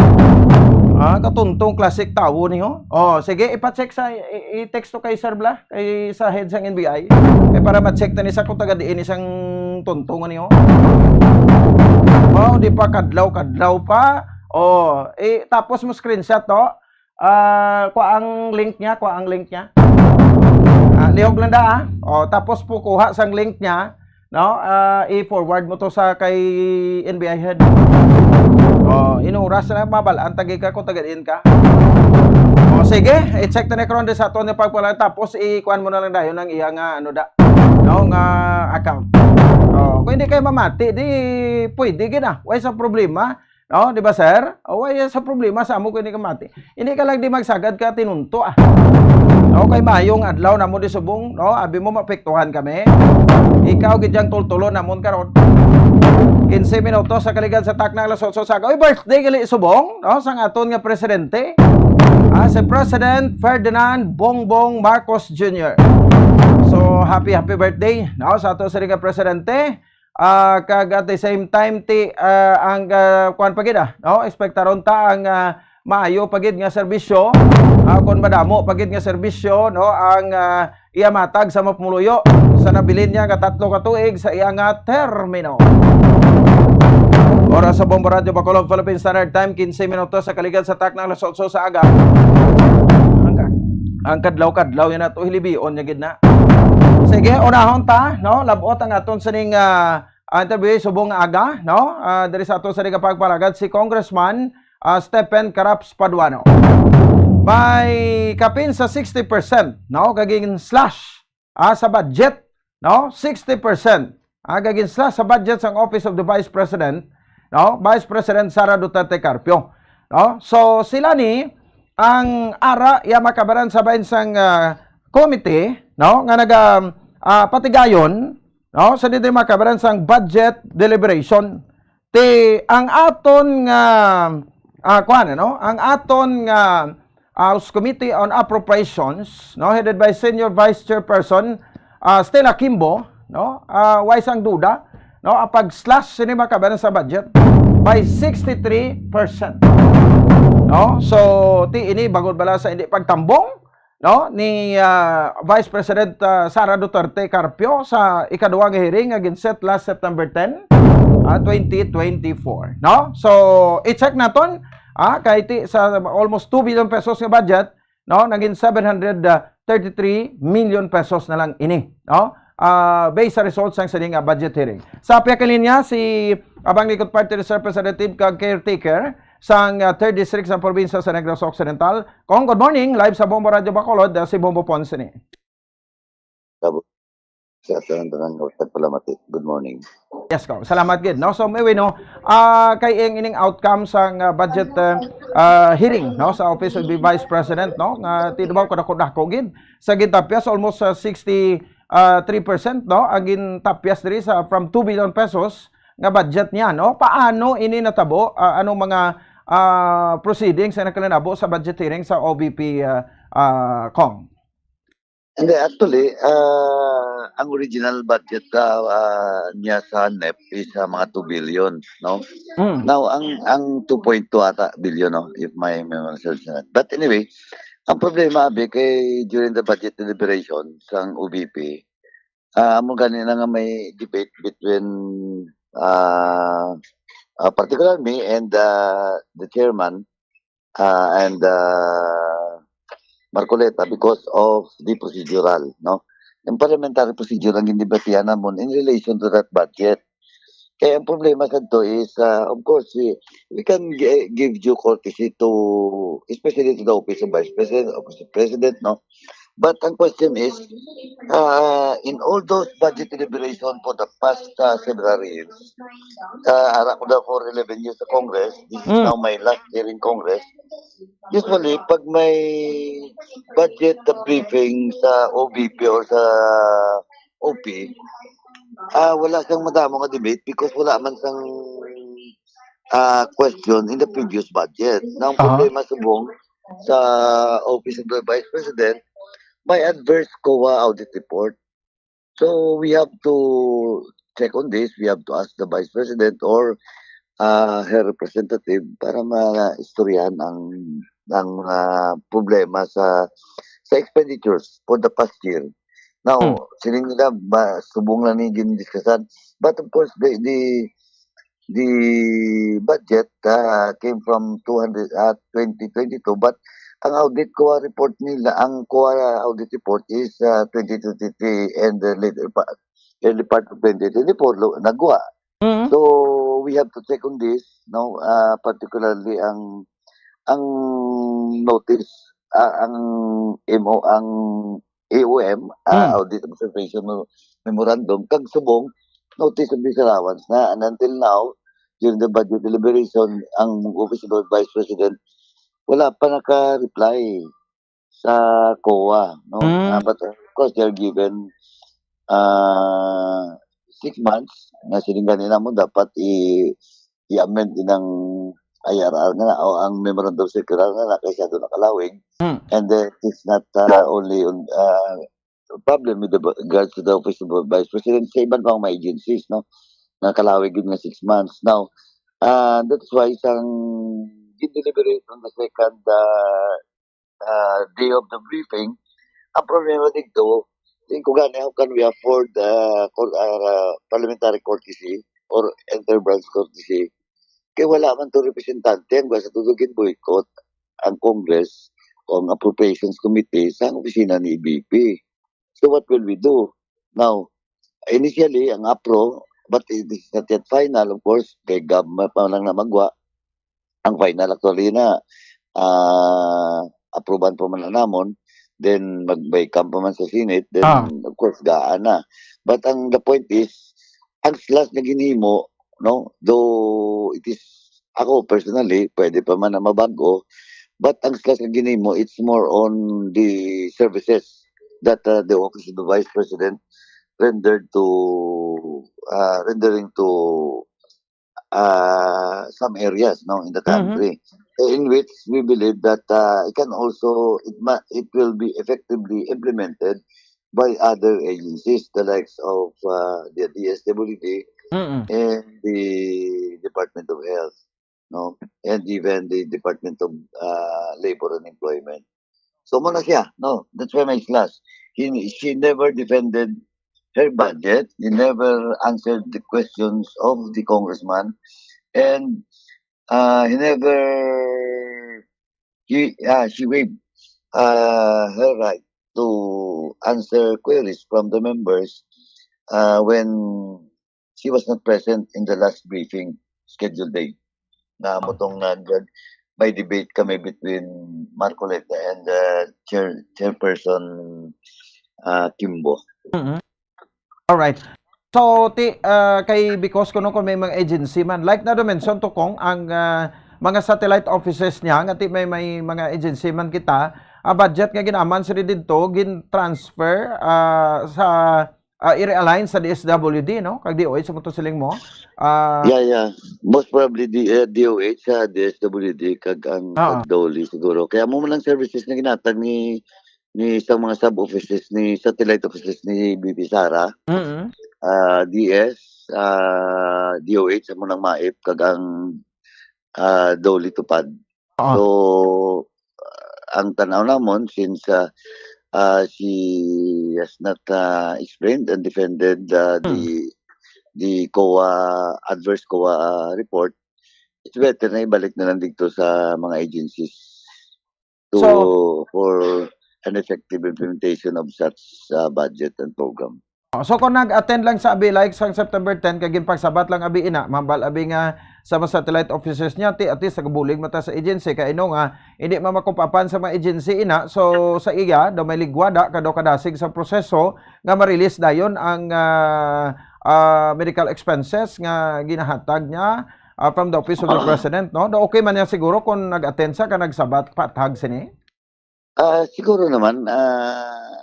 Katuntong classic tawo niyo. Sige ipa-check sa i-text to kay Sir Bla, kay sa head sang NBI. Kay para ma-check ta ni sa kung taga diin isang tuntungan niyo. Di pa kadlaw pa. Tapos mo screenshot to. Kuha ang link niya. Lihog lang da tapos po kuha sang link niya, no? I-forward mo to sa kay NBI head. Inuras na mabalaan tagi ka kung tagadiin ka. Sige, i-check ta na karon sa aton yung pagpala, tapos i-kuan mo na lang dayon ng iyang nga account. Kung hindi kayo mamati, di pwede gina. Why sa problema? No, di ba sir? Why sa problema sa amo kung hindi ka mati? Hindi ka lang di magsagad ka tinunto kay mayong adlaw na mo di subong, no? Abi mo mapektuhan kami. Ikaw gidyang tultulo namon karon. 15 minutos sa kaligad sa takna alas 8 sa aga. Birthday gali subong, no? Sang aton nga presidente. Si President Ferdinand Bongbong Marcos Jr. So happy birthday, no? Sa aton sa nga presidente. Kag at the same time ang kuan pagid no, ekspektaron ta ang maayo pagid nga serbisyo, kun madamo pagid nga serbisyo no ang iya matag sa Mapumuloyo sa nabilin niya ka 3 ka tuig sa iya nga termino. Oras sa Bombo Radio Bacolod, Philippine Standard Time, 15 minutos sa kaligad sa taknang alas 8 sa aga. Ang kadlaw-kadlaw yan ato hilibion niya gid na. Sige, unahon ta, no? Labot ang aton sa ning interview subong aga, no? Diri sa aton sa ning pagpalagad si Congressman Stephen Caraps Paduano. May kapin sa 60%, no? Gaging slash sa budget, no? 60%. Gaging slash sa budget sa Office of the Vice President, no? Vice President Sara Duterte Carpio, no? So sila ni ang ara ya makabaran sa bansang committee, no, nga naga patigayon, no, sa dito makabaran sang budget deliberation. Ang aton nga no, ang aton nga House Committee on Appropriations, no, headed by Senior Vice Chairperson Stella Kimbo, no, wais ang duda, no, pag-slash sini makabaran sa budget by 63%. No, so ini bagod bala sa hindi pagtambong, no, ni Vice President Sara Duterte Carpio sa ikaduhang hearing against set last September 10, 2024, no? So i-check naton kay sa almost 2 billion pesos nga budget, no, naging 733 million pesos na lang ini, no? Based sa results ng sining budget hearing. Sa piyakalinya si Abang Likod Party Representative kag caretaker sang 3rd District sa probinsya sa Negros Occidental. Kong, good morning. Live sa Bombo Radio Bacolod, si Bombo Ponce ni. Good morning. Yes, ko. Salamat gid. No, so may no, kay ining outcome sang budget hearing, no, sa Office of the Vice President, no, nga tinubaw kadako-dako gid sa gintapyas almost 63%, no, agin tapyas diri sa from 2 billion pesos nga budget niya, no? Paano ini natabo? Anong mga proceedings na nakalanabo sa budget hearing sa OVP Kong? Hindi, actually, ang original budget niya sa NEP is mga 2 billion, no? Now, ang 2.2 ata billion, no? If my memory serves not. But anyway, ang problema, Abi, kay during the budget deliberation sa OVP, mo ganina nga may debate between particularly me and the chairman and Marcoleta because of the procedural, no? Yung parliamentary procedure ang ginibatihan namon in relation to that budget. Kaya ang problema sa to is, of course, we can give due courtesy to, especially to the Office of Vice President, Office of President, no? But ang question is, in all those budget deliberation for the past several years, harap ko na for 11 years sa Congress, this is now my last year in Congress, usually, pag may budget briefing sa OVP or sa OP, wala siyang madamo nga debate because wala man sang question in the previous budget. Now, ang problema subong sa Office of the Vice President, may adverse COA audit report. So we have to check on this. We have to ask the Vice President or her representative para ma-istoryahan ang problema sa expenditures for the past year. Now, sining nila subong lang ni gin-discussan. But of course, the budget came from 2022, but ang audit COA report nila, ang COA audit report is 2023 and the early part of 2024 nagwa. So we have to check on this, no, particularly ang notice, ang AOM, Audit Observation Memorandum, kag subong notice of disallowance na, and until now, during the budget deliberation, ang Office of the Vice President wala pa naka-reply sa COA, no? But of course, they're given 6 months na siningan nila mo dapat i-amend din ang IRR na o ang memorandum circular na kaysa doon nakalawig. And it's not only on problem with regards to the Office of the Vice President sa ibang pang mga agencies, no? nakalawig yun nga 6 months. Now, that's why isang deliberate on the second day of the briefing, ang problema dito, tingin ko gani, how can we afford parliamentary courtesy or interbranch courtesy? Kaya wala man to representante, ang sa tutugin boycott ang Congress o ang Appropriations Committee sa opisina ni EBP. So what will we do? Now, initially, ang APRO, but it is not yet final, of course, kay government pa lang na magwa. Ang final actually na aproban pa man na namon, then mag-bycam pa man sa Senate, then of course, gaan na. But the point is, ang slash na ginhimo, no, though it is, ako personally, pwede pa man na mabago, but ang slash na ginhimo, it's more on the services that the office of the Vice President rendering to some areas, no, in the country, in which we believe that it will be effectively implemented by other agencies, the likes of the DSWD and the Department of Health, no, and even the Department of Labor and Employment. So muna siya, no, that's why my slash. She never defended her budget. He never answered the questions of the congressman, and she waived her right to answer queries from the members when she was not present in the last briefing scheduled day. Na mutong may debate kami between Marcoleta and Chairperson Kimbo. Alright. So, kay because kuno kung may mga agency man, like na mention to kong ang mga satellite offices niya, nga may mga agency man kita, budget nga ginaman sila dito, gin-transfer sa i-realign sa DSWD, no? Kag DOH, sa siling mo. Yeah. Most probably DOH sa DSWD, kag ang DOLI siguro. Kaya mo lang services na ginatag ni isang mga sub-offices ni satellite offices ni BP Sara, DS, DOH, mo nang maip, kag ang DOLI tupad. So, ang tanaw namon, since she has not explained and defended the adverse COA report, it's better na ibalik na lang dito sa mga agencies for an effective implementation of such budget and program. So kung nag-attend lang sa abi like sa September 10 kagin pagsabat lang abi ina, mambal abi nga sa mga satellite offices niya at least nagabulig mata sa agency kay ino nga hindi mamakupapan sa mga agency ina. So sa iya daw may ligwada kadaw kadasig sa proseso nga ma-release dayon ang medical expenses nga ginahatag niya from the office of the president, no? Do okay man niya siguro kung nag-attend sa ka nagsabat patag sini? Siguro naman,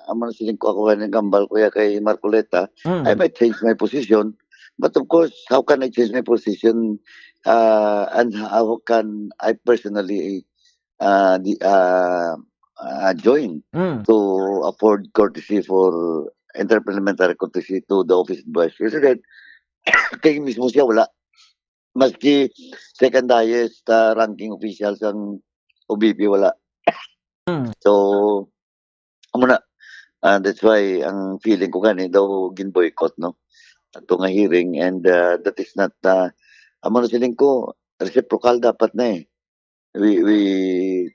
amon siling ko ako ng gambal kuya kay Marcoleta, I might change my position. But of course, how can I change my position and how can I personally join to afford courtesy for interparliamentary courtesy to the office of Vice President? Kaya mismo siya wala. Maski second highest ranking officials ang OBP wala. So, muna, that's why ang feeling ko gani daw gin-boycott, no? Ato nga hearing, and that is not, amo na siling ko, reciprocal dapat na eh. We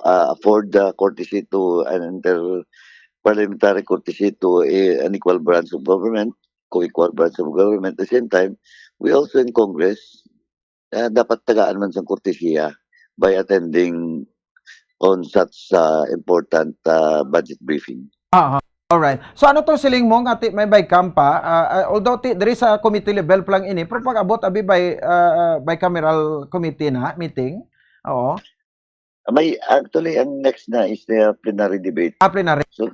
afford the courtesy to an inter-parliamentary courtesy to an equal branch of government, co-equal branch of government. At the same time, we also in Congress, dapat tagaan man sa courtesya by attending on such important budget briefing. Alright. So ano to siling mo nga may bycam pa, although there is a committee level lang ini, pero pag abot abi bicameral committee na meeting. Oo. May actually ang next na is the plenary debate. Plenary. So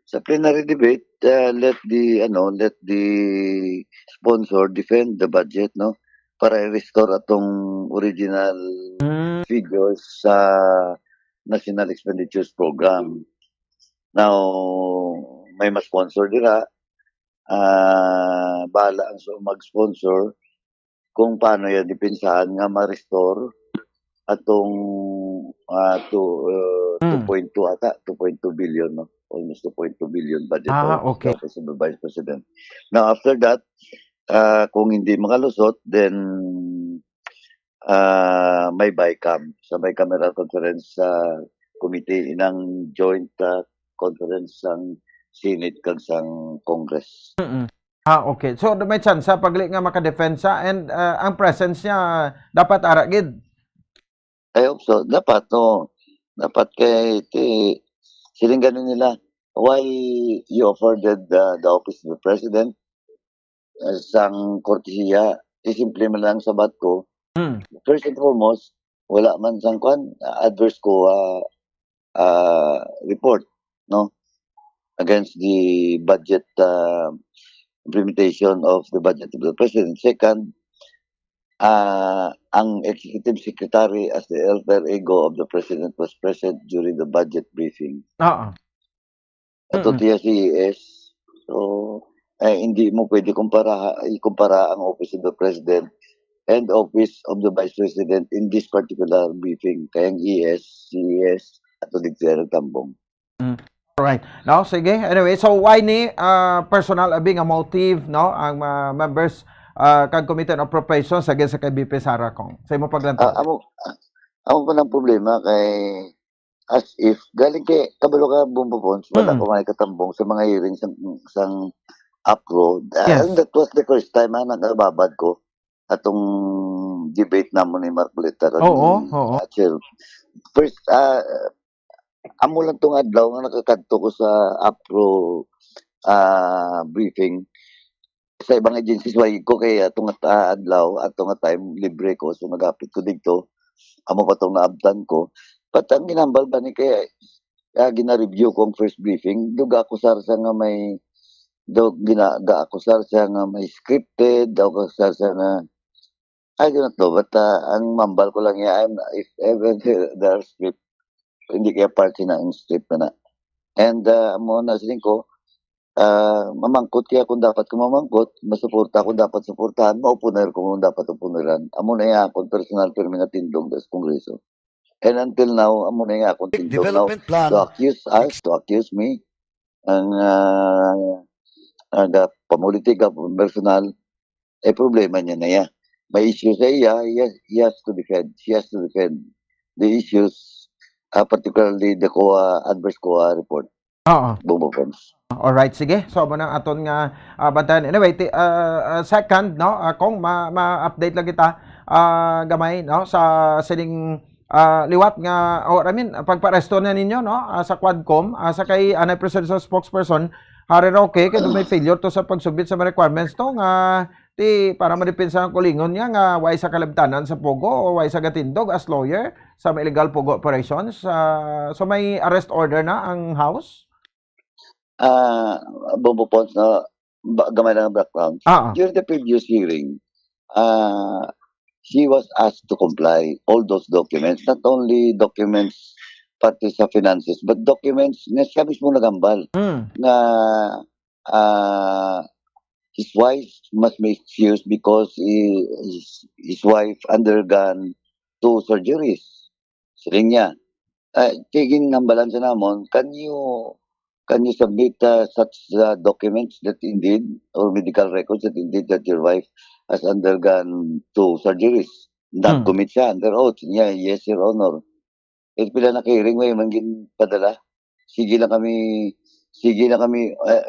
sa plenary debate, let the sponsor defend the budget, no? Para i-restore atong original figures sa National Expenditures Program. Now, may ma-sponsor dira, bahala ang mag-sponsor kung paano yan depensahan nga ma-restore atong 2.2 ata, 2.2 billion, no? Almost 2.2 billion budget okay. of the Vice President. Now, after that, kung hindi makalusot, then may BICAM. Sa bicameral conference committee inang joint conference sang Senate kag sang Congress. Okay. So may chance sa pagli nga makadepensa and ang presence niya dapat aragid. I hope so. Dapat, no. Dapat kay siling ganun nila. Why you afforded the office of the president sang kortesiya, simple man lang sabat ko. First and foremost, wala man sang adverse ko report, no? Against the budget implementation of the budget of the president. Second, ang executive secretary as the alter ego of the president was present during the budget briefing. Ato tiya si ES. So, hindi mo pwede ikumpara ang office of the president and office of the vice president in this particular briefing. Kaya ang ES, CES, ato digsiya tambong. Alright. No, sige. Anyway, so why ni personal abing a motive, no, ang members kag Committee on Appropriations against sa kay BP Sara Kong. Sa imo paglantaw. Amo pa ng problema kay as if galing kay kabalo ka Bumbo Pons, wala ko may katambong sa mga hearings sang APRO. And that was the first time na nagababad ko atong debate namon ni Mark Bulita. Oo. First, amo lang tong adlaw nga nakakadto ko sa APRO briefing sa ibang agencies why ko kay atong adlaw atong time libre ko so nagapit ko dito amo pa tong naabtan ko but ang ginambal ba ni kay gina-review ko ang first briefing duga ako sa nga may ako sa nga may scripted ako sa nga I do not know but ang mambal ko lang if ever there are script hindi kaya part na ang script na and amo na siling ko mamangkot kaya kung dapat ko mamangkot, masuporta kung dapat suportahan, maupuner kung dapat upuneran. Amo na nga akong personal pero nga tindong sa Kongreso. And until now, amo na nga akong tindong now to accuse us, to accuse me, ang pamulitika, personal, problema niya na yan. May issues sa iya, he has to defend. She has to defend the issues, particularly the adverse COA report. Bumbo Pons. Alright, sige. So, mo nang aton nga bantayan. Anyway, second, no, kung ma-update lang kita gamay, no, sa sining liwat nga, pagparesto na ninyo, no, sa Quadcom, sa kay anay presidential spokesperson, Harry Roque, kaya may failure to sa pagsubmit sa mga requirements to, nga, para madepensa ang kulingon niya, nga, way sa kalabtanan sa Pogo, o way sa gatindog as lawyer, sa mga illegal Pogo operations. So, may arrest order na ang House? Bumbo Pons na gamay lang ang background. During the previous hearing, she was asked to comply all those documents, not only documents pati sa finances, but documents na siya mismo nagambal na his wife must be excused because his wife undergone 2 surgeries. Siling niya, tiging nambalan sa namon, can you submit such documents that indeed, or medical records that indeed that your wife has undergone 2 surgeries? Nag-commit siya under oath. Yeah, yes, Your Honor. Pila na kay ring way mangin padala. Sige lang kami,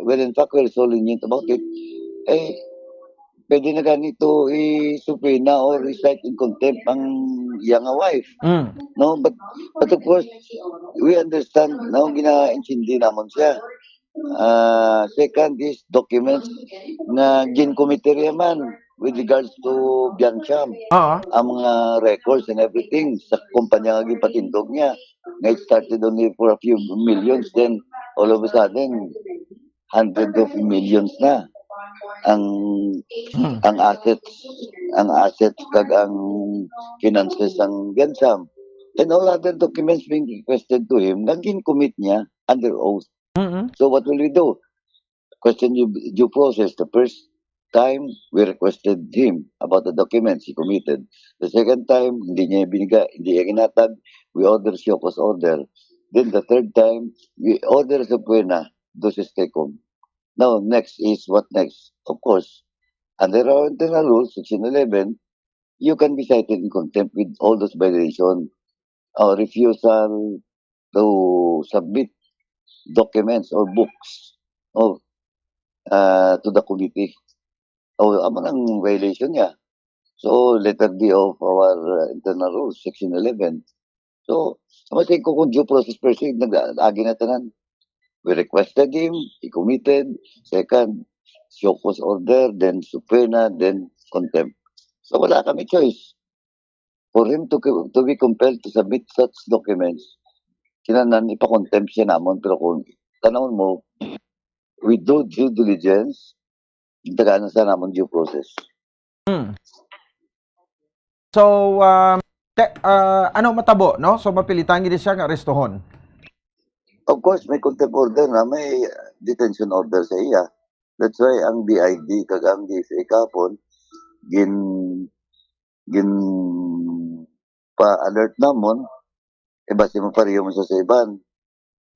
well, in fact, we're so lenient about it. Pwede na ganito i-subpoena or recite in contempt ang iyang wife. No, but of course, we understand, no, gina-intindi namon siya. Second is documents na gin-committee man with regards to Biancham. Ang mga records and everything sa kumpanya nga gipatindog niya. Nga it started only for a few millions, then all of a sudden, hundreds of millions na ang assets kag ang finances ang Biancham. And all other documents being requested to him, naging commit niya under oath. So what will we do? question due process. The first time, we requested him about the documents he committed. The second time, hindi niya hindi niya ginatag. We ordered show cause order. Then the third time, we ordered subpoena, doses tecum. Now, next is what next? Of course, under our internal rules, Section 11, you can be cited in contempt with all those violations or refusal to submit documents or books to the committee. Amo ng violation niya. So, letter D of our internal rules, Section 11. So, masay ko kung due process person, nag-agi na tanan. We requested him, he committed. Second, show cause order, then subpoena, then contempt. So, wala kami choice. For him to be compelled to submit such documents, kinanan ipa-contempt siya namon. Pero kung tanawin mo, we do due diligence, tagaan na sa namon due process. So, ano matabo, no? So, mapilitan gid siya nga arestohon. Of course, may contempt order na, may detention order sa iya. That's why ang BID, kagang DFA kapon, gin pa-alert namon, basi mo pariyo mo sa iban,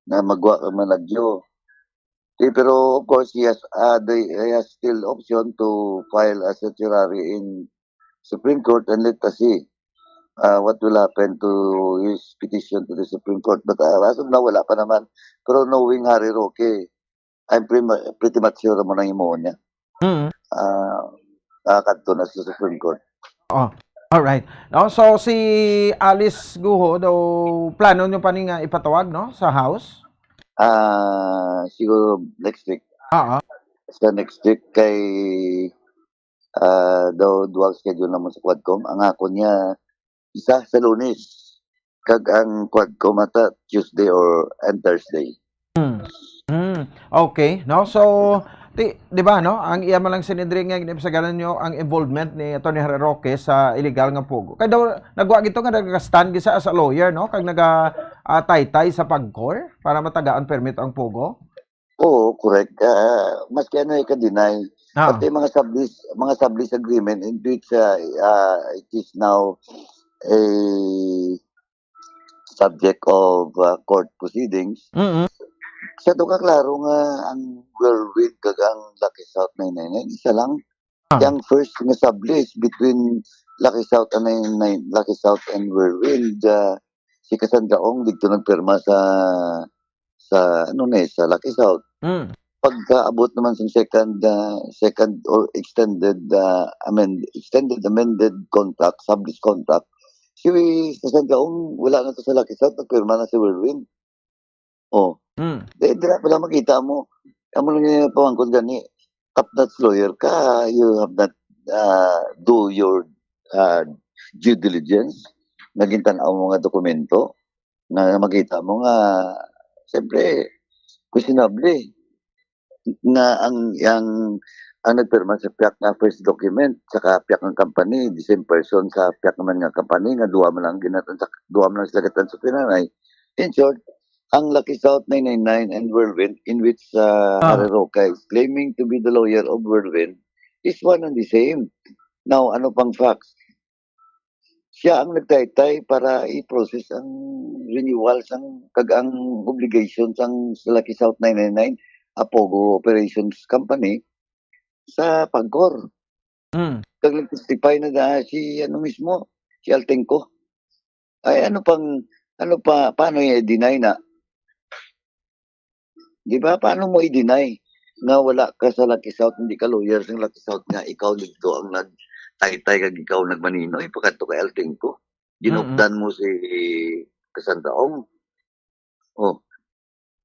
na magwa ka managyo. Pero of course, he has still option to file a certiorari in Supreme Court and let us see what will happen to his petition to the Supreme Court. But as of now, wala pa naman. Pero knowing Harry Roque, I'm pretty much sure mo nang imo niya. Kakadto na sa Supreme Court. Oh, all right. No, so si Alice Guho daw plano nyo pa ning ipatawag, no, sa House? Siguro next week. Sa next week kay daw dual schedule naman sa Quadcom. Ang ako niya isa sa Lunes. Kag ang Quadcom ata Tuesday and Thursday. Okay, no? So, di ba, no? Ang iya man lang sinidri nga ginipsagalan nyo ang involvement ni Atty. Harry Roque sa illegal nga pugo. Kaya daw nagwa gito nga nag-stand gisa as a lawyer, no? Kag naga-taytay sa pagkor para matagaan permit ang pugo. Oo, correct. Maski ano i-deny. Pati mga sublease agreement in which it is now a subject of court proceedings. Sa to kaklaro nga ang Whirlwind kag ang Lucky South 999 isa lang. Yang first nga sublease between Lucky South and Whirlwind, si Cassandra Ong dito nagpirma sa Lucky South. Pagkaabot naman sa second or extended amended contract, sublease contract, si Cassandra Ong wala na to sa Lucky South, nagpirma na si Whirlwind. Dira pala makita mo. Amo lang yung pamangkot gani. Top-notch lawyer ka. You have not do your due diligence. Naging tanaw mo nga dokumento. Na makita mo nga, siyempre, questionable. Na ang nagpirma sa piyak na first document, saka piyak ng company, the same person sa piyak naman nga company, nga duwa man lang sila katan sa pinanay. In short, ang Lucky South 999 and Whirlwind, in which Harry Roque is claiming to be the lawyer of Whirlwind, is one and the same. Now, ano pang facts? Siya ang nagtaytay para i-process ang renewals ang obligations ang Lucky South 999 Apogo Operations Company sa Pagcor. Kag nag-testify na si Altenco. Ay paano i-deny na? Di ba? Paano mo i-deny na wala ka sa Lucky South, hindi ka lawyer sa Lucky South nga, ikaw dito ang nagtaytay kag ikaw nagmanino, ipakadto kay Altenco. Ginupdan mo si Cassandra Ong.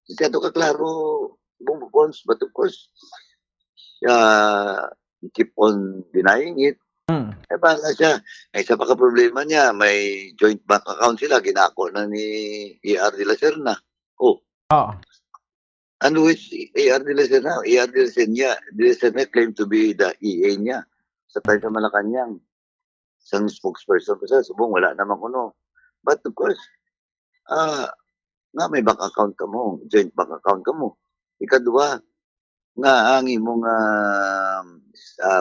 Siya to kaklaro bumubons, but of course, keep on denying it. Baka siya, isa pa ka problema niya, may joint bank account sila, ginako na ni E.R. de la Serna. Ano is E.R. de la Serna? E.R. de la Serna claim to be the EA niya sa tayo sa Malacanang. Isang spokesperson pa siya, subong wala naman kuno. But of course, nga may bank account ka mo, joint bank account ka mo. Ikadua, nga ang imong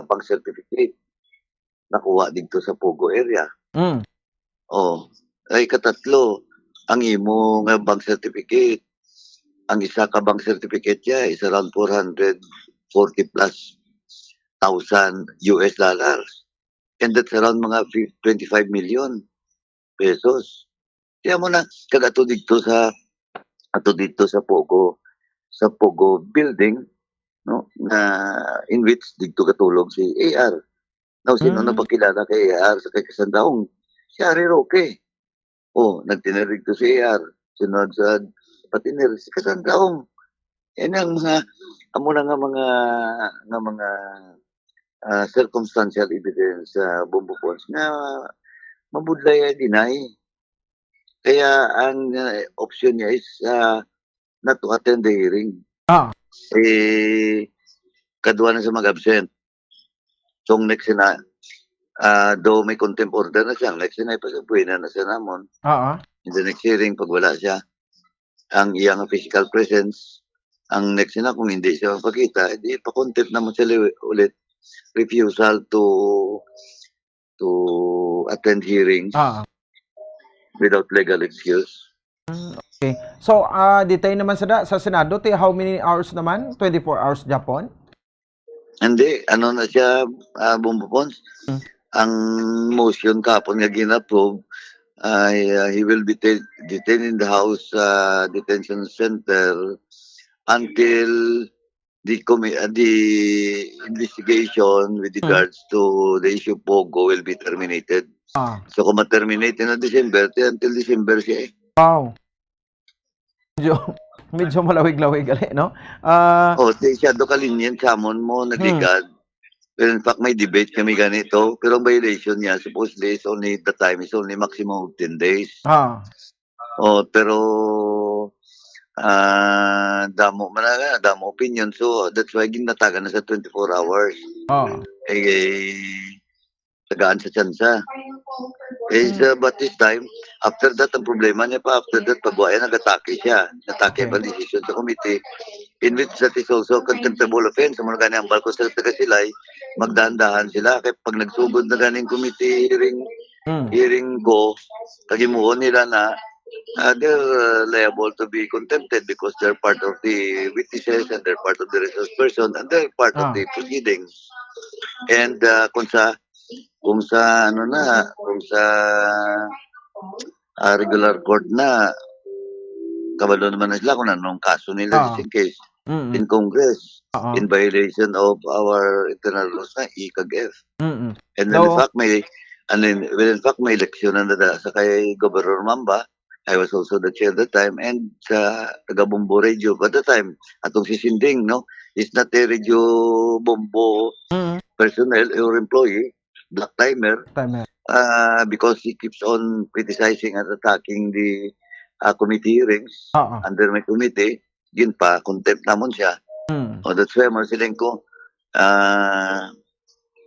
bank certificate nakuha dito sa Pogo area. Oh, ay katatlo ang imong bank certificate. Ang isa ka bank certificate niya is around 440 plus thousand US dollars. And that's around mga 25 million pesos. Kaya mo na kagato dito sa Pogo building, no, na in which dito katulog si AR. Now, sino na pakilala kay AR sa kay Kasandaong? Si Harry Roque. Oh, nagtinirig to si AR. Sunod sa patinirig si Kasandaong. Yan ang mga amo na nga mga circumstantial evidence sa Bombo Pons na mabudlay ay deny. Kaya ang option niya is not to attend the hearing. Kadwa na sa mag-absent. So, next na, though may contempt order na siya, next na ipagpuin na siya namon. In the next hearing, pag wala siya, ang iyang physical presence, ang next na kung hindi siya magpakita, hindi pa-contempt naman sila ulit. Refusal to attend hearings without legal excuse. Okay. So, detain naman sa Senado, how many hours naman? 24 hours Japon? Hindi, ano na siya, Bombo Pons. Ang motion kapon nga gina-approve, he will be detained in the House Detention Center until the investigation with regards to the issue of Pogo will be terminated. So kung ma-terminate na December, until December siya eh. Wow. Medyo malawig-lawig gali, no? Siya do kalinyan, samon mo, nagligad. Pero in fact, may debate kami ganito. Pero ang violation niya, supposedly, the time is only maximum of 10 days. Pero damo opinion. So, that's why ginatagan na sa 24 hours. Tagaan sa tsansa. But this time, after that, ang problema niya pa, after that, pagwaya, nag-atake siya. Natake pa decision sa committee, in which that is also contemptible offense. Muna gani ang balko sa taga-silay, magdahan-dahan sila. Kaya pag nagsugod na ganing committee hearing go, kagimuon nila na they're liable to be contempted because they're part of the witnesses and they're part of the resource person and they're part of the proceedings. And kung sa regular court na, kabalo naman na sila kung anong kaso nila in case in Congress in violation of our internal laws na E-CAG-F. And then in fact may election na sa kay Governor Mamba. I was also the chair at the time and sa taga Bombo Radio at the time atong si Sinding, no, is not a radio Bombo personnel or employee, black timer. Because he keeps on criticizing and attacking the committee hearings under my committee, contempt namon siya. That's why Marceling ko,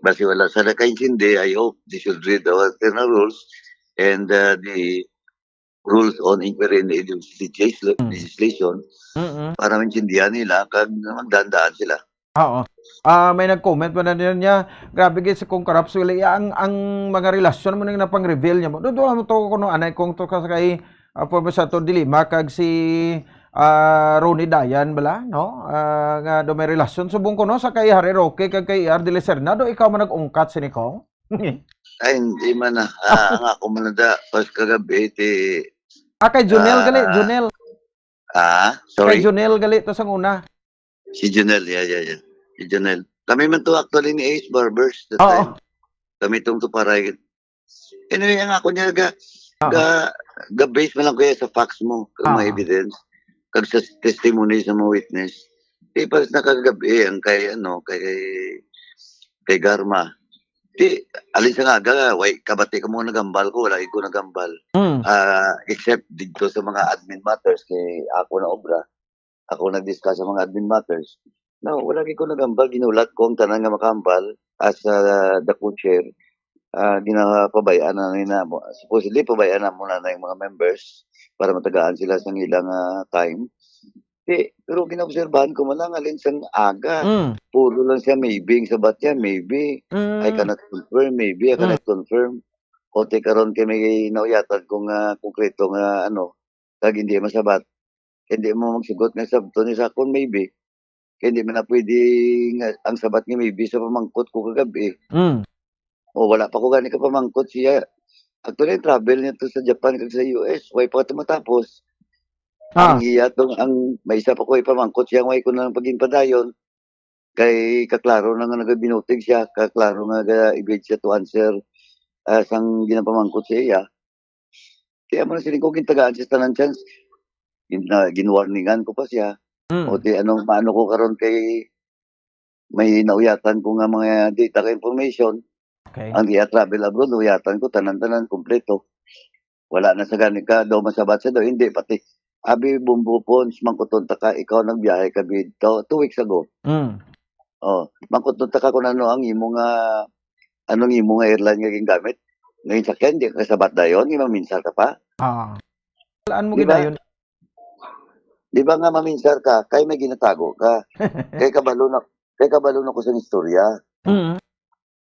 basi wala sa nakaintindi, I hope they should read our internal rules and the rules on inquiry and legislation para maintindihan nila kag magdandaan sila. May nag-comment pa na niya, grabe guys kung corrupt sila ang mga relasyon mo nang napang-reveal niya mo. Doon mo to kuno anay kung to ka kay Professor Dilima kag si Ronnie Dayan bala, no? Nga do may relasyon subong ko no sa kay Harry Roque kag kay R. Dile Cernado, ikaw man nag-ungkat sinikong. Ay hindi man na ang ako man da pas kagabi kay Junel gali, Junel. Sorry. Kay Junel gali to sang una. Si Junel, yeah. Si Junel. Kami man to actually ni Ace Barbers that time. Kami tong tuparay. Anyway, ang ako niya ga-base man lang kaya sa facts mo, kung may evidence, kag sa testimony sa mga witness. Pares na kagabi ang kay Garma. Alin sa nga, kabati ka mo nagambal ko, wala ko nagambal. Except dito sa mga admin matters kay ako na obra. Ako nag-discuss sa mga admin matters. No, wala ko nagambal, ginulat ko ang tanang nga makambal as the co-chair. Ginapabayaan na nila mo. Supposedly, pabayaan na muna na yung mga members para matagaan sila sa ilang time. Pero ginaobserbahan ko man lang alin sang aga. Mm. Puro lang siya maybe sa bat niya, maybe. I Mm. cannot confirm, maybe I cannot confirm. O te karon kay may nauyatan kung konkreto nga kag hindi masabat. Hindi mo magsugot nga sabto ni sakon maybe. Kaya hindi man na pwede nga ang sabat nga maybe sa pamangkot ko kagabi. Mm. O wala pa ko gani ka pamangkot siya. Actually, travel niya to sa Japan kag sa US. Way pa ito matapos. Ang iya tong ang may isa pa ko ipamangkot siya way ko nang paging padayon. Kay kaklaro na nga nagabinutig siya, kaklaro nga ibig siya to answer sang ginapamangkot siya iya. Kaya mo na siling ko gintagaan siya tanan chance. Ginwarningan ko pa siya. O di paano ko karon kay may nauyatan ko nga mga data ka information. Okay. Ang iya travel abroad, nauyatan ko tanan-tanan kompleto. Wala na sa gani ka daw masabat sa daw hindi pati. Abi bumbu pons mangkuton ta ka ikaw nagbiyahe ka dito 2 weeks ago. Mm. Oh, mangkuton ta ka kung ano ang imong anong imong airline nga gingamit. Ngayon sakyan di ka sabat dayon, maminsar ka pa. Walaan mo Di ba? gidayon. Di ba nga maminsar ka kay may ginatago ka. kay kabalo na ko sa istorya. Mm.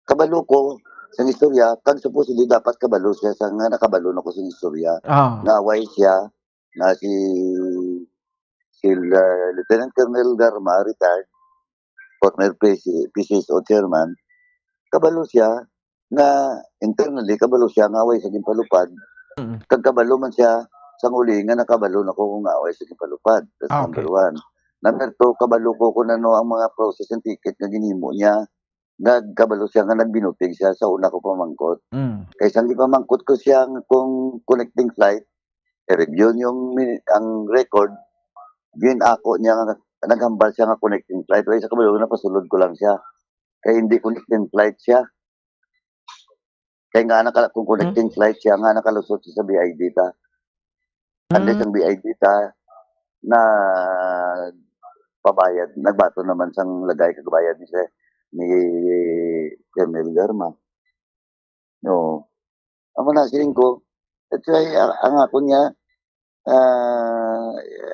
Kabalo ko sa istorya kag supposedly dapat kabalo siya sa nga nakabalo na ko sa istorya. Naway siya na si Lieutenant Colonel Garma, retired, former PCSO chairman, kabalo siya na internally, kabalo siya ng away sa Gimpalupad. Kag kabalo man siya sa uli nga nakabalo na ko kung away sa Gimpalupad. That's number one. Number two, kabalo ko kung ano ang mga process and ticket na ginimo niya. Nagkabalo siya nga nagbinutig siya sa una ko pamangkot. Kaysa hindi pamangkot ko siya kung connecting flight, i-review ang record, yun ako niya nga naghambal siya nga connecting flight. Kaya sa kabalo na pasulod ko lang siya. Kaya hindi connecting flight siya. Kaya nga kung connecting flight siya, nga nakalusot siya sa BID ta. Unless ang BID ta na pabayad, nagbato naman sang lagay kagbayad ni Colonel Garma. No. Amo na siling ko, that's why ang ako niya,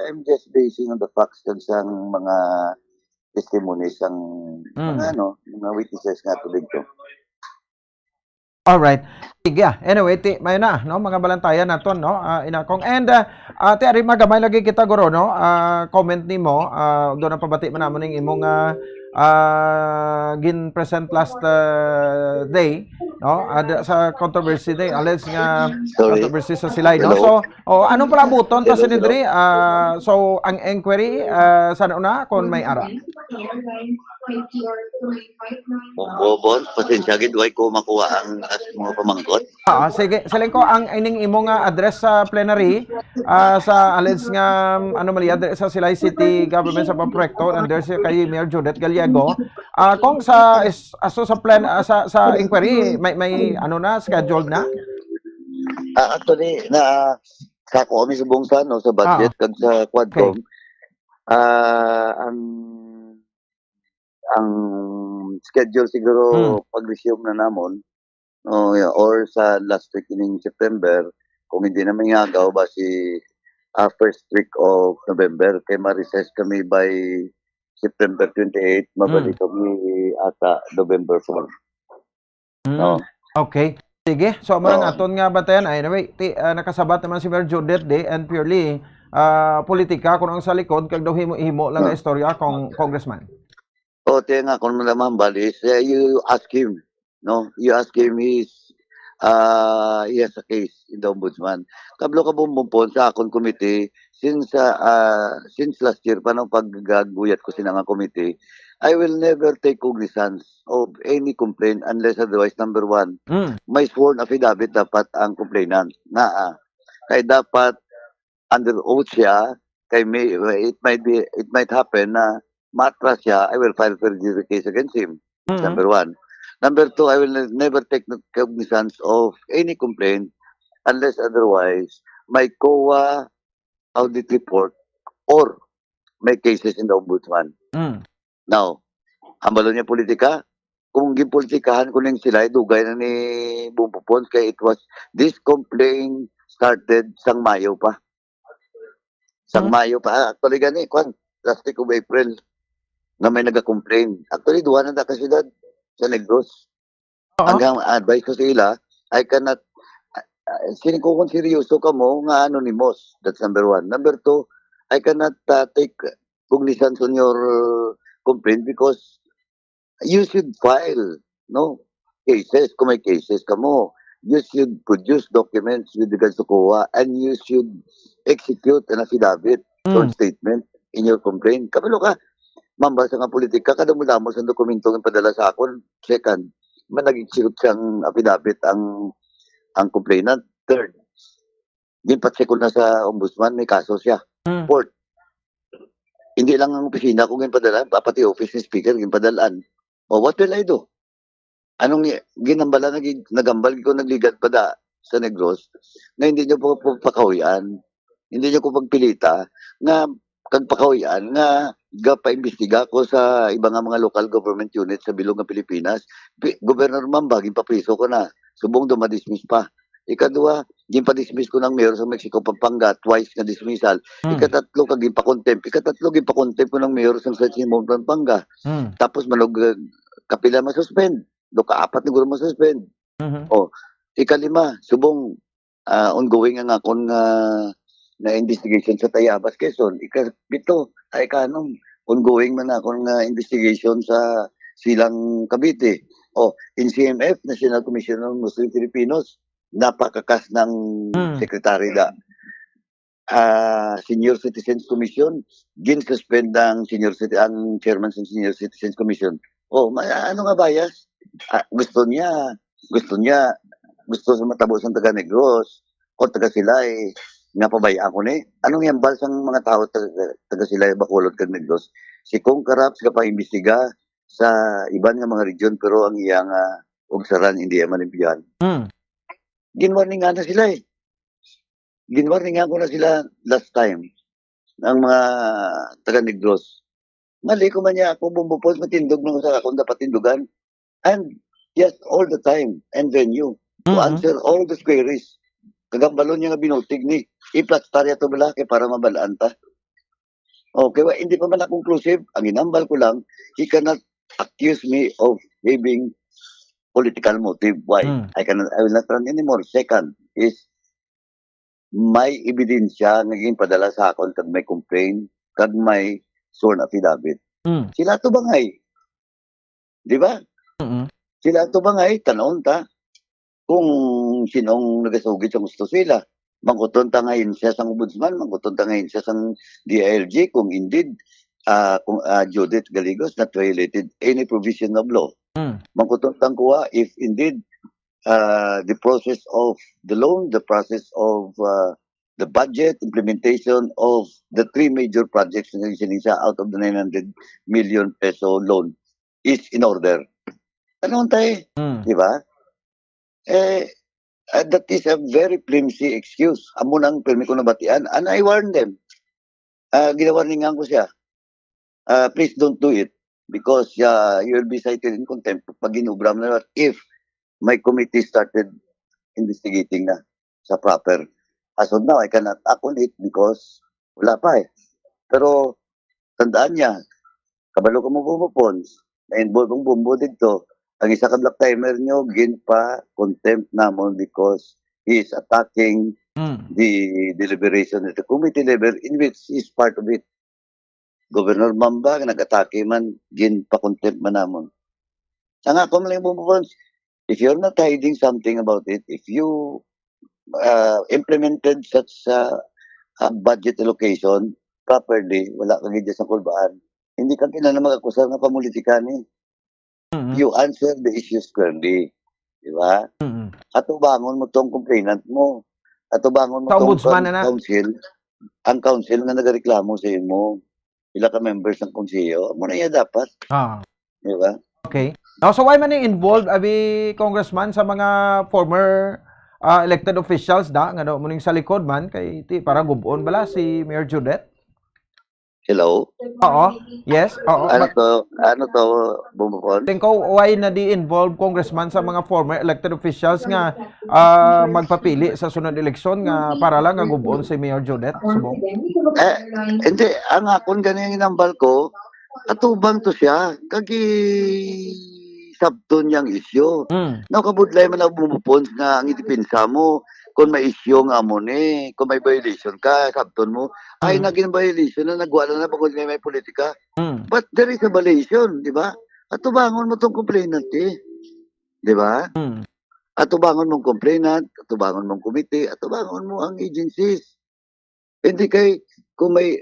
I'm just basing on the facts kag sang mga testimonies ang mga witnesses nga tubig ko. Alright. Sige. Anyway, mayo na, no? Mga balantayan naton, no? Inakong. And, ti ari magamay lagi kita guro, no? Comment nimo, doon ang pabati man namon ning imong gin present last day, no? Sa controversy day, alleged nga controversy sa Silay, no? So, anong palabuton ta sinidri? So, ang inquiry sana una kon may ara. Bon, pasensya gid way ko makuha ang mga pamangkot. Sige, saling ko ang ining imong address sa plenary sa alleged nga anomaly address sa Silay City Government sa proyekto and there's kay Mayor Judith Gallego. Kung sa sa inquiry may scheduled na? Actually na sa ko mi subong sa sa budget kag sa Quadcom. Ang schedule siguro pag-resume na namon or sa last week in September kung hindi na mangagaw ba si first week of November kay ma-recess kami by September 28 mabalik kami ata November 4. No. Okay. Sige. So man aton nga batayan anyway nakasabat naman si Mayor Judith and purely politika kung ang sa likod kag daw himo lang nga istorya kung congressman. Tiyan nga, kung naman balis, you ask him, no? You ask him, he has a case in the ombudsman. Kablo ka bumpon sa akong committee, since last year, pa nang paggaguyat ko sinang committee, I will never take cognizance of any complaint unless otherwise, number one, may sworn affidavit dapat ang complainant. Kaya dapat, under oath siya, it might happen na matras siya, I will file for the case against him. Number one. Number two, I will never take cognizance of any complaint unless otherwise may COA audit report or may cases in the ombudsman. Now, hambalo niya politika, kung gipolitikahan ko nang sila, dugay na ni Bumpupons kaya this complaint started sang Mayo pa. Sang Mayo pa. Actually, gani, kwan, last week of April, na may nag-complain. Actually, duwa na kasyudad sa Negros. Hanggang advice ko sa ila, I cannot, kung seryoso ka mo, nga anonymous. That's number one. Number two, I cannot take cognizance on your complaint because you should file, no? Cases, kung may cases ka mo. You should produce documents with regards to COA and you should execute an affidavit or statement in your complaint. Kapilo ka, mambasa nga politika, kada mula mo sa dokumento ng padala sa akon. Second, nag-execute siyang affidavit ang complainant. Third, ginpatsik ko na sa ombudsman, may kaso siya. Fourth, hindi lang ang opisina kung ginpadalaan, pati office ni speaker ginpadalaan. O what will I do? Anong ginambala, nagambal ko nagligat pa da sa Negros na hindi nyo po pakawian, hindi nyo ko pagpilita na kagpakawian nga pa-imbestiga ko sa ibang mga local government units sa bilog ng Pilipinas. Governor Mamba, ginpapriso ko na. Subong dumadismiss pa. Ikadua, ginpa-dismiss ko ng mayor sa Mexico, Pampanga, twice nga dismissal. Ikatatlo, ginpa-contempt. Ikatatlo, ginpa-contempt ko ng mayor sa Simon, Pampanga. Tapos manog kapila masuspend. Kaapat na guro masuspend. O, ikalima, subong ongoing ang akong na investigation sa Tayabas, Quezon. Ikapito, ay kanong ongoing man akong investigation sa Silang, Cavite. O, in CMF, National Commission on Muslim Filipinos, napakakas ng secretary da. Senior Citizens Commission, gin-suspend ang chairman ng Senior Citizens Commission. O, ano nga bias? Gusto sa matabos ng taga Negros o taga Silay nga pabayaan ko ni. Anong yambal sang mga tao taga Silay, Bacolod, kag Negros? Si Kong Karaps ka pa-imbestiga sa iban nga mga region pero ang iyang ugsaran hindi malimpiyan. Ginwarning nga na sila eh. Ginwarning nga ko na sila last time ang mga taga Negros. Mali ko man niya ako bumbupos matindog nung sa akong dapat tindugan. And yes, all the time and venue to answer all the queries. Kagambalon niya nga binutig ni iplastarya to balaki para mabalaan ta. Okay, well, hindi pa man na conclusive. Ang inambal ko lang, he cannot accuse me of having political motive. Why? I will not run anymore. Second is may ebidensya naging padala sa akon kag may complaint kag may sworn affidavit. Sila to bangay. Di ba? Sila to bangay, tanong ta kung sinong nagasugid sa gusto sila. Mangkuton ta ngayon siya sang ombudsman, mangkuton ta ngayon siya sang DILG kung indeed kung Judith Galigos not violated any provision of law. Mangkuton ta kuha if indeed the process of the loan, the process of the budget, implementation of the three major projects na siya out of the 900 million peso loan is in order. Ano tayo? Di ba? That is a very flimsy excuse. Amo nang pirmi ko nabatian. And I warned them. Ginawarningan ko siya. Please don't do it because you will be cited in contempt pag ginubram na if my committee started investigating na sa proper. As of now, I cannot act on it because wala pa eh. Pero tandaan niya, kabalo ka mo bumupons, na-involve ang bumbo dito, ang isa ka black timer nyo, ginpa contempt namon because he is attacking the deliberation at the committee level in which he is part of it. Governor Mamba, nag-atake man, ginpa contempt man namon. Ang ako man lang bumupons, if you're not hiding something about it, if you implemented such a budget allocation properly, wala kang idya sa kulbaan, hindi ka kinala mag-akusar ng pamulitika ni. You answer the issues clearly. Di ba? Atubangon mo tong complainant mo. Atubangon mo tong council. Ang council na nagareklamo sa imo. Ila ka members ng konseyo. Muna niya dapat. Di ba? Okay. Now, so why man involved, abi, Congressman, sa mga former elected officials da, nga mo ning sa likod man, kay para gubuon bala si Mayor Judith? Hello? Oo. Yes. Oo. Ano to, Bumupon? Tingko, why na di-involve congressman sa mga former elected officials nga magpapili sa sunod eleksyon nga para lang nga gubon si Mayor Judith Subong? Hindi, ang akon ganyan inambal ko, katubang to siya, kagi sabton yang isyo. Nakabudlay man na Bumupon nga ang itipinsa mo, kung may isyo nga mo ni, kung may violation ka, sabton mo, ay naging violation na nagwala na pag may politika. But there is a violation, di ba? At tubangon mo tong complainant di ba? At tubangon mong complainant, at tubangon mong committee, at tubangon mo ang agencies. Hindi kay kung may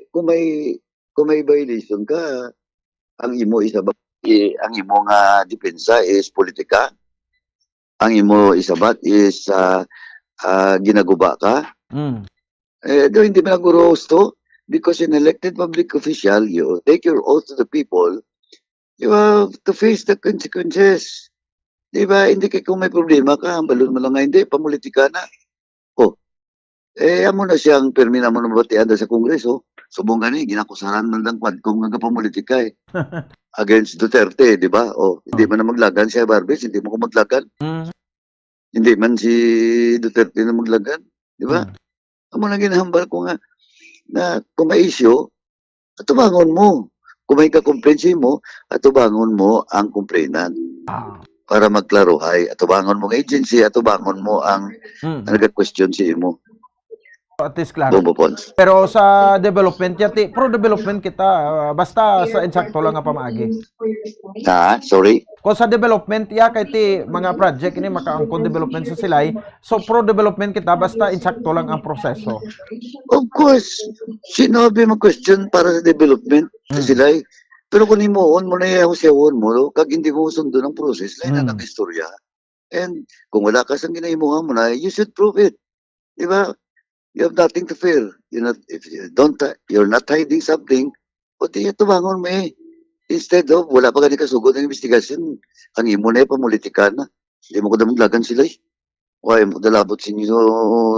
violation ka, ang imo ang imo nga depensa is politika. Ang imo isabat is ginaguba ka. Do hindi man gusto because an elected public official, you take your oath to the people, you have to face the consequences. Di ba? Hindi kung may problema ka, balon mo lang nga, hindi, pamulitika na. Amo na siyang permina mo na mabatian sa Kongreso. Subong gani, ginakusaran man lang kung nga pamulitika against Duterte, di ba? Hindi man na maglagan siya, Barbes, hindi mo ko maglagan. Hindi man si Duterte na maglagan, di ba? Amo na ginahambal ko nga na kung may issue, atubangon mo. Kung may kakumprensi mo, atubangon mo ang complainant. Para magklaruhay. Atubangon mo ang agency, atubangon mo ang nag-question si imo. At least klaro. Pero sa development, pro-development kita, basta sa insakto lang nga pamaagi. Sorry? Kung sa development, kay ti mga project ini makaangkon development sa silay, so pro-development kita, basta insakto lang ang proseso. Of course, sinabi mo question para sa development sa silay. Pero kung imuon mo na yaw-siyawon mo, kag hindi mo sundo ng process, lain na istorya. And kung wala ka sa ginaimuha mo na, you should prove it. Di ba? You have nothing to fear. If you're not hiding something, o di tumangon mo Instead of, wala pa gani kasugod ng investigasyon, ang imo na pamulitika na. Hindi mo ko na maglagan sila Why mo dalabot sinyo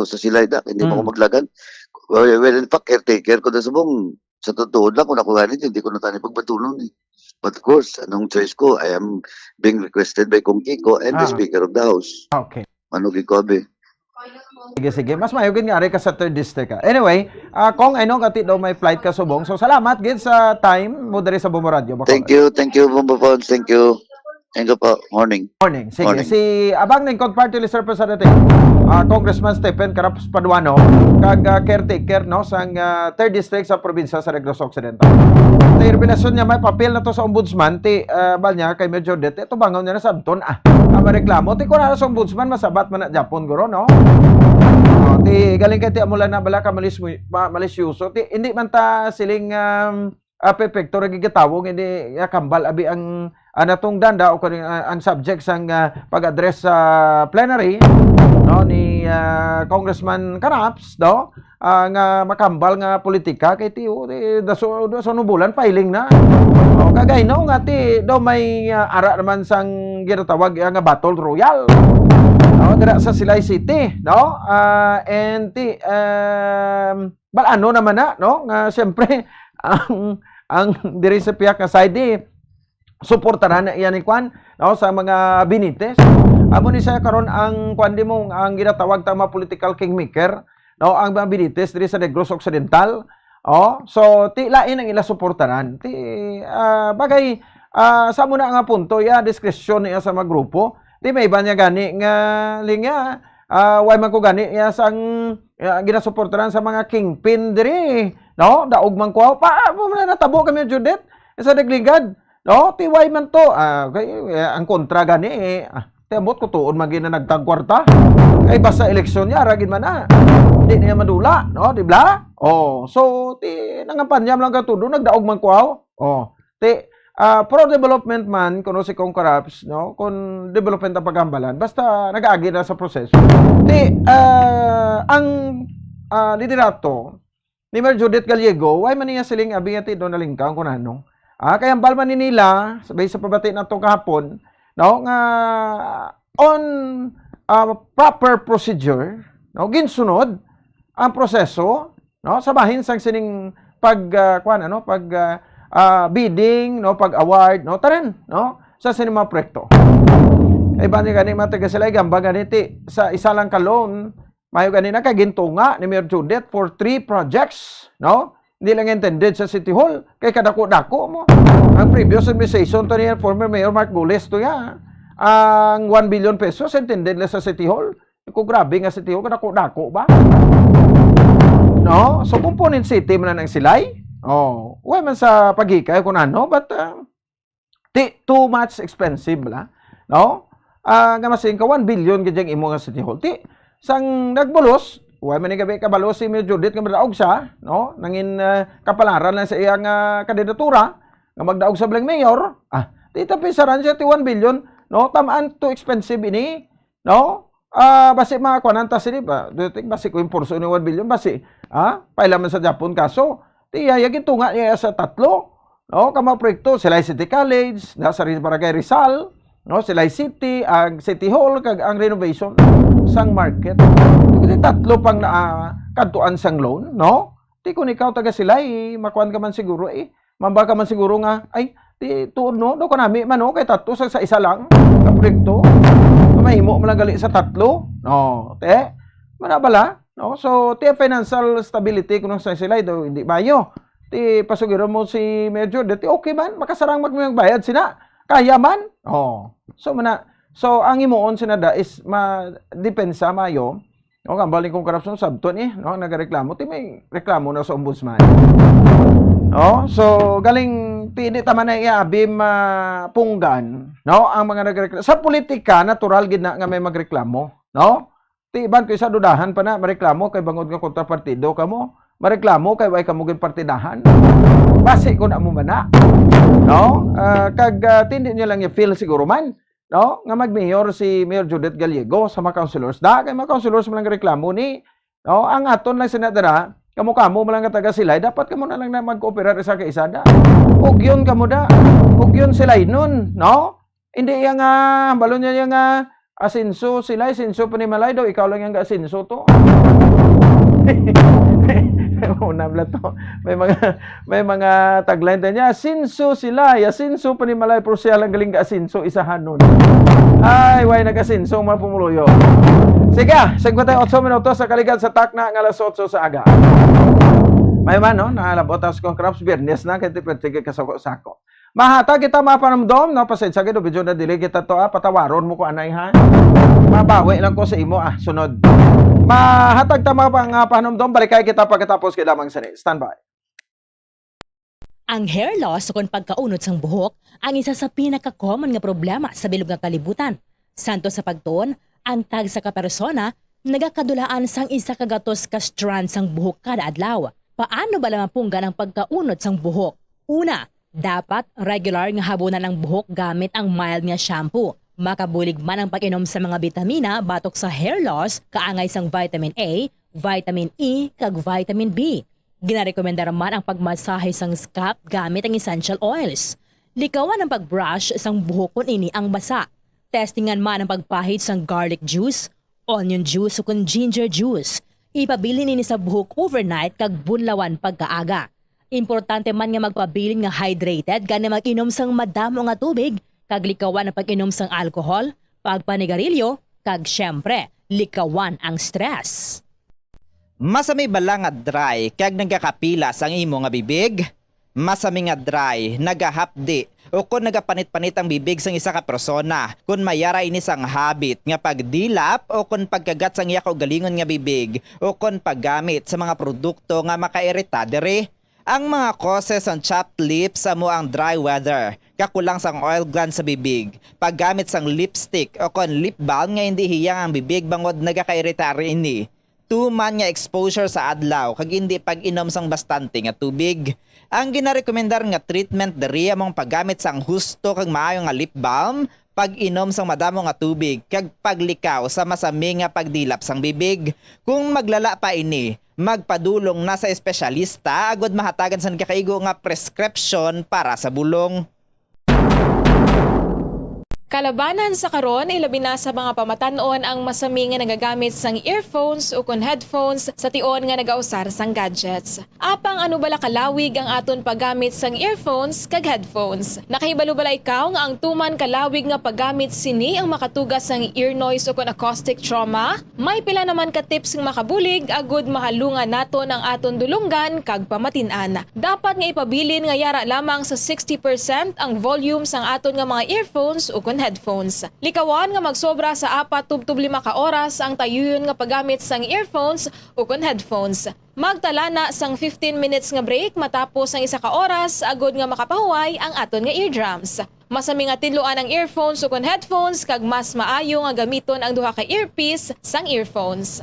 sa sila hindi mo ko maglagan. Well, in fact, caretaker ko na subong. Sa totoo lang, kung ako ganit, hindi ko na tayo pagbatulong But of course, anong choice ko? I am being requested by Kong Kiko and the Speaker of the House. Okay. Manugi Kobe. Sige. Mas mayugin nga rin ka sa 3rd district. Anyway, Kong, I know kati daw may flight ka subong. So, salamat gid sa time mo diri sa Bombo Radio. Thank you, Bombo Phones. Thank you. Thank you po. Morning. Sige. Morning. Si Abang Ningkod Party List Representative, Congressman Stephen Caraps Paduano, kag caretaker sang 3rd district sa probinsya sa Negros Occidental. Sa revelasyon niya, may papel na to sa ombudsman, balnya kay Medyo Dete, ito bangaw niya na sabton, mareklamo, kung na sa ombudsman, masabat man na Japon, guro, no? Galing kay amula na bala ka malisyuso, hindi man ta siling pepekto, nagigitawong, hindi kambal, abi ang anatong danda, o ang subject sang pag-address sa plenary, no, ni Congressman Caraps, no? Nga makambal nga politika kay tiyo daso bulan filing na kagay no nga ti daw may ara naman sang ginatawag nga battle royal dira sa Silay City no and ti balano naman na no nga syempre ang diri sa piyak nga side suportahan na iyan ni Kwan no sa mga Benitez amo ni siya karon ang kwan di mo ang ginatawag ta mga political kingmaker no ang mga Benitez diri sa Negros Occidental so ti lain ang ila suportaran ti bagay sa muna nga punto diskresyon niya sa mga grupo ti may iba niya gani nga linya way man ko gani sang ginasuportaran sa mga kingpin diri no daog man ko pa mo na natabo kami Judith sa Dagligad no ti way man to ang kontra gani Tembot ko tuon magin na nagtagkwarta. Kay basta eleksyon niya ragin man na. Hindi niya madula, no, di ba? So ti nangampanyam lang katudo nagdaog man ko ti pro development man kuno si Kong Caraps, no, kun development ang pagambalan basta nagaagi na sa proseso. Ti ang liderato ni Mayor Judith Gallego, way man niya siling abi ati Donald Lingkang kunano. Kaya ang balman ni nila sabay sa pabati nato kahapon no nga on proper procedure no ginsunod ang proseso no sa bahin sang sining bidding, no, pag award, no, tanan, no, sa sinima proyekto. Kay bani gani mataga sila gamba ganiti sa isa lang ka loan, mayo gani na kagintunga ni Mayor Judith for 3 projects, no? Hindi lang intended sa City Hall, kay kadako-dako mo. Ang previous administration to niya, former Mayor Mark Gules to ya, ang 1 billion pesos intended lang sa City Hall. Kung grabe nga City Hall, kadako-dako ba? No? So, component city man na ng silay. Oh, way man sa pagikay kung ano, but too much expensive la. No? Nga masing ka 1 billion ganyang imo nga City Hall. Sang nagbulos, way man ni gabi kabalo si Mayor Judith nga magdaog siya, no? Nangin kapalaran lang sa iyang kandidatura nga magdaog sa bilang mayor. Tita pisaran siya ti 1 billion, no? Tamaan too expensive ini, no? Basi mga kwananta sini ba? Dutik basi ko impurso ni 1 billion basi. Pailaman sa Japon kaso. Tiyayagin tunga niya sa 3. No, kama proyekto sila City College, nasa Barangay Rizal, no, sila City, ang City Hall kag ang renovation sang market. Iti 3 pang kadtuan sang loan, no? Ti kun ikaw taga sila makuan ka man siguro mamba ka man siguro nga ay ti tuod no do kanami man no kay 3 sa isa lang ka proyekto. Mahimo man lang gali sa 3. No, te manabala, no? So ti financial stability kuno sa sila do hindi bayo. Ti pasugiro mo si Mayor Judith, okay man makasarang magbayad sina. Kaya man. So ang imuon sinada is depensa mayo. O kambaling kong korupsyon sabton no, nagareklamo ti may reklamo na sa ombudsman. No? So galing pili tama na iabim punggan, no, ang mga nagreklamo. Sa politika natural gid na nga may magreklamo, no? Ti iban ko isa dudahan pa na mareklamo kay bangod nga kontrapartido kamo. Mareklamo kay way kamo gid partidahan. Basi ko na mo mana. No? Tindi niya lang i-feel siguro man, no? Nga mag-mayor si Mayor Judith Gallego sa mga councilors. Kay mga councilors man lang reklamo ni, no? Ang aton lang senadora, kamo man lang taga sila, dapat kamo na lang na mag-cooperate isa ka isa da. Ug yun kamo da. Ug yun sila nun, no? Hindi yang balon niya yang asinso sila, asinso panimalay daw, ikaw lang yang asinso to. Una to. May mga tagline niya, asinso sila, asinso panimalay pero siya lang galing asinso isahan nun. Ay, way nag-asinso mga pumuluyo. Sige, 58 minutos sa kaligad sa takna ng alas 8 sa aga. May man, no? Nakalabotas kong crafts Biyernes na, kaya tipid-tigil kasako-sako. Mahata kita mapanamdom, no? Pasensya kita, video na dili kita to, patawaron mo ko anay, ha? Mabawi lang ko sa imo, sunod. Mahatag ta mga panamdom, balikay kita pagkatapos kay lamang sani. Stand by. Ang hair loss kung pagkaunod sang buhok ang isa sa pinaka-common nga problema sa bilog nga kalibutan. Santo sa pagtuon, ang tag sa kapersona nagakadulaan sang isa ka gatos ka strand sang buhok kada adlaw. Paano ba lamang punggan ang pagkaunod sang buhok? Una, dapat regular nga habunan ang buhok gamit ang mild nga shampoo. Makabulig man ang pag-inom sa mga bitamina batok sa hair loss, kaangay sang vitamin A, vitamin E, kag vitamin B. Ginarekomendar man ang pagmasahe sang scalp gamit ang essential oils. Likawan ang pagbrush sang buhok kung ini ang basa. Testingan man ang pagpahid sang garlic juice, onion juice o kung ginger juice. Ipabilin ini sa buhok overnight kag bunlawan pagkaaga. Importante man nga magpabilin nga hydrated gani mag-inom sang madamo nga tubig, kag likawan ang pag-inom sang alcohol, pagpanigarilyo, kag syempre, likawan ang stress. Masami bala nga dry kag nagakapila sang imo nga bibig? Masami nga dry, nagahapdi, o kung nagapanit-panit ang bibig sang isa ka persona, kung mayara ini sang habit nga pagdilap o kung pagkagat sang iya kaugalingon nga bibig, o kung paggamit sa mga produkto nga makairita dere. Ang mga causes ng chapped lips amo ang dry weather, kakulang sang oil gland sa bibig, paggamit sang lipstick o kung lip balm nga hindi hiyang ang bibig bangod nagakairita ini. Tuman nga exposure sa adlaw kag hindi pag-inom sang bastante nga tubig. Ang ginarekomendar nga treatment diri among paggamit sang husto kag maayo nga lip balm, pag-inom sang madamo nga tubig kag paglikaw sa masami nga pagdilap sang bibig. Kung maglala pa ini, magpadulong na sa espesyalista agud mahatagan sa kakaigo nga prescription para sa bulong. Kalabanan sa karon ilabi na sa mga pamatanon ang masami nga nagagamit sang earphones o kon headphones sa tion nga nagausar sang gadgets. Apang ano bala kalawig ang aton paggamit sang earphones kag headphones. Nakahibalo bala ikaw nga ang tuman kalawig nga paggamit sini ang makatugas sang ear noise o kon acoustic trauma? May pila naman ka tips nga makabulig agud mahalungan naton ang aton dulunggan kag pamatin-an. Dapat nga ipabilin nga yara lamang sa 60% ang volume sang aton nga mga earphones o kon headphones. Likawan nga magsobra sa 4-5 ka oras ang tayuyon nga paggamit sang earphones o kon headphones. Magtala na sang 15 minutes nga break matapos ang 1 ka oras agud nga makapahuway ang aton nga eardrums. Masami nga tidloan ang earphones o kon headphones kag mas maayo nga gamiton ang duha ka earpiece sang earphones.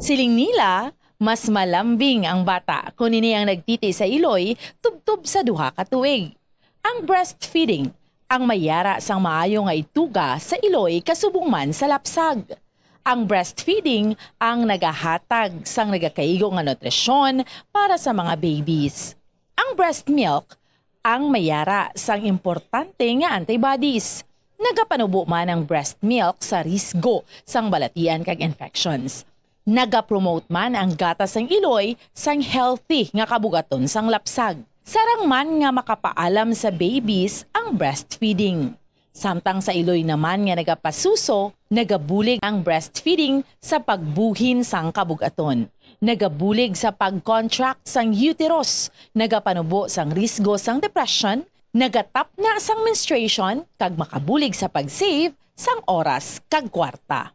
Siling nila, mas malambing ang bata kung ini ang nagtiti sa iloy tubtub sa duha ka tuig. Ang breastfeeding ang mayara sang maayo nga ituga sa iloy kasubong man sa lapsag. Ang breastfeeding ang nagahatag sang nagakaigo nga nutrisyon para sa mga babies. Ang breast milk ang mayara sang importante nga antibodies. Nagapanubo man ang breast milk sa risgo sang balatian kag infections. Nagapromote man ang gatas sang iloy sang healthy nga kabugaton sang lapsag. Sarang man nga makapaalam sa babies ang breastfeeding. Samtang sa iloy naman nga nagapasuso, nagabulig ang breastfeeding sa pagbuhin sang kabugaton. Nagabulig sa pag-contract sang uterus, nagapanubo sang risgo sang depression, nagatap na sang menstruation, kag makabulig sa pag-save sang oras kag kwarta.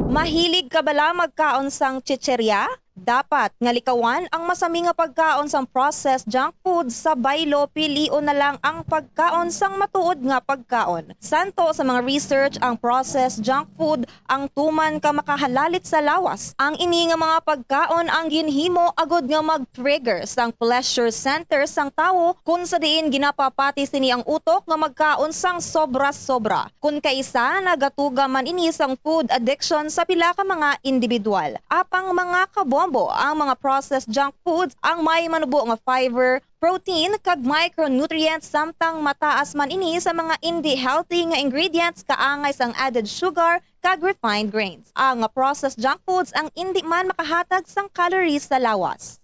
Mahilig ka bala magkaon sang chicherya? Dapat nga likawan ang masami nga pagkaon sang processed junk food sa baylo, pilion na lang ang pagkaon sang matuod nga pagkaon. Santo sa mga research ang processed junk food ang tuman ka makahalalit sa lawas. Ang ini nga mga pagkaon ang ginhimo agud nga mag-trigger sang pleasure center sang tawo kung sa diin ginapapati sini ang utok nga magkaon sang sobra-sobra. Kung kaisa nagatuga man ini sang food addiction sa pila ka mga individual. Apang mga kabombo ang mga processed junk foods ang may manubo nga fiber, protein kag micronutrients samtang mataas man ini sa mga hindi healthy nga ingredients kaangay sang added sugar kag refined grains. Ang mga processed junk foods ang hindi man makahatag sang calories sa lawas.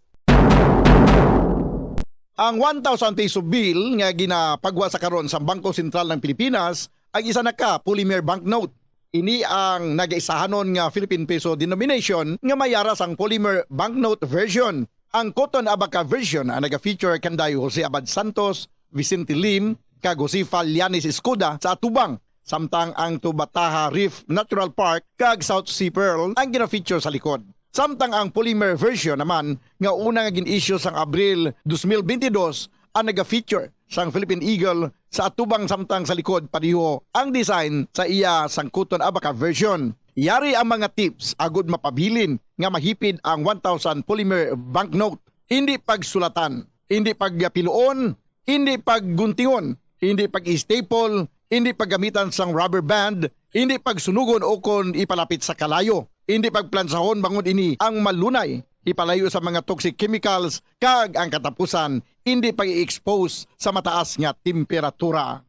Ang 1,000 peso bill nga ginapagwa sa karon sa Bangko Sentral ng Pilipinas ay isa na ka polymer banknote. Ini ang nagaisahanon nga Philippine Peso denomination nga mayara sang polymer banknote version. Ang Cotton Abaca version ang naga-feature kanday Jose Abad Santos, Vicente Lim, kag Jose Fallanis Escuda sa atubang. Samtang ang Tubataha Reef Natural Park kag South Sea Pearl ang gina-feature sa likod. Samtang ang polymer version naman nga una nga gin-issue sang Abril 2022 ang naga-feature sang Philippine Eagle sa atubang samtang sa likod padiho ang design sa iya sang Cotton Abaca version. Yari ang mga tips agud mapabilin nga mahipid ang 1,000 polymer banknote. Hindi pagsulatan, hindi pagpiluon, hindi pagguntingon, hindi pag-staple, hindi paggamitan sang rubber band, hindi pagsunugon o kon ipalapit sa kalayo, hindi pagplansahon bangod ini ang malunay, ipalayo sa mga toxic chemicals kag ang katapusan hindi pag-i-expose sa mataas nga temperatura.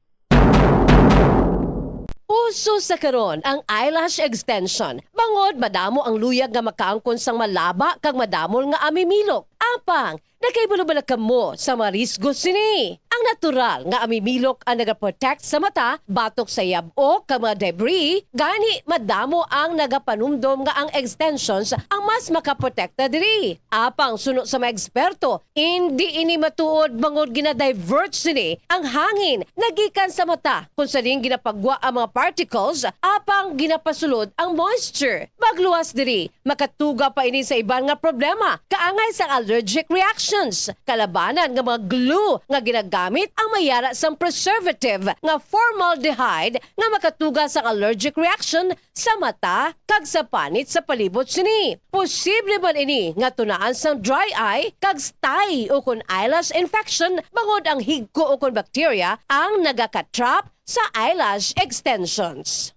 Uso sa karon ang eyelash extension. Bangod madamo ang luyag nga makaangkon sang malaba kag madamol nga amimilok. Apang nakaibalo-bala kamo sa marisgo sini. Ang natural nga amimilok ang nagaprotect sa mata, batok sa yab-o kag mga debris, gani madamo ang nagapanumdom nga ang extensions ang mas makaprotekta diri. Apang suno sa mga eksperto, hindi ini matuod bangod gina-divert sini ang hangin nagikan sa mata kung saling ginapagwa ang mga particles, apang ginapasulod ang moisture. Magluwas diri, makatuga pa ini sa iban nga problema, kaangay sa allergic reactions, kalabanan nga mga glue nga ginagamit ang mayara sang preservative nga formaldehyde nga makatuga sa allergic reaction sa mata kag sa panit sa palibot sini. Posible man ini nga tunaan sang dry eye kag stye o kon eyelash infection bangod ang higko o kon bacteria ang nagakatrap sa eyelash extensions.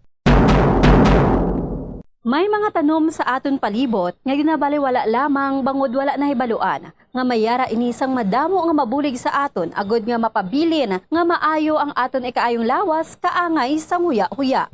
May mga tanom sa aton palibot nga ginabaliwala lamang bangod wala na hibaluan nga mayara inisang madamo nga mabulig sa aton agod nga mapabilin nga maayo ang aton ikaayong lawas kaangay sa huya-huya.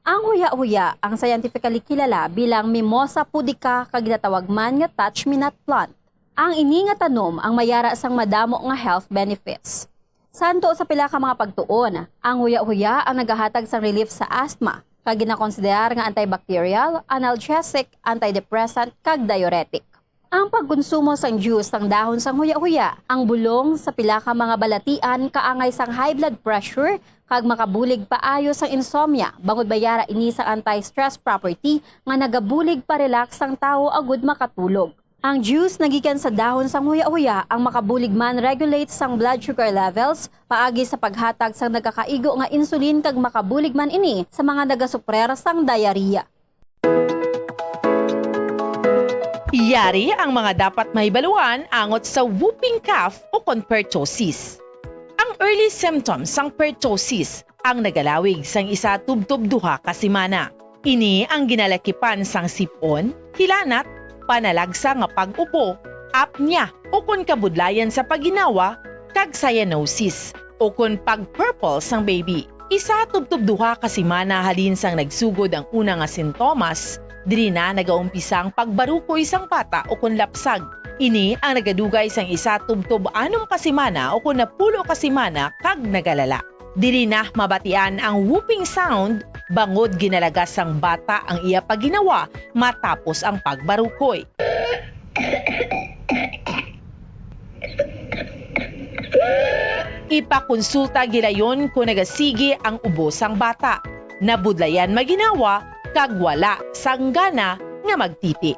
Ang huya-huya ang scientifically kilala bilang Mimosa pudica kag ginatawag man nga touch-me-not plant. Ang ini nga tanom ang mayara sang madamo nga health benefits. Santo sa pila ka mga pagtuon, ang huya-huya ang nagahatag sang relief sa asthma, kag ginakonsiderar nga antibacterial, analgesic, antidepressant, kag diuretic. Ang pagkonsumo sang juice sang dahon sang huya-huya, ang bulong sa pila ka mga balatian kaangay sang high blood pressure, kag makabulig paayo sang insomnia, bangod bayara ini sa anti-stress property nga nagabulig pa-relax sang tao agud makatulog. Ang juice nagikan sa dahon sang huya-huya ang makabulig man regulate sang blood sugar levels paagi sa paghatag sang nagakaigo nga insulin kag makabulig man ini sa mga nagasuprer sang diarrhea. Yari ang mga dapat mahibaluan angot sa whooping cough o pertussis. Ang early symptoms sang pertussis ang nagalawig sang isa tubtob duha ka semana. Ini ang ginalakipan sang sipon, hilanat, panalagsa nga pag-upo, apnea o kun kabudlayan sa paginawa, kag cyanosis o kun pag-purple sang baby. Isa tubtob duha ka semana halin sang nagsugod ang una nga sintomas, diri na nagaumpisa ang pagbaruko isang bata o kun lapsag. Ini ang nagadugay sang isa tubtob 6 ka semana o kun 10 ka semana kag nagalala. Diri na mabatian ang whooping sound bangod ginalagas sang bata ang iya paginawa matapos ang pagbarukoy. Ipakonsulta gilayon kung nagasigi ang ubo sang bata. Nabudlayan maginawa kag wala sang gana nga magtiti.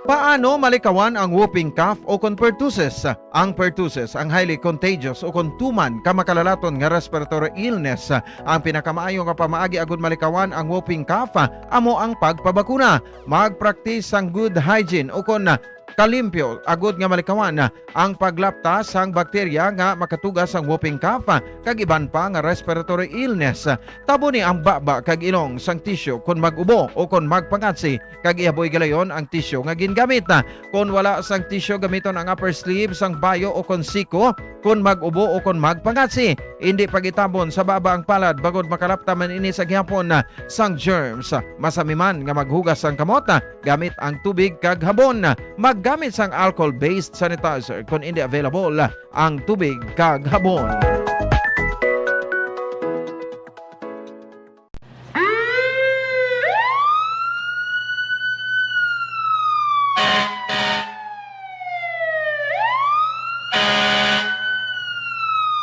Paano malikawan ang whooping cough o pertussis? Ang pertussis ang highly contagious o tuman kamakalalaton nga respiratory illness. Ang pinakamaayo nga pamaagi agud malikawan ang whooping cough amo ang pagpabakuna. Mag-practice ang good hygiene o kalimpyo agud nga malikawan ang paglapta sang bakterya nga makatugas ang whooping cough kag iban pa nga respiratory illness. Tabo ni ang baba kag ilong sang tissue kun mag-ubo o kun magpangatsi kag ihaboy galayon ang tissue nga gingamit. Kun wala sang tissue gamiton ang upper sleeve sang bayo o kun siko kun mag-ubo o kun magpangatsi. Hindi pagitabon sa baba ang palad bagod makalapta man ini sa gihapon sang germs. Masami man nga maghugas sang kamot gamit ang tubig kag habon. Gamit sang alcohol-based sanitizer kung hindi available ang tubig kag habon.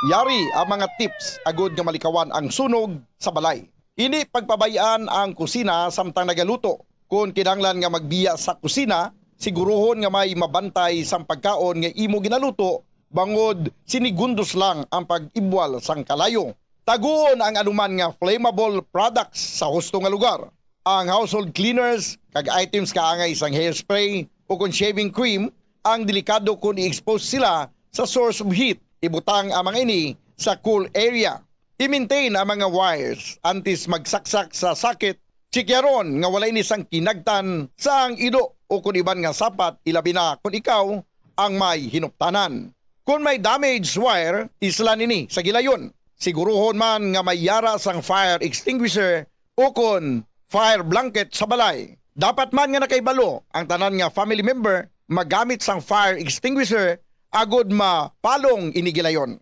Yari ang mga tips agud nga malikawan ang sunog sa balay. Ini pagpabayaan ang kusina samtang nagaluto. Kung kinahanglan nga magbiya sa kusina, siguruhon nga may mabantay sang pagkaon nga imo ginaluto bangod sinigundos lang ang pag-ibwal sang kalayo. Taguon ang anuman nga flammable products sa husto nga lugar. Ang household cleaners kag items kaangay sang hairspray o kun shaving cream ang delikado kung i-expose sila sa source of heat. Ibutang ang mga ini sa cool area. I-maintain ang mga wires antes magsaksak sa sakit. Chikyaron nga wala ini sang kinagtan sa ang ido o kung iban nga sapat, ilabi na kung ikaw ang may hinuptanan. Kung may damaged wire, islan ini sa gilayon. Siguruhon man nga may yara sang fire extinguisher o kung fire blanket sa balay. Dapat man nga nakaibalo ang tanan nga family member magamit sang fire extinguisher agod mapalong ini gilayon.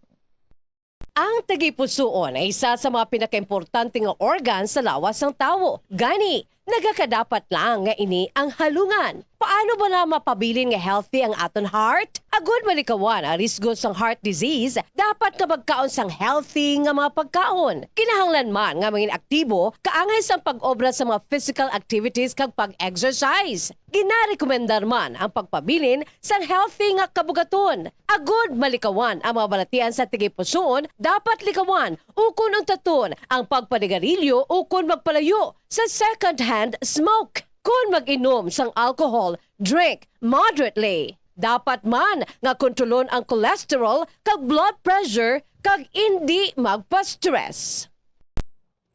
Ang tagipusoon ay isa sa mga pinakaimportante nga organ sa lawas ng tao. Gani, nagakadapat lang nga ini ang halungan. Paano ba na mapabilin nga healthy ang aton heart? Agud malikawan ang risgo sang heart disease, dapat nga magkaon sang healthy nga mga pagkaon. Kinahanglan man nga maging aktibo, kaangay sang pag-obra sa mga physical activities kag pag-exercise. Ginarekomendar man ang pagpabilin sang healthy nga kabugaton. Agud malikawan ang mga balatian sa tigipusoon, dapat likawan ukon ang taton ang pagpanigarilyo ukon magpalayo sa second-hand smoke. Kung mag-inom sang alcohol, drink moderately. Dapat man nga kontrolon ang cholesterol kag blood pressure kag hindi magpa-stress.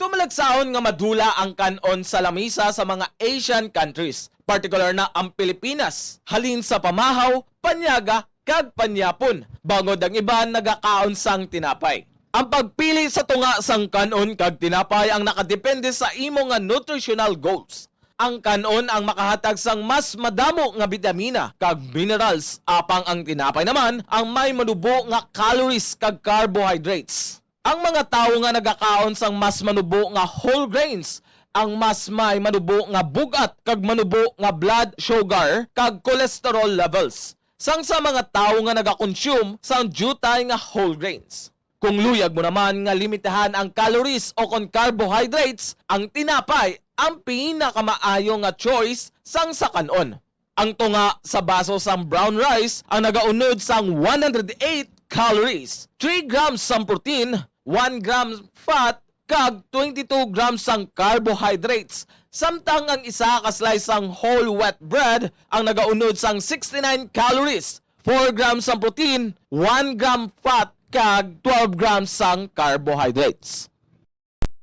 Tumalagsaon nga madula ang kanon sa lamisa sa mga Asian countries, particular na ang Pilipinas. Halin sa pamahaw, panyaga, kag panyapon. Bangod ang iban nagakaon sang tinapay. Ang pagpili sa tunga sang kanon kag tinapay ang nakadepende sa imo nga nutritional goals. Ang kanon ang makahatag sang mas madamo nga bitamina kag minerals, apang ang tinapay naman ang may manubo nga calories kag carbohydrates. Ang mga tao nga nagakaon sang mas manubo nga whole grains, ang mas may manubo nga bugat kag manubo nga blood sugar kag cholesterol levels. Sang sa mga tao nga nagakonsume sang jutay nga whole grains. Kung luyag mo naman nga limitahan ang calories o kon carbohydrates, ang tinapay ang pinakamaayo nga choice sang sa kanon. Ang tunga sa baso sang brown rice ang nagaunod sang 108 calories, 3 grams sang protein, 1 gram fat, kag 22 grams sang carbohydrates. Samtang ang isa ka slice sang whole wheat bread ang nagaunod sang 69 calories, 4 grams sang protein, 1 gram fat, kag 12 grams sang carbohydrates.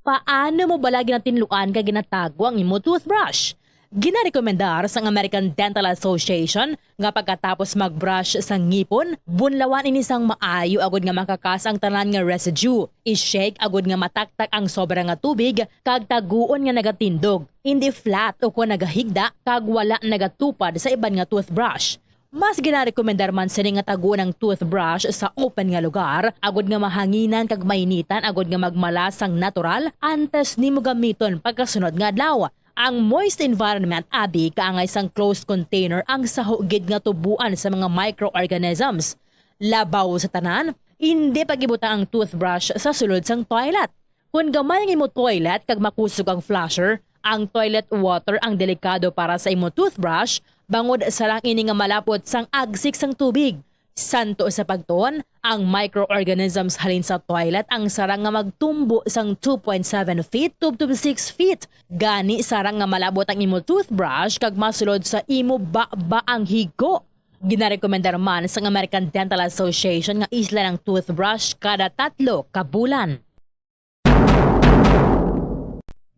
Paano mo balagi na tinlukan ka ginatago ang imo toothbrush? Ginarekomendar sang American Dental Association nga pagkatapos magbrush sang ngipon, bunlawan ini sang maayo agud nga makakas ang tanan nga residue. I-shake agud nga mataktak ang sobra nga tubig kag taguon nga nagatindog. Hindi flat o ko nagahigda kag wala nagatupad sa iban nga toothbrush. Mas ginarekomendar man sini nga taguon ang toothbrush sa open nga lugar, agud nga mahanginan kag mainitan agud nga magmalas sang natural antes nimo gamiton pagkasunod nga adlaw. Ang moist environment abi kaangay sang closed container ang sahugid nga tubuan sa mga microorganisms. Labaw sa tanan, hindi pagibuta ang toothbrush sa sulod sang toilet. Kung gamay ang imo toilet kag makusog ang flusher, ang toilet water ang delikado para sa imo toothbrush bangod sa lang ini nga malapot sang agsik sang tubig. Santo sa pagtuon, ang microorganisms halin sa toilet ang sarang nga magtumbo sang 2.7 feet to 6 feet. Gani sarang nga malabot ang imo toothbrush kag masulod sa imo ba ang higo. Ginarekomendar man sa American Dental Association nga isla ng toothbrush kada 3 ka bulan.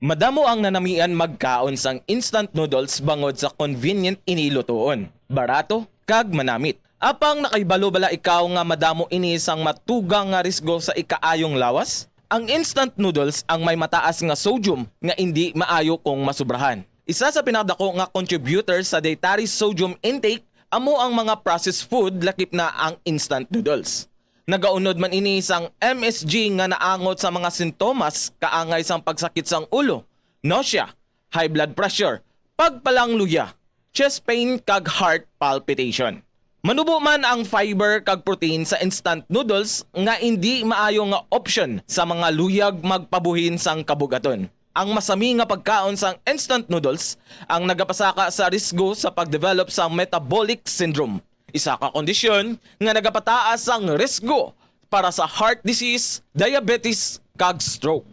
Madamo ang nanamian magkaon sang instant noodles bangod sa convenient inilutoon, barato kag manamit. Apang nakaibalo bala ikaw nga madamo ini sang matugang nga risgo sa ikaayong lawas? Ang instant noodles ang may mataas nga sodium nga hindi maayo kung masubrahan. Isa sa pinakadako nga contributor sa dietary sodium intake amo ang mga processed food lakip na ang instant noodles. Nagaunod man ini sang MSG nga naangot sa mga sintomas kaangay sang pagsakit sang ulo, nausea, high blood pressure, pagpalangluya, chest pain kag heart palpitation. Manubo man ang fiber kag protein sa instant noodles nga hindi maayo nga option sa mga luyag magpabuhin sang kabugaton. Ang masami nga pagkaon sang instant noodles ang nagapasaka sa risgo sa pagdevelop sa metabolic syndrome. Isa ka kondisyon nga nagapataas ang risgo para sa heart disease, diabetes kag stroke.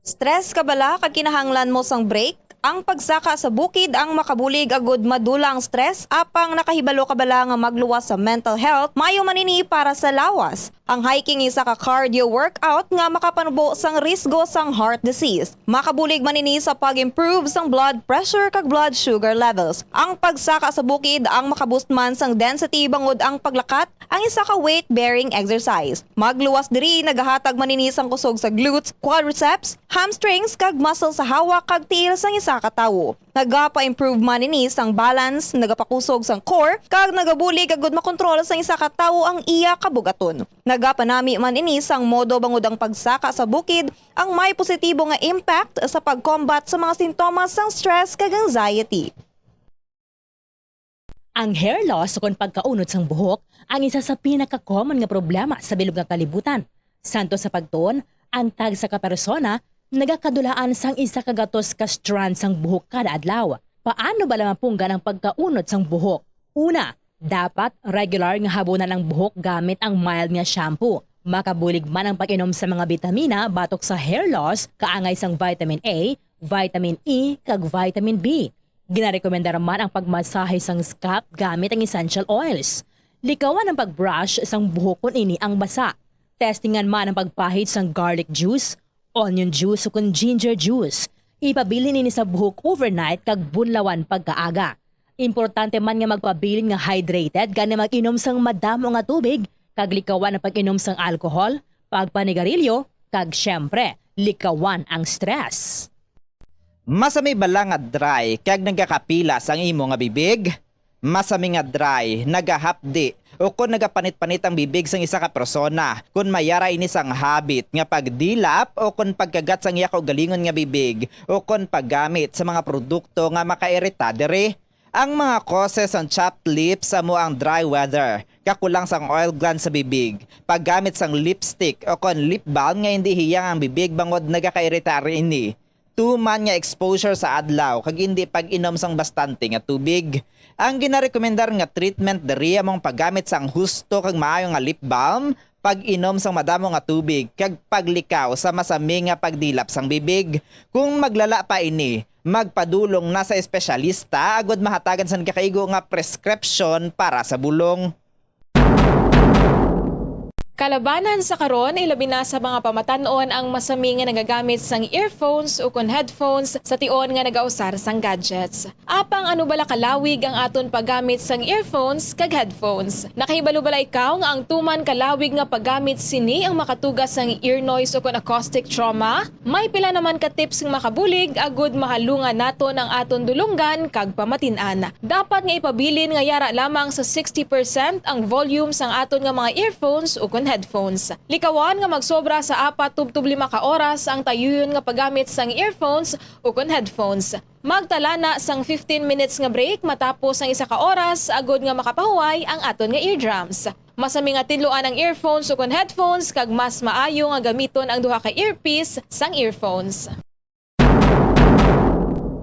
Stress ka bala kag kinahanglan mo sang break? Ang pagsaka sa bukid ang makabulig agud madula ang stress apang nakahibalo ka bala nga magluwas sa mental health mayo manini para sa lawas. Ang hiking isa ka cardio workout nga makapanubo sang risgo sang heart disease. Makabulig manini sa pag-improve sang blood pressure kag blood sugar levels. Ang pagsaka sa bukid ang makaboost man sang density bangod ang paglakat ang isa ka weight-bearing exercise. Magluwas diri nagahatag manini sang kusog sa glutes, quadriceps, hamstrings kag muscle sa hawak kag tiil sang isa ka tawo. Nagapa-improve man ini sang balance, nagapakusog sang core, kag nagabulig agud makontrol sang isa ka tawo ang iya kabugaton. Nagapanami man ini sang modo bangod ang pagsaka sa bukid ang may positibo nga impact sa pag-combat sa mga sintomas sang stress kag anxiety. Ang hair loss o pagkaunod sang buhok ang isa sa pinaka-common nga problema sa bilog nga kalibutan. Santo sa pagtuon, ang tag sa kapersona nagakadulaan sang isa ka gatos ka strand sang buhok kada adlaw. Paano ba lamang punggan ang pagkaunod sang buhok? Una, dapat regular nga habunan ang buhok gamit ang mild nga shampoo. Makabulig man ang pag-inom sa mga bitamina batok sa hair loss kaangay sang vitamin A, vitamin E, kag vitamin B. Ginarekomendar man ang pagmasahe sang scalp gamit ang essential oils. Likawan ang pagbrush sang buhok kun ini ang basa. Testingan man ang pagpahid sang garlic juice, onion juice o kung ginger juice. Ipabilin ini sa buhok overnight kag bunlawan pagkaaga. Importante man nga magpabilin nga hydrated gani mag-inom sang madamo nga tubig, kag likawan ang pag-inom sang alcohol, pagpanigarilyo, kag syempre, likawan ang stress. Masami bala nga dry kag nagakapilas ang imo nga bibig? Masami nga dry, nagahapdi o kung nagapanit-panit ang bibig sang isa ka persona, kung mayara ini sang habit nga pagdilap o kung pagkagat sang iya galingon nga bibig o kung paggamit sa mga produkto nga makairita dere. Ang mga causes ang chapped lips amo ang dry weather, kakulang sang oil gland sa bibig, paggamit sang lipstick o kung lip balm nga hindi hiyang ang bibig bangod nagakairita ini. Tuman nga exposure sa adlaw kag hindi pag-inom sang bastante nga tubig. Ang ginarekomendar nga treatment diri among paggamit sang husto kag maayo nga lip balm, pag-inom sang madamo nga tubig kag paglikaw sa masami nga pagdilap sang bibig. Kung maglala pa ini, magpadulong na sa espesyalista agud mahatagan sa kakaigo nga prescription para sa bulong. Kalabanan sa karon ilabi na sa mga pamatanon ang masami nga nagagamit sang earphones o kon headphones sa tion nga nagausar sang gadgets. Apang ano bala kalawig ang aton paggamit sang earphones kag headphones. Nakahibalo bala ikaw nga ang tuman kalawig nga paggamit sini ang makatugas sang ear noise o kon acoustic trauma? May pila naman ka tips nga makabulig agud mahalungan naton ang aton dulunggan kag pamatin-an. Dapat nga ipabilin nga yara lamang sa 60% ang volume sang aton nga mga earphones o kon headphones. Likawan nga magsobra sa 4-5 ka oras ang tayuyon nga paggamit sang earphones o kon headphones. Magtala na sang 15 minutes nga break matapos ang 1 ka oras agod nga makapahuway ang aton nga eardrums. Masami nga tidloan ang earphones o kon headphones kag mas maayo nga gamiton ang duha ka earpiece sang earphones.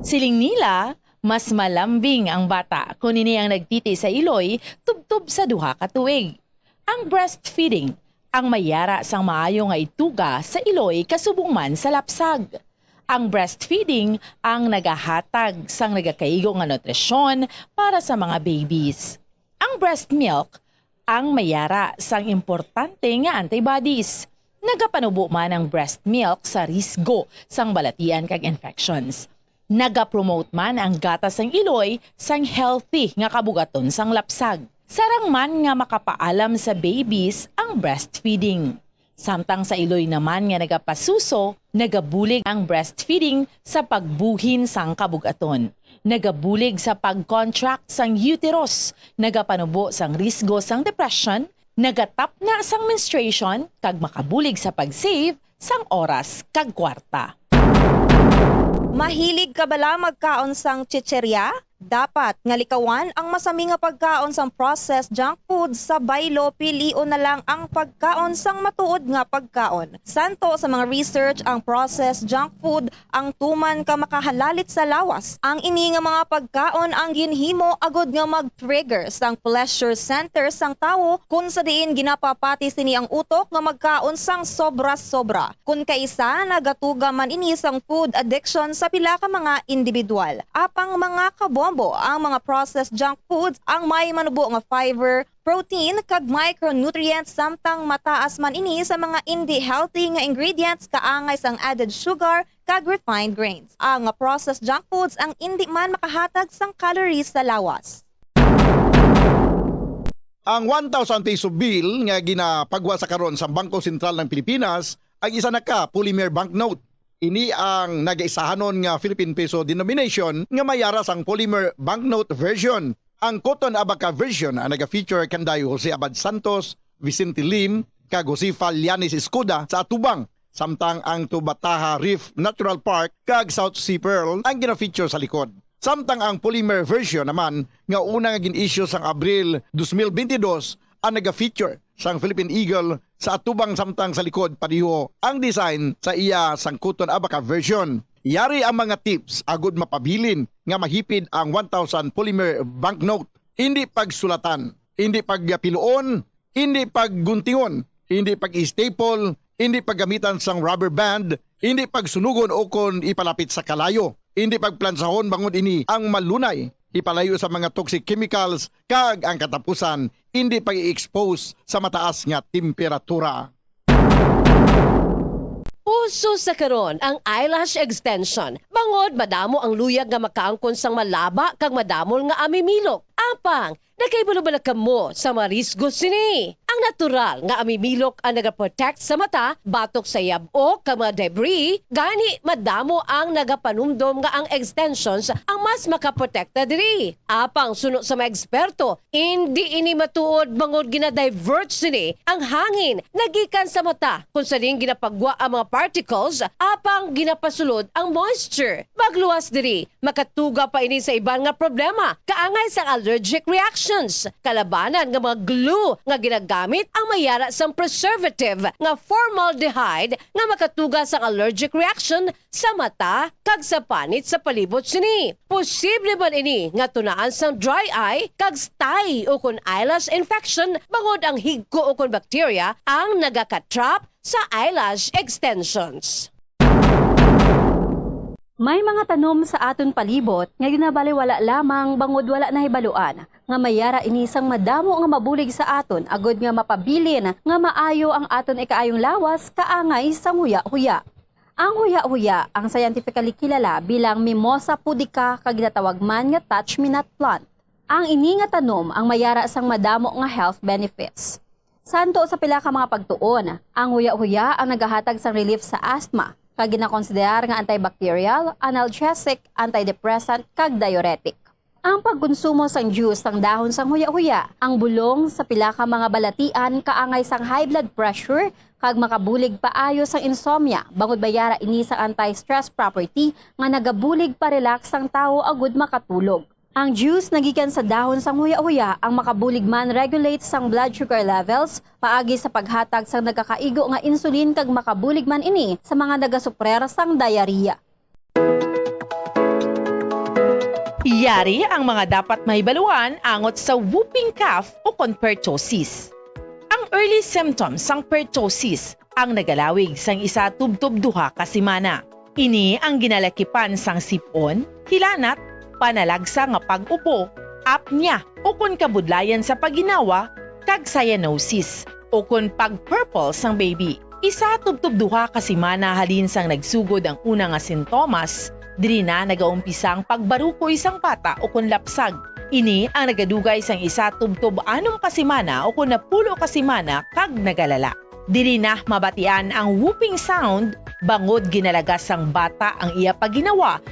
Siling nila, mas malambing ang bata kung ini ang nagtiti sa iloy tubtob sa duha ka tuig. Ang breastfeeding, ang mayara sang maayo nga ituga sa iloy kasubong man sa lapsag. Ang breastfeeding ang nagahatag sang nagakaigo nga nutrisyon para sa mga babies. Ang breast milk, ang mayara sang importante nga antibodies. Nagapanubo man ang breast milk sa risgo sang balatian kag infections. Nagapromote man ang gatas sang iloy sang healthy nga kabugaton sang lapsag. Sarang man nga makapaalam sa babies ang breastfeeding. Samtang sa iloy naman nga nagapasuso, nagabulig ang breastfeeding sa pagbuhin sang kabugaton. Nagabulig sa pag-contract sang uterus, nagapanubo sang risgo sang depression, nagatap na sang menstruation, kag makabulig sa pag-save sang oras kag kwarta. Mahilig ka bala magkaon sang chicherya? Dapat nga likawan ang masami nga pagkaon sang processed junk food sa baylo pilion na lang ang pagkaon sang matuod nga pagkaon. Santo sa mga research ang processed junk food ang tuman ka makahalalit sa lawas. Ang ini nga mga pagkaon ang ginhimo agud nga mag-trigger sang pleasure center sang tawo kung sa diin ginapapati sini ang utok nga magkaon sang sobra-sobra. Kung kaisa nagatuga man ini sang food addiction sa pila ka mga individual. Apang mga kabombo ang mga processed junk foods ang may manubo nga fiber, protein kag micronutrients samtang mataas man ini sa mga hindi healthy nga ingredients kaangay sang added sugar kag refined grains. Ang processed junk foods ang hindi man makahatag sang calories sa lawas. Ang 1,000 peso bill nga ginapagwa sa karon sa Bangko Sentral ng Pilipinas ang isa na ka polymer banknote. Ini ang nagaisahanon nga Philippine Peso denomination nga mayara sang polymer banknote version. Ang Cotton Abaca version ang naga-feature kanday Jose Abad Santos, Vicente Lim, kag Josefa Lianis Escuda sa atubang. Samtang ang Tubataha Reef Natural Park kag South Sea Pearl ang gina-feature sa likod. Samtang ang polymer version naman nga una nga gin-issue sang Abril 2022 ang naga-feature sang Philippine Eagle sa atubang samtang sa likod padiho ang design sa iya sang Cotton Abaca version. Yari ang mga tips agud mapabilin nga mahipid ang 1,000 polymer banknote. Hindi pagsulatan, hindi pagpiluon, hindi pagguntingon, hindi pag-staple, hindi paggamitan sang rubber band, hindi pagsunugon o kon ipalapit sa kalayo, hindi pagplansahon bangod ini ang malunay, ipalayo sa mga toxic chemicals, kag ang katapusan, hindi pag-i-expose sa mataas nga temperatura. Uso sa karon ang eyelash extension. Bangod madamo ang luyag nga makaangkon sang malaba kag madamol nga amimilok. Apang nakaibalo-bala kamo sa marisgo sini. Ang natural nga amimilok ang nagaprotect sa mata, batok sa yabo kag mga debris, gani madamo ang nagapanumdom nga ang extensions ang mas makaprotekta diri. Apang suno sa mga eksperto, hindi ini matuod bangod gina-divert sini ang hangin nagikan sa mata kung saling ginapagwa ang mga particles, apang ginapasulod ang moisture. Magluwas diri, makatuga pa ini sa iban nga problema, kaangay sa allergic reactions, kalabanan nga mga glue nga ginagamit ang mayara sang preservative nga formaldehyde nga makatuga sa allergic reaction sa mata kag sa panit sa palibot sini. Posible ba ini nga tunaan sang dry eye kag stye o kun eyelash infection bangod ang higko o kun bacteria ang nagakatrap sa eyelash extensions. May mga tanom sa aton palibot nga ginabaliwala lamang bangod wala na hibaluan nga mayara inisang madamo nga mabulig sa aton agod nga mapabilin nga maayo ang aton ikaayong lawas kaangay sa huya-huya. Ang huya-huya ang scientifically kilala bilang Mimosa pudica kag ginatawag man nga touch-me-not plant. Ang ini nga tanom ang mayara sang madamo nga health benefits. Santo sa pila ka mga pagtuon, ang huya-huya ang nagahatag sang relief sa asthma, kag ginakonsiderar nga antibacterial, analgesic, antidepressant, kag diuretic. Ang pagkonsumo sang juice sang dahon sang huya-huya, ang bulong sa pila ka mga balatian kaangay sang high blood pressure, kag makabulig paayo sang insomnia, bangod bayara ini sa anti-stress property nga nagabulig pa relax sang tawo agud makatulog. Ang juice nagikan sa dahon sang huya-huya ang makabulig man regulate sang blood sugar levels, paagi sa paghatag sang nagakaigo nga insulin kag makabulig man ini sa mga nagasuprer sang diarrhea. Yari ang mga dapat mahibaluan angot sa whooping cough o pertussis. Ang early symptoms sang pertussis ang nagalawig sang isa tubtob duha ka semana. Ini ang ginalakipan sang sipon, hilanat, panalagsa nga pag-upo, apnea o kun kabudlayan sa paginawa, kag cyanosis o kun pag-purple sang baby. Isa tubtob duha ka semana halin sang nagsugod ang una nga sintomas, diri na nagaumpisa ang pagbarukoy sang bata o kun lapsag. Ini ang nagadugay sang isa tubtob 6 ka semana o kun 10 ka semana kag nagalala. Diri na mabatian ang whooping sound bangod ginalagas sang bata ang iya paginawa,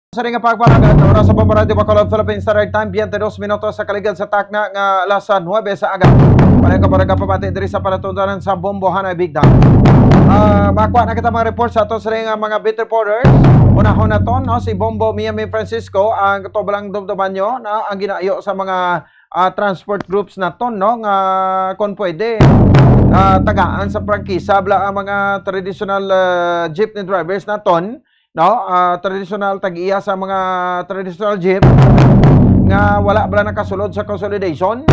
Sa ring pagpalagan na oras sa Bombo Radio Bacolod Philippines Standard Time 22 minutos sa kaligid sa takna nga alas 9 sa aga. Pareho ka pabati diri sa palatundanan sa Bombo Hanay Bigdan. Makuha na kita mga report sa ato sa ring mga beat reporters. Unahon na ton no, si Bombo Miami Francisco ang katubalang dumduman nyo na ang ginaayo sa mga transport groups na ton no nga kung pwede tagaan sa prangkisa bla ang mga traditional jeepney drivers na ton. No, traditional tag-iya sa mga traditional jeep nga wala bala nakasulod sa consolidation.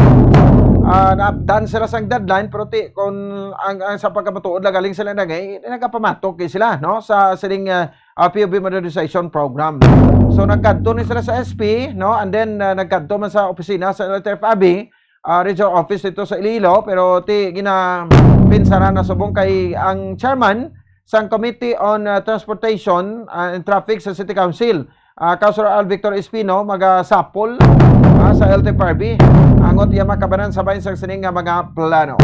Naapdan sila sang deadline pero kung ang sa pagkabatuod la galing sila nagay nagapamatok sila no sa siling POB modernization program. So nagkadto ni sila sa SP no and then nagkadto man sa opisina sa LTFAB regional office dito sa Iloilo pero ginapinsara na subong kay ang chairman sang Committee on Transportation and Traffic sa City Council, Councilor Al Victor Espino, magasapol sa LTFRB. Angot iya makabanan sabay sang sining nga mga plano.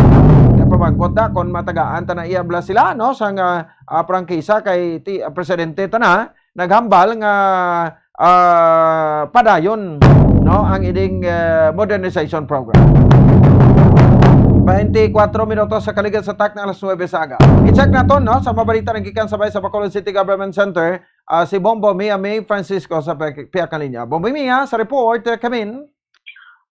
Kaya pamangkot na kung matagaan ta na iya bla sila no sang prangkisa kay presidente ta na naghambal nga padayon no ang iding modernization program. 24 minutos sa kaligid sa tak na alas 9 sa aga. I-check naton no sa mabalita ng gikan sabay sa Bacolod City Government Center si Bombo Miami Francisco sa piyakan linya. Bombo Mia sa report kamin.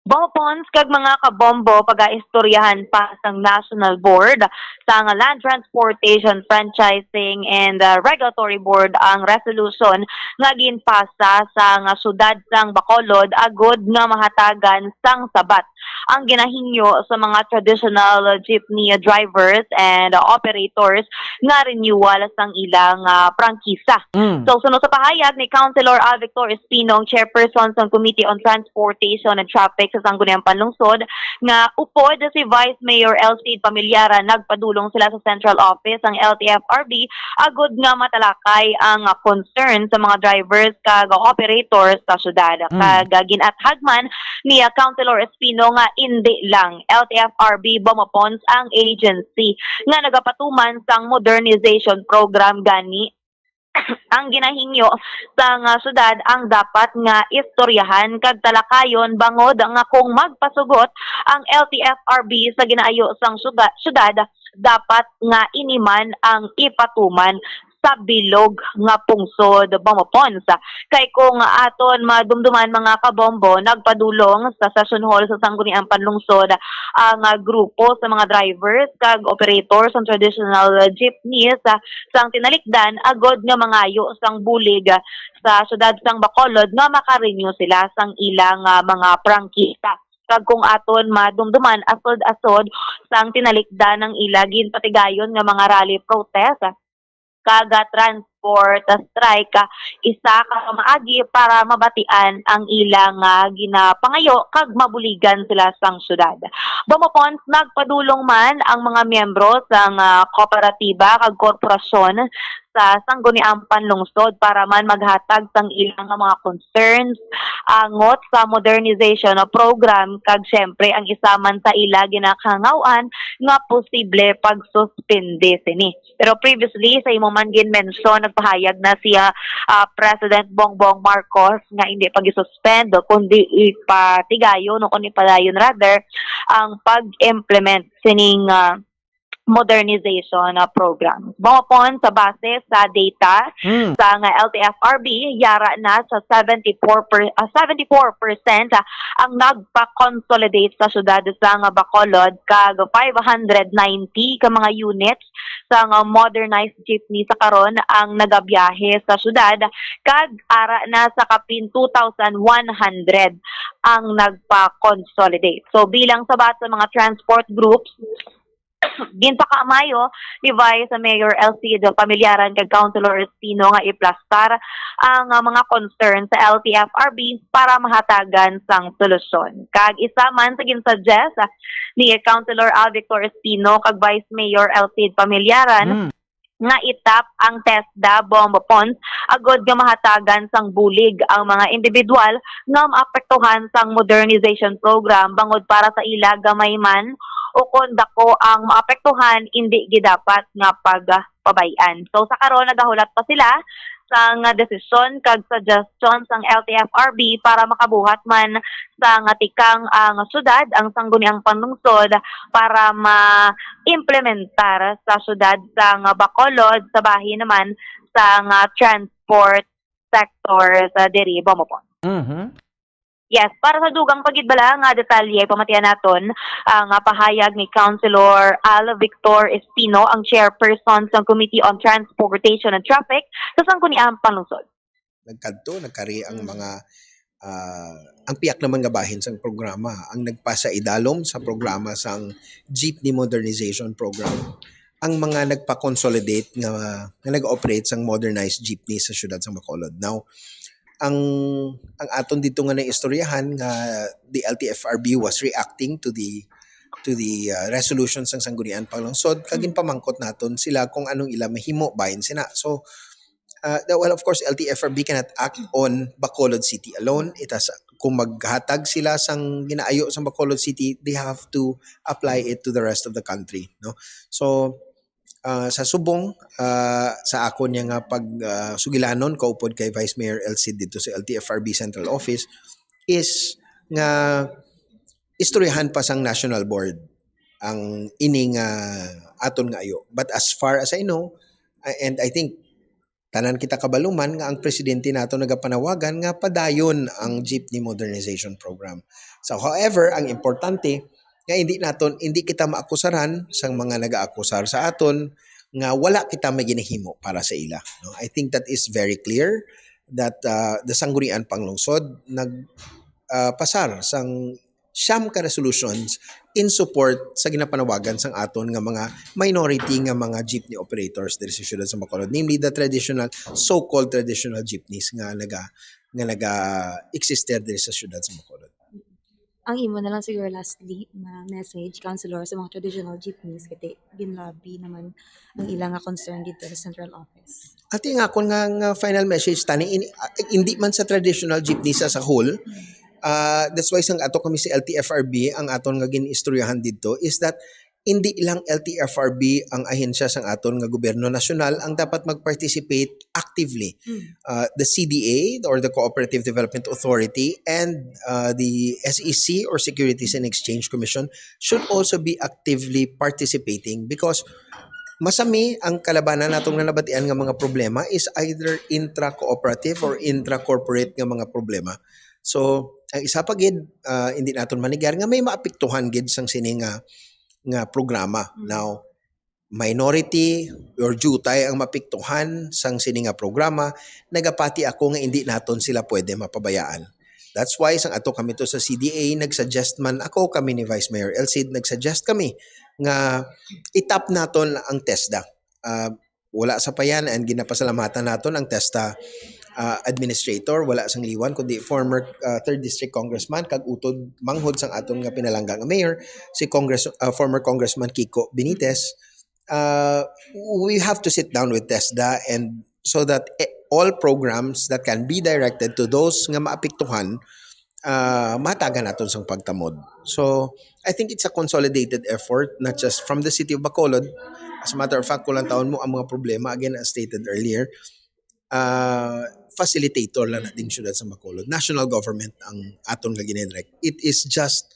Bongpons kag mga kabombo pagaistoryahan pa sang National Board sa Land Transportation Franchising and Regulatory Board ang resolution nga ginpasa sa syudad sang Bacolod agod nga mahatagan sang sabat ang ginahingyo sa mga traditional jeepney drivers and operators nga renewal sang ilang prangkisa. So sunod sa pahayag ni Councilor Victor Espino, chairperson sa Committee on Transportation and Traffic sa Sangguniang Panlungsod, nga upod si Vice Mayor Elsie Pamilyara nagpadulong sila sa Central Office ang LTFRB agud nga matalakay ang concern sa mga drivers kag operators sa syudad. Kag ginathagman ni Councilor Espino nga hindi lang LTFRB Bomopons ang agency nga nagapatuman sang modernization program gani ang ginahingyo sa syudad ang dapat nga istoryahan kag talakayon bangod nga kung magpasugot ang LTFRB sa ginaayo sang syudad dapat nga iniman ang ipatuman sa bilog nga pungsod Bomopons. Kay kung aton madumduman mga kabombo, nagpadulong sa Session Hall sa Sangguniang Panlungsod ang grupo sa mga drivers kag operators ng traditional jeepneys sang tinalikdan agod nga mangayo sang bulig sa syudad sang Bacolod nga makarenew sila sang ilang mga prangkisa. Kag kung aton madumduman asod-asod sang tinalikdan ng ilagin patigayon nga mga rally protest kaga transport strike isa ka maagi para mabatian ang ilang ginapangayo kag mabuligan sila sang syudad. Bomopons nagpadulong man ang mga miyembro sang kooperatiba kag korporasyon sa Sangguniang Panlungsod para man maghatag sang ilang mga concerns angot sa modernization program kag syempre ang isa man sa ila ginakangawan nga posible pagsuspende sini. Pero previously sa imo man gin-mention nagpahayag na siya President Bongbong Marcos nga hindi pag-suspend kundi ipatigayon o kundi padayon rather ang pag-implement sining modernization program. Bomopon sa base sa data sa LTFRB, yara na sa 74% ang nagpa-consolidate sa syudad sa Bacolod kag 590 ka mga units sa modernized jeepney sa karon ang nagabiyahe sa syudad kag ara na sa kapin 2,100 ang nagpa-consolidate. So bilang sabat sa mga transport groups ginpakamayo ni Vice Mayor Elsie Pamilyaran kag Councilor Espino nga iplastar ang mga concern sa LTFRB para mahatagan sang solusyon. Kag isa man sa ginsuggest ni Councilor Victor Espino kag Vice Mayor Elsie Pamilyaran nga itap ang TESDA Bomopons agod nga mahatagan sang bulig ang mga individual nga maapektuhan sang modernization program bangod para sa ila gamay man o kung dako ang maapektuhan hindi gidapat nga pagpabayan. So sa karon nagahulat pa sila sang desisyon kag suggestion sang LTFRB para makabuhat man sa tikang ang syudad ang Sangguniang Panlungsod para ma-implementar sa syudad sang Bacolod sa bahin naman sang transport sector sa diri Bomopon. Yes, para sa dugang pagidbala nga detalye pamatian naton ang pahayag ni Councilor Al Victor Espino, ang chairperson sa Committee on Transportation and Traffic sa Sangguniang Panlungsod. Nagkari ang mga ang piyak naman nga bahin sang programa ang nagpasa idalom sa programa sang Jeepney Modernization Program. Ang mga nagpa-consolidate nga nag-operate sang modernized jeepney sa syudad sang Bacolod. Now, ang aton dito nga naistoryahan nga the LTFRB was reacting to the resolution sang Sangguniang Panlungsod kagin pamangkot naton sila kung anong ila mahimo bahin sina. So well, of course LTFRB cannot act on Bacolod City alone. It has, kung maghatag sila sang ginaayo sa Bacolod City, they have to apply it to the rest of the country, no? So sa subong sa ako niya nga pag sugilanon kaupod kay Vice Mayor Elsie dito sa LTFRB Central Office is nga istoryahan pa sang National Board ang ining aton nga ayo. But as far as I know, and I think tanan kita kabaluman nga ang presidente nato nagapanawagan nga padayon ang Jeepney Modernization Program. So however, ang importante nga hindi kita maakusaran sang mga nag-aakusar sa aton nga wala kita may ginahimo para sa ila, no? I think that is very clear that the Sangguniang Panlungsod pasar sang siyam ka resolutions in support sa ginapanawagan sang aton nga mga minority nga mga jeepney operators diri sa siyudad sa Bacolod, namely the traditional, so-called traditional jeepneys nga naga-exister diri sa siyudad sa Bacolod. Ang imo na lang siguro lastly na message, Councilor, sa mga traditional jeepneys kasi ginlabi naman ang ilang nga concern dito sa central office. At yung akong nga final message tani, hindi man sa traditional jeepneys as a whole, that's why sang ato kami si LTFRB, ang aton nga ginistoryahan dito is that hindi lang LTFRB ang ahensya sang aton nga gobyerno nasyonal ang dapat mag-participate actively. The CDA or the Cooperative Development Authority and the SEC or Securities and Exchange Commission should also be actively participating because masami ang kalabanan natong nalabatian nga mga problema is either intra-cooperative or intra-corporate nga mga problema. So, ang isa pa gid, hindi naton manigar nga may maapektuhan gid sang sini nga programa. Now, minority or jutay ang mapiktuhan sang sini nga programa, nagapati ako nga hindi naton sila pwede mapabayaan. That's why sang ato kami to sa CDA, nagsuggest man ako, kami ni Vice Mayor Elcid, nagsuggest kami nga itap naton ang TESDA. Wala sa payan and ginapasalamatan naton ang TESDA administrator, wala sang liwan kundi former 3rd District Congressman kag utod manghod sang aton nga pinalangga nga mayor si former Congressman Kiko Benitez. We have to sit down with TESDA and so that all programs that can be directed to those nga maapektuhan matagan naton sang pagtamod. So I think it's a consolidated effort not just from the city of Bacolod. As a matter of fact, kulang taon mo ang mga problema, again as stated earlier, facilitator lang nating syudad sa Bacolod. National government ang aton nga ginenrek. It is just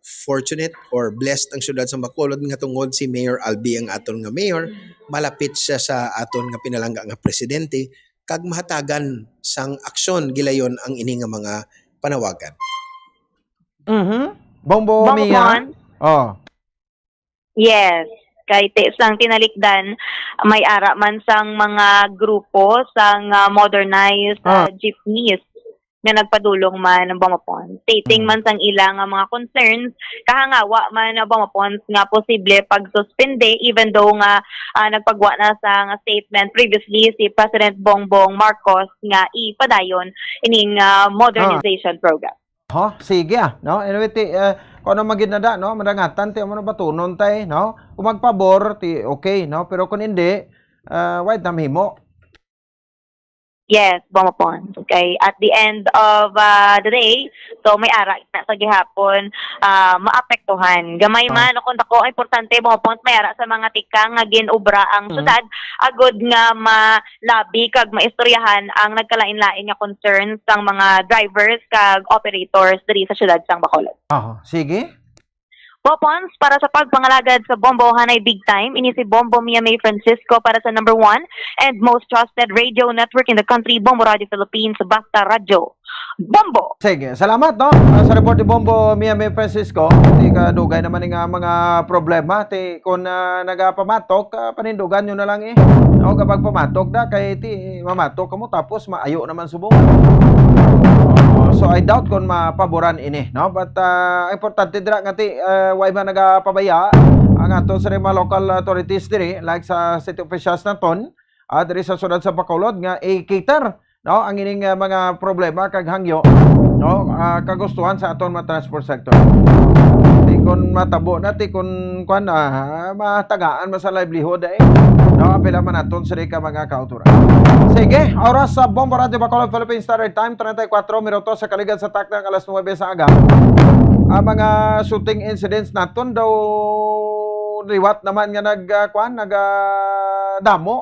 fortunate or blessed ang syudad sa Bacolod nga tungod si Mayor Albi ang aton nga mayor, malapit siya sa aton nga pinalangga nga presidente, kag mahatagan sang aksyon gilayon ang ini nga mga panawagan. Bombo Mia. Oh. Yes. Kay sang tinalikdan may ara man sang mga grupo sang modernized jeepneys nga nagpadulong man ng Bomopon. Stating man sang ilang mga concerns kahangawa man ng Bomopon nga posible pagsuspende even though nga nagpagwa na sa statement previously si President Bongbong Marcos nga ipadayon ining modernization program. Sige no? Anyway, kung ano maginada, no? Madangatan, ti mo na batunon tay, no? Kung magpabor, ti okay, no? Pero kung hindi, wait na himo. Yes, Bomopon. Okay, at the end of the day, so may ara na sa gihapon maapektuhan. Gamay man kung dako importante Bomopon may ara sa mga tikang nga ginobra ang syudad agod nga malabi kag maistoryahan ang nagkalain-lain nga concerns sang mga drivers kag operators diri sa syudad sang Bacolod. Sige. Popons, para sa pagpangalagad sa Bombo Hanay Big Time, ini si Bombo Mia May Francisco para sa number 1 and most trusted radio network in the country, Bombo Radio Philippines, Basta Radio. Bombo! Sige, salamat no? Sa report ni Bombo Mia May Francisco, ti kadugay naman nga mga problema, ti kung nagapamatok, panindugan nyo na lang eh. No, kapag pamatok na, kay ti mamatok ka mo, tapos maayo naman subong. So I doubt kung mapaboran ini, no? But importante dira nga ti why ba nagapabaya ang ato sa mga local authorities diri like sa city officials naton diri sa syudad sa Bacolod nga i-cater no ang ining mga problema kag hangyo no kagustuhan sa aton mga transport sector. Ti kun matabo na ti kun kuan matagaan sa livelihood no apela man aton sa ka mga kautura. Sige, oras sa Bombo Radio Bacolod Philippine Standard Time 34 minutos sa kaligid sa takdang alas 9 sa aga. Ang mga shooting incidents naton daw liwat naman nga nagdamo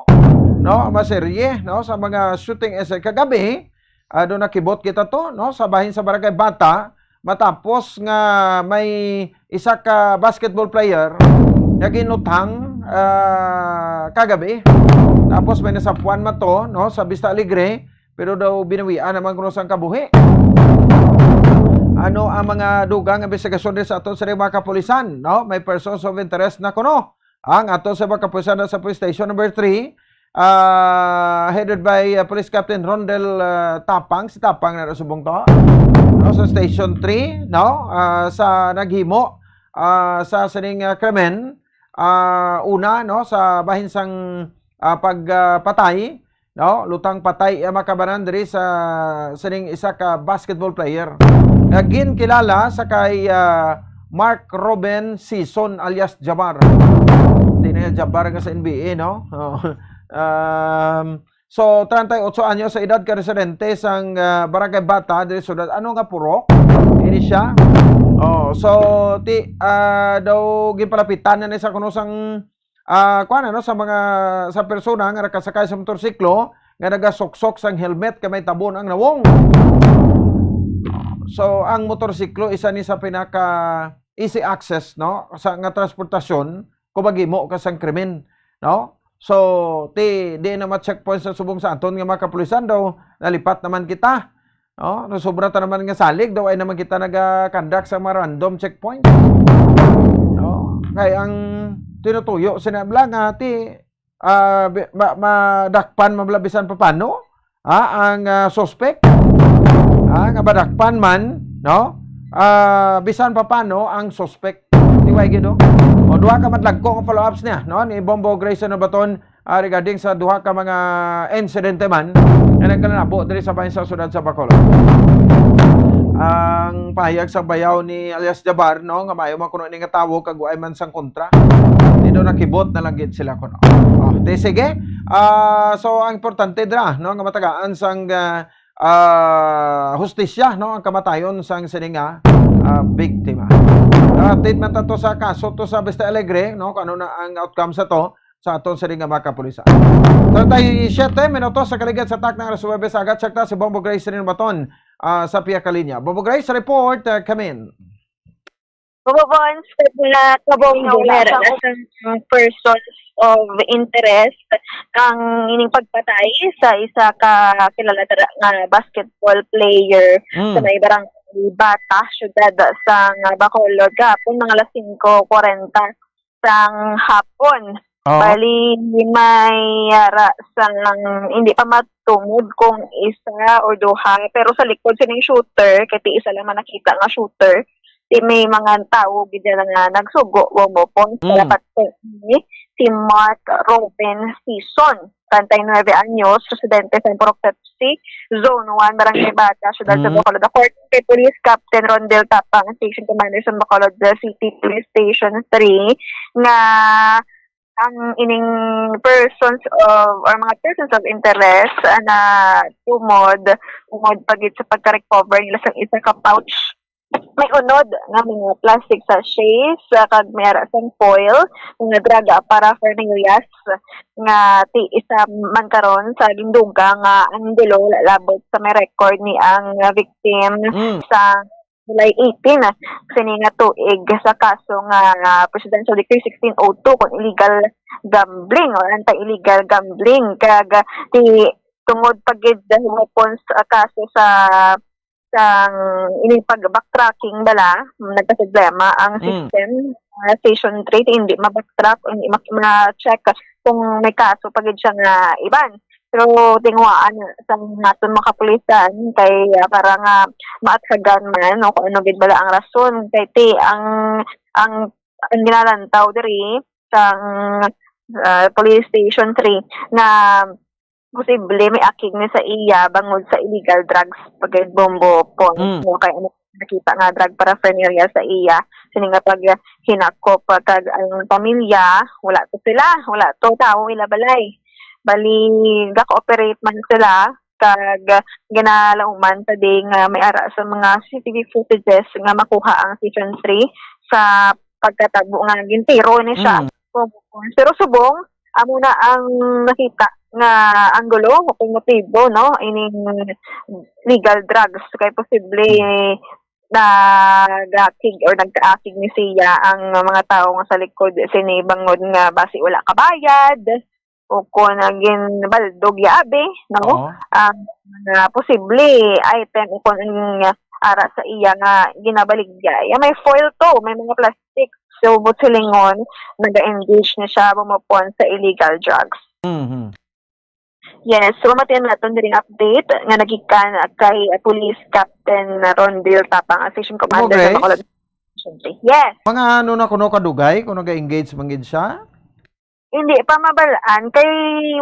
no maserye no sa mga shooting incidents kagabi do nakibot kita to no sa bahin sa Barangay Bata matapos nga may isa ka basketball player nga ginutang kagabi. Tapos may nasapuan man to, no, sa Vista Alegre, pero daw binawian naman kuno sang kabuhi. Ano ang mga dugang investigasyon sa ato sa mga kapulisan, no? May persons of interest na kuno. Ang ato sa mga kapulisan sa police station number 3 headed by Police Captain Rondel Tapang. Si Tapang na subong to. No, sa Station 3, no? Sa naghimo sa sining krimen, una, no, sa bahin sang pagpatay, no, lutang patay makabanan diri sa sining isa ka basketball player. Gin kilala sa kay Mark Robin Sison alias Jabbar. Hindi na Jabbar nga sa NBA, no? So 38 anyo sa edad ka residente sang Barangay Bata diri sudad ano nga Purok. Ini siya. So daw ginpalapitan na sa kuno sang kuan ano sa mga sa persona nga nakasakay sa motorsiklo nga nagasoksok sang helmet kamay tabon ang nawong. So ang motorsiklo isa ni sa pinaka easy access, no, sa nga transportasyon kung maghimo ka sang krimen, no. So di na ma-checkpoint sa subong sa aton nga mga kapulisan daw nalipat naman kita, no. No sobra ta naman nga salig daw ay naman kita naga-conduct sa mga random checkpoint, no. Kay ang tinutuyo sinabla nga ti madakpan mablabisan papano ang suspect nga badakpan man, no, bisan papano ang suspect tiway gido. O duha ka madlagko ang follow-ups niya, no, ni Bombo Grayson Baton regarding sa duha ka mga insidente man nga nagkanabo diri sa bahin sa sudad sa Bacolod. Ang pahayag sa bayaw ni alias Jabbar, no, nga mayo man kuno ni nga tawo kag way man sang kontra. Dito nakibot na lang gid sila kuno. Sige. So ang importante dra, no, nga matagaan sang hustisya, no, ang kamatayon sang sininga biktima. Update man to sa kaso to sa Vista Alegre, no, kung ano na ang outcome sa to sa aton sininga mga kapulisan. 37 minutos sa kaligid sa tak ng alas 9 agad sakta si Bombo Grace rin Baton sa Pia Kalinya. Bombo Grace, report, come in. Bumabons na kabongger ang persons of interest ang ining pagpatay sa isa ka kilala nga basketball player sa may barangay Bata, syudad sa Bacolod kapon mga alas 5:40 sang hapon. Bali may sang hindi pa matungod kung isa o duha pero sa likod sining shooter kay isa lang man nakita nga shooter. May mga tao bigla nga nagsugo bumupon sa dapat si Mark Robin Sison, 39 anyos, residente sa Purok Pepsi, Zone 1, Barangay Bata, Syudad sa Bacolod. According kay Police Captain Rondel Tapang, Station Commander sa Bacolod City Police Station 3, nga ang ining persons of or mga persons of interest na umod pagit sa pagka-recover nila sa isa ka pouch may unod nga mga plastic sachets kag may sang foil mga draga para Fernelias nga ti isa man karon sa Linduga nga ang dulo labot sa may record ni ang victim sa July 18 sini nga tuig sa kaso nga Presidential Decree 1602 kung illegal gambling or anti-illegal gambling kag ti tungod pagid himupon sa kaso sa ining pag-backtracking bala, nagka-problema ang system, Station 3, hindi ma-backtrack, hindi ma-check kung may kaso pagid siya nga iban. Pero tingwaan sa naton makapulisan kay para nga maathagan man o kung ano gid bala ang rason kay ti ang ginalantaw diri sa Police Station 3 na posible may aking ni sa iya bangod sa illegal drugs pagay bombo po kay ano nakita nga drug paraphernalia sa iya sini nga pag hinakop kag ang pamilya wala to tao ila balay bali ga-cooperate man sila kag ginalauman sa ding may ara sa mga CCTV footages nga makuha ang Section 3 sa pagkatagbo nga gintiro ni siya pero subong amo na ang nakita nga anggulo kung motibo no ining legal drugs kay posible nag-akig or nagka-akig ni siya ang mga tao nga sa likod sini bangod nga basi wala kabayad o kung naging baldog yabe no posible item o kung ara sa iya nga ginabaligya may foil to may mga plastic so but silingon nag-engage na siya bumapon sa illegal drugs. Yes, so matiyan natin din update nga nagikan kay Police Captain Rondil Tapang, Station Commander Okay. sa Bacolod. Yes, Mga ano na kuno kadugay, kuno ga-engage manggid siya. hindi pa mabalaan kay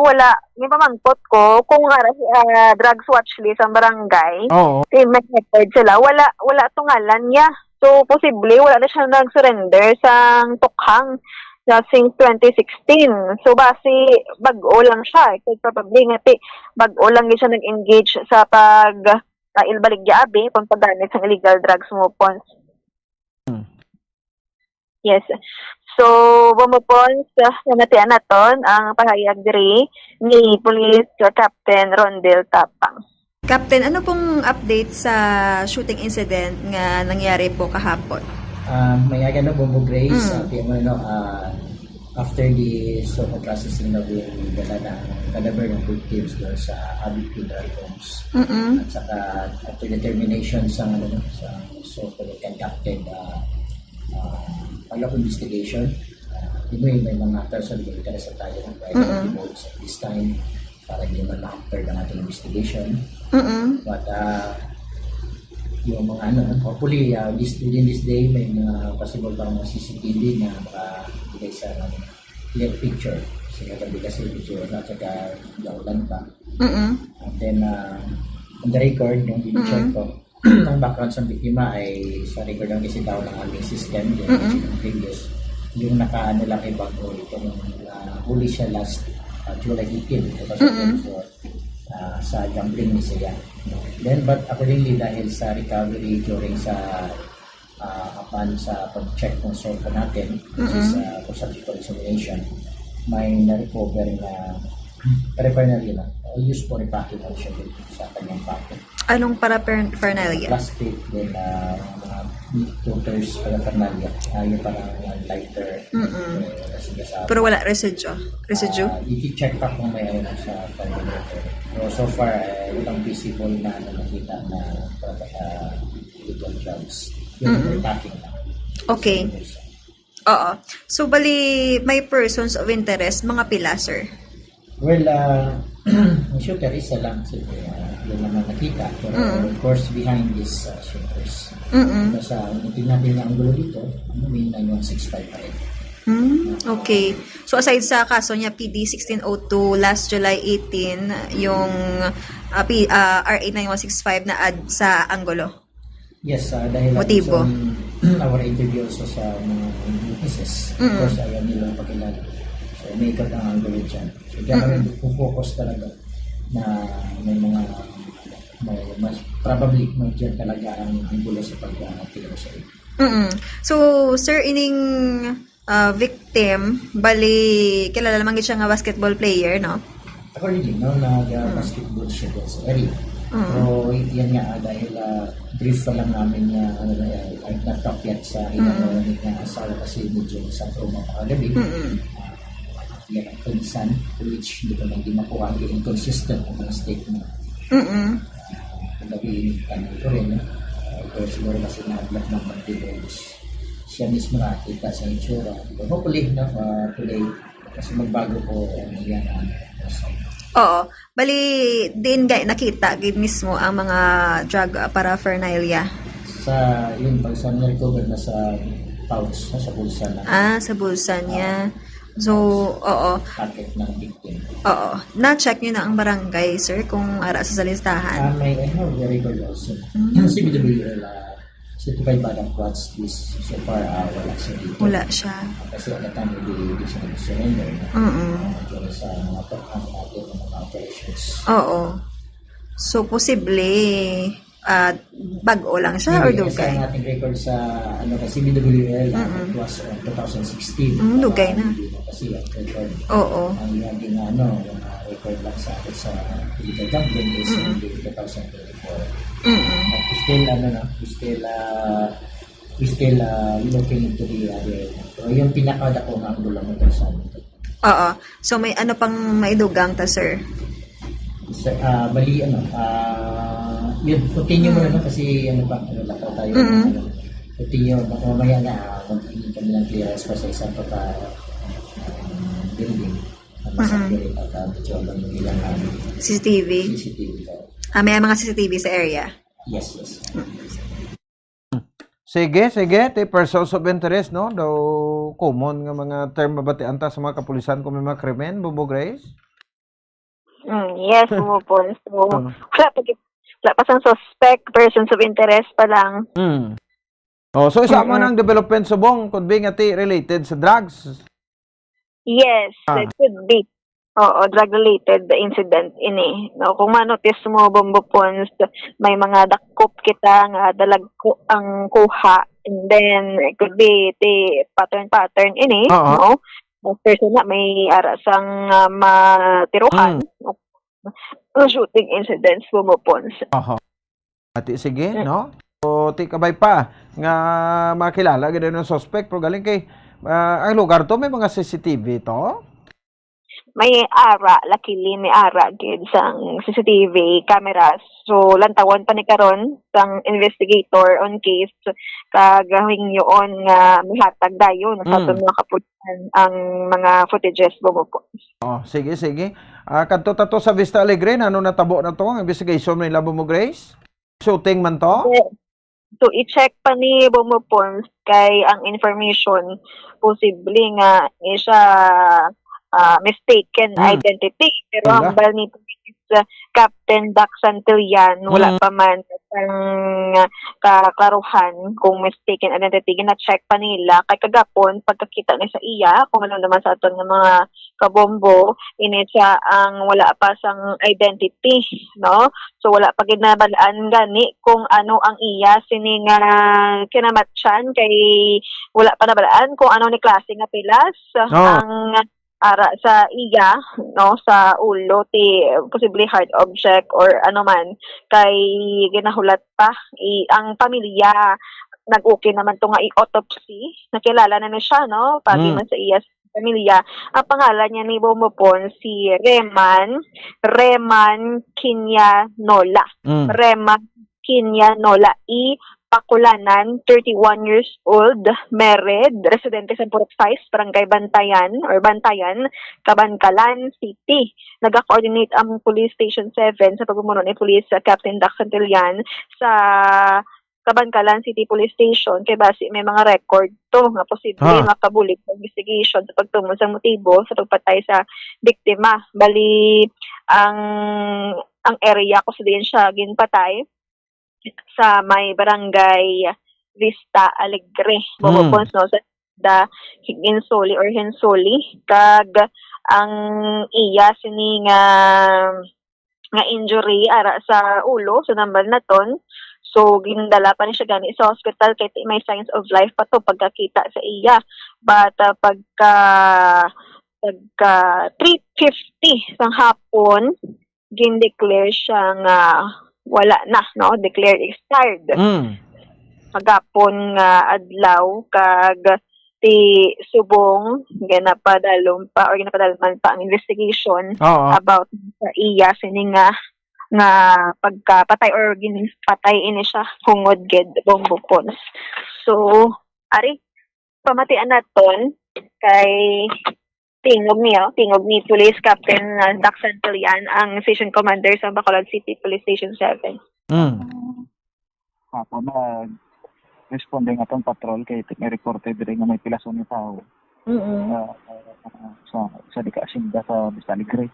wala ni pamangkot ko kung drugs watch list ang barangay. Oo. May record sila, wala tungalan niya. So posible wala na siya nag-surrender sa tukhang since 2016. So base bag-o lang siya. So probably nga bag-o lang siya nag-engage sa ilbaligya abi kung paggamit sa illegal drugs mo pons. Yes. So, bumupons namatian naton ang pahayag diri ni Police Captain Rondil Tapang. Captain, ano pong update sa shooting incident nga nangyari po kahapon? Mayaga na Bombo Grace, after the so-called processing na dala ng cadaver ng victims doon sa Abbey Funeral Homes. At saka after determination sa so-called conducted follow-up investigation, may mga person na interest sa tayo ng private boards at this time para hindi man ma-hamper ng ating investigation. But yung mga hopefully within this day may mga possible pa mga CCTV na makabigay sa clear picture. Kasi picture na saka gaulan pa. And then on the record, yung check ko, ang background sa biktima ay sa record lang kasi daw ng aming system yung previous yung nakaano lang kay bago itong huli siya last July 18 2024 sa gambling ni Siya. Then but accordingly dahil sa recovery during sa upon sa pag-check ng source natin which is for subsequent examination may na-recover na paraphernalia lang used for repacking siya sa kanyang packet. Anong paraphernalia? Plastic, then mga filters, paraphernalia. Yung parang lighter. Pero wala residue? I-check pa kung may ano sa paraphernalia. So far, walang visible na nakita na illegal drugs. Yung packing lang. Okay. Oo. So, bali, may persons of interest, mga pila, sir? Well, ang shooter isa lang. Yun naman nakita. Pero of course, behind these shooters. Kasi tingnan din ang gulo dito, may 9165 pa rin. Okay. So, aside sa kaso niya, PD 1602, last July 18, yung RA 9165 na add sa Angulo. Yes, dahil motibo. Our interview also sa mga witnesses. Of course, ayaw nilang pakilala. So, may ikot ang angulo dyan. So, kaya kami focus talaga na may mga mas probably mag-dyan talaga ang angulo sa pag-tiro sa ito. So, sir, ining victim, bali, kilala naman siya nga basketball player, no? Accordingly, nag-basketball siya sa area. So, yan nga, dahil brief pa lang namin na nag-top yet sa ilang na asawa kasi medyo sa trauma pa kagabi. Yan ang pinsan, which hindi ko lang di makuha ang inconsistent ang mga statement. Kagabi, tanong ko rin, ito siguro kasi na-block ng mag-divorce. Siya mismo nakakita sa itsura. Hopefully, today, kasi magbago po yan ang Oo. Bali, din nakita gid mismo ang mga drug paraphernalia. Sa yun, pag sa na-recover na sa pouch, sa bulsa na. Sa bulsa niya. So, oo. Packet ng victim. Oo. Na-check nyo na ang barangay, sir, kung ara sa listahan. May record also. CBWL, certified badang plots is so far wala siya dito. Wala siya. Kasi at the time, hindi siya nag-surrender. Dito sa mga pagkakang natin ng mga operations. Oo. So, posible, bago lang siya or dugay? Kasi ang ating record sa CBWL it was 2016. Dugay na. Kasi ang record. Oo. Ang yung record lang sa atin sa illegal gambling is 2024. But we still looking into the other. So, yung pinakadako ng gulang ito sa amin. Oo. So, may ano pang maidugang ta, sir? Bali, yun, continue mo naman kasi lakaw tayo. Continue, mamaya na, mag-iin kami ng clearance pa sa isang building. Masakit at medyo lang yung ilang CCTV? CCTV ko. May mga CCTV sa area? Yes, yes. Sige, ti persons of interest, no? Daw common nga mga term mabatian ta sa mga kapulisan kung may mga krimen, Bubo Grace? Yes, Bumupons. So, wala pa sang suspect, persons of interest pa lang. Oh, so isa mo ng development subong could be nga ti related sa drugs. Yes, it could be. Oo, drug-related incident ini. No, kung manotice mo, Bumbupons, may mga dakop kita nga dalag ang kuha. And then, it could be the pattern ini. No? Person na may arasang matiruhan. Shooting incidents, Bumbupons. Ati sige, no? So, ti kabay pa nga makilala gid ng suspect pero galing kay ang lugar to may mga CCTV to. May luckily may gid sang CCTV cameras. So lantawan pa ni karon sang investigator on case kagawing yoon nga mihatag dayon sa aton mga kapulisan ang mga footages Bumupons. Oh, sige. Kadto tato sa Vista Alegre ano natabo na to ang investigation nila Bumo Grace? Shooting man to? So i-check pa ni Bumupons kay ang information posible nga siya mistaken identity. Pero ang bal ni Captain Dax Santillan, wala pa man ang kaklaruhan kung mistaken identity. Gina-check pa nila. Kay kagapon, pagkakita ni sa iya, kung ano naman sa aton ng mga kabombo, ini siya ang wala pa sang identity, no? So wala pa ginabalaan gani kung ano ang iya sining kinamatchan kay wala pa nabalaan kung ano ni klase nga pilas ang ara sa iya, no, sa ulo ti possibly hard object or ano man kay ginahulat pa ang pamilya nag-okay naman to nga i-autopsy, nakilala na siya, no, pagi man sa iya pamilya. Ang pangalan niya ni Bumupon si Reman Kinyanola. Reman Kinyanola Pakulanan, 31 years old, married, residente sa Purok 5, Barangay Bantayan, Kabankalan City. Nag-coordinate ang Police Station 7 sa pagmumuno ni Police Captain Dax Santillan sa Kabankalan City Police Station kay base may mga record to nga posible makabulig sa investigation sa pagtumo sa motibo sa pagpatay sa biktima. Bali ang area ko din siya ginpatay sa may barangay Vista Alegre, Bumupons, no, sa Hinsoli or Hensoli kag ang iya sini nga injury ara sa ulo sa nambal naton. So gindala pa ni siya gani sa hospital kay may signs of life pa to pagkakita sa iya. But pagka 3:50 sang hapon gin-declare siya nga wala na, no, declared expired. Pagapon nga adlaw kag ti subong ginapadalman pa ang investigation about sa iya sini nga pagkapatay or ginpatay ini siya hungod ged Bumbupons. So ari pamatian naton kay tingog ni Police Captain Dax Santillan ang Station Commander sa Bacolod City Police Station 7. Ako responde nga tong patrol kay may reported rin nga may pilason ni tao. Sa Dikasinda sa Vista Alegre.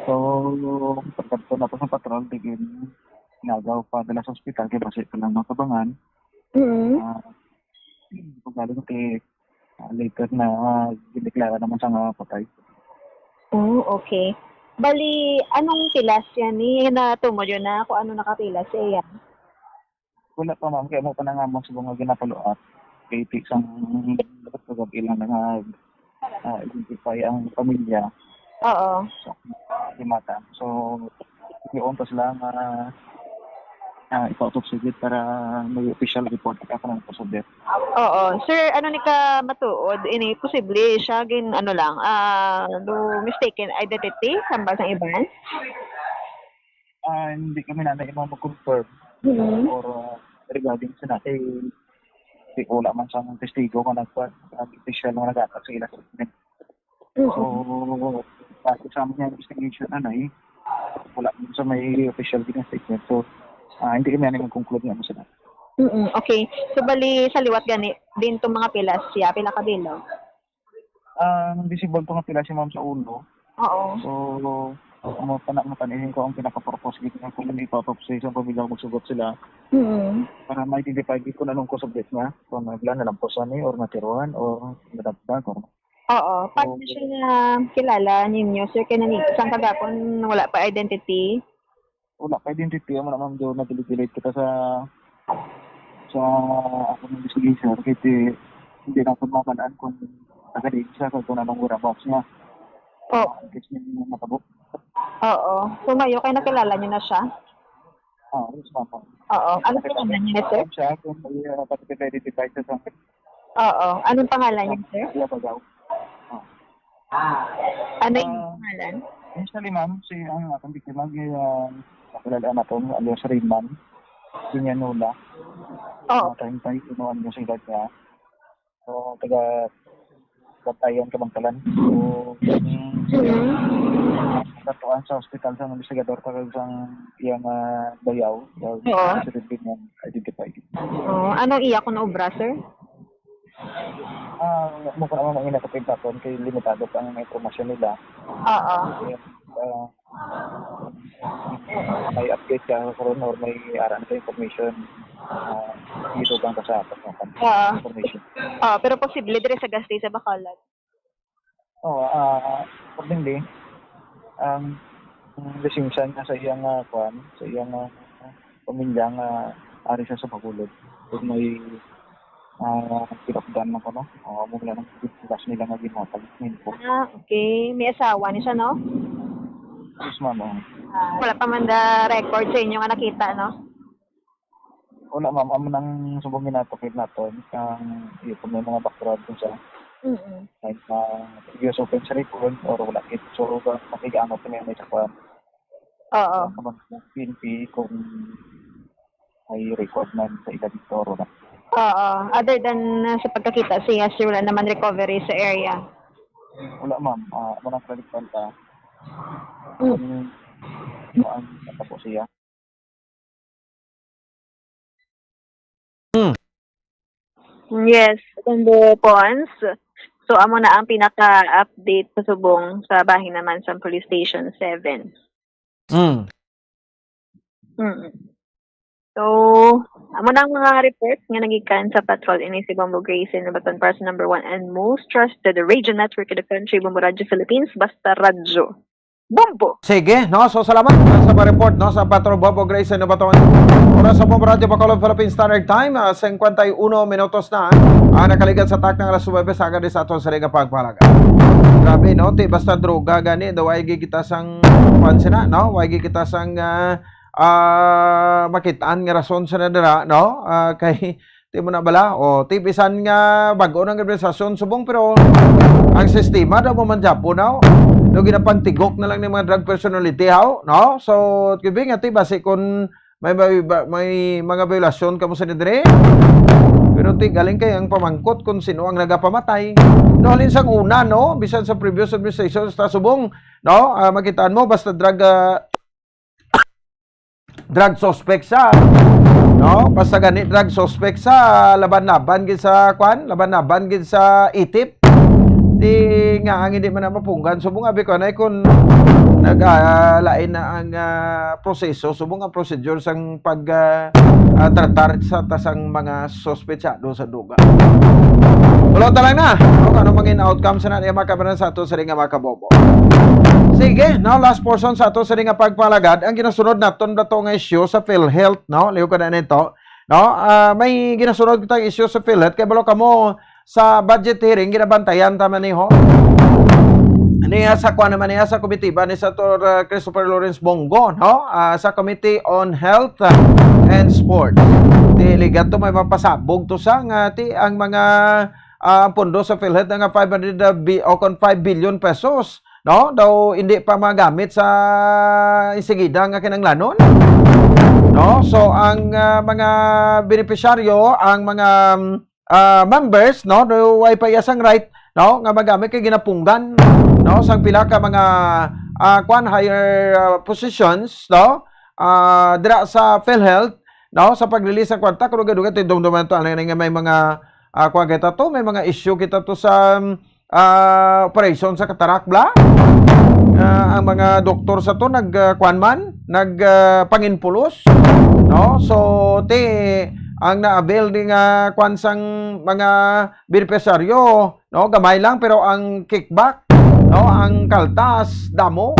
So pagkadto na to sa patrol digin nagaw pa dala sa ospital kay base ko lang makabangan. Pagdalo kay later na dineklara naman sa nga patay. Okay. Bali, anong pilas yan ni natumo yun na kung ano nakapilas siya yan? Wala pa ma'am, kaya mo pa na nga mo sa mga ginapaluat. Kaya isang dapat ilang na identify ang pamilya. Oo. So, mata. So, yun pa sila ipa-autopsy para may official report ka ng cause of death. Oo. Sir, ano ni ka matuod? Ini posible siya gin ano lang, mistaken identity sambal sa iban? Hindi kami na mag-confirm or regarding sa natin wala man sa testigo kung official na nagatak sa ilang. So, kasi sa amin yung investigation wala sa may official statement. So, hindi kami conclude nga mo sila. Okay. So, bali sa liwat gani, din itong mga pilas siya, pila kabilaw? Visible to nga pila si ma'am sa ulo. Oo. So, mapanihin ko ang pinaka-purpose dito nga kung hindi pa-autopsy sa pamilya magsugot sila. Para ma-identify ko na nung cause of death niya. Kung nalamposan or natiruan or nadagdag or Oo. Paano siya na kilala ninyo, sir? Kaya isang kagapon wala pa identity? wala pa identity mo naman doon na deliberate kita sa ako ng investigation kasi hindi na po mamanaan kung nagadig siya kung anong whereabouts niya. Kasi niya matabok. Oo. So ngayon, kayo nakilala niyo na siya? Yes, mama. Oo. Anong pangalan niya, sir? Siya, kung may identify siya sa akin. Oo. Anong pangalan niya, sir? Siya Bagaw. Ano yung pangalan? Initially, ma'am, si ang akong biktima nakilala na po alias Raymond Sinyanula. Tayo inuan niya sa edad niya. So, taga-batayan kabangkalan. So, natuan sa hospital sa investigador pagkag sang iyang bayaw. Sa dibig niya identified. Anong iya ko na obra, sir? Mukha naman ang inatapin kay limitado pa ang informasyon nila. May update ka karon or may aran sa information dito bang ka sa information. Pero posible dire sa gasti sa Bacolod. Accordingly, ang lisensya niya sa iyang sa iyang pamilyang ari siya sa Bacolod. Kung may pinakdan na ko, no? Mula ng pilas nila nga ginatag. Okay. May asawa niya siya, no? Yes, ma'am. Wala pa man da record sa inyo nga nakita, no? Wala, ma'am. Amo nang subong ginatokit natin. Kung may mga background ko siya. Like, previous open sa record or wala kit. So, makigaano pa niya may sakwan. Kamang PNP kung may record man sa edadito or wala. Other than sa pagkakita siya, sir, wala naman recovery sa area. Wala, ma'am. Manang predictan ka. Ang natapo siya. Yes, Kundo Pons. So, amo na ang pinaka-update sa subong sa bahin naman sa Police Station 7. So, amo na ang mga report nga nagikan sa patrol ini si Bombo Grayson, Baton person number 1 and most trusted radio network in the country, Bombo Radio Philippines, basta radyo. Bombo! Sige, no? So salamat sa report, no? Sa Patrol Bombo Grayson na Baton. Oras sa Bombo Radio Bacolod Philippine Standard Time, 51 minutos na. Nakaligan sa tak ng alas 9 sa agad sa aton sa Riga Pagpalaga. Grabe, no? Basta droga gani, daw ay kita sang pansina, no? Way kita sang makitaan nga rason sa nadara, no? Kay di mo na bala tipisan nga bago ng organisasyon subong pero ang sistema daw mo man japo na do ginapangtigok na lang ng mga drug personality no? So kibi nga ti base kun may mga violasyon kamo sa dire pero ti galing kay ang pamangkot kung sino ang nagapamatay no halin sang una, no? Bisan sa previous administration sa subong, no? Makitaan mo basta drug suspect sa, no? Basta gani drug suspect sa laban-laban gid sa laban-laban gid sa itip. Di nga ang hindi man na mapunggan subong abi ko na kun naglain na ang proseso subong ang procedure sang pag tratar sa tasang mga sospechado sa duga. Ulo talang na. Ano mangin outcome sa natin makabaran sa ato sa ringa makabobo. Sige, now last portion sa ato sa ringa pagpalagad. Ang ginasunod naton dato nga issue sa PhilHealth, no? Liw ko na nito. No? May ginasunod kitang issue sa PhilHealth kay balo kamo sa budget hearing ginabantayan tama ni ho. Niya sa kuan naman niya sa komitiba ni Senator Christopher Lawrence Bongo, no? Sa Committee on Health and Sport. Diligat to may mapasabog to sa nga ang mga pondo sa PhilHealth nga 5 billion pesos, no? Daw hindi pa magamit sa isigida nga kinanglanon. No? So ang mga benepisyaryo, ang mga members, no, do way pa yasang right, no, nga magamit kay ginapunggan no, sang pila ka mga higher positions, no, dira sa PhilHealth, no, sa pag-release ng kwarta, kung duga-duga tidumduman to, nga may mga kita to, may mga issue kita to sa operation sa katarak bla. Ang mga doktor sa to nagpanginpulos, no, so ang na-avail ni nga kwansang mga beneficiaryo, no, gamay lang, pero ang kickback, no, ang kaltas damo,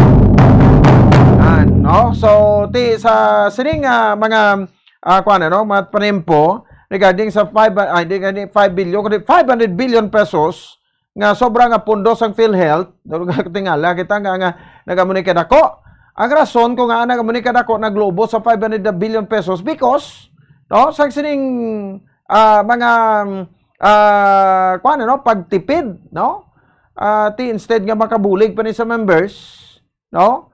no, so sa sining mga mga panempo regarding sa 5 billion kundi 500 billion pesos nga sobra nga pundo sang PhilHealth, tingala kita nga nagamunikad ako. Ang rason ko nga nagamunikad ako naglobo sa 500 billion pesos because, no, sa sining mga pagtipid, no, instead nga makabulig pa ni sa members, no,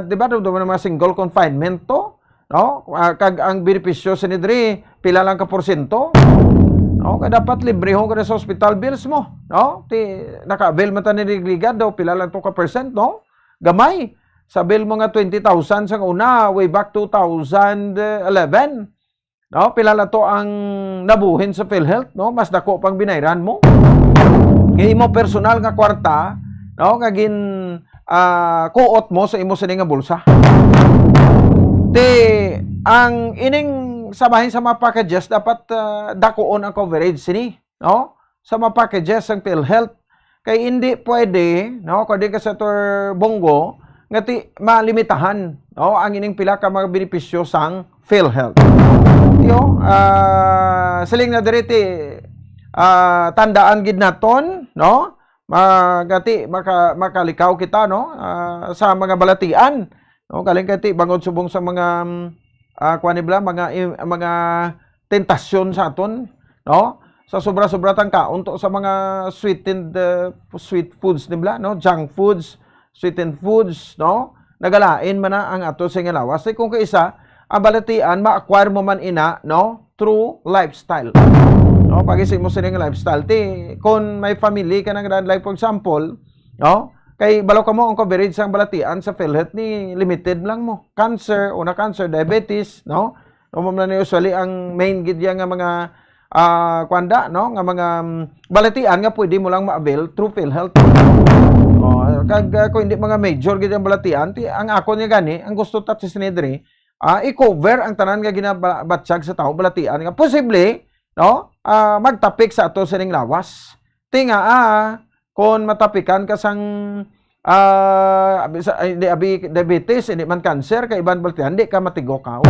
di ba mga single confinement to, no, kag ang benepisyo sa nidri pila lang ka porsyento, no, kaya dapat libre ho ka sa hospital bills mo, no, naka-avail man ta ni ligad daw pila lang to ka percent, no, gamay sa bill mo nga 20,000 sa una way back 2011, no, pila lang to ang nabuhin sa PhilHealth, no, mas dako pang binayran mo kay mo personal nga kwarta, no, kagin kuot mo sa imo sa nga bulsa. Ang ining sabahin sa mga packages dapat dakuon ang coverage sini, no, sa mga packages ng PhilHealth, kay hindi pwede, no, kundi ka sa bongo ngati malimitahan, no, ang ining pila ka mga benepisyo sang PhilHealth. Siling na diriti tandaan gid naton, no, magati makalikaw kita, no, sa mga balatian, no, galing kati bangod subong sa mga mga tentasyon sa aton, no, sa sobra-sobra tang kaon to sa mga sweet foods nibla, no, junk foods, sweetened foods, no, nagalain man na ang ato sa lawas. Kung kaisa ang balatian ma-acquire mo man ina, no, through lifestyle, no, pagising mo sa lifestyle kung may family ka nang like for example, no, kay balaw ka mo ang coverage sang balatian sa PhilHealth ni limited lang mo. Cancer, cancer, diabetes, no? No mo na usually ang main gid nga mga no, nga mga balatian nga pwede mo lang ma-avail through PhilHealth. Kag kung hindi mga major gid ang balatian, ang ako niya gani, ang gusto ta sa sinedri, i-cover ang tanan nga ginabatsyag sa tao balatian nga posible, no? Magtapik sa ato sining lawas. Tinga kung matapikan ka sang diabetes, hindi man cancer, kay iban balatian, hindi ka matigo ka.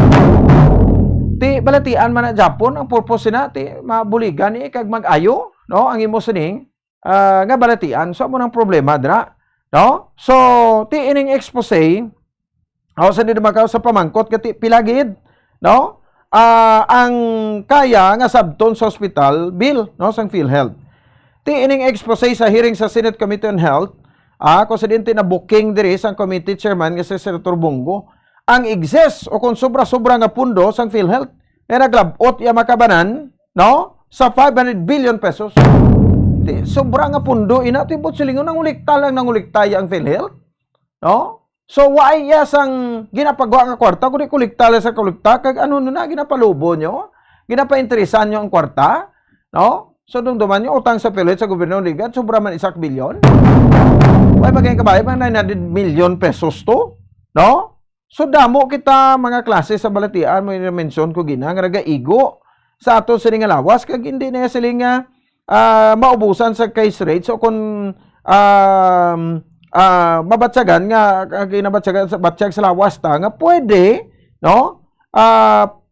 Balatian man na Japon, ang purpose na, mabuligan kag mag-ayo, no, ang imo sining, nga balatian. So, mo ng problema, dra, no? So, ining expose, sa di makaw sa pamangkot, kati pilagid, no? Ang kaya nga sabton sa hospital, bill, no, sang PhilHealth. Ining expose sa hearing sa Senate Committee on Health, kung sa din na booking diri sang committee chairman nga si Senator Bongo, ang excess o kung sobra-sobra nga pundo sang PhilHealth, na naglabot ya makabanan, no, sa 500 billion pesos. Sobra nga pundo, inatibot silingon nang ulikta lang nang uliktaya ang PhilHealth, no? So, why sang ginapagawa nga kwarta, kundi kulikta lang sa kulikta, kag ano na, ginapalubo nyo, ginapainteresan nyo ang kwarta, no? So, dumduman nyo, utang sa PhilHealth sa gobyerno ligad, sobra man 1 bilyon. Why bagay kabahay, 900 million pesos to, no? So, damo kita mga klase sa balatian, mo i-mention ko gina, nga nagaigo sa ato siling lawas, kag hindi na siling maubusan sa case rate. So, kung mabatsagan nga, ginabatsagan sa batsyag sa lawas ta, nga pwede, no,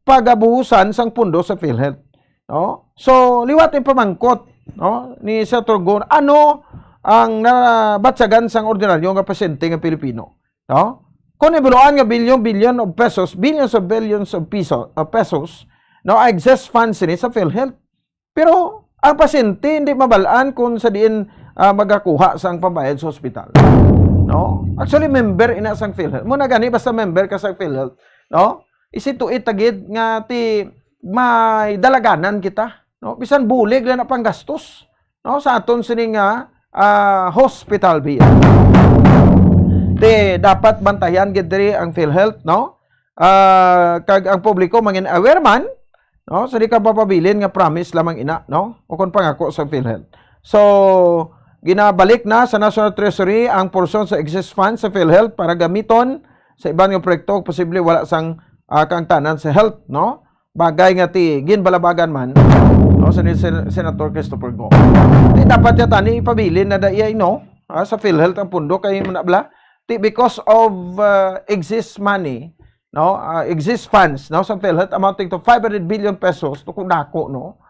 pagabuhusan sang pundo sa PhilHealth. No? So, liwat yung pamangkot, no, ni Senator Gon, ano ang nabatsagan sang ordinaryo nga pasyente nga Pilipino. No? Kung ibuluan nga billion of pesos, billions of pesos, no, excess funds ni sa PhilHealth. Pero, ang pasyente hindi mabalaan kung sa diin magakuha sang pambayad sa ospital. No? Actually, member ina sang PhilHealth. Muna gani, basta member ka sa PhilHealth, no? Isito itagid nga may dalaganan kita, no, bisan bulig lang na panggastos, no, sa aton sining hospital bill. Di dapat bantayan gid diri ang PhilHealth, no? Kag ang publiko mangin aware man, no? So di ka papabilin nga promise lamang ina, no? O kon pangako sa PhilHealth. So ginabalik na sa National Treasury ang porsyon sa excess funds sa PhilHealth para gamiton sa ibang nga proyekto posible wala sang kangtanan sa health, no? Bagay nga ti ginbalabagan man, no, sa Senator Christopher Go. Di dapat yata ni ipabilin na dayay, no, sa PhilHealth ang pundo kay manabla. Ti because of exist money, no, exist funds, no, sa PhilHealth amounting to 500 billion pesos to kung dako, no.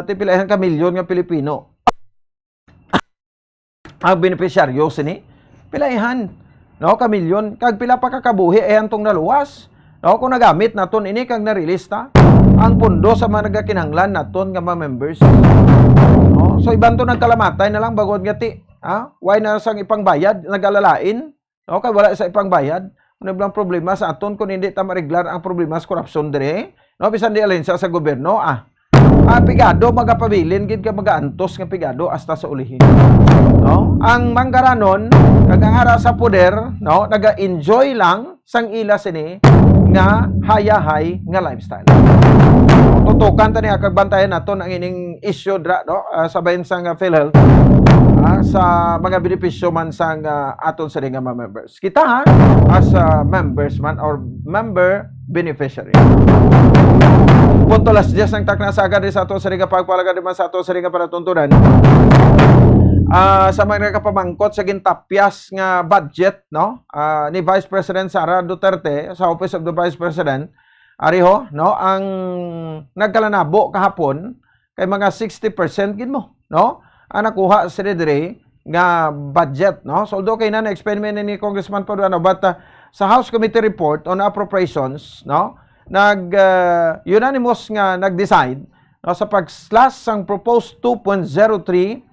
Ti pilahan ka milyon nga Pilipino ang beneficiaryo sini pilahan, no, ka milyon kag pila pa kakabuhi ay antong naluwas, no, kung nagamit naton ini kag narelista ang pundo sa mga nagakinahanglan naton nga mga members, no. So iban to nagkalamatay na lang bagod nga ti why na sang ipang bayad nagalalain, no, kay wala sa ipang bayad. Ano bang problema sa aton kung hindi ta mareglar ang problema sa korupsyon dire, no, bisan di alin sa gobyerno pigado magapabilin gid ka magaantos nga pigado hasta sa ulihin, no. Ang manggaranon kag ang ara sa poder, no, naga-enjoy lang sang ila sini nga hayahay nga lifestyle. Tutukan ta ni kag bantayan naton ang ining issue dra, no, sabayan sang PhilHealth sa mga benepisyo man sang aton sa mga members. Kita as members man or member beneficiary. Punto las 10 ng taknasaga di sa ato sa ringa pagpalaga di man sa ato sa ringa panatuntunan. Sa mga kapamangkot sa gintapyas nga budget, no, ni Vice President Sara Duterte sa Office of the Vice President, ariho, no, ang nagkalanabo kahapon kay mga 60% gid mo, no, ang nakuha sa dire nga budget, no. So although kay na experiment ni Congressman Paduano, but sa House Committee Report on Appropriations, no, unanimous nga nag-decide, no, sa pag-slash sang proposed 2.03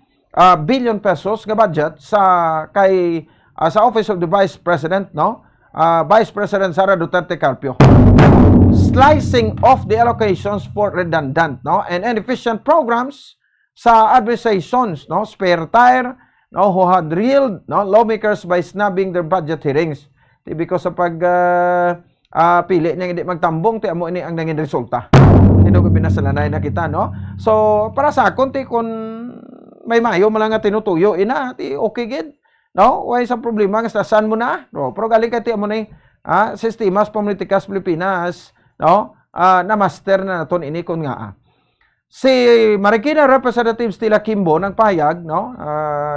billion pesos nga budget sa Office of the Vice President, no, Vice President Sara Duterte Carpio. Slicing off the allocations for redundant, no, and inefficient programs sa administrations, no, spare tire, no, who had reeled, no, lawmakers by snubbing their budget hearings. Because sa pili niya hindi magtambong, ti amo ini ang nanging resulta. Hindi ko pinasalanay na kita, no. So para sa akon ti kun may mayo mo lang nga tinutuyo ina ti okay gid, no. Why sa problema nga saan mo na, no. Pero galing kay ti amo ni sistemas politikas Pilipinas, no, na master na naton ini kun nga si Marikina Representative Stella Kimbo ng payag, no,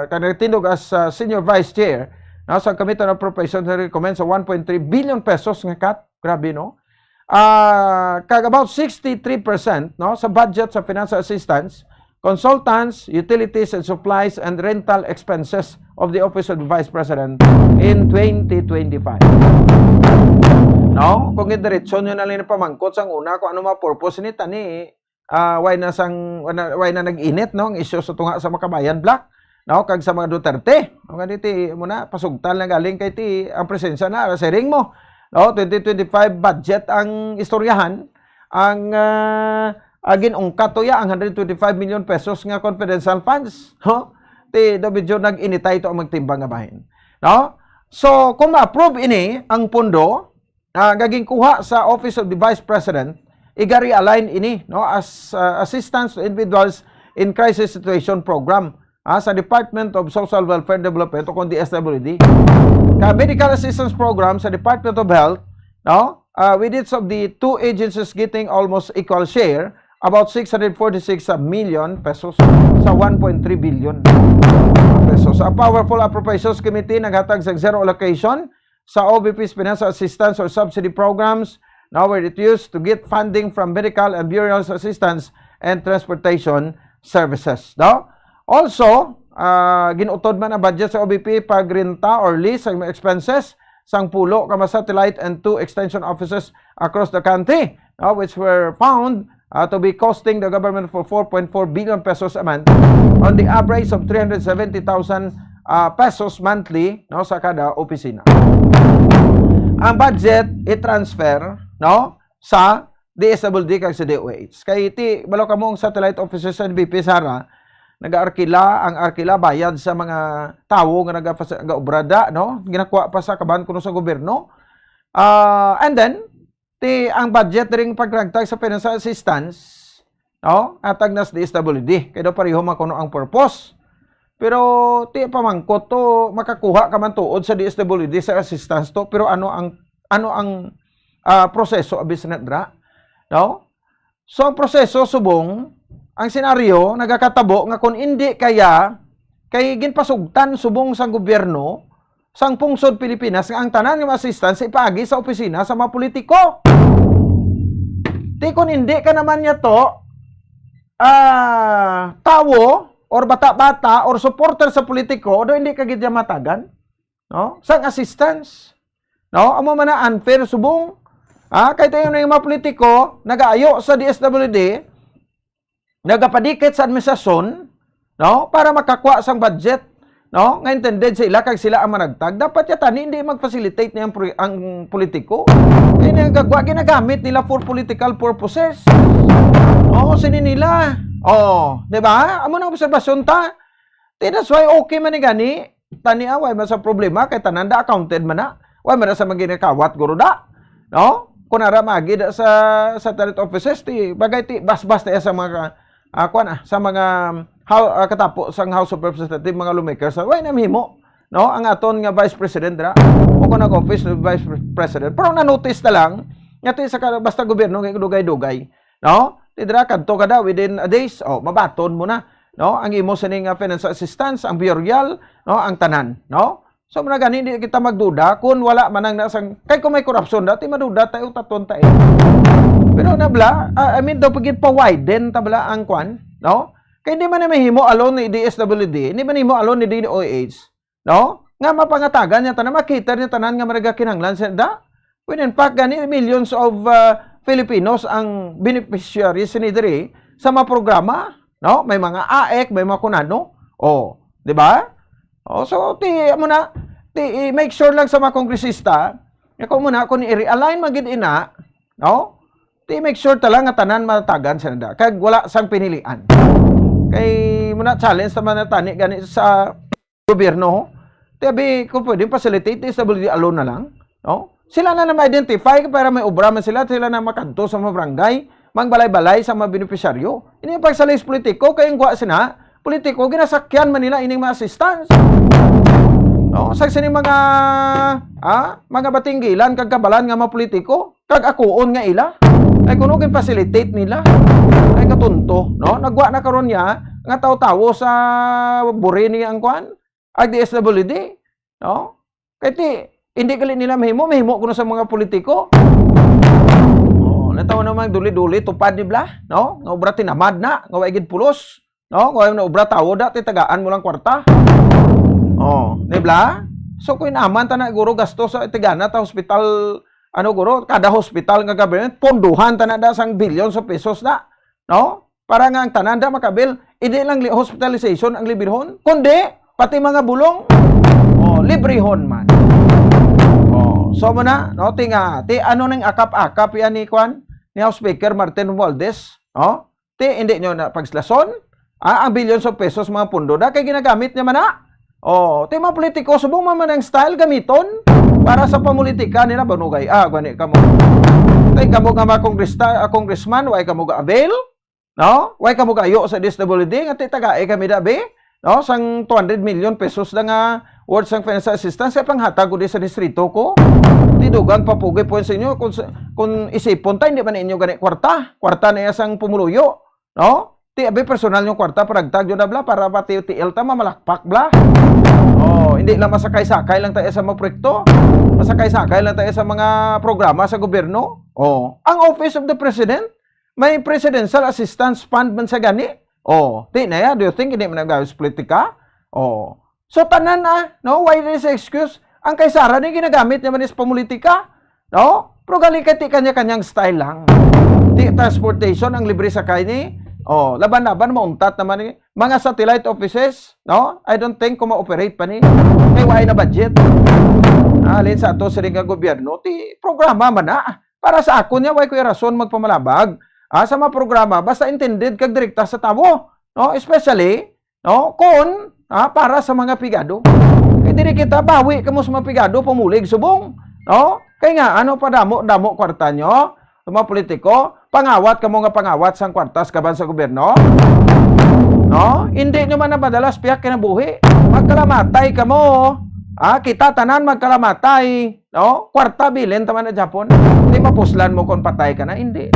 kanatindog as Senior Vice Chair, no, sa Committee on Appropriations recommend sa 1.3 billion pesos nga cut. Grabe, no? Kag about 63%, no, sa budget sa financial assistance, consultants, utilities and supplies and rental expenses of the Office of the Vice President in 2025. No? Kung idiretso nyo na lang pamangkot sang una kung ano mga purpose ni tani, why na nag-init, no, ang issue sa tunga sa Makabayan Black, no, kag sa mga Duterte. No, ganiti muna pasugtan na galing kay ti ang presensya na sa ring mo. No, 2025 budget ang istoryahan, ang ginungkat to ya ang 125 million pesos nga confidential funds, no. Ti medyo nag-initay to ang magtimbang nga bahin, no. So kung ma-approve ini ang pondo gaging kuha sa Office of the Vice President, i-realign ini, no, as assistance to individuals in crisis situation program sa Department of Social Welfare Development o kung DSWD. Medical assistance program sa Department of Health, no, with each of the two agencies getting almost equal share, about 646 million pesos sa 1.3 billion pesos. A powerful appropriations committee naghatag sa zero allocation sa OVP's financial assistance or subsidy programs, now where it used to get funding from medical and burial assistance and transportation services. No? Also, ginutod man ang budget sa OVP pagrenta or lease ang expenses sang pulo ka satellite and 2 extension offices across the country, which were found to be costing the government for 4.4 billion pesos a month on the average of 370,000 pesos monthly, no, sa kada opisina. Ang budget i-transfer, no, sa DSWD kag sa DOH. Kay iti balo kamong satellite offices sa BP Sara, ang arkila bayad sa mga tawo nga nag-obrada, no? Ginakuha pa sa kaban kuno sa gobyerno. And then ang budget ring pagragtag sa financial assistance, no? Atag nas DSWD, kay do pareho man kuno ang purpose. Pero pamangkot to makakuha ka man tuod sa DSWD sa assistance to, pero ano ang proseso abis na dra, no? So ang proseso subong ang senaryo nagakatabo nga kung hindi kaya kay ginpasugtan subong sang gobyerno sang pungsod Pilipinas nga ang tanan nga assistance ipaagi sa opisina sa mga politiko. Di kung hindi ka naman niya to tawo or bata-bata or supporter sa politiko, do hindi ka gid matagan, no? Sang assistance, no? Amo man na unfair subong. Kay tayo na yung mga politiko nagaayo sa DSWD, nagapadikit sa administrasyon, no? Para makakuha sang budget, no? Nga intended sila kag sila ang managtag. Dapat yata hindi mag-facilitate niya ang politiko. Kaya nagagawa ginagamit nila for political purposes. Oo, sini nila. Oh, di ba? Amo nang obserbasyon ta. That's why okay man ni gani. Tani away man sa problema kay tanan da accounted man na. Way man sa maginakawat guro da. No? Kunara magi da sa satellite offices ti bagay ti bas-bas ta sa mga sa mga katapo sang House of Representatives mga lawmakers. Way na mihimo, no? Ang aton nga Vice President ra o kun nag-office ng Vice President. Pero na-notice ta lang nga ti sa basta gobyerno kay dugay-dugay, no? Tidra kadto kada within a days, mabaton mo na, no? Ang imo sining financial assistance, ang burial, no? Ang tanan, no? So muna gani hindi kita magduda kung wala man ang nasang kay kung may corruption dati maduda tayo taton tayo. Pero nabla, daw pagit pa widen tabla ang kwan, no? Kay hindi man mahimo alone ni DSWD, hindi man himo alone ni DOH, no? Nga mapangatagan niya tanan makita niya tanan nga maraga kinahanglan sa da. When in fact gani millions of Filipinos ang beneficiaries ni diri sa mga programa, no? May mga AEC, may mga kunano. Di ba? So make sure lang sa mga kongresista, kung i-realign magid ina, no? Make sure talang nga tanan matagan sa nanda. Kag wala sang pinilian. Kay muna challenge naman na tani gani sa gobyerno. Tabi kung pwede facilitate stability alone na lang, no? Sila na ma-identify para may obra man sila na makanto sa mga barangay, mangbalay-balay sa mga beneficiaryo. Ini pagsalis politiko kay ngwa sina, politiko ginasakyan man nila ining mga assistance. No, sa sini mga batinggilan kag kabalan nga mga politiko, kag akuon nga ila. Ay kuno gin facilitate nila. Ay katunto, no? Nagwa na karon niya nga tawo-tawo sa buri ni ang kwan, ag DSWD, no? Kay hindi gali nila mahimo kuno sa mga politiko. Nataw namang duli-duli tupad ni bla, no? Nga obra tinamad na, nga way gid pulos, no? Nga na obra tawo da ti tagaan mo lang kwarta. Di bla? So kung inaman ta na guro gasto sa tigana ta hospital, guro, kada hospital nga government ponduhan ta na da sang billions of pesos na, no? Para nga ang tanan da makabil, hindi lang hospitalization ang librehon, kundi pati mga bulong, librehon man. So mo na, no, ano nang akap-akap yan ni Kwan, ni House Speaker Martin Romualdez, no? Hindi nyo na pagslason, ang billions of pesos mga pundo da, kay ginagamit niya man na. Mga politiko, subong man ang style gamiton, para sa pamulitika nila, banugay, gani ka mo. Kamo nga mga congressman, way kamo ga avail, no? Way kamo ga ayo sa DSWD, nga tagae kami dabi, no? Sang 200 million pesos na nga, worth sang financial assistance sa panghatag ko sa distrito ko. Tidugang papugay po sa inyo kung isipon tayo, hindi ba na inyo ganit kwarta na isang pumuluyo, no? Abi personal yung kwarta paragtag yun na bla para pati TL ta mamalakpak bla. Hindi lang masakay-sakay lang tayo sa mga proyekto, masakay-sakay lang tayo sa mga programa sa gobyerno. Ang Office of the President may Presidential Assistance Fund man sa gani. Di na ya, do you think hindi man nagawis politika? So tanan no, why this excuse? Ang kaisara ni ginagamit naman is pamulitika, no? Pero galikati kanya-kanyang style lang. Di transportation ang libre sakay ni. Laban-laban mauntat naman ni mga satellite offices, no? I don't think kung ma-operate pa ni. Kay why na budget. Alin sa ato sa nga gobyerno, ti programa man na. Para sa ako niya, why ko rason magpamalabag. Sa mga programa, basta intended kag direkta sa tao. No? Especially, no, kon para sa mga pigado. Kaya diri kita bawi kamo sa mga pigado pumulig subong, no? Kaya nga ano pa damo kwarta nyo, sa mga politiko, pangawat kamo nga pangawat sang kwartas kaban sa gobyerno. No? Hindi nyo man madalas piyak kinabuhi. Magkalamatay kamo. Kita tanan magkalamatay, no? Kwarta bilin taman na Japon. Hindi mapuslan mo kung patay ka na, hindi.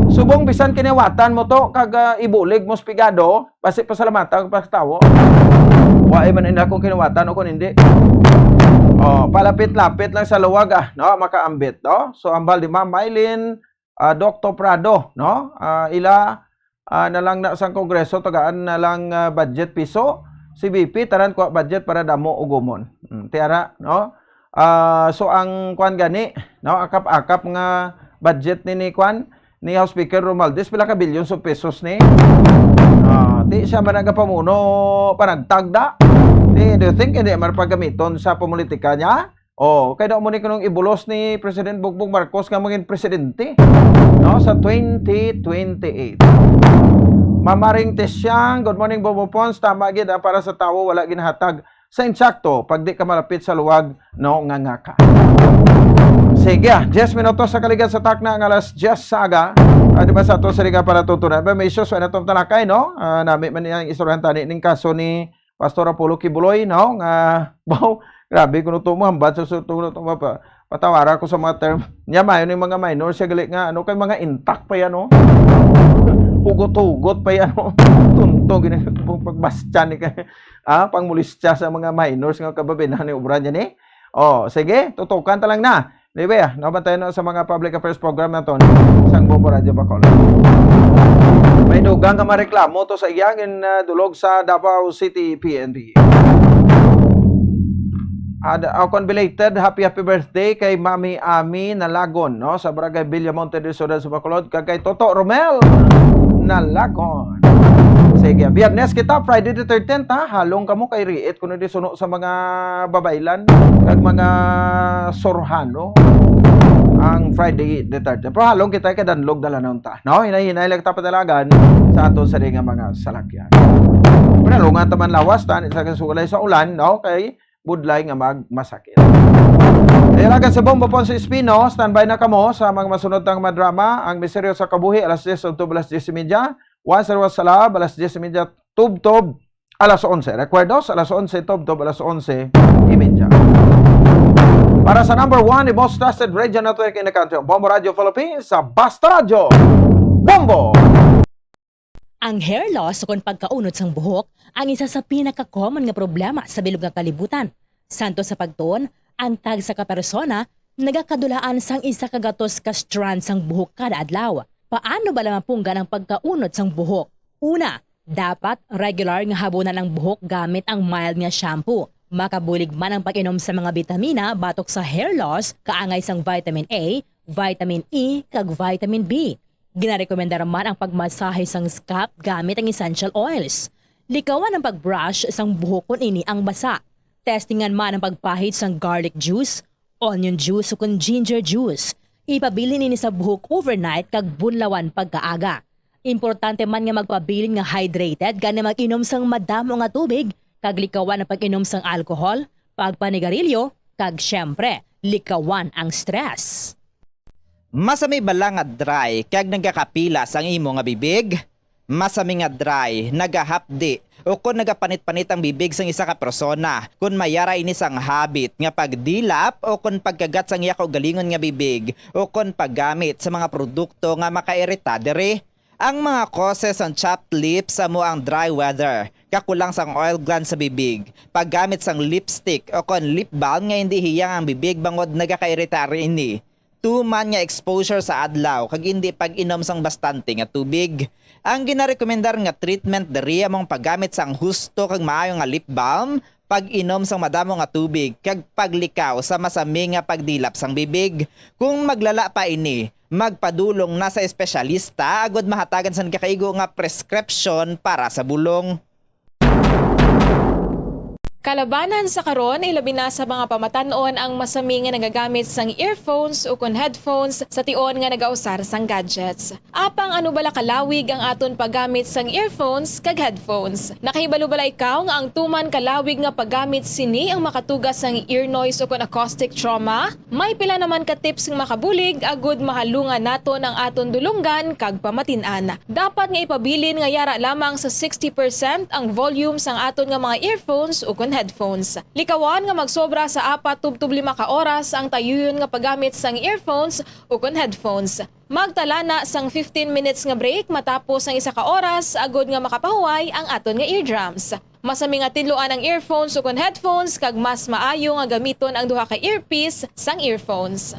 Subong bisan kiniwatan mo to kag ibulig mo spigado, basi pasalamatan pa tawo. Wa man ina kung kiniwatan o kung hindi. Palapit-lapit lang sa luwag no, makaambit, no? So ambal di Ma'am Mylene, Dr. Prado, no? Ila na lang na sang kongreso tagaan na lang budget piso. Si BP taran ko budget para damo ugumon. Tiara, no? So ang kwan gani, no, akap-akap nga budget ni kwan ni House Speaker Romualdez pila ka billions of pesos ni. Di siya man nagapamuno panagtagda. Do you think hindi man pagamiton sa politika niya? Kaya mo ni kanong ibulos ni President Bongbong Marcos nga maging presidente, no, sa 2028. Mamaring Tesyang, good morning Bobo Pons, tama gid para sa tawo wala ginahatag sa insakto pag di ka malapit sa luwag no nga ka. Sige, 10 minutos sa kaligan sa takna ng alas 10 saga. Di ba sa to sa liga para tutunan? May issues na itong talakay, no? Nami man yung istoryahan tani ng kaso ni Pastor Apollo Kibuloy, no? Grabe, kung ito mo hambad sa suto patawara ko sa mga term. Niya mayon yung mga minor, siya gali nga, ano, kay mga intact pa yan, no? Hugot-hugot pa yan, no? Tuntong, pagbastya ni pangmulistya sa mga minors nga kababinahan ni obra niya ni. Sige, tutukan ta lang na. Diba, nabantayan na sa mga public affairs program na to sang Bombo Radio Bacolod. May dugang ka mareklamo to sa iyang dulog sa Davao City PNP. Akon belated happy birthday kay Mami Ami Nalagon, no, sa Barangay Villamonte del Sur sa Bacolod, kay Toto Romel Nalagon. Sige, Biyernes kita, Friday the 13th, halong kamo kay Riet kuno di suno sa mga babaylan kag mga sorhano ang Friday the 13th. Pero halong kita kay danlog dalanon ta, no, hinay-hinay lang ta padalagan sa aton sa nga mga salakyan. Pero lungan taman lawas tan sa kasulay sa ulan, no, kay budlay nga magmasakit. Dalagan sa Bombo Pons Espino, standby na kamo sa mga masunod tang madrama, ang Misteryo sa Kabuhi, alas 10 October, alas 10:30, Once There Was a Love, alas 10:30, Tub-Tub, alas 11. Recuerdos, alas 11, Tub-Tub, alas 11:30. Para sa number 1, the most trusted radio network in the country, Bombo Radio Philippines, sa Basta Radio, Bombo! Ang hair loss o kung pagkaunod sang buhok ang isa sa pinaka-common nga problema sa bilog nga kalibutan. Santo sa pagtuon, ang tag sa kapersona nagakadulaan sang isa ka gatos ka strand sang buhok kada adlaw. Paano ba lamang punggan ang pagkaunod sang buhok? Una, dapat regular nga habunan ang buhok gamit ang mild nga shampoo. Makabulig man ang pag-inom sa mga bitamina batok sa hair loss, kaangay sang vitamin A, vitamin E, kag vitamin B. Ginarekomenda man ang pagmasahe sang scalp gamit ang essential oils. Likawan ang pagbrush sang buhok kung ini ang basa. Testingan man ang pagpahid sang garlic juice, onion juice o kung ginger juice. Ipabilin ini sa buhok overnight kag bunlawan pagkaaga. Importante man nga magpabilin nga hydrated gani mag-inom sang madamo nga tubig, kag likawan ang pag-inom sang alcohol, pagpanigarilyo, kag syempre, likawan ang stress. Masami bala nga dry kag nagakapilas ang imo nga bibig? Masami nga dry, nagahapdi o kung nagapanit-panit ang bibig sang isa ka persona, kung mayara ini sang habit nga pagdilap o kung pagkagat sang iya kaugalingon nga bibig o kung paggamit sa mga produkto nga makairita diri. Ang mga causes ang chapped lips amo ang dry weather, kakulang sang oil gland sa bibig, paggamit sang lipstick o kung lip balm nga hindi hiyang ang bibig bangod nagakairita ini. Tuman nga exposure sa adlaw kag hindi pag-inom sang bastante nga tubig. Ang ginarekomendar nga treatment diri among paggamit sang husto kag maayo nga lip balm, pag-inom sang madamo nga tubig kag paglikaw sa masami nga pagdilap sang bibig. Kung maglala pa ini, magpadulong na sa espesyalista agod mahatagan sang kakaigo nga prescription para sa bulong. Kalabanan sa karon ilabi na sa mga pamatanon ang masami nga nagagamit sang earphones o kon headphones sa tion nga nagausar sang gadgets. Apang ano bala kalawig ang aton paggamit sang earphones kag headphones. Nakahibalo bala ikaw nga ang tuman kalawig nga paggamit sini ang makatugas sang ear noise o kon acoustic trauma? May pila naman ka tips nga makabulig agud mahalungan naton ang aton dulunggan kag pamatin-an. Dapat nga ipabilin nga yara lamang sa 60% ang volume sang aton nga mga earphones o kon headphones. Likawan nga magsobra sa 4-5 ka oras ang tayuyon nga paggamit sang earphones o kon headphones. Magtala na sang 15 minutes nga break matapos ang 1 ka oras agod nga makapahuway ang aton nga eardrums. Masami nga tinluan ang earphones o kon headphones kag mas maayo nga gamiton ang duha ka earpiece sang earphones.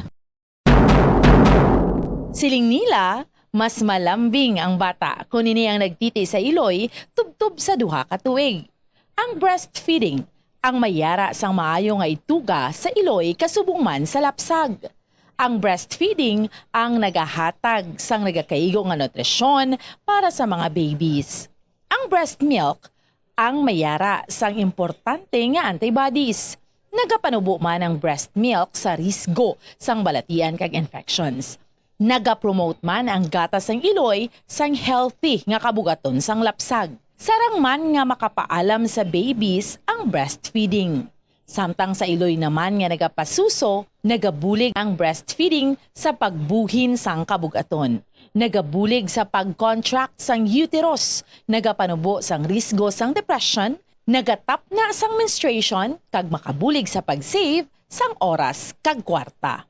Siling nila, mas malambing ang bata kung ini ang nagtiti sa iloy tubtub sa duha ka tuig. Ang breastfeeding, ang mayara sang maayo nga ituga sa iloy kasubong man sa lapsag. Ang breastfeeding ang nagahatag sang nagakaigo nga nutrisyon para sa mga babies. Ang breast milk, ang mayara sang importante nga antibodies. Nagapanubo man ang breast milk sa risgo sang balatian kag infections. Nagapromote man ang gatas sang iloy sang healthy nga kabugaton sang lapsag. Sarang man nga makapaalam sa babies ang breastfeeding. Samtang sa iloy naman nga nagapasuso, nagabulig ang breastfeeding sa pagbuhin sang kabugaton. Nagabulig sa pag-contract sang uterus, nagapanubo sang risgo sang depression, nagatap na sang menstruation, kag makabulig sa pag-save sang oras kag kwarta.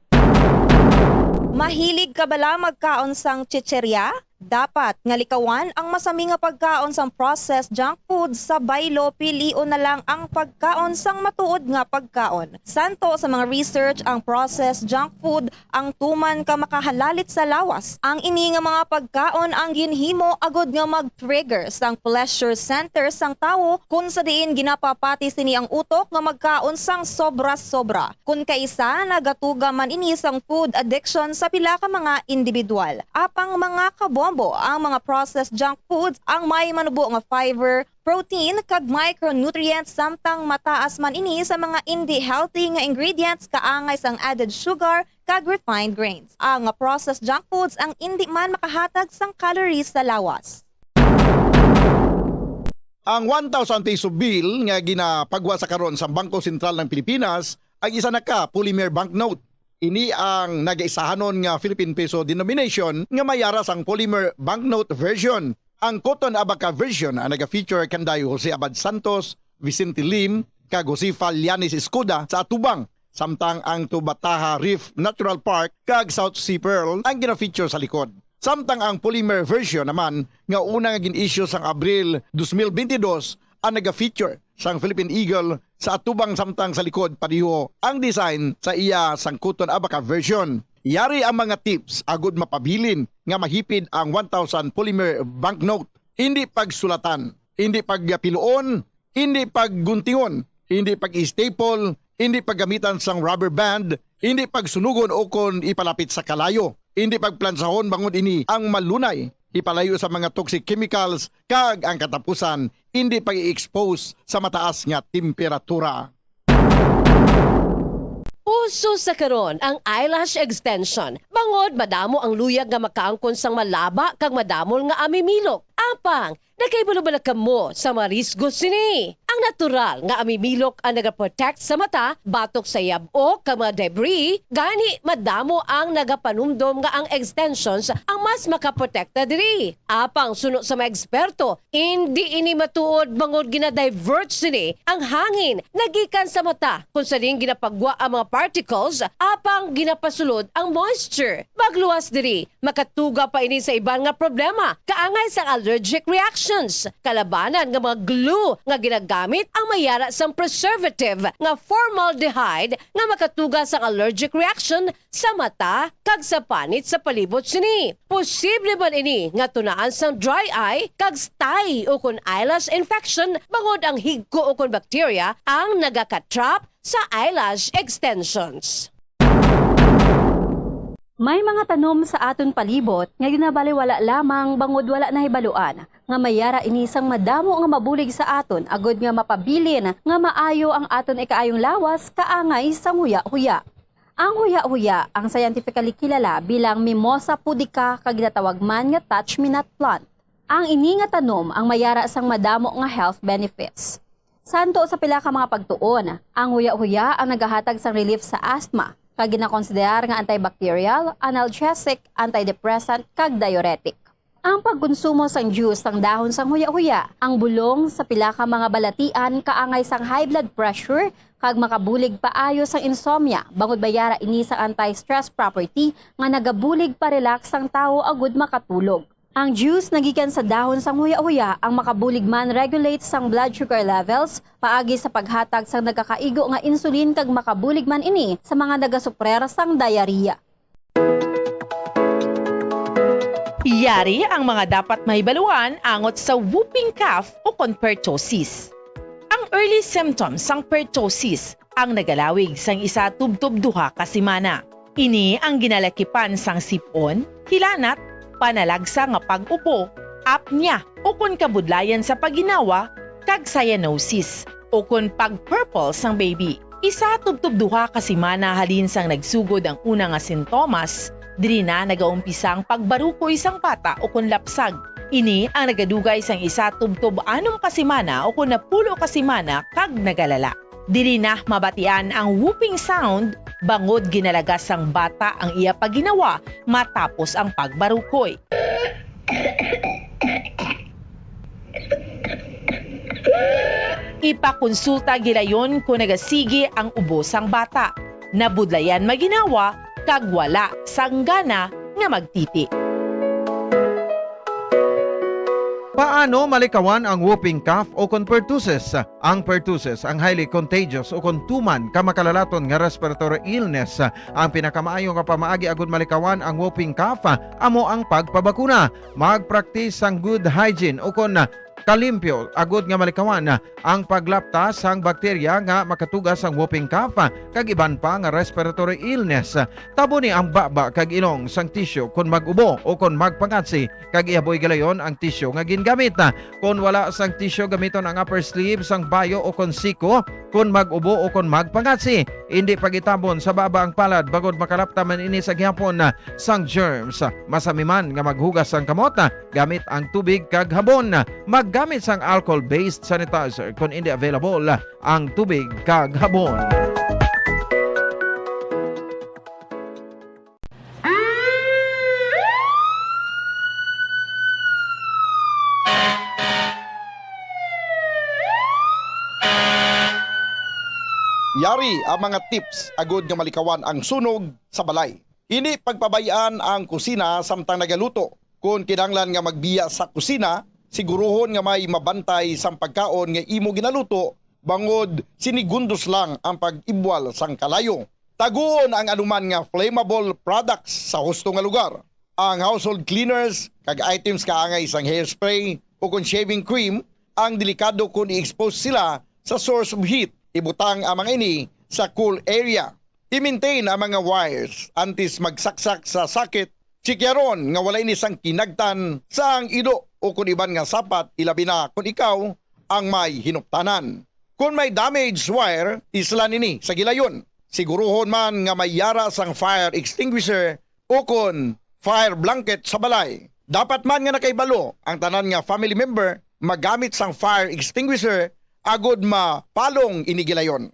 Mahilig ka bala magkaon sang chicherya? Dapat nga likawan ang masami nga pagkaon sang processed junk food sa baylo pilion na lang ang pagkaon sang matuod nga pagkaon. Santo sa mga research ang processed junk food ang tuman ka makahalalit sa lawas. Ang ini nga mga pagkaon ang ginhimo agud nga mag-trigger sang pleasure center sang tawo kung sa diin ginapapati sini ang utok nga magkaon sang sobra-sobra. Kung kaisa nagatuga man ini sang food addiction sa pila ka mga individual. Apang mga kabombo ang mga processed junk foods ang may manubo nga fiber, protein kag micronutrients samtang mataas man ini sa mga hindi healthy nga ingredients kaangay sang added sugar kag refined grains. Ang processed junk foods ang hindi man makahatag sang calories sa lawas. Ang 1,000 peso bill nga ginapagwa sa karon sa Bangko Sentral ng Pilipinas ang isa na ka polymer banknote. Ini ang nagaisahanon nga Philippine Peso denomination nga mayara sang polymer banknote version. Ang Cotton Abaca version ang naga-feature kanday Jose Abad Santos, Vicente Lim, kag Josefa Lianis Escuda sa Atubang. Samtang ang Tubataha Reef Natural Park kag South Sea Pearl ang gina-feature sa likod. Samtang ang polymer version naman nga unang gin-issue sang Abril 2022 ang naga-feature sang Philippine Eagle sa Atubang samtang sa likod pariho ang design sa iya sang Cotton Abaca version. Yari ang mga tips agud mapabilin nga mahipid ang 1,000 polymer banknote. Hindi pagsulatan, hindi pagpiluon, hindi pagguntingon, hindi pag-staple, hindi paggamitan sang rubber band, hindi pagsunugon o kon ipalapit sa kalayo, hindi pagplansahon bangod ini ang malunay, ipalayo sa mga toxic chemicals, kag ang katapusan, hindi pag-i-expose sa mataas nga temperatura. Uso sa karon ang eyelash extension. Bangod madamo ang luyag nga makaangkon sang malaba kag madamol nga amimilok. Apang nakaibalo-bala kamo sa mga risgo sini. Ang natural nga amimilok ang nagaprotect sa mata, batok sa yabo kag mga debris, gani madamo ang nagapanumdom nga ang extensions ang mas makaprotekta diri. Apang suno sa mga eksperto, hindi ini matuod bangod gina-divert sini ang hangin nagikan sa mata kung sa ding ginapagwa ang mga particles, apang ginapasulod ang moisture. Magluwas diri, makatuga pa ini sa iban nga problema, kaangay sa allergic reactions. Kalabanan nga mga glue nga ginagamit ang mayara sang preservative nga formaldehyde nga makatuga sa allergic reaction sa mata kag sa panit sa palibot sini. Posible ba ini nga tunaan sang dry eye kag stye o kun eyelash infection bangod ang higko o kun bacteria ang nagakatrap sa eyelash extensions. May mga tanom sa aton palibot nga ginabaliwala lamang bangod wala na hibaluan nga mayara inisang madamo nga mabulig sa aton agod nga mapabilin nga maayo ang aton ikaayong lawas kaangay sa huya-huya. Ang huya-huya ang scientifically kilala bilang Mimosa pudica kag ginatawag man nga touch-me-not plant. Ang ini nga tanom ang mayara sang madamo nga health benefits. Santo sa pila ka mga pagtuon, ang huya-huya ang nagahatag sang relief sa asthma, kag ginakonsiderar nga antibacterial, analgesic, antidepressant, kag diuretic. Ang pagkonsumo sang juice sang dahon sang huya-huya, ang bulong sa pila ka mga balatian kaangay sang high blood pressure, kag makabulig paayo sang insomnia, bangod bayara ini sa anti-stress property nga nagabulig pa-relax sang tawo agud makatulog. Ang juice nagikan sa dahon sang huya-huya ang makabulig man regulate sang blood sugar levels, paagi sa paghatag sang nagkakaigo nga insulin kag makabulig man ini sa mga nagasuprer sang diarrhea. Yari ang mga dapat mahibaluan angot sa whooping cough o pertussis. Ang early symptoms sang pertussis ang nagalawig sang isa tubtub duha ka semana. Ini ang ginalakipan sang sipon, hilanat, panalagsa nga pag-upo, apnea o kun kabudlayan sa paginawa, kag cyanosis o kun pag-purple sang baby. Isa tubtub duha ka semana halin sang nagsugod ang una nga sintomas, diri na nagaumpisa ang pagbarukoy sang bata o kun lapsag. Ini ang nagadugay sang isa tubtub 6 ka semana o kun 10 ka semana kag nagalala. Diri na mabatian ang whooping sound bangod ginalagas sang bata ang iya paginawa matapos ang pagbarukoy. Ipakonsulta gilayon kung nagasigi ang ubo sang bata. Nabudlayan maginawa kag wala sang gana nga magtiti. Paano malikawan ang whooping cough o pertussis? Ang pertussis ang highly contagious o tuman ka makalalaton nga respiratory illness. Ang pinakamaayo nga pamaagi agud malikawan ang whooping cough amo ang pagpabakuna. Mag-practice ang good hygiene o kalimpyo agud nga malikawan ang paglapta sang bakterya nga makatugas ang whooping cough kag iban pa nga respiratory illness. Tabo ni ang baba kag ilong sang tissue kun mag-ubo o kun magpangatsi kag iaboy galayon ang tissue nga gingamit. Kun wala sang tissue gamiton ang upper sleeve sang bayo o kun siko kun mag-ubo o kun magpangatsi. Hindi pagitabon sa baba ang palad bagod makalapta man ini sa gihapon sang germs. Masami man nga maghugas sang kamot gamit ang tubig kag habon. Maggamit sang alcohol-based sanitizer kung hindi available ang tubig kag habon. Yari ang mga tips agud nga malikawan ang sunog sa balay. Hindi pagpabayaan ang kusina samtang nagaluto. Kung kinahanglan nga magbiya sa kusina, siguruhon nga may mabantay sang pagkaon nga imo ginaluto bangod sinigundos lang ang pag-ibwal sang kalayo. Taguon ang anuman nga flammable products sa husto nga lugar. Ang household cleaners kag items kaangay sang hairspray o kung shaving cream ang delikado kung i-expose sila sa source of heat. Ibutang ang mga ini sa cool area. I-maintain ang mga wires antes magsaksak sa sakit. Sikyaron nga wala ini sang kinagtan sa ang ido o kung iban nga sapat ilabi na kung ikaw ang may hinuptanan. Kung may damaged wire, islan ini sa gilayon. Siguruhon man nga may yara sang fire extinguisher o kung fire blanket sa balay. Dapat man nga nakaibalo ang tanan nga family member magamit sang fire extinguisher agod mapalong inigilayon.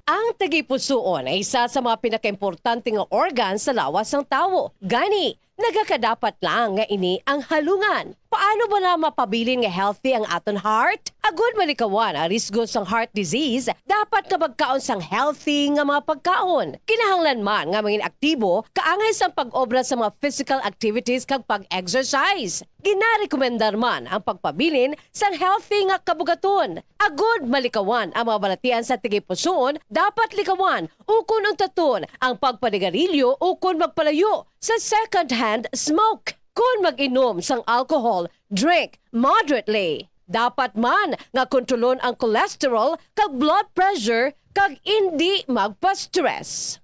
Ang tagipusoon ay isa sa mga pinakaimportante nga organ sa lawas ng tao. Gani, nagakadapat lang nga ini ang halungan. Paano ba na mapabilin nga healthy ang aton heart? Agud malikawan ang risgo sang heart disease, dapat na magkaon sang healthy nga mga pagkaon. Kinahanglan man nga maging aktibo, kaangay sang pag-obra sa mga physical activities kag pag-exercise. Ginarekomendar man ang pagpabilin sang healthy nga kabugaton. Agud malikawan ang mga balatian sa tigipusoon, dapat likawan ukon untaton ang pagpanigarilyo ukon magpalayo sa second-hand smoke. Kung mag-inom sang alcohol, drink moderately. Dapat man nga kontrolon ang cholesterol kag blood pressure kag hindi magpa-stress.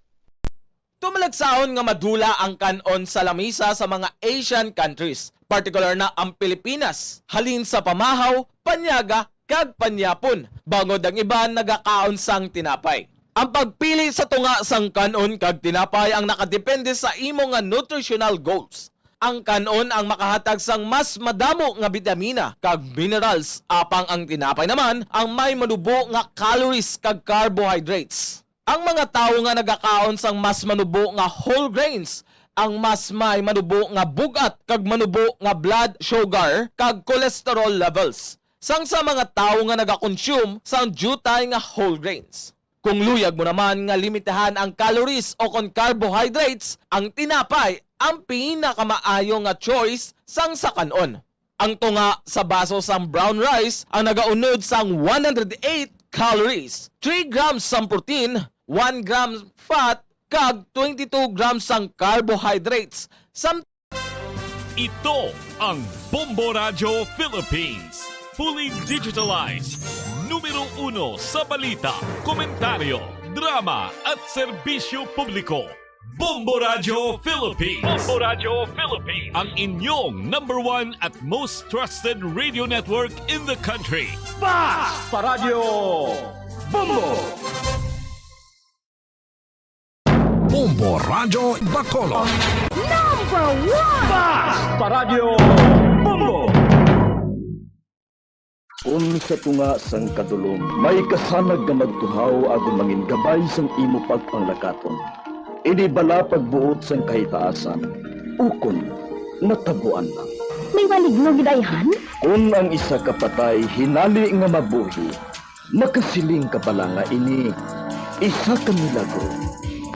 Tumalagsaon nga madula ang kanon sa lamisa sa mga Asian countries, particular na ang Pilipinas, halin sa pamahaw, panyaga, kag panyapon, bangod ang iban nagakaon sang tinapay. Ang pagpili sa tunga sang kanon kag tinapay ang nakadepende sa imo nga nutritional goals. Ang kanon ang makahatag sang mas madamo nga vitamina kag minerals, apang ang tinapay naman ang may manubo nga calories kag carbohydrates. Ang mga tawo nga nagakaon sang mas manubo nga whole grains ang mas may manubo nga bugat kag manubo nga blood sugar kag cholesterol levels. Sang sa mga tawo nga nagakonsume sang jutay nga whole grains. Kung luyag mo naman nga limitahan ang calories o kon carbohydrates, ang tinapay ang pinakamaayo nga choice sang sa kanon. Ang tunga sa baso sang brown rice ang nagaunod sang 108 calories, 3 grams sang protein, 1 gram fat, kag 22 grams sang carbohydrates. Ito ang Bombo Radio Philippines. Fully digitalized. Numero 1 sa balita, komentaryo, drama at serbisyo publiko. Bombo Radio Philippines. Bombo Radio Philippines. Ang inyong #1 at most trusted radio network in the country. Basta Radio Bombo! Bombo Radio Bacolod. #1! Basta Radio Bombo! Unsa tunga sang kadulom, may kasanag nga magtuhaw agon mangin gabay sang imo pagpanglakaton. Ini bala pagbuot sang kahitaasan, ukon natabuan lang. May maligno gidayhan? Kung ang isa ka patay hinali nga mabuhi, makasiling ka pala nga ini isa ka milagro.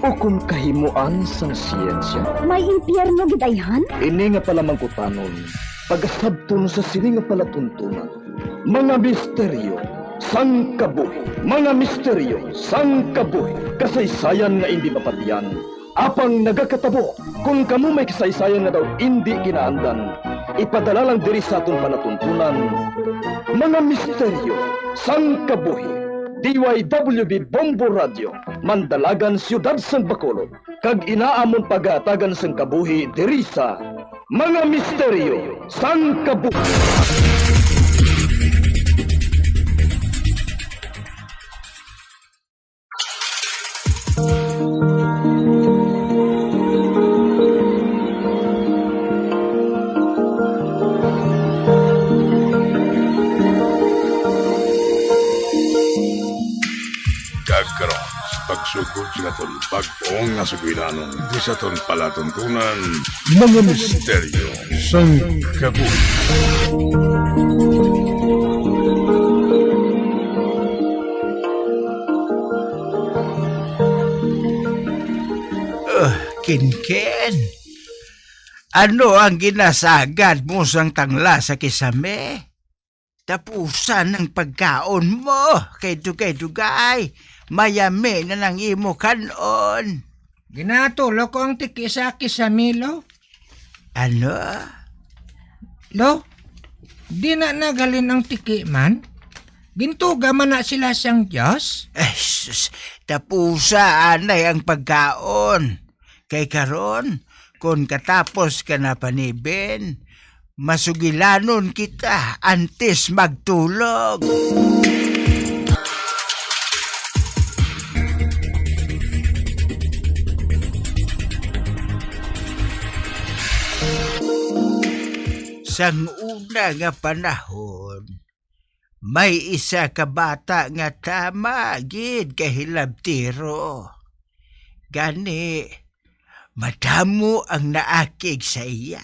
Ukon kahimuan sang siyensya. May impyerno gidayhan? Ini nga pala mangkutanon, pagasabton sa siling nga palatuntunan. Mga misteryo sang kabuhi. Mga misteryo sang kabuhi. Kasaysayan nga hindi mapatiyan. Apang nagakatabo. Kung kamo may kasaysayan nga daw hindi kinaandan, ipadala lang diri sa atong palatuntunan. Mga misteryo sang kabuhi. DYWB Bombo Radio, Mandalagan, Siyudad San Bacolod. Kag inaamon pagatagan sang kabuhi diri sa Mga Misteryo sang Kabuhi. Kagkaroon, pagsugod sa katong pag-ong nga sugwidanon di sa ton palatuntunan, mga misteryo sang kabuhi. Kinkin, ano ang ginasagad mo sang tangla sa kisame? Tapusan ng pagkaon mo, kay dugay-dugay, mayami na ng imo kanon. Ginatulo ko ang tiki sa kisame, Lo. Ano? Lo, di na nagalin ang tiki man? Gintuga man na sila sang Diyos? Sus, tapusa anay ang pagkaon. Kay karon, kung katapos ka na panibin, masugilanon kita antes magtulog. Sang una nga panahon, may isa ka bata nga tama gid kahilabtiro. Gani, madamo ang naakig sa iya.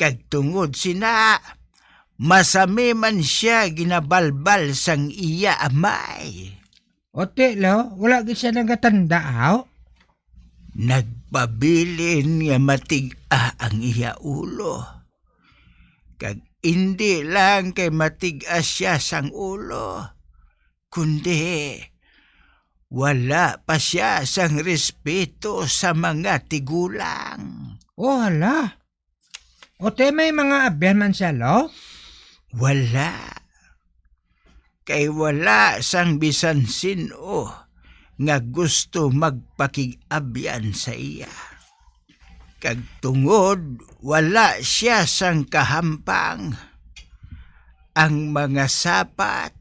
Kag tungod sina, masami man siya ginabalbal sang iya amay. Ote, Lo, wala gid siya nagatanda, haw? Nagpabilin nga matig-a ang iya ulo. Kag hindi lang kay matig-a siya sang ulo, kundi wala pa siya sang respeto sa mga tigulang. Oh, hala. Ote, may mga abyan man siya, Lo? Wala. Kay wala sang bisan sino nga gusto magpakig-abyan sa iya. Kag tungod wala siya sang kahampang. Ang mga sapat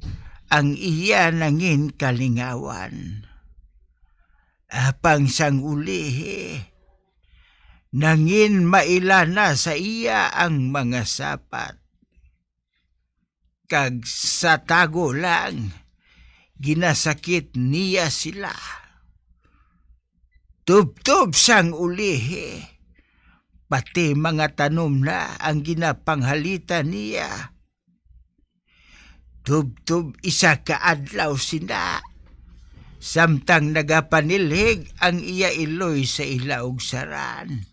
ang iya nangin kalingawan. Apang sang ulihi, nangin mailana sa iya ang mga sapat. Kag sa tago lang, ginasakit niya sila. Tubtob sang ulihi, pati mga tanom na ang ginapanghalita niya. Tubtob isa kaadlaw sina, samtang nagapanilhig ang iya iloy sa ilaog saran.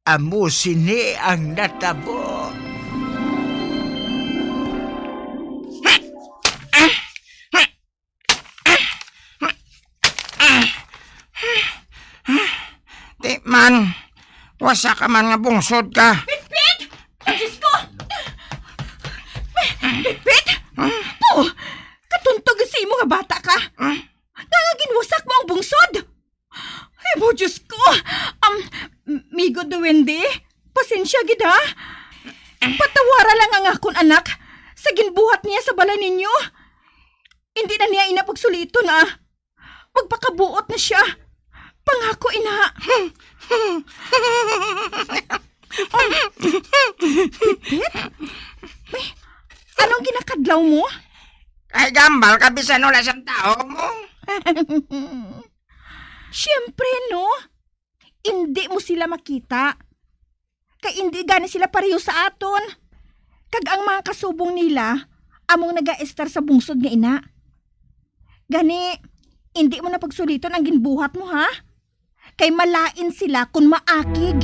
Amo sini ang natabo. Di man, wasa ka man nga bungsod ka. Pitpit! Diyos ko! Pitpit! Po! Katuntog si mo nga bata ka. Nangaginwasak mo ang bungsod. Ay mo, Diyos ko! Migo Duwende, pasensya gid ha. Patawara lang ang akon anak sa ginbuhat niya sa balay ninyo. Hindi na niya inapagsuliton Magpakabuot na siya. Pangako, ina. Pitpit? Anong ginakadlaw mo? Ay gambal ka bisan wala siyang tao mo. Siyempre, no? Hindi mo sila makita. Kay hindi gani sila pareho sa aton. Kag ang mga kasubong nila, among naga-estar sa bungsod nga ina. Gani, hindi mo na pagsuliton ang ginbuhat mo, ha? Kay malain sila kung maakig.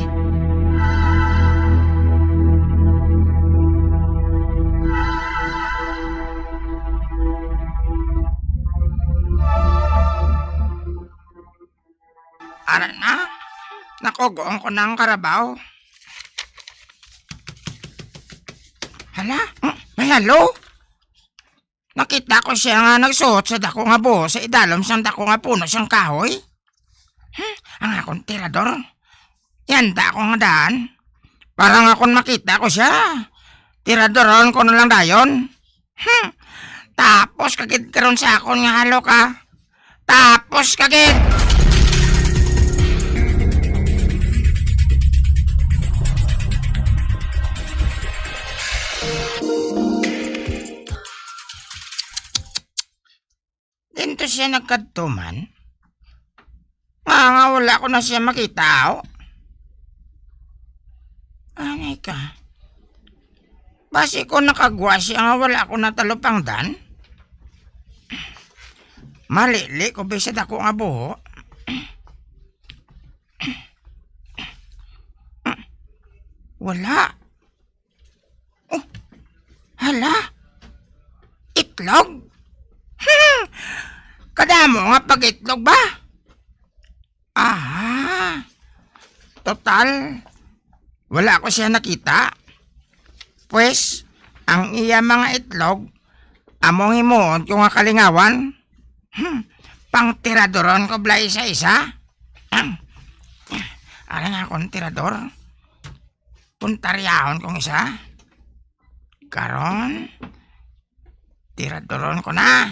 Aral na, nakugoong ko ng karabaw. Hala, may halo? Nakita ko siya nga nagsuot sa dako nga buho sa idalom sang dako nga puno siyang kahoy. Ang akong tirador. Yanda ko nga daan. Parang akong makita ko siya. Tiradoron ko na lang dayon. Tapos kagid karon sa akon nga halo ka. Tapos kagid. Dito siya nagkadtuman. Nga wala ko na siya makita. Anay ka. Basi ko nakagwa siya nga wala ko na talupangdan. Malili ko bisa dako nga buho. Wala. Oh, hala. Itlog? Kadamo nga pag-itlog ba? Total, wala ko siya nakita. Pues, ang iya mga itlog, among himuon ko nga kalingawan. Pang tiradoron ko bla isa-isa. Alang akong tirador. Puntaryahon kong isa. Karon, tiradoron ko na.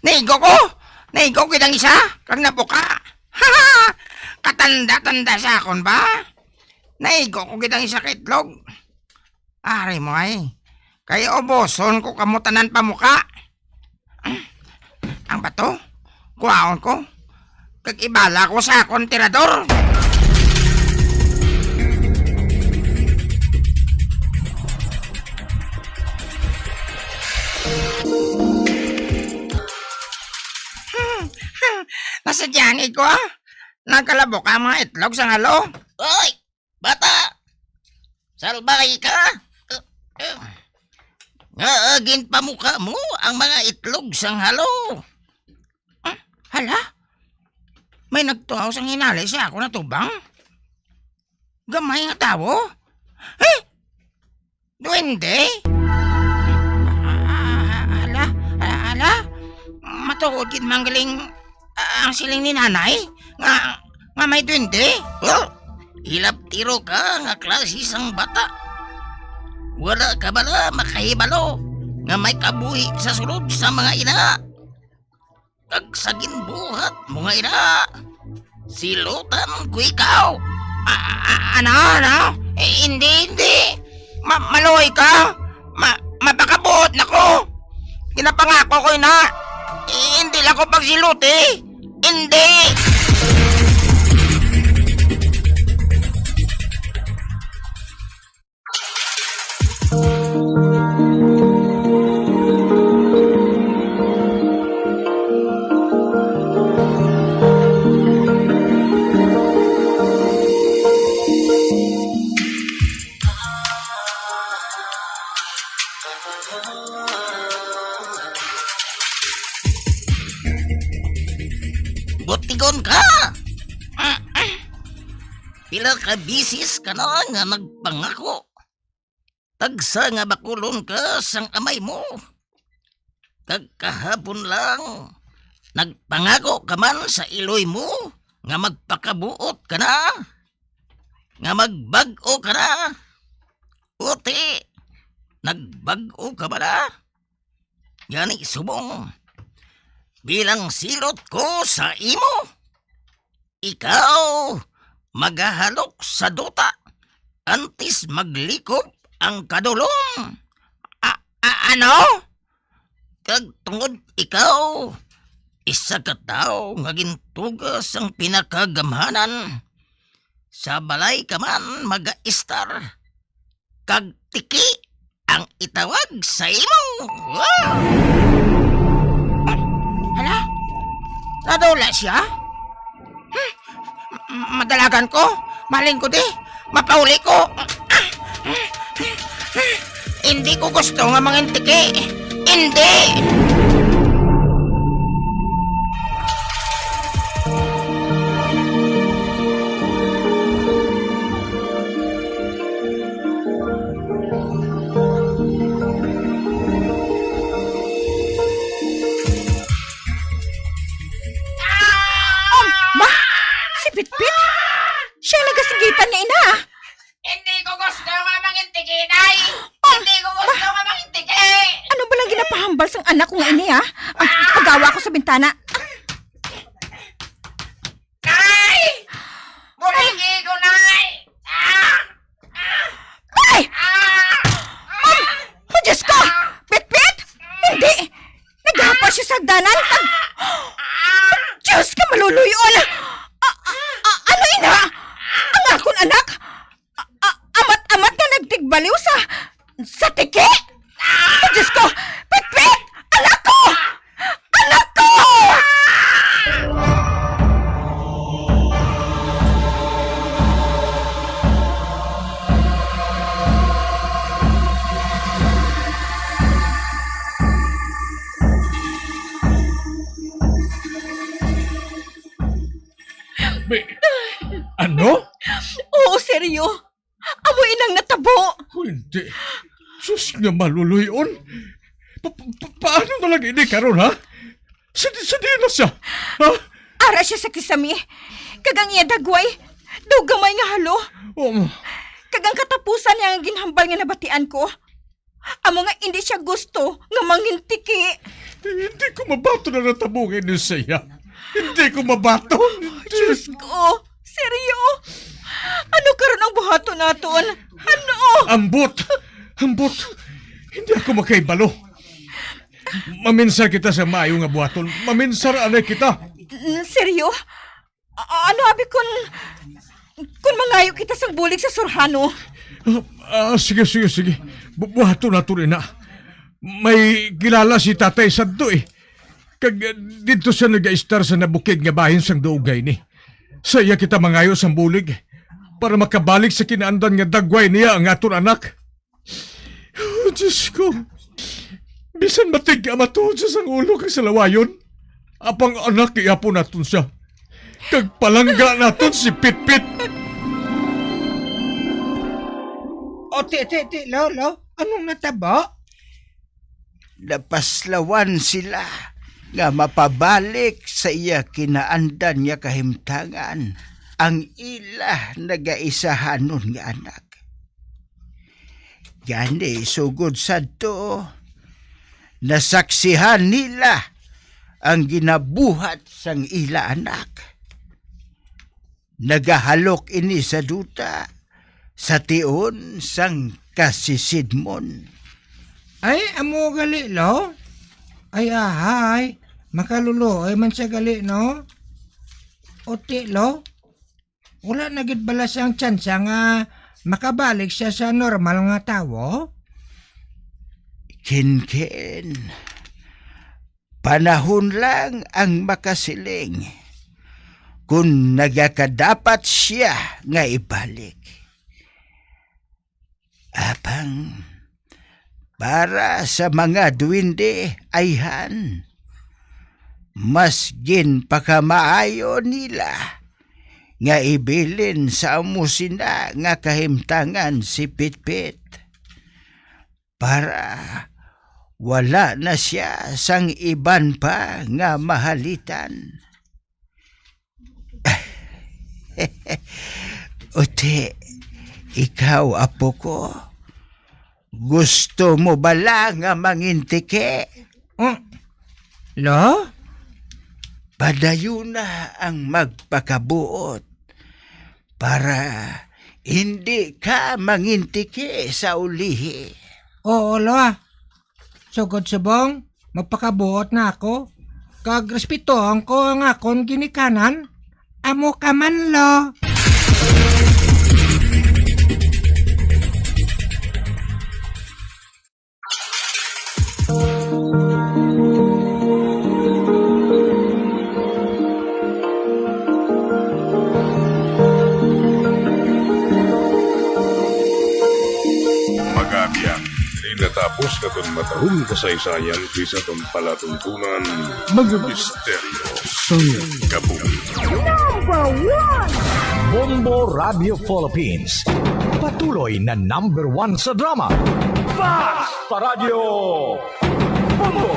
Naigo ko! Naigo kitang isa! Kag nabuka! Katanda-tanda sa akon ba? Naigo ko kitang isa kaitlog. Ari mo ay. Kaya oboson ko kamutanan pa muka. Ang bato? Kuhaon ko. Kag ibala ko sa akon tirador. Nasadyanin ko nagkalabok ang mga itlog sa halo. Hoy! Bata! Salbay ka! Ngaagin pa mukha mo ang mga itlog sa halo. Hala? May nagtuhaw sang hinali siya ako na tubang? Gamay nga tao? matuod gid manggaling ang siling ni nanay nga may duwende. Oh, hilap tiro ka nga klase sang bata. Wala ka bala makahibalo nga may kabuhi sa sulod sa mga ina. Kagsagin buhat mga ina. Silutan ko ikaw. Ano? Hindi. Maluoy ka? Mapakabuot na ko. Ginapangako ko na. Hindi lang ko pagsiluti. Hindi. Butigon ka! Pila ka bisis ka na nga nagpangako. Tagsa nga bakulon ka sang amay mo. Kagkahapon lang, nagpangako ka man sa iloy mo nga magpakabuot ka na. Nga magbag-o ka na. Uti, nagbag-o ka ba na? Yani subong. Bilang silot ko sa imo, ikaw magahalok sa duta antis maglikop ang kadulong. Ano? Kag tungod ikaw, isa ka tao nga gintugas ang pinakagamhanan. Sa balay ka man mag-istar, kag tiki ang itawag sa imo. Wow! Nadula siya? Madalagan ko? Maling ko di? Mapauli ko? Hindi ko gusto nga mangintiki. Hindi! Pitpit? Siya nagasigitan niya, ina. Hindi ko gusto nga mangintiki, Nay! Hindi ko gusto nga mangintiki! Ano ba lang ginapahambal sang anak ko nga ini, ha? Pagawa ko sa bintana. Nay! Buligi ko, Nay! Ay! Oh, Diyos ko! Pitpit! Hindi! Naghapal siya sa hagdanan. Diyos ka, maluluyon! Ano, ina? Ang akong anak? Amat-amat na nagtigbaliw sa tiki? Diyos ko! Pitpit! Anak ko! Anak ko! Ano? Oo, seryo. Amo inang natabo. Hindi. Sus nga maluluyon. Paano na lang ini karon ha? Sadi na siya. Ha? Ara siya sa kisami. Kagang iya dagway. Daw gamay nga halo. Kagang katapusan niya ang ginhambal nga nabatian ko. Amo nga hindi siya gusto nga mangintiki. Hindi ko mabato na natabungin niyo siya. Hindi ko mabato. Diyos ko. Seryo? Ano karon ang buhato naton? Ano? Ambot! Hindi ako makaibalo. Maminsar kita sa maayo nga buhaton. Maminsar anay kita. Seryo? Ano abi kun mangayo kita sang bulig sa surhano? Sige. Buhaton na ito rin na. May kilala si Tatay Sadto eh. Kag dito siya nag-aistar sa nabukid nga bahin sang dougay ni. Saya kita mangayo sang bulig para makabalik sa kinaandan nga dagway niya ang aton anak. Oh, Diyos ko. Bisan matig amatuod siya sang ulo kag sa lawayon. Apang anak iapon naton siya. Kag palangga naton si Pitpit. O, Lolo, anong natabo? Napaslawan sila nga mapabalik sa iya kinaandan niya kahimtangan ang ila nagaisahanon nga anak. Gani sugod sadto nasaksihan nila ang ginabuhat sang ila anak. Nagahalok ini sa duta sa tion sang kasisidmon. Ay, amo gali, lo? Ay, ahay. Makalulo, ay man siya gali, no? Oti, lo? Wala nagit bala siyang tsansa nga makabalik siya sa normal nga tawo? Kinkin, panahon lang ang makasiling kung nagakadapat siya nga ibalik. Apang, para sa mga duwinde ayhan, mas ginpakamaayo nila nga ibilin sa amusina nga kahimtangan si Pitpit para wala na siya sang iban pa nga mahalitan. Ote, ikaw, apo ko, gusto mo bala nga mangintike? Lo? Padayo na ang magpakabuot para hindi ka mangintike sa ulihi. Oo, lo. Sugod subong, magpakabuot na ako. Kag respetuhan ko ang akong ginikanan. Amo ka man, lo. Magabiak, di natapos katong matahong kasaysayan bisa tong palatuntunan mga misteryo sa kabuhi. Number 1! Bombo Radio Philippines. Patuloy na number 1 sa drama. Basta Radio Bombo!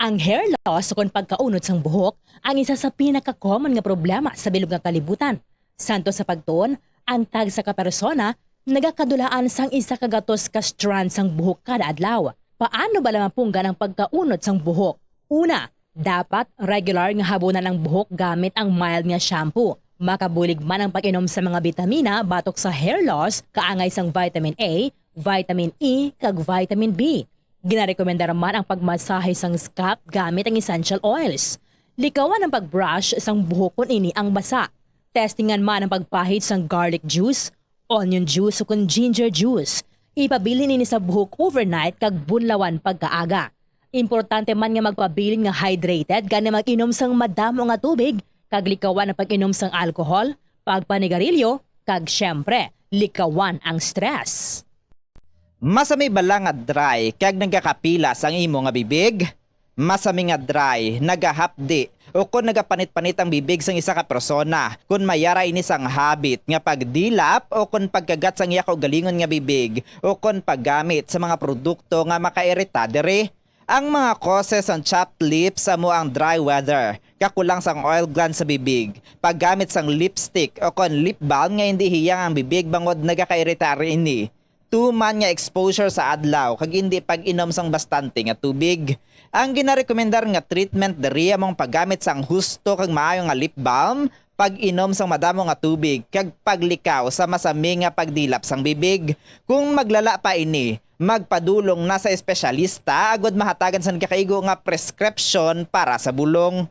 Ang hair loss o pagkaunod sang buhok ang isa sa pinaka-common nga problema sa bilog nga kalibutan. Santo sa pagtuon, ang tag sa kapersona nagakadulaan sang isa ka gatos ka strand sang buhok kada adlaw. Paano ba lamang punggan ang pagkaunod sang buhok? Una, dapat regular nga habunan ang buhok gamit ang mild nga shampoo. Makabulig man ang pag-inom sa mga bitamina batok sa hair loss, kaangay sang vitamin A, vitamin E, kag vitamin B. Ginarekomenda naman ang pagmasahe sang scalp gamit ang essential oils. Likawan ang pagbrush sang buhok kung ini ang basa. Testingan man ang pagpahid sang garlic juice, onion juice o kung ginger juice. Ipabilin ini sa buhok overnight kag bunlawan pagkaaga. Importante man nga magpabilin nga hydrated gani mag-inom sang madamo nga tubig, kag likawan ang pag-inom sang alcohol, pagpanigarilyo, kag syempre, likawan ang stress. Masami bala nga dry kag nagakapilas ang imo nga bibig? Masami nga dry, nagahapdi o kung nagapanit-panit ang bibig sang isa ka persona, kung mayara ini sang habit nga pagdilap o kung pagkagat sang iya kaugalingon nga bibig o kung paggamit sa mga produkto nga makairita dere. Ang mga causes ang chapped lips sa mo ang dry weather, kakulang sang oil gland sa bibig, paggamit sang lipstick o kung lip balm nga hindi hiyang ang bibig bangod nagakairita ini. Tuman nga exposure sa adlaw kag hindi pag-inom sang bastante nga tubig. Ang ginarekomendar nga treatment diri among paggamit sang husto kag maayo nga lip balm, pag-inom sang madamo nga tubig kag paglikaw sa masami nga pagdilap sang bibig. Kung maglala pa ini, magpadulong na sa espesyalista agud mahatagan sa kakaigo nga prescription para sa bulong.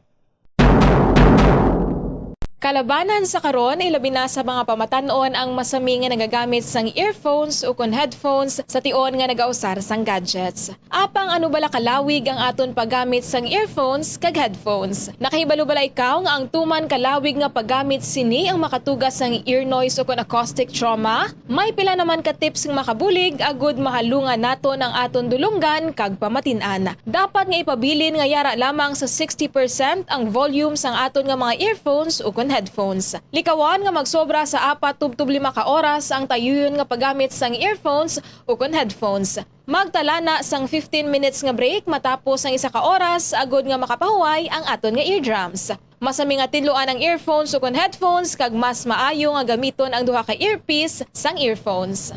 Kalabanan sa karon, ilabi na sa mga pamatanon ang masami nga nagagamit sang earphones o kon headphones sa tion nga nagausar sang gadgets. Apang ano bala kalawig ang aton paggamit sang earphones kag headphones. Nakahibalo bala ikaw nga ang tuman kalawig nga paggamit sini ang makatugas sang ear noise o kon acoustic trauma? May pila naman ka tips nga makabulig agud mahalungan naton ang aton dulunggan kag pamatin-an. Dapat nga ipabilin nga yara lamang sa 60% ang volume sang aton nga mga earphones o kon headphones. Likawan nga magsobra sa 4 tub 5 ka oras ang tayuyon nga paggamit sang earphones ukon headphones. Magtala na sang 15 minutes nga break matapos ang 1 ka oras agod nga makapahuway ang aton nga eardrums. Masami nga tidloan ang earphones ukon headphones kag mas maayo nga gamiton ang duha ka earpiece sang earphones.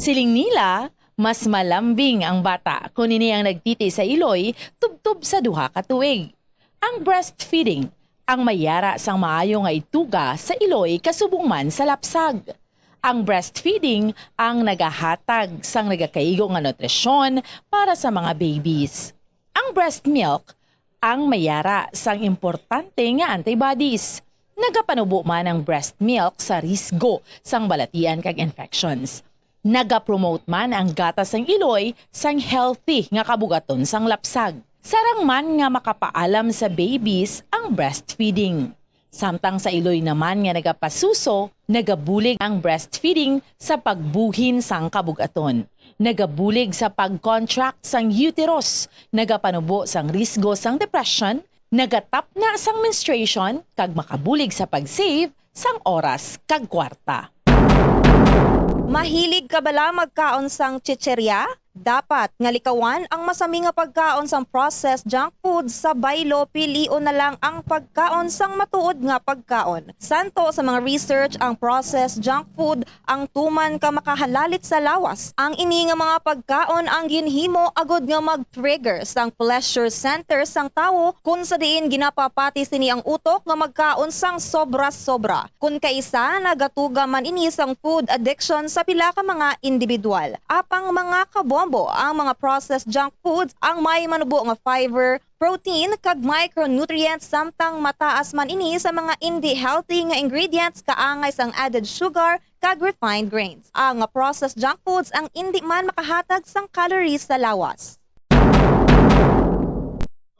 Siling nila, mas malambing ang bata kung ini ang nagtiti sa iloy tubtub sa duha ka tuig. Ang breastfeeding ang mayara sang maayo nga ituga sa iloy kasubong man sa lapsag. Ang breastfeeding ang nagahatag sang nagakaigo nga nutrisyon para sa mga babies. Ang breast milk ang mayara sang importante nga antibodies. Nagapanubo man ang breast milk sa risgo sang balatian kag infections. Nagapromote man ang gatas sang iloy sang healthy nga kabugaton sang lapsag. Sarang man nga makapaalam sa babies ang breastfeeding. Samtang sa iloy naman nga nagapasuso, nagabulig ang breastfeeding sa pagbuhin sang kabugaton. Nagabulig sa pag-contract sang uterus, nagapanubo sang risgo sang depression, nagatap na sang menstruation, kag makabulig sa pag-save sang oras kag kwarta. Mahilig ka bala magkaon sang chicherya? Dapat nga likawan ang masami nga pagkaon sang processed junk food sa baylo pilion na lang ang pagkaon sang matuod nga pagkaon. Santo sa mga research ang processed junk food ang tuman ka makahalalit sa lawas. Ang ini nga mga pagkaon ang ginhimo agod nga mag-trigger sang pleasure center sang tawo kung sa diin ginapapati sini ang utok nga magkaon sang sobra-sobra. Kung kaisa nagatuga man ini sang food addiction sa pila ka mga individual. Apang mga kabombo ang mga processed junk foods ang may manubo nga fiber, protein kag micronutrients samtang mataas man ini sa mga hindi healthy nga ingredients kaangay sang added sugar kag refined grains. Ang processed junk foods ang hindi man makahatag sang calories sa lawas.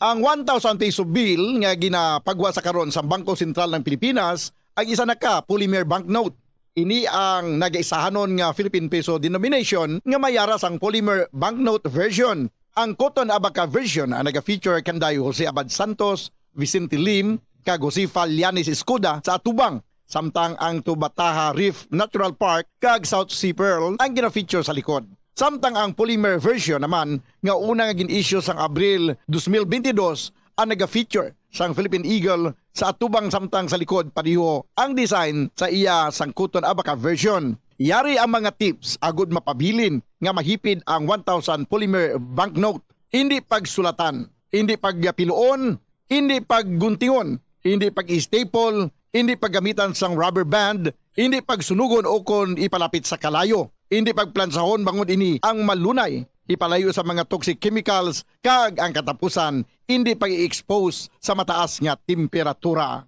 Ang 1,000 peso bill nga ginapagwa sa karon sa Bangko Sentral ng Pilipinas ang isa na ka polymer banknote. Ini ang nagaisahanon nga Philippine Peso denomination nga mayara sang polymer banknote version. Ang Cotton Abaca version ang naga-feature kanday Jose Abad Santos, Vicente Lim, kag Josefa Lianis Escuda sa atubang. Samtang ang Tubataha Reef Natural Park kag South Sea Pearl ang gina-feature sa likod. Samtang ang polymer version naman nga una nga gin-issue sang Abril 2022 ang naga-feature sang Philippine Eagle sa atubang samtang sa likod padiho ang design sa iya sang Cotton Abaca version. Yari ang mga tips agud mapabilin nga mahipid ang 1,000 polymer banknote. Hindi pagsulatan, hindi pagpiluon, hindi pagguntingon, hindi pag-staple, hindi paggamitan sang rubber band, hindi pagsunugon o kon ipalapit sa kalayo, hindi pagplansahon bangod ini ang malunay, ipalayo sa mga toxic chemicals, kag ang katapusan, hindi pag-i-expose sa mataas nga temperatura.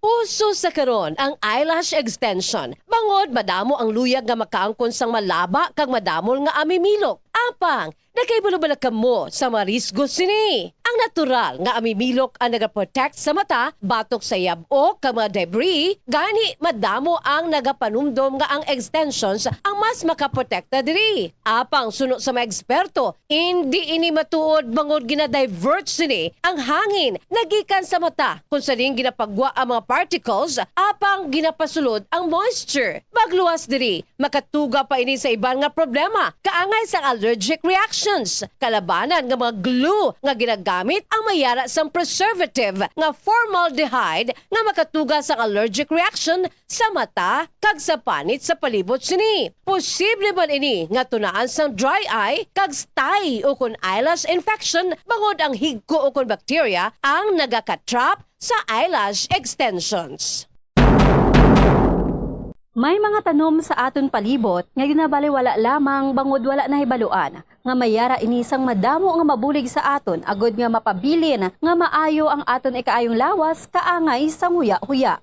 Uso sa karon ang eyelash extension. Bangod madamo ang luyag nga makaangkon sang malaba kag madamol nga amimilok. Apang, nakaibalo-bala ka mo sa marisgo sini. Ang natural nga amimilok ang nagaprotect sa mata, batok sa yabo kag mga debris, gani madamo ang nagapanumdom nga ang extensions ang mas makaprotekta diri. Apang suno sa mga eksperto, hindi ini matuod bangod gina-divert sini ang hangin nagikan sa mata kung sa ring ginapagwa ang mga particles, apang ginapasulod ang moisture. Magluwas diri, makatuga pa ini sa iban nga problema, kaangay sa allergic reactions. Kalabanan nga mga glue nga ginagamit ang mayara sang preservative nga formaldehyde nga makatuga sa allergic reaction sa mata kag sa panit sa palibot sini. Posible man ini nga tunaan sang dry eye kag stye o kun eyelash infection bangod ang higko o kun bacteria ang nagakatrap sa eyelash extensions. May mga tanom sa aton palibot nga ginabaliwala lamang bangod wala na hibaluan nga mayara inisang madamo nga mabulig sa aton agod nga mapabilin nga maayo ang aton ikaayong lawas kaangay sang huya-huya.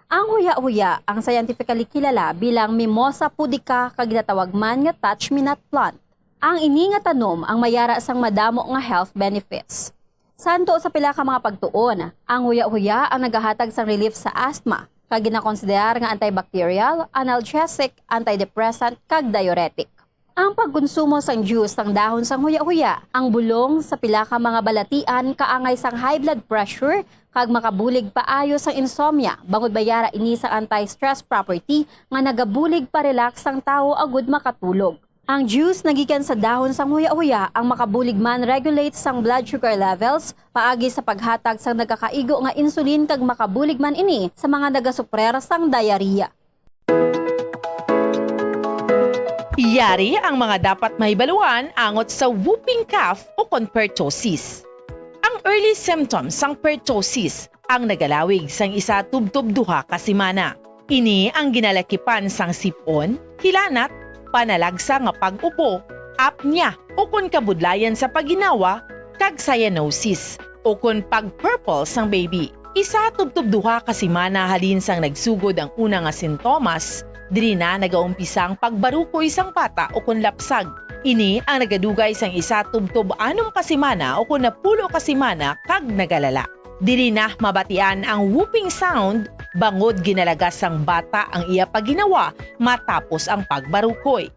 Ang huya-huya ang scientifically kilala bilang Mimosa pudica kag ginatawag man nga touch-me-not plant. Ang ini nga tanom ang mayara sang madamo nga health benefits. Santo sa pila ka mga pagtuon, ang huya-huya ang nagahatag sang relief sa asthma, kag ginakonsiderar nga antibacterial, analgesic, antidepressant, kag diuretic. Ang pagkonsumo sang juice sang dahon sang huya-huya, ang bulong sa pila ka mga balatian kaangay sang high blood pressure kag makabulig paayo sang insomnia bangod bayara ini sa anti-stress property nga nagabulig pa relax sang tawo agud makatulog. Ang juice nagikan sa dahon sang huya-huya ang makabulig man regulate sang blood sugar levels paagi sa paghatag sang nagakaigo nga insulin kag makabulig man ini sa mga nagasuprer sang diarrhea. Yari ang mga dapat mahibaluan angot sa whooping cough o pertussis. Ang early symptoms sang pertussis ang nagalawig sang isa tubtob duha ka semana. Ini ang ginalakipan sang sipon, hilanat, panalagsa nga pag-upo, apnea o kabudlayan sa paginawa, kag cyanosis o pag-purple sang baby. Isa tubtob duha ka semana halin sang nagsugod ang una nga sintomas. Diri na nagaumpisa ang pagbaruko isang bata o lapsag. Ini ang nagadugay sang isa tubtob 6 ka semana o 10 ka semana kag nagalala. Diri na mabatian ang whooping sound bangod ginalagas sang bata ang iya paginawa matapos ang pagbarukoy.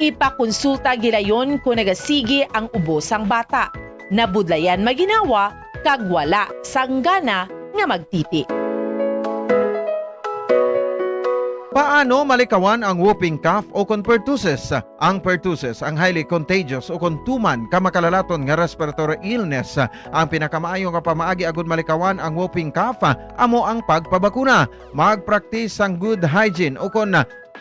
Ipakonsulta gilayon kung nagasigi ang ubo sang bata. Nabudlayan maginawa kag wala sanggana nga magtiti. Paano malikawan ang whooping cough o pertussis? Ang pertussis ang highly contagious o tuman ka makalalaton nga respiratory illness. Ang pinakamaayo nga pamaagi agud malikawan ang whooping cough amo ang pagpabakuna. Mag-practice ang good hygiene o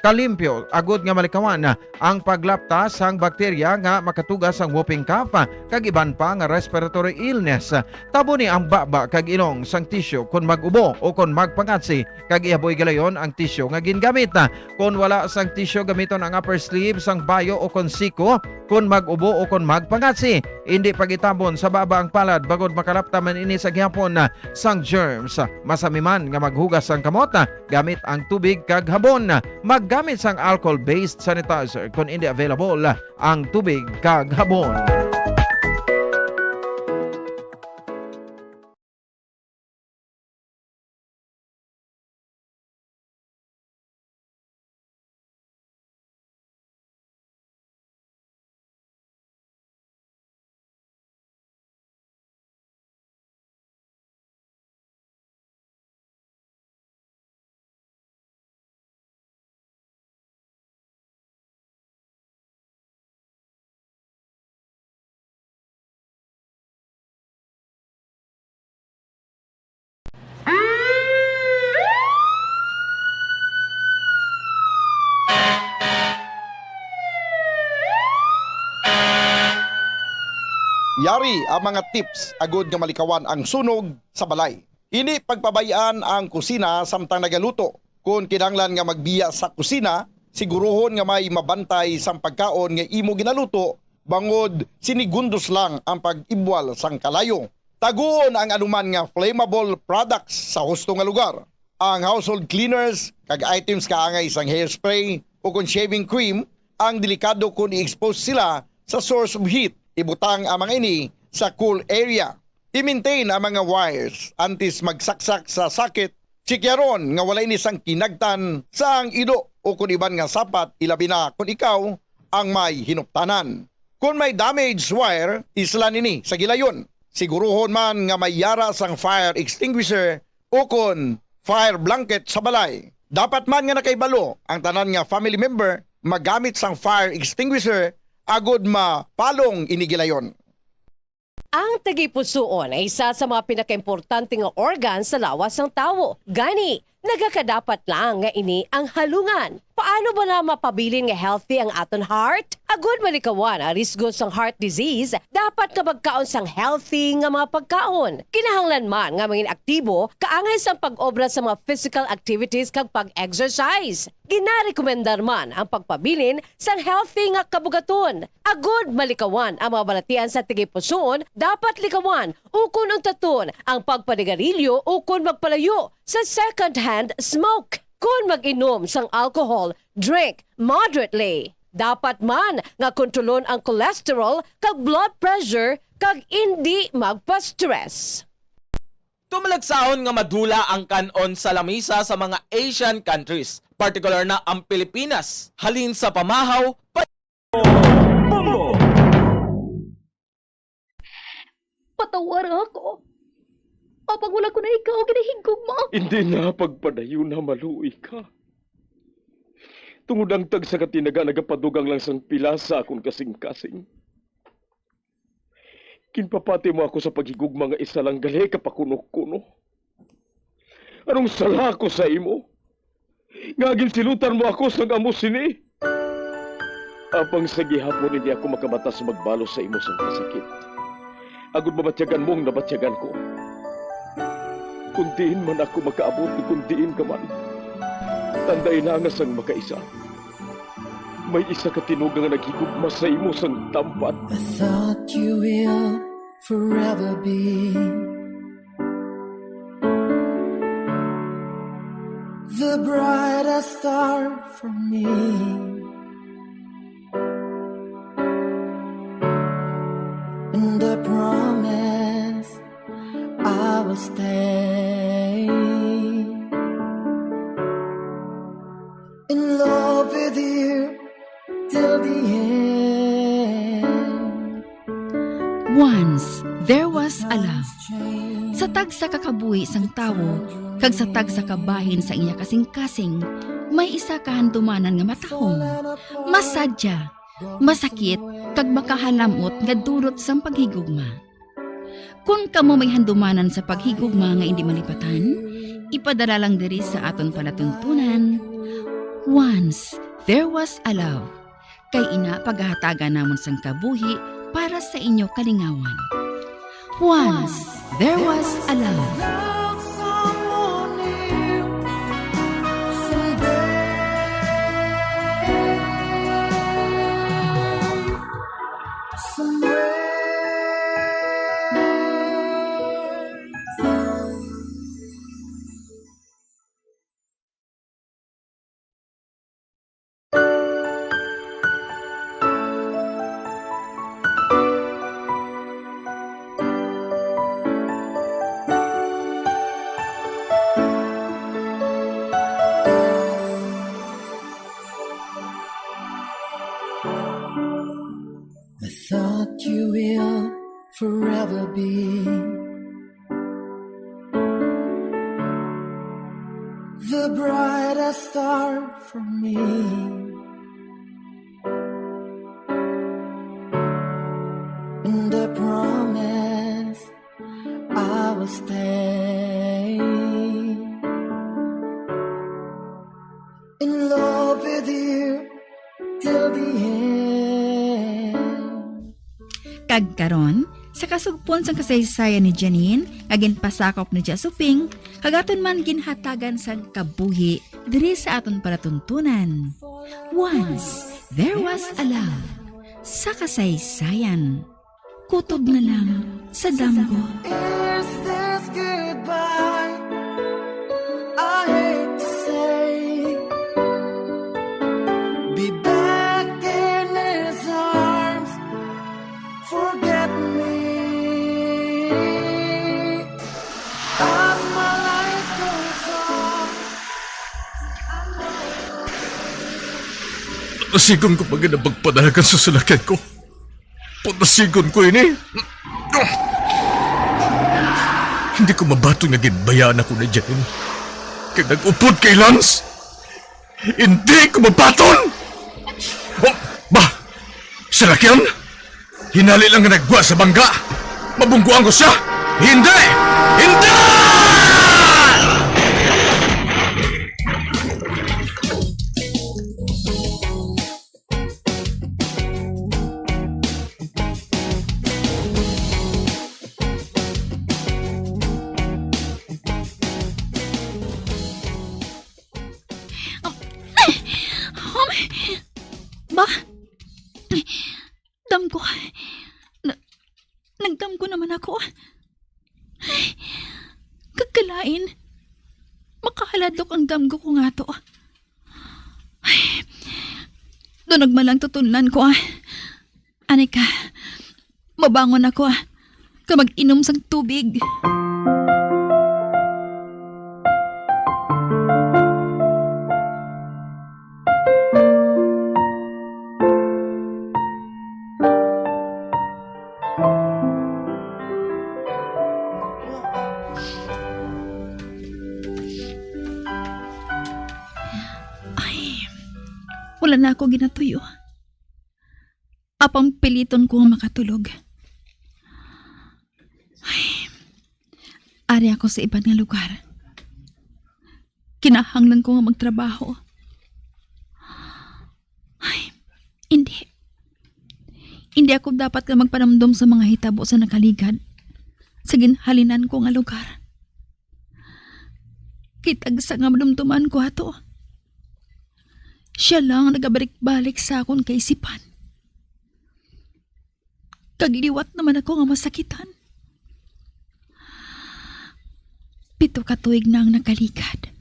kalimpyo agud nga malikawan ang paglaptas sang bakterya nga makatugas ang whooping cough kag iban pa nga respiratory illness. Tabo ni ang baba kag ilong sang tissue kon mag-ubo o kon magpangatsi kag ihaboy galayon ang tissue nga gingamit. Kon wala sang tissue gamiton ang upper sleeve sang bayo o kon siko kon mag-ubo o kon magpangatsi. Hindi pagitabon sa baba ang palad bagod makalapta man ini sa gihapon sang germs. Masami man nga maghugas sang kamot gamit ang tubig kag habon. Maggamit sang alcohol-based sanitizer kung hindi available ang tubig kag habon. Yari ang mga tips agud nga malikawan ang sunog sa balay. Ini pagpabayaan ang kusina samtang nagaluto. Kung kinahanglan nga magbiya sa kusina, siguruhon nga may mabantay sang pagkaon nga imo ginaluto bangod sinigundos lang ang pag-ibwal sang kalayo. Taguon ang anuman nga flammable products sa husto nga lugar. Ang household cleaners kag items kaangay sang hairspray o kung shaving cream ang delikado kung i-expose sila sa source of heat. Ibutang ang mga ini sa cool area. I-maintain ang mga wires antes magsaksak sa sakit. Sikyaron nga wala ini sang kinagtan sa ang ido o kung iban nga sapat ilabi na kung ikaw ang may hinuptanan. Kung may damaged wire, islan ini sa gilayon. Siguruhon man nga may yara sang fire extinguisher o kung fire blanket sa balay. Dapat man nga nakaibalo ang tanan nga family member magamit sang fire extinguisher agod mapalong inigilayon. Ang tagipusoon ay isa sa mga pinakaimportante nga organ sa lawas ng tao. Gani, nagakadapat lang nga ini ang halungan. Paano ba na mapabilin nga healthy ang aton heart? Agud malikawan ang risgo sang heart disease, dapat nga magkaon sang healthy nga mga pagkaon. Kinahanglan man nga maging aktibo, kaangay sang pag-obra sa mga physical activities kag pag-exercise. Ginarekomendar man ang pagpabilin sang healthy nga kabugaton. Agud malikawan ang mga balatian sa tigipusoon, dapat likawan ukon untaton ang pagpanigarilyo ukon magpalayo sa second-hand smoke. Kung mag-inom sang alcohol, drink moderately. Dapat man nga kontrolon ang cholesterol kag blood pressure kag hindi magpa-stress. Tumalagsaon nga madula ang kanon sa lamisa sa mga Asian countries, particular na ang Pilipinas. Halin sa pamahaw, Patawar ako. Apag wala ko na ikaw, ginahigog mo. Hindi na pagpadayon na maluoy ka. Tungod ang tag sa katinaga nagapadugang lang sang pilasa akong kasing-kasing. Kinpapati mo ako sa paghigug mga isa lang gali kapakuno-kuno. Anong sala ko sa imo? Ngagin silutan mo ako sa amo sini. Apang sa gihapon hindi ako makabatas magbalo sa imo sa kasakit. Agud mabatyagan mong nabatyagan ko. Kundiin man ako makaabot, kundiin ka man. Tanday na nga sang makaisa. May isa ka tinugang nga naghigugma sa imo sang tampat. I thought you will forever be the brightest star for me. And I promise I will stay in love with you till the end. Once, there was a love. Sa tag sa kakabuhi sang tawo, kag sa tag sa kabahin sa iya kasing-kasing, may isa kahandumanan nga matahong. Masadya, masakit, kag makahalamot nga durot sang paghigugma. Kung kamo may handumanan sa paghigugma nga hindi malipatan, ipadala lang diri sa aton palatuntunan. Once, there was a love. Kay ina paghahatagan namon sang kabuhi para sa inyo kalingawan. Once, there was a love. I thought you will forever be the brightest star for me. And I promise I will stay in love with you till the end. Kag karon, sa kasugpon sang kasaysayan ni Janine, agin pasakop ni Jasuping, kagaton man ginhatagan sang kabuhi diri sa aton palatuntunan. Once, there was a love. Sa kasaysayan, kutob na lang sa damgo. Is this goodbye? I hate to say, be back in his arms, forget me. As my life goes on, Putasigon ko pag napagpadalagan sa salakyan ko. Putasigon ko ini. Hindi ko mabato nga ginbayaan ako na dyan. Kaya nag-upod kay Lance. Hindi ko mabaton! Oh, ba? Salakyan? Hinali lang nga nagwa sa bangga. Mabungguan ko siya. Hindi! Hindi! Ba? Dam ko. Nagdam ko naman ako. Kagkalain. Makahaladok ang damgo ko nga to. Doon nagmalang tutunan ko. Anika, mabangon ako. Ka mag-inom sang tubig. Wala na ako ginatuyo. Apang piliton ko ang makatulog. Ay, ari ako sa ibang nga lugar. Kinahanglan ko nga magtrabaho. Ay, hindi. Hindi ako dapat ka magpanamdom sa mga hitabo sa nakaligad. Sa ginhalinan ko nga lugar. Kitag sa nga madumduman ko ato. Siya lang nagabalik-balik sa akong kaisipan. Kagliwat naman ako nga masakitan. 7 ka tuig na ang nakaligad.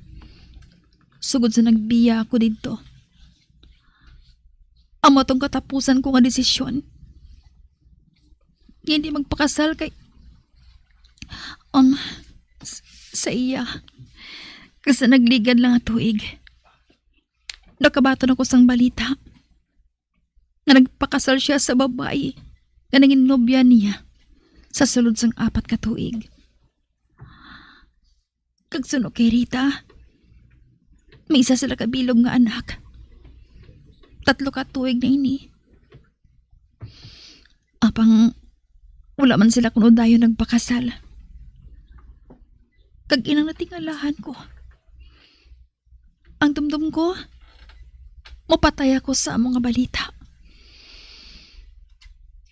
Sugod sa nagbiya ako dito. Amo tong katapusan ko nga desisyon. Hindi magpakasal kay sa iya. Kasi nagligad lang ang tuig. Nakabaton ako sang balita na nagpakasal siya sa babae na naging nobya niya sa sulod sang 4 ka tuig. Kagsuno kay Rita, may isa sila kabilog nga anak. 3 ka tuig na ini. Apang wala man sila kuno dayon nagpakasal. Kag inang natingalahan ko. Ang dumdum ko, mapatay ako sa mga balita.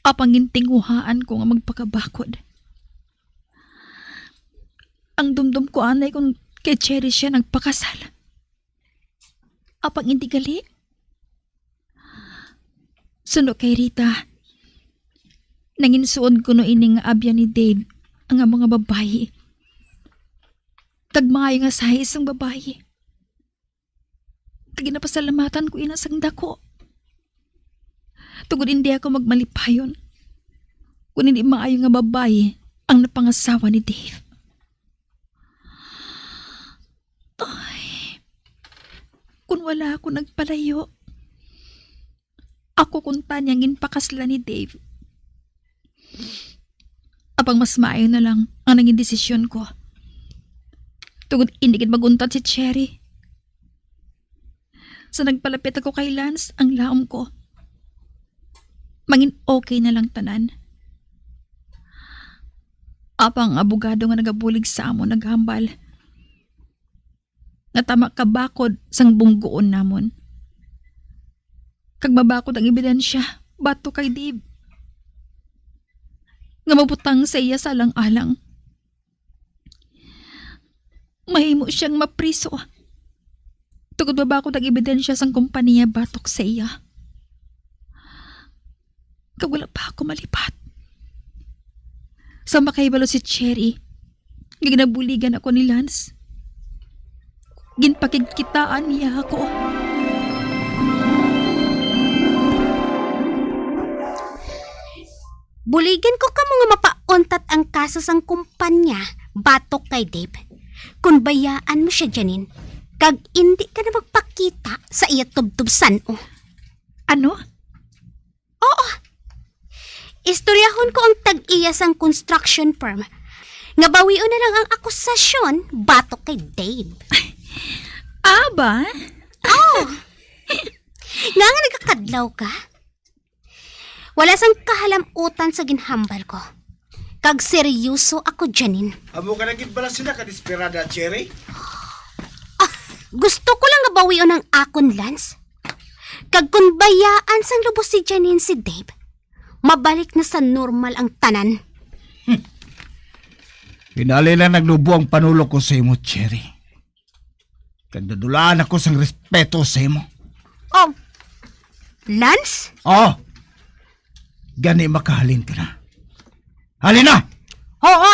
Apang gintinguhaan ko nga magpakabakod. Ang dumdum ko anay kung kay Cherry siya nagpakasal. Apang hindi gali. Suno kay Rita, nanginsuod ko no ining abya ni Dave ang mga babae. Tagmaayo nga sa isang babae. Ginapasalamatan ko inasang dako. Tugod hindi ako magmalipayon kung hindi maayo nga babae ang napangasawa ni Dave. Ay, kung wala ako nagpalayo, ako kung tanyang ginpakasla ni Dave. Apang mas maayo na lang ang naging desisyon ko. Tugod hindi gid maguntat si Cherry. Sa nagpalapit ako kay Lance, ang laom ko. Mangin okay na lang tanan. Apang abogado nga nagabulig sa amo naghambal. Natama kabakod sang bunggoon namon. Kag mabakod ang ebidensya, bato kay Dave. Nga mabutang sa iya sa alang-alang. Mahimo siyang mapriso. Tugod babakod ang ebidensya sang kumpanya batok sa iya. Kag wala pa ako malipat. Sa makaibalo si Cherry, ginabuligan ako ni Lance. Ginpakigkitaan niya ako. Buligan ko ka mga mapauntat ang kaso sang kumpanya batok kay Dave. Kung bayaan mo siya Janine, kag hindi ka na magpakita sa iya tubtubsan o. Ano? Oo. Istoryahon ko ang tag-iya sang construction firm. Nga bawion na lang ang akusasyon batok kay Dave. Aba? Oo. Nga nagkakadlaw ka? Wala sang kahalamutan sa ginhambal ko. Kag seryoso ako, Janine. Amo ka naging bala sila ka desperada, Cherry? Gusto ko lang nabawion ang akon, Lance. Kag kung bayaan sang lubos si Janine si Dave, mabalik na sa normal ang tanan. Pinali lang naglubo ang panulo ko sa imo, Cherry. Kag nadulaan ako sang respeto sa imo. Oh, Lance? Oh, gani makahalin ka na. Halin na! Oo,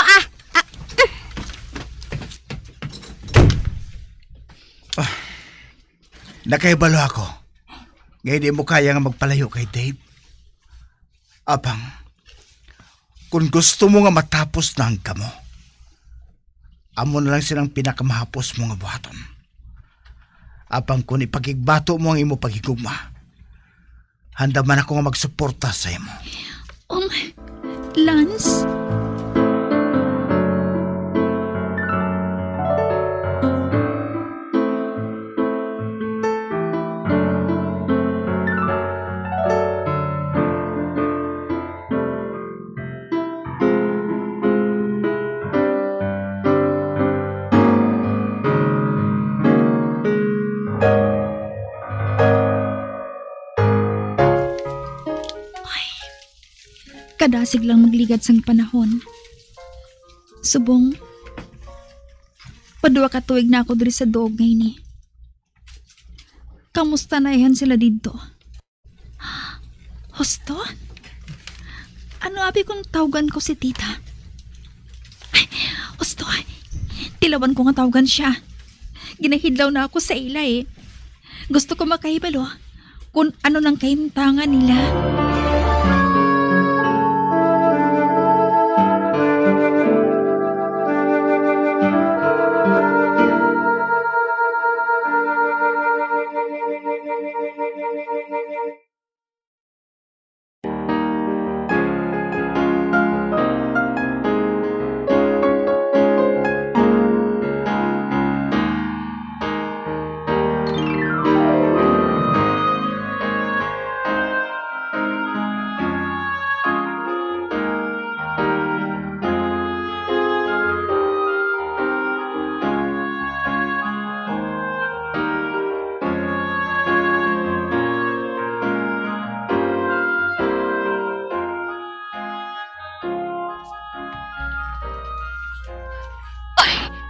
Nakaibalo ako. Ngayon di mo kaya nga magpalayo kay Dave. Abang, kung gusto mo nga matapos na ang kamo, amo na lang silang pinakamahapos mo nga buhaton. Abang kung ipagigbato mo ang imo pagigugma, handa man ako nga magsuporta sa imo. Lance? Kadasig lang magligad sang panahon. Subong, padua ka tuig na ako diri sa doog ngayon ni. Kamusta na yan sila dito? Husto? Ano abi kung tawagan ko si tita? Ay, husto, tilawan ko nga tawagan siya. Ginahidlaw na ako sa ila eh. Gusto ko makahibalo kung ano nang kahimtangan nila.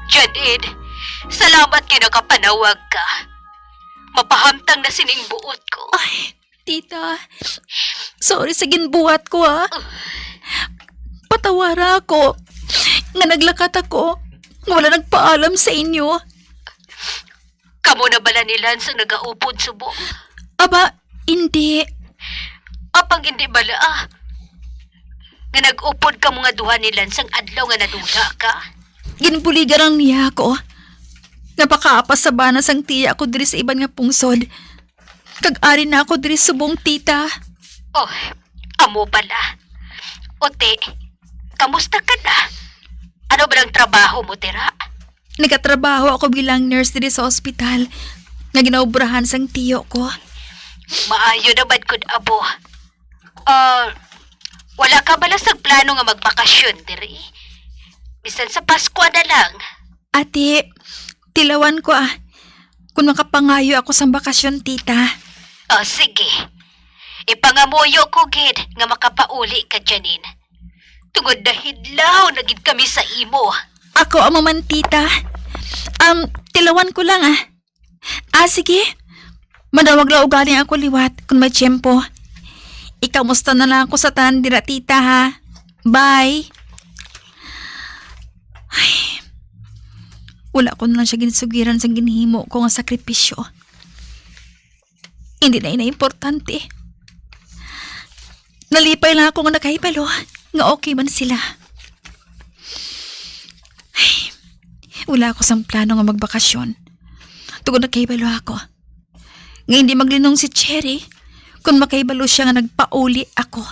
Janine, salamat kay nakapanawag ka. Mapahamtang na sining buot ko. Ay, tita. Sorry sa ginbuhat ko ha. Patawara ako. Nga naglakat ako. Wala nagpaalam sa inyo. Kamo na bala nilan sa nagaupod subong? Aba, hindi. Apang hindi bala Nga nag-upod ka mga duha nilan sang adlaw nga naduga ka? Ginbuligan ang niya ako. Napakaapas sa bana sang tiya ako diri sa iban nga pungsod. Kag-ari na ako diri subong tita. Oh, amo pala. Ote, kamusta ka na? Ano ba ang trabaho mo, Tira? Nagatrabaho ako bilang nurse diri sa ospital. Nga ginaubrahan sang tiyo ko. Maayo na bad kud abo. Wala ka bala sa plano nga magbakasyon diri? Bisan sa Pasko na lang. Ate, tilawan ko kung makapangayo ako sa bakasyon, tita. Oh, sige. Ipangamuyo ko, gid, nga makapauli ka, Janine. Tungod na hidlaw, nagid kami sa imo. Ako ang maman, tita. Tilawan ko lang, sige. Madawag la ugali ako liwat kung may tiyempo. Ikamusta na lang ako sa tandira, tita, ha? Bye. Ay, wala ko na lang siya ginsugiran sa ginhimo ko nga sakripisyo. Hindi na ina-importante. Nalipay lang ako nga nakahibalo nga okay man sila. Ay, wala ako sang plano nga magbakasyon. Tugod nakahibalo ako. Nga hindi maglinong si Cherry kung makahibalo siya nga nagpauli ako.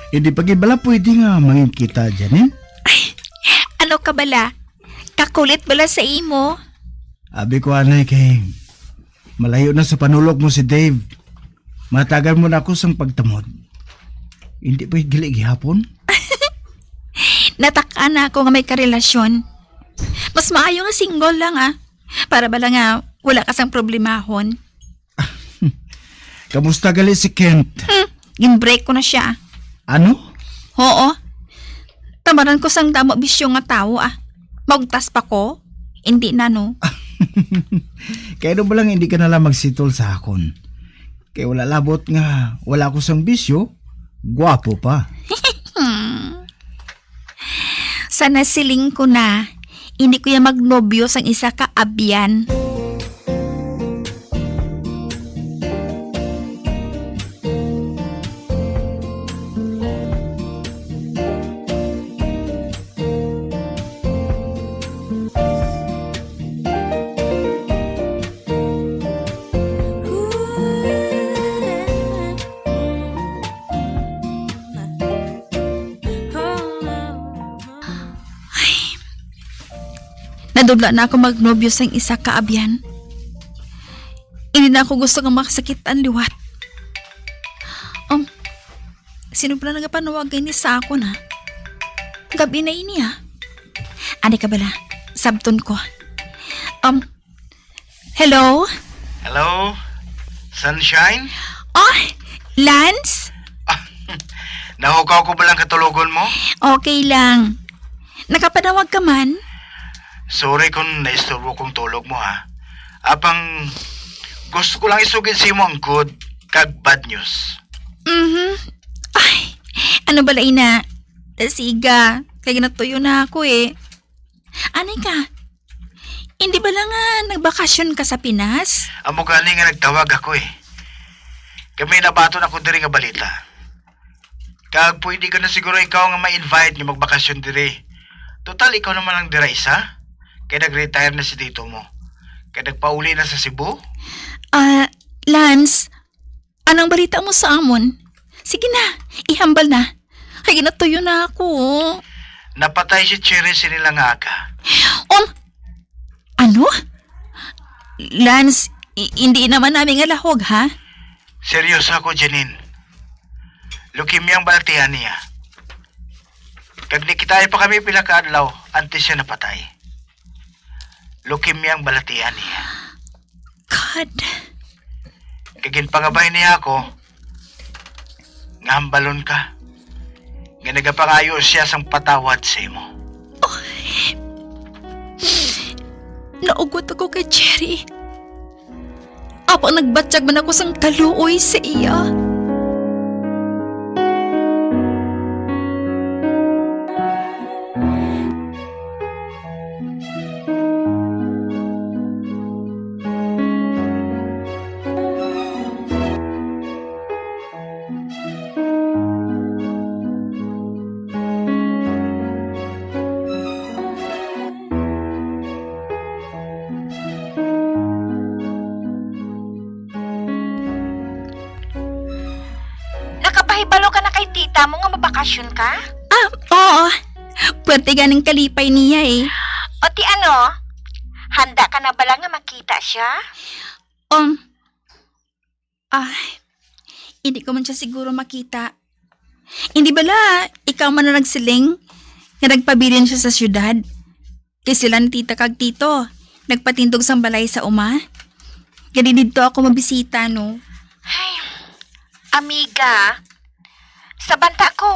Hindi pagibala pwede nga mangin kita, Janine. Ano ka bala? Kakulit bala sa imo? Abi ko anay kay malayo na sa panulog mo si Dave. Matagal mo na ako sang pagtamod. Hindi pa gili gihapon? Nataka na ako nga may karelasyon. Mas maayo nga single lang Para bala nga wala ka sang problemahon. Kamusta gali si Kent? Gin-break ko na siya. Ano? Oo. Tamaran ko sang damo bisyo nga tao Magtas pa ko? Hindi na no. Kaya ba lang hindi ka nalang magsitol sa akon? Kaya wala labot nga wala ko sang bisyo. Gwapo pa. Sana siling ko na. Hindi ko yung magnobyo sang isa ka abyan. Nadudla na ako magnobyo sa isa ka abyan. Hindi na ako gusto nga makasakit ang liwat. Sino pala nagapanawagay ni sa ako na? Gabi na ini Adi ka bala? Sabton ko. Hello? Hello? Sunshine? Lance? Nahugaw ko ba lang katulugon mo? Okay lang. Nakapanawag ka man? Sorry kung naisturbo kong tulog mo ha. Apang gusto ko lang isugid sa mo ang good kag bad news. Ay, ano bala ina? Siga, kaya natuyo na ako Anay ka? Hindi ba lang nagbakasyon ka sa Pinas? Amo gani nga nagtawag ako Kami nabaton ako diri nga balita. Kag pwede ka na siguro ikaw nga ma-invite nga magbakasyon diri. Total ikaw naman ang dira isa. Kaya nag-retire na si tito mo. Kaya nagpauli na sa Cebu. Lance, anong balita mo sa amon? Sige na, ihambal na. Ay, natuyo na ako. Napatay si Cherry sinilang aga. Ano? Lance, hindi naman namin alahog, ha? Seryoso ako, Janine. Leukemia ang balatihan niya. Kag nikitay pa kami pila ka adlaw, antes siya napatay. Leukemia ang balatihan niya. God. Kagin pangabay niya ako, nga hambalon ka. Nga nagapangayo siya sang patawad sa imo. Naugot ako kay Cherry. Apang nagbatsyag man ako sang kaluoy sa iya. Nakapahibalo ka na kay tita mo nga mabakasyon ka? Oo. Pwerte ganang kalipay niya O ti ano? Handa ka na bala nga makita siya? Hindi ko man siya siguro makita. Hindi bala, ikaw man na nagsiling nga nagpabilin siya sa syudad. Kay sila ni tita kag tito, nagpatindog sang balay sa uma. Kaya dito ako mabisita, no? Amiga, sa banta ko,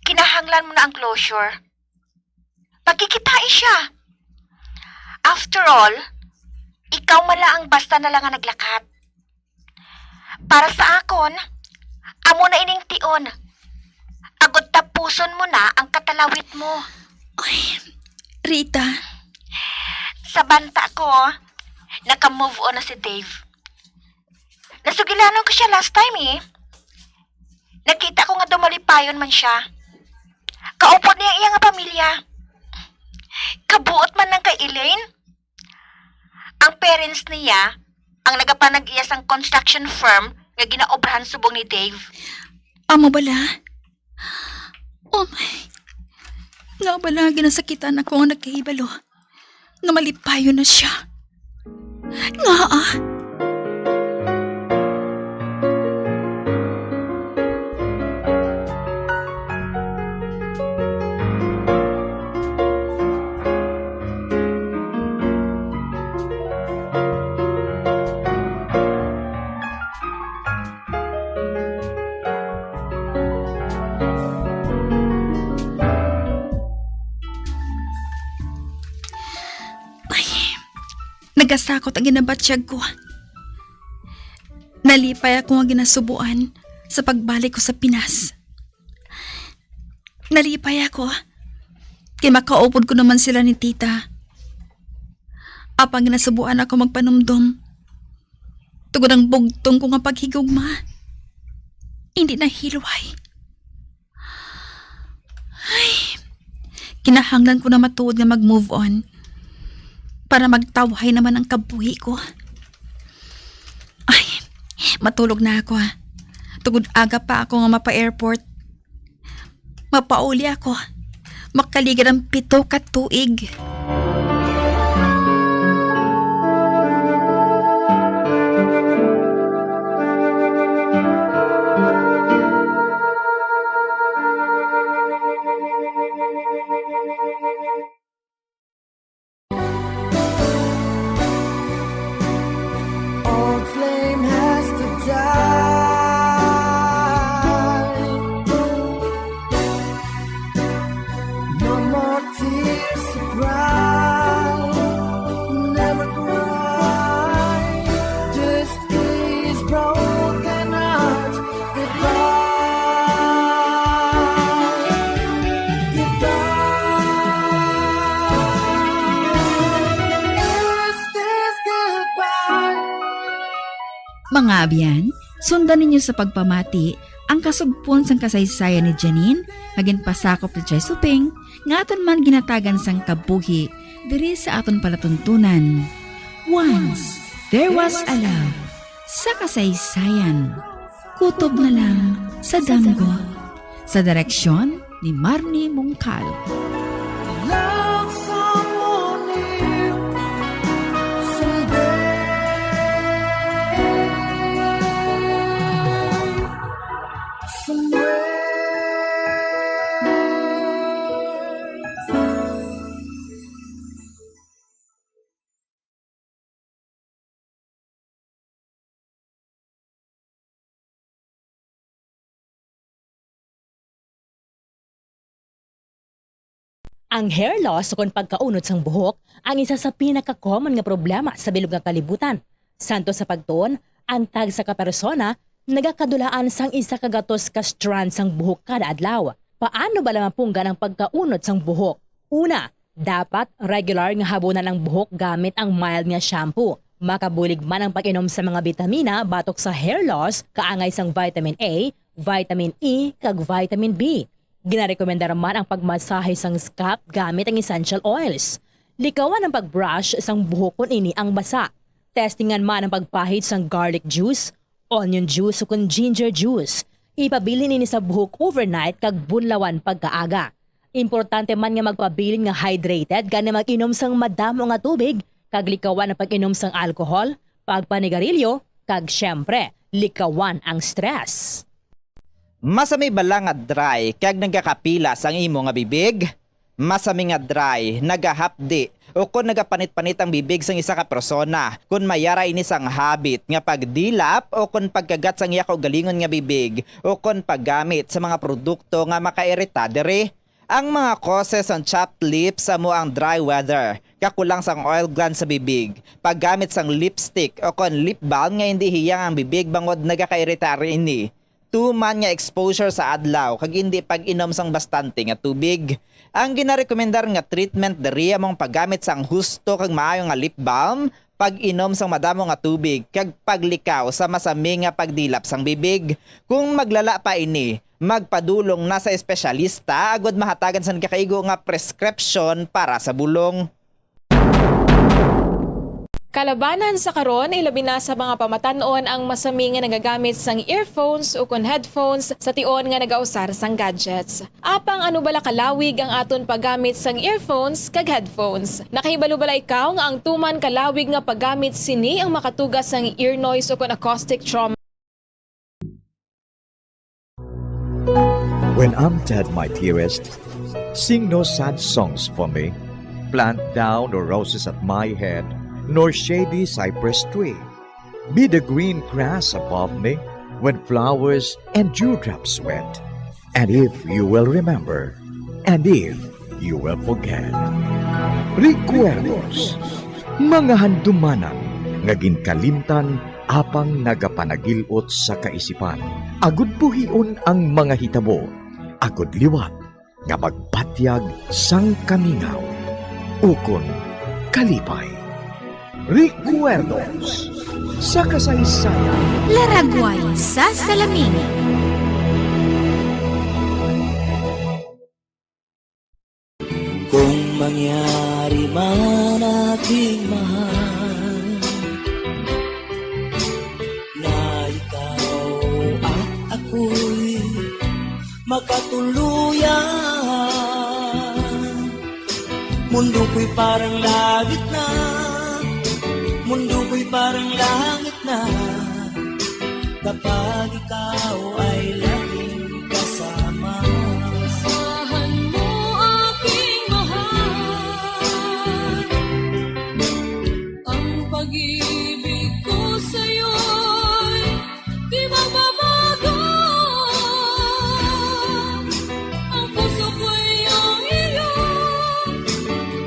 kinahanglan mo na ang closure. Pagkikitain siya. After all, ikaw man lang ang basta na lang ang naglakat. Para sa akon, amo na ining tion. Agod tapuson mo na ang katalawit mo. Rita. Sa banta ko, naka-move on na si Dave. Nasugilanan ko siya last time Nakita ko nga dumalipayon man siya. Kaupod niya iya nga pamilya. Kabuot man lang kay Elaine. Ang parents niya, ang nagapanag-iya sang construction firm nga ginaobrahan subong ni Dave. Amo bala? Nga bala ginasakitan ako nga nagkahibalo. Nga malipayon na siya. Nga nagasakot ang ginabatsyag ko. Nalipay ako ang ginasubuan sa pagbalik ko sa Pinas. Nalipay ako kaya makaupod ko naman sila ni tita. Apang ginasubuan ako magpanumdum. Tugod ang bugtong ko nga paghigugma. Hindi na hilway. Kinahanglan ko na matuod nga mag-move on para magtawhay naman ang kabuhi ko. Matulog na ako Tugod aga pa ako nga mapa-airport. Mapauli ako. Makaligan ang 7 ka tuig. Mga abyan, sundan ninyo sa pagpamati ang kasugpon sang kasaysayan ni Janine, naging pasakop ni Chay Suping, nga aton man ginatagan sang kabuhi, diri sa aton palatuntunan. Once, there was a love sa kasaysayan. Kutob na lang sa danggo. Sa direksyon ni Marnie Mongcal. Ang hair loss o kung pagkaunod sang buhok ang isa sa pinaka-common nga problema sa bilog nga kalibutan. Santo sa pagtuon, ang tag sa kapersona nagakadulaan sang isa kagatos ka strand sang buhok kada adlaw. Paano ba lamang punggan ang pagkaunod sang buhok? Una, dapat regular nga habunan ang buhok gamit ang mild nga shampoo. Makabulig man ang pag-inom sa mga bitamina batok sa hair loss, kaangay sang vitamin A, vitamin E, kag vitamin B. Ginarekomendar man ang pagmasahe sang scalp gamit ang essential oils. Likawan ang pagbrush sang buhok kung ini ang basa. Testingan man ang pagpahid sang garlic juice, onion juice o kung ginger juice. Ipabilin ini sa buhok overnight kag bunlawan pagkaaga. Importante man nga magpabilin nga hydrated gani mag-inom sang madamo nga tubig, kag likawan ang pag-inom sang alcohol, pagpanigarilyo, kag syempre, likawan ang stress. Masami bala nga dry kag nagakapila sang imo nga bibig? Masami nga dry, nagahapdi o kung nagapanit-panit ang bibig sang isa ka persona, kung mayara ini sang habit nga pagdilap o kung pagkagat sang iya kaugalingon nga bibig o kung paggamit sa mga produkto nga makairita diri. Ang mga causes ng chapped lips amo ang dry weather, kakulang sang oil gland sa bibig, paggamit sang lipstick o kung lip balm nga hindi hiyang ang bibig bangod nagakairita ini. Tuman nga exposure sa adlaw kag hindi pag-inom sang bastante nga tubig. Ang ginarekomendar nga treatment diri among paggamit sang husto kag maayo nga lip balm, pag-inom sang madamo nga tubig kag paglikaw sa masami nga pagdilap sang bibig. Kung maglala pa ini, magpadulong na sa espesyalista agud mahatagan sa kakaigo nga prescription para sa bulong. Kalabanan sa karon ilabi na sa mga pamatanon ang masami nga nagagamit sang earphones o kon headphones sa tion nga nagausar sang gadgets. Apang ano bala kalawig ang aton paggamit sang earphones kag headphones. Nakahibalo bala ikaw nga ang tuman kalawig nga paggamit sini ang makatugas sang ear noise o kon acoustic trauma. When I'm dead, my dearest, sing no sad songs for me. Plant down no roses at my head, nor shady cypress tree. Be the green grass above me when flowers and dewdrops wet. And if you will remember, and if you will forget. Recuerdos, mga handumanan, nga ginkalimtan apang nagapanagilot sa kaisipan. Agud buhion ang mga hitabo, agud liwat, nga magpatyag sang kamingaw. Ukon kalipay. Recuerdos sa kasaysayan. Laragway sa salamin. Kung mangyari man aking mahal na ikaw at ako'y magkatuluyan, mundo ko'y parang langit na, mundo ko'y parang langit na, kapag ikaw ay laging kasama. Asahan mo aking mahal, ang pag-ibig ko sa'yo'y di magbabago. Ang puso ko'y iyong iyo,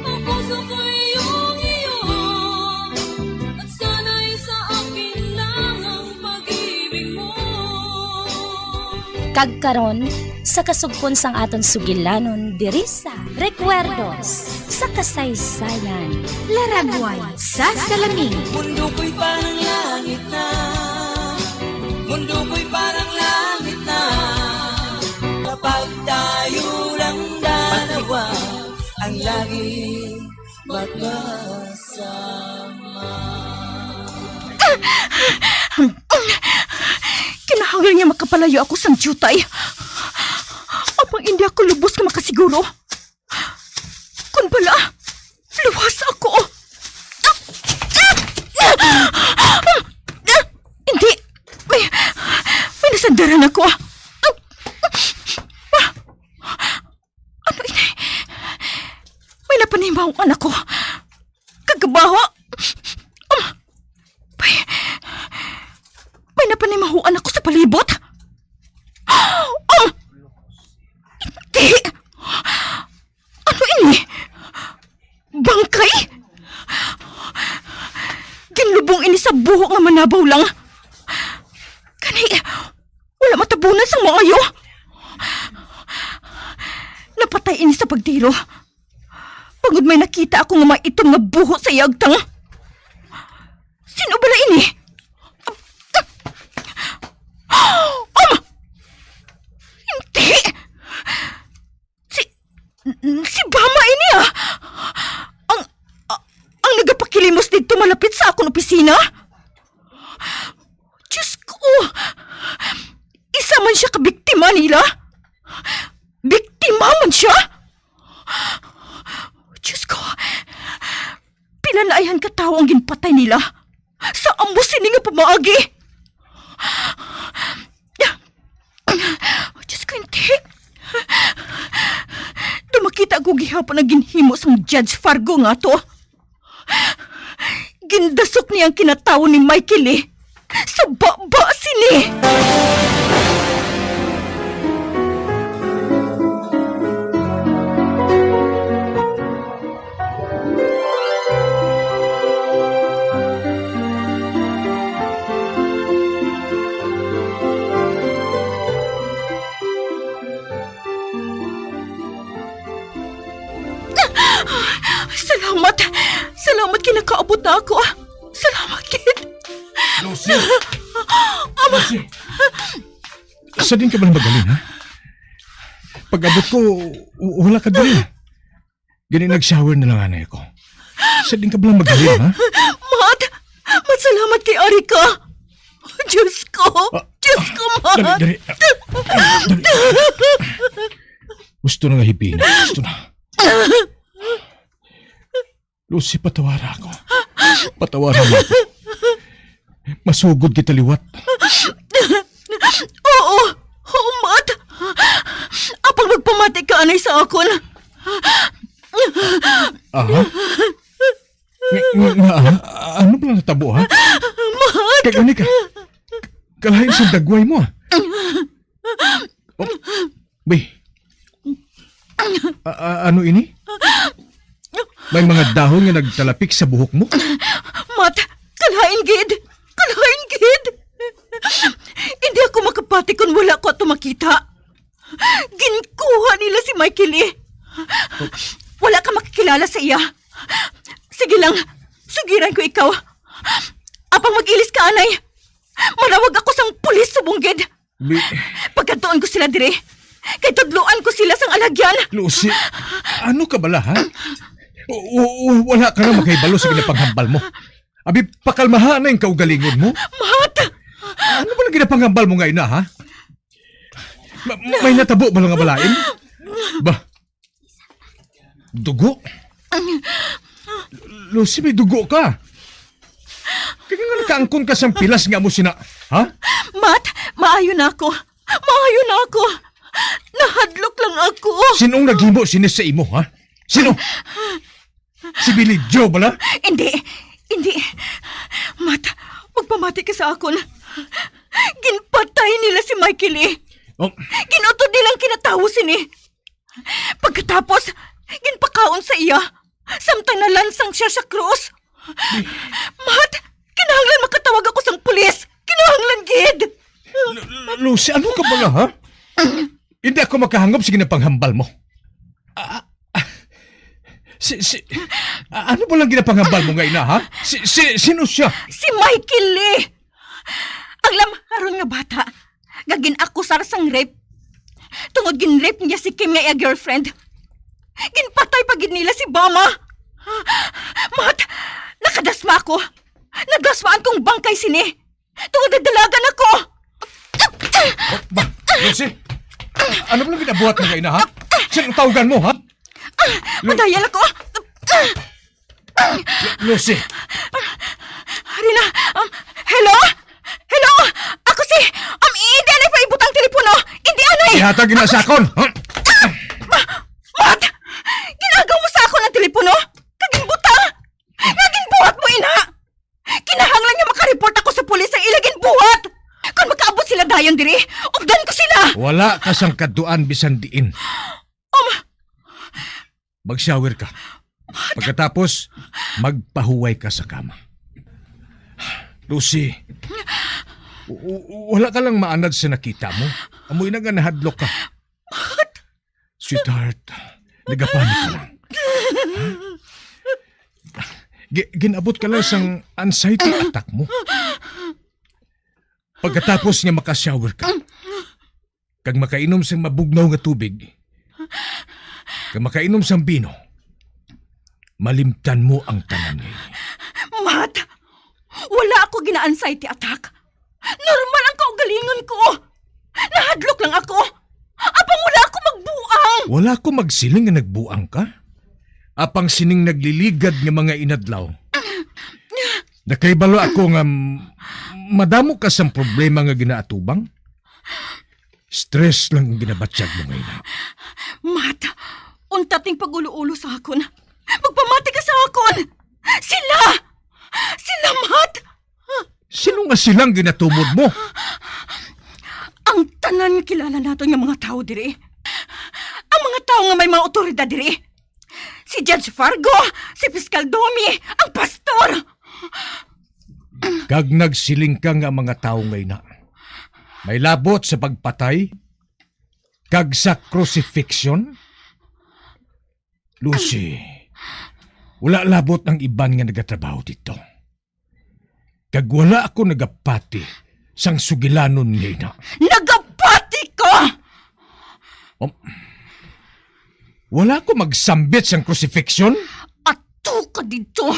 ang puso ko'y iyong iyo, at sana'y sa akin lang ang pag-ibig mo. Kagkaron sa kasugpon sang aton sugilanon diri sa Recuerdos sa kasaysayan. Laragway sa salamin. Mundo ko'y parang langit na, lagi magkasama. Kinahanglan niya makapalayo ako sang jutay. Apang hindi ako lubos ka makasiguro. Kung pala, luwas ako. Hindi. May nasandaran ako. Ano ini? May napanimawan ako. Kagabaho. May napanimahuan ako sa palibot. Hindi. Ano ini? Bangkay? Ginlubong ini sa buhok nga manabaw lang. Kani, wala matabunan sa mga ayo. Napatay ini sa pagtiro. Pagod may nakita ako nga maitom nga buhok sa yagtang. Sino bala ini? Hindi. Si Bama ini Ang nagapakilimos dito malapit sa akong opisina. Diyos ko. Isa man siya kabiktima nila. Biktima man siya. Diyos ko. Pila na ayan katao ang ginpatay nila. Sa amos sini nga pamaagi. Diyos ko, hindi. Dumakita ako gihapon na ginhimo sa Judge Fargo nga to. Gindasok niya ang kinatawo ni Michael sa baba sini. Salamat! Salamat kinakaabot na ako. Salamat, kid. Lucy! Lucy! Asa din ka ba magaling, ha? Pag-abot ko, wala ka din. Ganun nag-shower na lang anay ako. Asa din ka ba magaling, ha? Mat! Masalamat kay Arika. Diyos ko! Diyos ko, Mat! Dali. Gusto na nga hipin. Gusto na. Lucy, patawara ako. Patawara mo ako. Masugod kita liwat. Oo, Mat. Apang magpamati ka anay sa akon. Aha? Ano ba natabo, ha? Mat! Kagani ka. Kalahin sa dagway mo, ha? Oh, bay. Ano ini? May mga dahon nga nagtalapik sa buhok mo? Mat, kalahin gid! Kalahin gid! Hindi ako makapati kung wala ko ato makita. Ginkuha nila si Michael Wala ka makikilala sa iya. Sige lang, sugiran ko ikaw. Apang mag-ilis ka, anay. Manawag ako sang pulis subong gid. Pagkatuon ko sila dire, kay tudluan ko sila sang alagyan. Lucy, ano ka bala, ha? Wala ka na makaibalo sa ginapanghambal mo. Abi, pakalmahan na yung kaugalingon mo. Mat! Ano ba lang ginapanghambal mo ngayon na, ha? May natabo ba lang nga balain? Ba? Dugo? Lucy, may dugo ka. Kaya nga nakaangkon ka sa pilas nga mo sina, ha? Mat, maayo na ako. Maayo na ako. Nahadlok lang ako. Sinong naghimo sinis sa imo, ha? Sino? Si Billy Joe bala? Hindi. Mat, magpamati ka sa akon. Ginpatay nila si Michael Oh. Ginutod nilang kinatawo sini. Pagkatapos, ginpakaon sa iya. Samtang nalansang siya sa krus. Mat, kinahanglan makatawag ako sang pulis. Kinahanglan, gid. Lucy, ano ka ba ha? Hindi ako makahangop sa ginapanghambal mo. Ano ba lang ginapanghambal mo ngayon, ha? Sino siya? Si Michael Ang lamharon nga bata. Gagin akusar sang rape. Tungod gin-rape niya si Kim nga iya girlfriend. Ginpatay pagid nila si Bama. Mat, nakadasma ako. Nadasmaan kong bangkay sini. Tungod nagdalagan ako. Lucy, ano ba lang ginabuhat mo kayo na, ha? Sino ang tawagan mo, ha? Madayal ako. Lucy, Rina, hello? Hello? Ako si, hindi anay pa ibutang telepono. Hindi anay. ihatag na sa akon, ha? Mat! Ginagaw mo sa ako ng telepono? Kaging Naging buhat mo, ina! Kinahanglan niya makareport ako sa pulis ang ilagin buhat! Kung makaabot sila dayon diri, ugdan ko sila! Wala ka sang kaduan bisan diin. Mag-shower ka. Pagkatapos, magpahuway ka sa kama. Lucy, wala ka lang maanad sa nakita mo. Amoy na nga nahadlok ka. Sweetheart, nagapanik ka lang. Ginabot ka lang sang anxiety attack mo. Pagkatapos nga makashower ka, kag makainom sang mabugnaw nga tubig, kag makainom sang bino, malimtan mo ang tanan niya. Mat! Wala ako gina-anxiety attack. Normal ang kaugalingon ko. Nahadlok lang ako. Apang wala ako magbuang. Wala ko magsiling nga nagbuang ka? Apang sining nagliligad nga mga inadlaw. Nakaibalo ako nga madamo ka sang problema nga ginaatubang. Stress lang ang ginabatsyag mo ngayon. Mat, untating pagulo-ulo sa akon. Magpamati ka sa akon. Sila, Mat. Sino nga silang ginatumod mo? Ang tanan kilala nato nga mga tao diri. Ang mga tao nga may mga otoridad diri. Si Judge Fargo, si Piskal Domi, ang pastor. Kag nagsiling ka nga mga tao ngayon na. May labot sa pagpatay, kag sa crucifixion. Lucy, wala labot ang iban nga nagatrabaho dito. Kag wala ako nagapati sang sugilanon ngayon na. Nagapati ka! Wala ko magsambit sang crucifixion. Ato ka dito.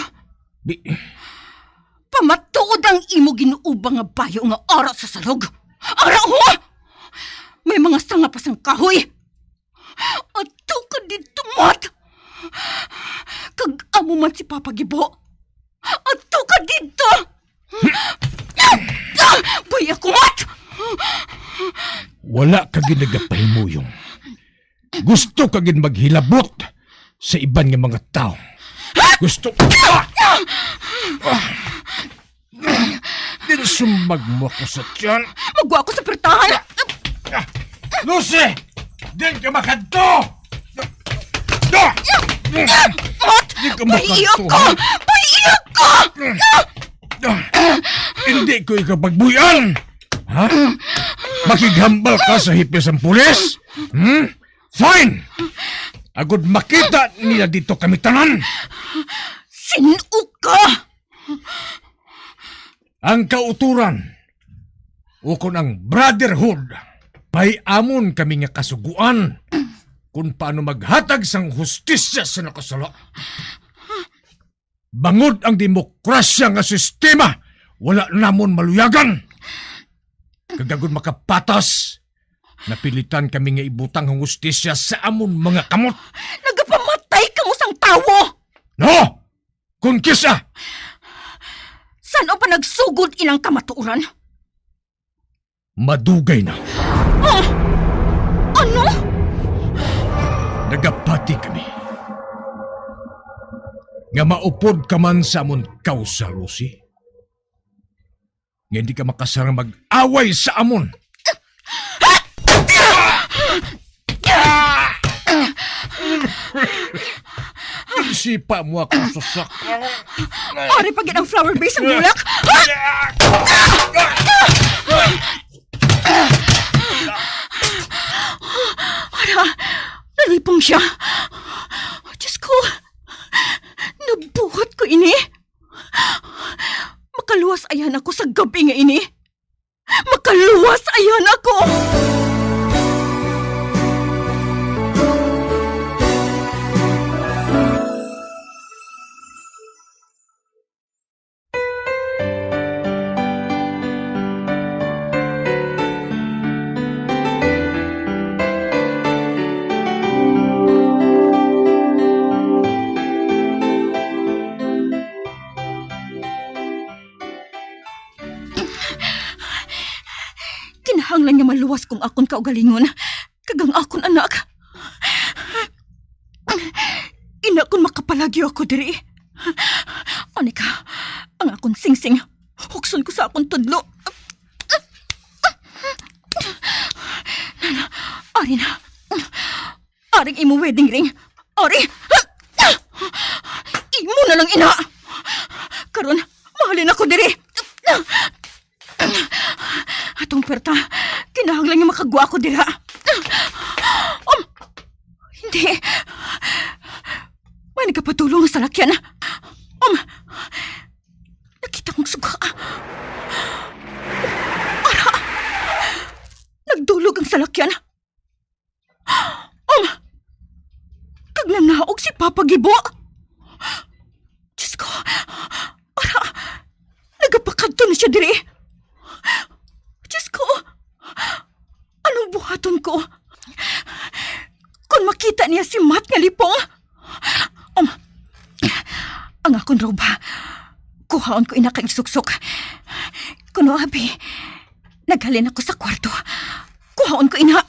Pamatuod ang imo ginuubang nga bayo nga ara sa salog. Ara ho! May mga sanga pa sang kahoy. Ato ka dito, Mat. Kag amo man si Papa Gibo. Ato ka dito. Buya ko, Mat. Wala ka ginagapahimuyong. Gusto ka gin maghilabot sa iban nga mga tao. Gusto... Dinsumbag mo ako sa tiyan. Magwa ako sa pertahan. Lucy! Din ka makadto! Mat! Di ka Paiiyak makadto, ka! ha? Paiiyak ka! Hindi ko ikapagbuyan! Ha? Makighambal ka sa hipis ang pulis? Fine! Agod makita nila dito kami tanan! Sino ka? Ang kauturan, ukon ang brotherhood, may amon kami nga kasuguan kung paano maghatag sang hustisya sa nakasala. Bangod ang demokrasya nga sistema, wala namon maluyagan. Kagagod makapatas, napilitan kami nga ibutang ang hustisya sa amon mga kamot. Nagapamatay ka mo sang tawo! No! Kung kisa! Saan o pa nagsugod inang kamatuuran? Madugay na. Ano? Nagapati kami. Nga maupod ka man sa amon kausa, Lucy. Nga hindi ka makasarang mag-away sa amon. Isipa mo ako sa sakal. Ari pagin ang flower base ang bulak. Ara, nalipong siya. Diyos ko, nabuhat ko ini. Makaluwas ayan ako sa gabi nga ini. Makaluwas ayan ako. Kinahanglan nga maluwas kung akon kaugalingon. Kagang akon anak. Ina kon makapalagyo ako diri. Onika, ang akon singsing. Hukson ko sa akon tudlo. Ari na. Aring imo wedding ring. Ari! Imo na lang ina! Karon, mahalin ako diri. Atong perta, kinahanglan nga makagwa ko dira. Hindi. May nagkapatulong sa lakyan. Nakita kong suga. Ara! Nagdulog ang salakyan. Kag nanaog si Papa Gibo. Diyos ko. Ara! Nagapakadto na siya diri. Diyos ko. Anong buhaton ko? Kung makita niya si Matt nga lipong. Ang akong roba. Kuhaon ko ina kang suksok. Kuno abi. Naghalin ako sa kwarto. Kuhaon ko ina.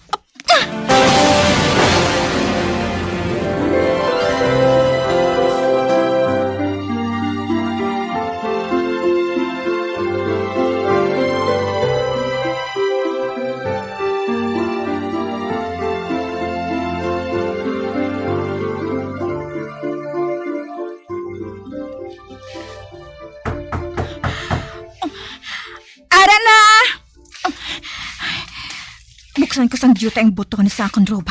Ara na! Buksan ko sang duty ang buton sa akong roba.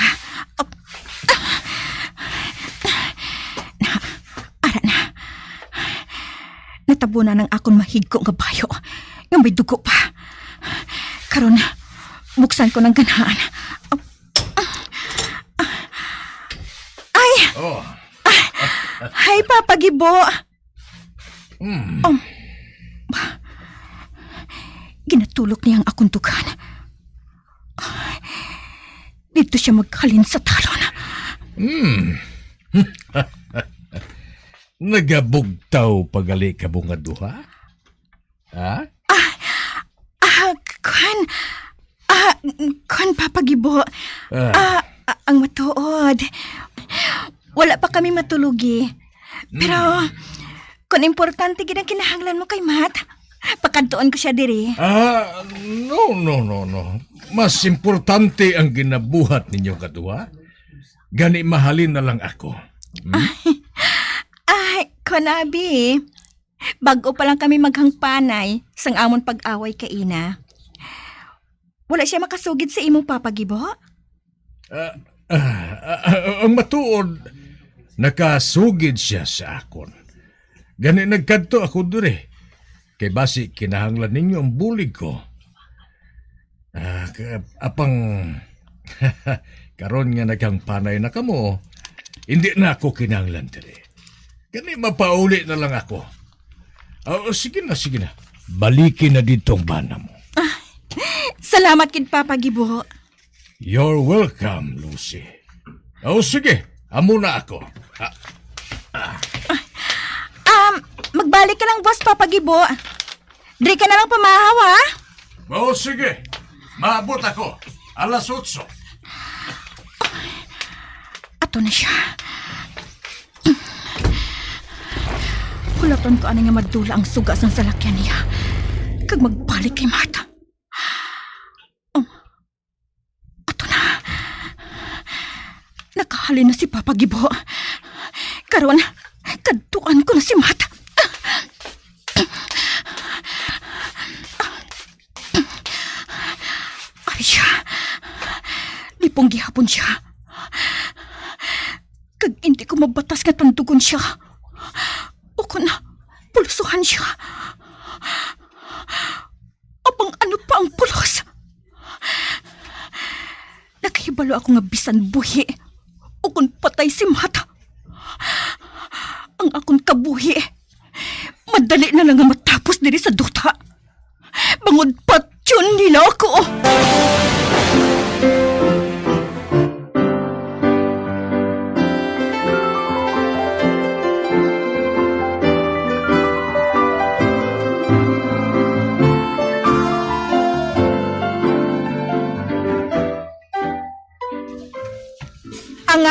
Ara na. Natabo na ng akong mahigko nga bayo. Nga may dugo pa. Karon, buksan ko ng ganahan. Ay! Oh. Hi, Papa Gibo. Ginatulok niya ang akong tugan. Dito siya maghalin sa talon. Nagabugtaw pagali ka bunga duha? Ha? Kwan, Papa Gibo. Ang matuod. Wala pa kami matulugi. Pero, kung importante ginang kinahanglan mo kay Matt, pakadtoon ko siya diri. No. Mas importante ang ginabuhat ninyo kaduha. Gani mahalin na lang ako. Konabi. Bago pa lang kami maghangpanay sang amon pag-away ka ina. Wala siya makasugid sa imong Papa Gibo? Ang matuod, nakasugid siya sa akon. Gani nagkadto ako dure. Kay basi kinahanglan ninyo ang bulig ko. Apang karon nga nagang panay na kamo, hindi na ako kinahanglan dire. Gani mapauli na lang ako. Sige na. Balikin na dito ang bana mo. Salamat kid Papa Gibo. You're welcome, Lucy. Sige, amo na ako. Magbalik ka lang, boss, Papa Gibo. Dri ka na lang pamahaw, ha? Sige. Maabot ako. 8:00. Ato na siya. Hulaton ko ano nga madula ang sugas ng salakyan niya. Kag magbalik kay Marta. Ato na. Nakahalin na si Papa Gibo. Karon, kadtuan ko na si Marta. Ay siya. Lipong gihapon siya. Kag hindi ko mabatas nga tandugon siya. O kung pulusuhan siya. Abang ano pa ang pulos? Nakahibalo ako nga bisan buhi. O kung patay si Mata. Ang akong kabuhi. Madali na lang nga matapos diri sa duta. Bangod patyon nila ako.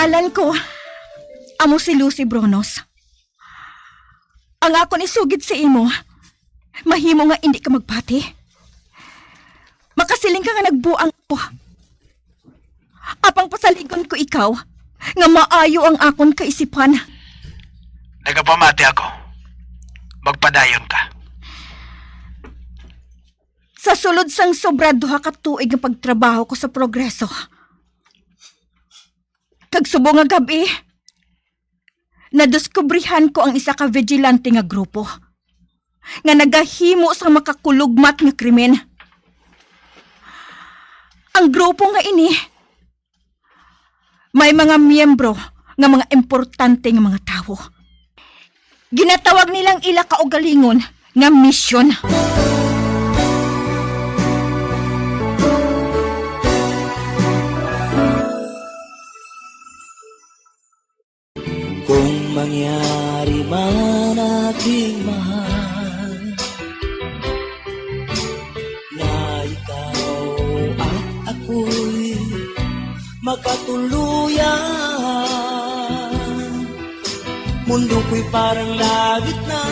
ngalan ko, amo si Lucy Bronos. Ang ako nisugid sa imo, mahimo nga hindi ka magpati. Makasiling ka nga nagbuang ko. Apang pasaligon ko ikaw, nga maayo ang akon kaisipan. Nagapamati ako. Magpadayon ka. Sa sulod sang sobra duha ka tuig nga pagtrabaho ko sa Progreso. Kag subo nga gabi, nadiskubrihan ko ang isa ka vigilante nga grupo nga nagahimo sa makakulugmat nga krimen. Ang grupo nga ini may mga miyembro nga mga importante nga mga tao. Ginatawag nilang ila kaugalingon nga misyon. Kung mangyari man aking mahal na ikaw at ako'y magkatuluyan, mundo ko'y parang langit na,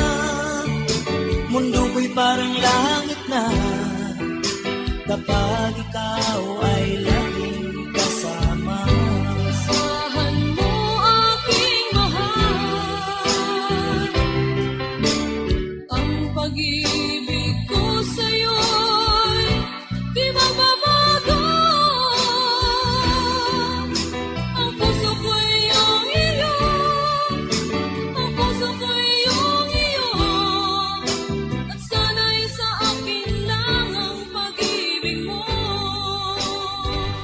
mundo ko'y parang langit na, kapag ikaw ay laging kasama. Asahan mo aking mahal, ang pag-ibig ko sa'yo'y di magbabago. Ang puso ko'y iyong iyo, ang puso ko'y iyong iyo, at sana'y sa akin lang ang pag-ibig mo.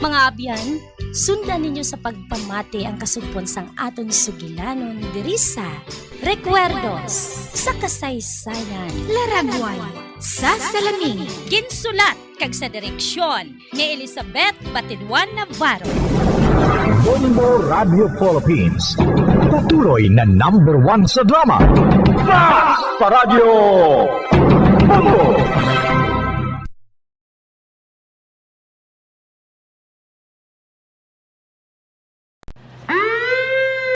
Mga abyan, sundan ninyo sa pagpamati ang kasugpon sang aton sugilanon diri sa Recuerdos sa kasaysayan. Laragway sa salamin. Ginsulat kag sa direksyon ni Elizabeth Batidwan Navarro. Bombo Radio Philippines. Patuloy na #1 sa drama. Basta Radio Bombo!